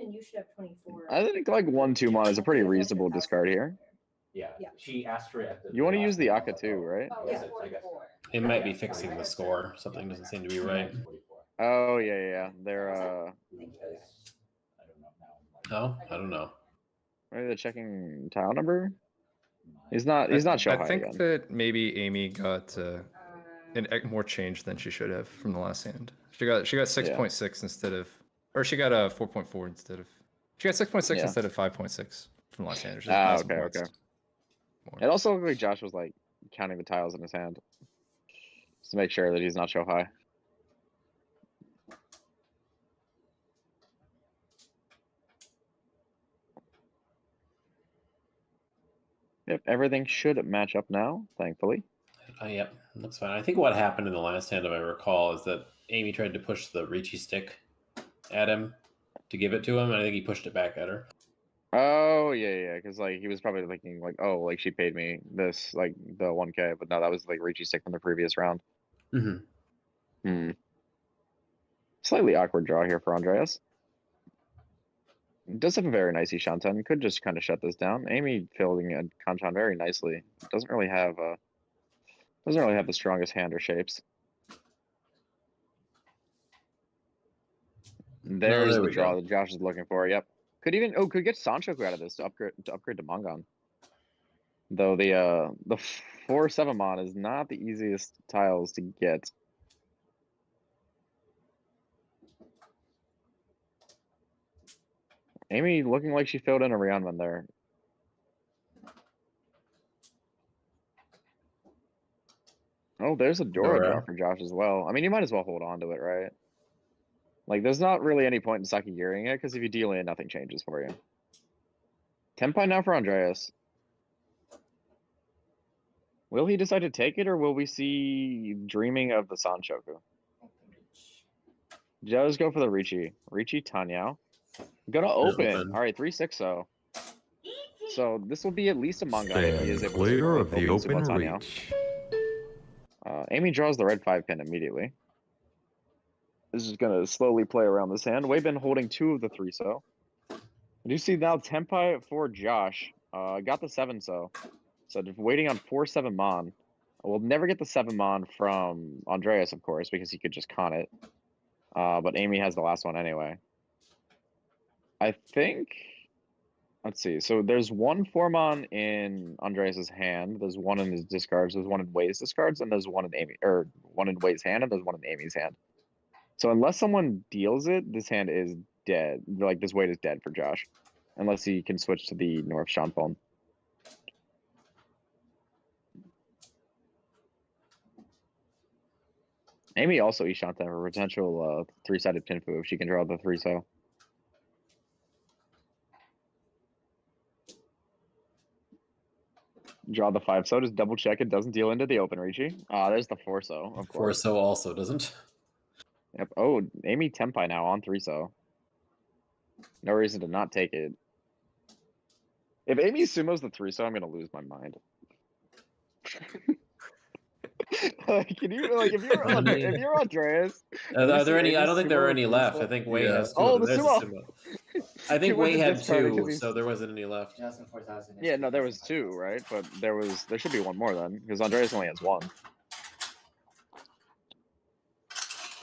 and you should have 24. I think like 1-2 mon is a pretty reasonable discard here. Yeah, she asked for it at the. You want to use the Aka too, right? Oh, yeah, 44. It might be fixing the score. Something doesn't seem to be right. Oh yeah. They're I don't know now. Oh, I don't know. maybe they're checking tile number. He's not show I high think again. that maybe Amy got more change than she should have from the last hand. She got 6.6 instead of, or she got a 4.4 instead of. She got 6.6 Yeah. instead of 5.6 from the last hand. Which is Ah, nice okay. more. It also looked like Josh was like counting the tiles in his hand, just to make sure that he's not show high. Yep, everything should match up now, thankfully. Yep, that's fine. I think what happened in the last hand, if I recall, is that Amy tried to push the Ricci stick at him to give it to him, and I think he pushed it back at her. Oh yeah, because like he was probably thinking like, oh, like she paid me this like the 1K, but no, that was like Ricci stick from the previous round. Slightly awkward draw here for Andreas. Does have a very nice Ishanten. Could just kind of shut this down. Amy fielding a hanchan very nicely. Doesn't really have the strongest hand or shapes. There's there the we draw go. that Josh is looking for. Yep. Could get Sanchoku out of this to upgrade to Mongon. Though the 4/7 mon is not the easiest tiles to get. Amy looking like she filled in a Ryanman there. Oh, there's a Dora draw for Josh as well. I mean, you might as well hold on to it, right? Like, there's not really any point in Saki-gearing it, because if you deal in, nothing changes for you. Tenpai now for Andreas. Will he decide to take it, or will we see dreaming of the Sanchoku? Just go for the Ricci. Ricci, Tanyao. Gonna open. All right, 3-6-0. So this will be at least a manga if he is able to Clear of the open open Tanyao. reach. Amy draws the red 5-pin immediately. This is gonna slowly play around this hand. We've been holding 2 of the 3-so. I do see now Tenpai for Josh. Got the 7-so. So just waiting on 4/7 mon. We'll never get the 7 mon from Andreas, of course, because he could just con it. But Amy has the last one anyway. I think. Let's see. So there's one 4-mon in Andreas's hand. There's one in his discards. There's one in Wei's discards, and there's one in one in Wei's hand, and there's one in Amy's hand. So unless someone deals it, this hand is dead. Like this weight is dead for Josh, unless he can switch to the North Sean pawn. Amy also Ishanta for potential 3-sided pinfu if she can draw the 3-so. Draw the 5-so, just double check it doesn't deal into the open reachy. Ah, there's the 4-so, of course. 4-so also doesn't. Yep. Oh, Amy Tempai now on 3-so. No reason to not take it. If Amy sumos the 3-so, I'm gonna lose my mind. Can you if you're Andreas? Are there any? I don't think there are any left. I think Wei has two. Oh, the There's a sumo. sumo. I think went Wei to had discard it 'cause 2, he's- so there wasn't any left. Yeah, no, there was 2, right? But there should be one more then, because Andreas only has 1.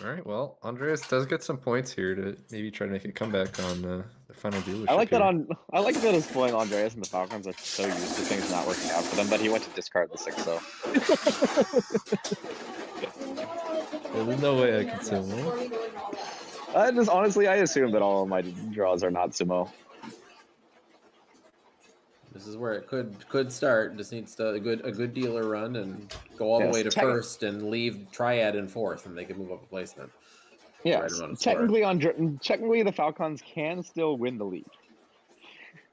All right, well, Andreas does get some points here to maybe try to make a comeback on the final dealership. I like that here. I like that his playing Andreas and the FalKANs are so used to things not working out for them that he went to discard the 6-so. Yeah, there's no way I can sumo. I assume that all of my draws are not sumo. This is where it could start. Just needs to a good dealer run and go all the Yes, way to first and leave Triad in 4th, and they can move up a placement. Yes, technically the FalKANs can still win the league.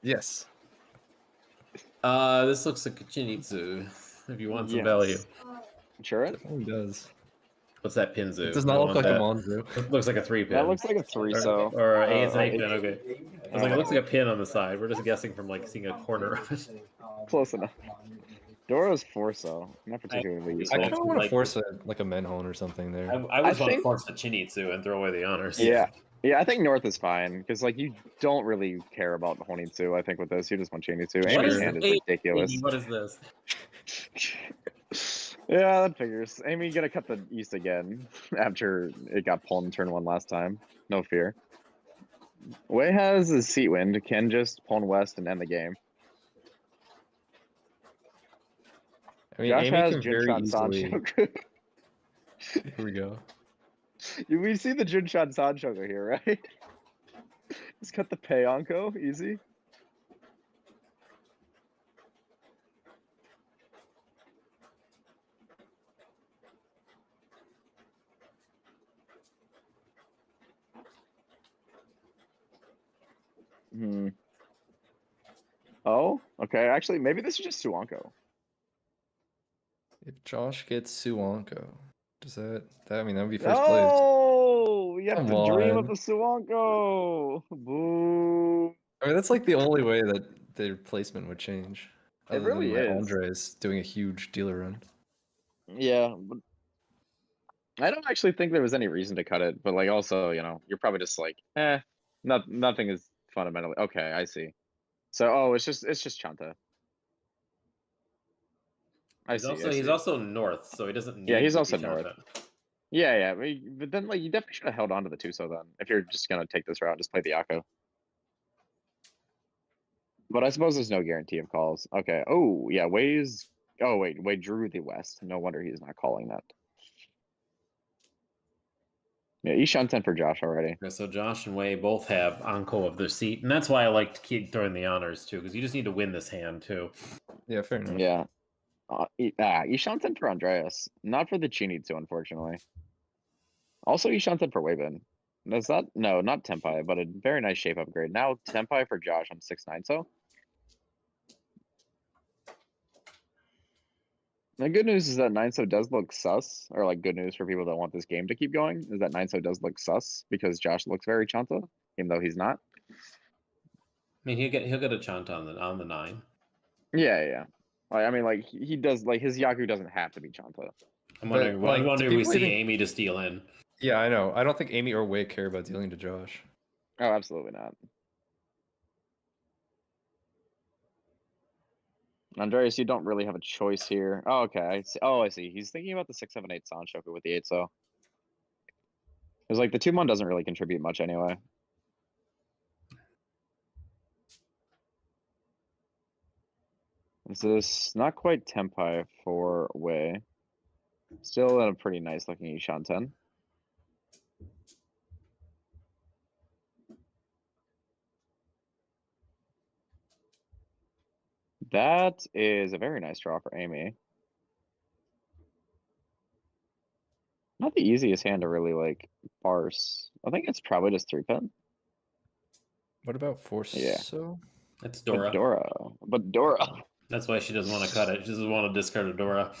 Yes. This looks like a Chinitsu. If you want some value, Sure. It definitely does. what's that Pinzu? It does not look like a Monzu. It looks like a 3-pin. That looks like a 3-so. Or it's an 8-pin. Okay. I was like, it looks like a pin on the side. We're just guessing from seeing a corner of it. Close enough. Dora's 4-so, not particularly I useful. kind of want to force a Menhone or something there. I would want to force the Chinitsu and throw away the honors. Yeah, I think North is fine because you don't really care about Honitsu. I think with this, you just want Chinitsu. Amy's hand is ridiculous. What is this? Yeah, that figures. Amy gonna cut the East again after it got pulled in turn 1 last time. No fear. Wei has a seat wind, can just pawn west and end the game. I mean, Josh Amy has can very Junshan easily. Sanshoku. Here we go. We see the Junshan Sanshoku here, right? Just cut the Peonko, easy. Oh, okay. Actually, maybe this is just Suanko. If Josh gets Suanko, does that I mean that would be first place. Oh, you have Come to dream of on. the Suanko. Boo. I mean, that's like the only way that their placement would change. It Other really than is. Andres doing a huge dealer run. Yeah, but I don't actually think there was any reason to cut it, but also, you're probably just nothing is fundamentally okay. I see. So, it's just Chanta. He's also north, so he doesn't need Yeah, he's to also be north. Chanta. Yeah, but then you definitely should have held on to the 2-so then. If you're just gonna take this route, just play the Akko. But I suppose there's no guarantee of calls. Okay. Oh yeah, Wei's. Oh wait, Wei drew the west. No wonder he's not calling that. Yeah, Ishan 10 for Josh already. Okay, so Josh and Wei both have Anko of their seat, and that's why I like to keep throwing the honors too, because you just need to win this hand too. Yeah, fair enough. Yeah. Ishan 10 for Andreas. Not for the Chinitsu, unfortunately. Also Ishan 10 for Weibin. Is that no, not Tempai, but a very nice shape upgrade. Now Tempai for Josh on 6-9 so. The good news is that 9-so does look sus, or good news for people that want this game to keep going, is that 9-so does look sus because Josh looks very Chanta, even though he's not. I mean, he'll get a Chanta on the 9. Yeah. I mean, he does his Yaku doesn't have to be Chanta. I'm wondering, But, I'm wondering if we people see even- Amy to steal in. Yeah, I know. I don't think Amy or Wei care about dealing to Josh. Oh, absolutely not. Andreas, you don't really have a choice here. Oh, okay. I see. Oh, I see. He's thinking about the 6-7-8 Sanshoku with the 8-so. Because the 2-mon doesn't really contribute much anyway. Is this not quite Tempai for Wei? Still a pretty nice looking Ishan 10. That is a very nice draw for Amy. Not the easiest hand to really like parse. I think it's probably just 3-pin. What about Forso? It's Dora. But Dora. That's why she doesn't want to cut it. She doesn't want to discard a Dora.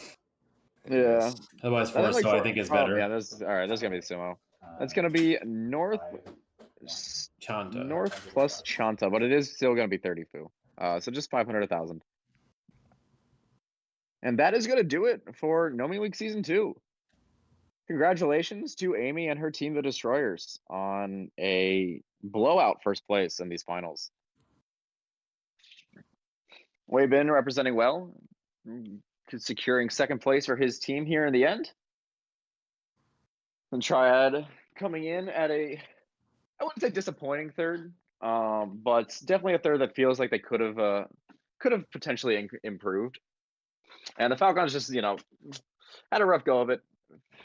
Yeah. Otherwise, I think, Forso I think is better. Yeah, this all right. This is gonna be the sumo. That's gonna be north Chanta. north plus Chanta, but it is still gonna be 30 fu. So just 500, 1,000. And that is gonna do it for Nomi League Season 2. Congratulations to Amy and her team, the Destroyers, on a blowout first place in these finals. Wei Bin representing well, securing second place for his team here in the end. And Triad coming in at I wouldn't say disappointing third, but definitely a third that feels like they could have potentially improved. And the FalKANs just had a rough go of it.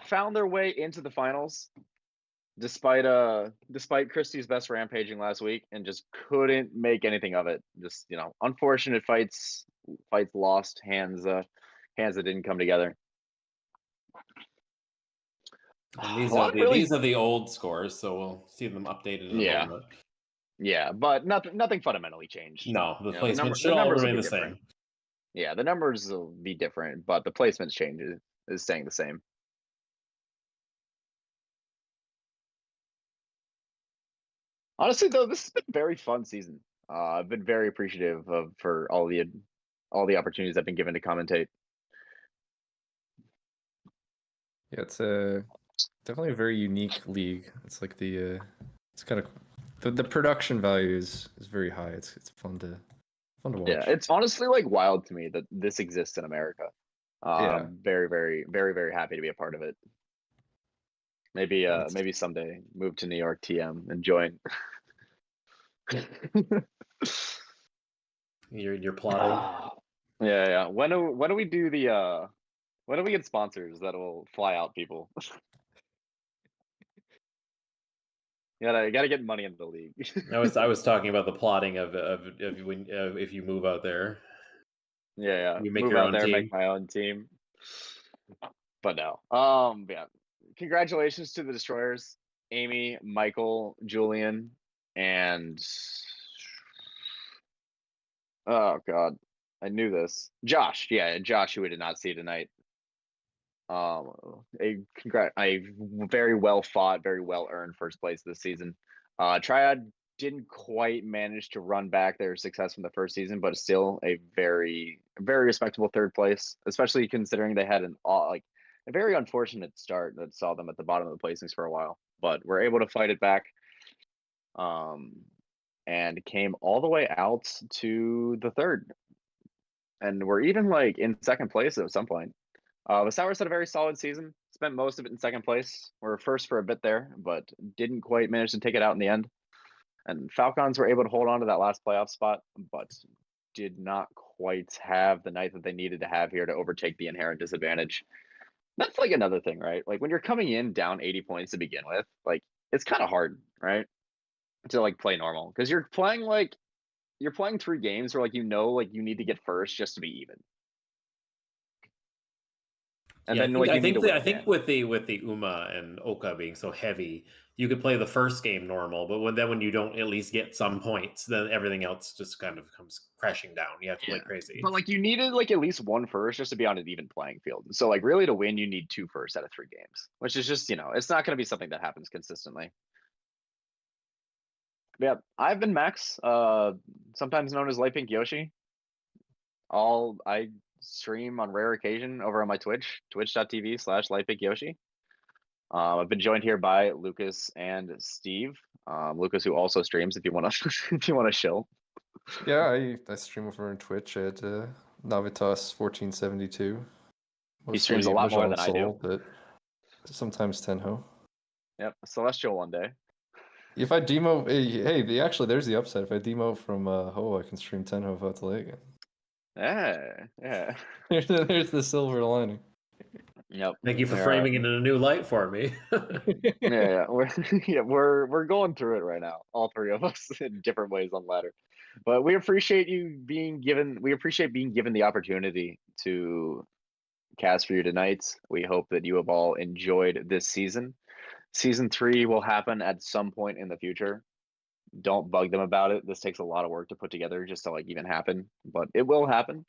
Found their way into the finals, despite Christie's best rampaging last week, and just couldn't make anything of it. Just unfortunate fights lost, hands that didn't come together. And these are the old scores, so we'll see them updated in a moment. Yeah, but nothing fundamentally changed. No, the placement should all remain the same. Yeah, the numbers will be different, but the placements change is staying the same. Honestly, though, this has been a very fun season. I've been very appreciative for all the opportunities I've been given to commentate. Yeah, it's definitely a very unique league. It's like it's kind of the production value is very high. It's fun to watch. Yeah, it's honestly like wild to me that this exists in America. I'm very, very, very, very happy to be a part of it. Maybe someday move to New York TM and join. You're plotting. Yeah. When do we do when do we get sponsors that will fly out people? You gotta get money into the league. I was talking about the plotting of if you move out there. Yeah. You make move your out own there, team. make my own team. But no. Yeah. Congratulations to the Destroyers, Amy, Michael, Julian, and oh god, I knew this. Josh, Josh, who we did not see tonight. A very well fought, very well earned first place this season. Triad didn't quite manage to run back their success from the first season, but still a very, very respectable third place, especially considering they had a very unfortunate start that saw them at the bottom of the placings for a while, but were able to fight it back. And came all the way out to the third, and we're even in second place at some point. The Sours had a very solid season. Spent most of it in second place. We're first for a bit there, but didn't quite manage to take it out in the end. And FalKANs were able to hold on to that last playoff spot, but did not quite have the night that they needed to have here to overtake the inherent disadvantage. That's another thing, right? When you're coming in down 80 points to begin with, it's kind of hard, right? To play normal, because you're playing 3 games where you need to get first just to be even. And I think with the Uma and Oka being so heavy, you could play the first game normal, but when you don't at least get some points, then everything else just kind of comes crashing down. You have to play crazy. But you needed at least 1 first just to be on an even playing field. So really to win, you need 2 firsts out of 3 games, which is just it's not going to be something that happens consistently. Yeah, I've been Max, sometimes known as Light Pink Yoshi. I stream on rare occasion over on my Twitch, twitch.tv/LightPinkYoshi. I've been joined here by Lucas and Steve. Lucas, who also streams if you want to shill. Yeah, I stream over on Twitch at Navitas1472. He streams a lot more than I do, but sometimes Tenho. Yep, Celestial one day. If I demo, actually, there's the upside. If I demo from Ho, I can stream Tenho without delay again. Yeah. There's the silver lining. Yep. Thank you for framing it in a new light for me. Yeah. We're going through it right now. All 3 of us in different ways on ladder. But we appreciate you being given. We appreciate being given the opportunity to cast for you tonight. We hope that you have all enjoyed this season. Season 3 will happen at some point in the future. Don't bug them about it. This takes a lot of work to put together just to like even happen, but it will happen.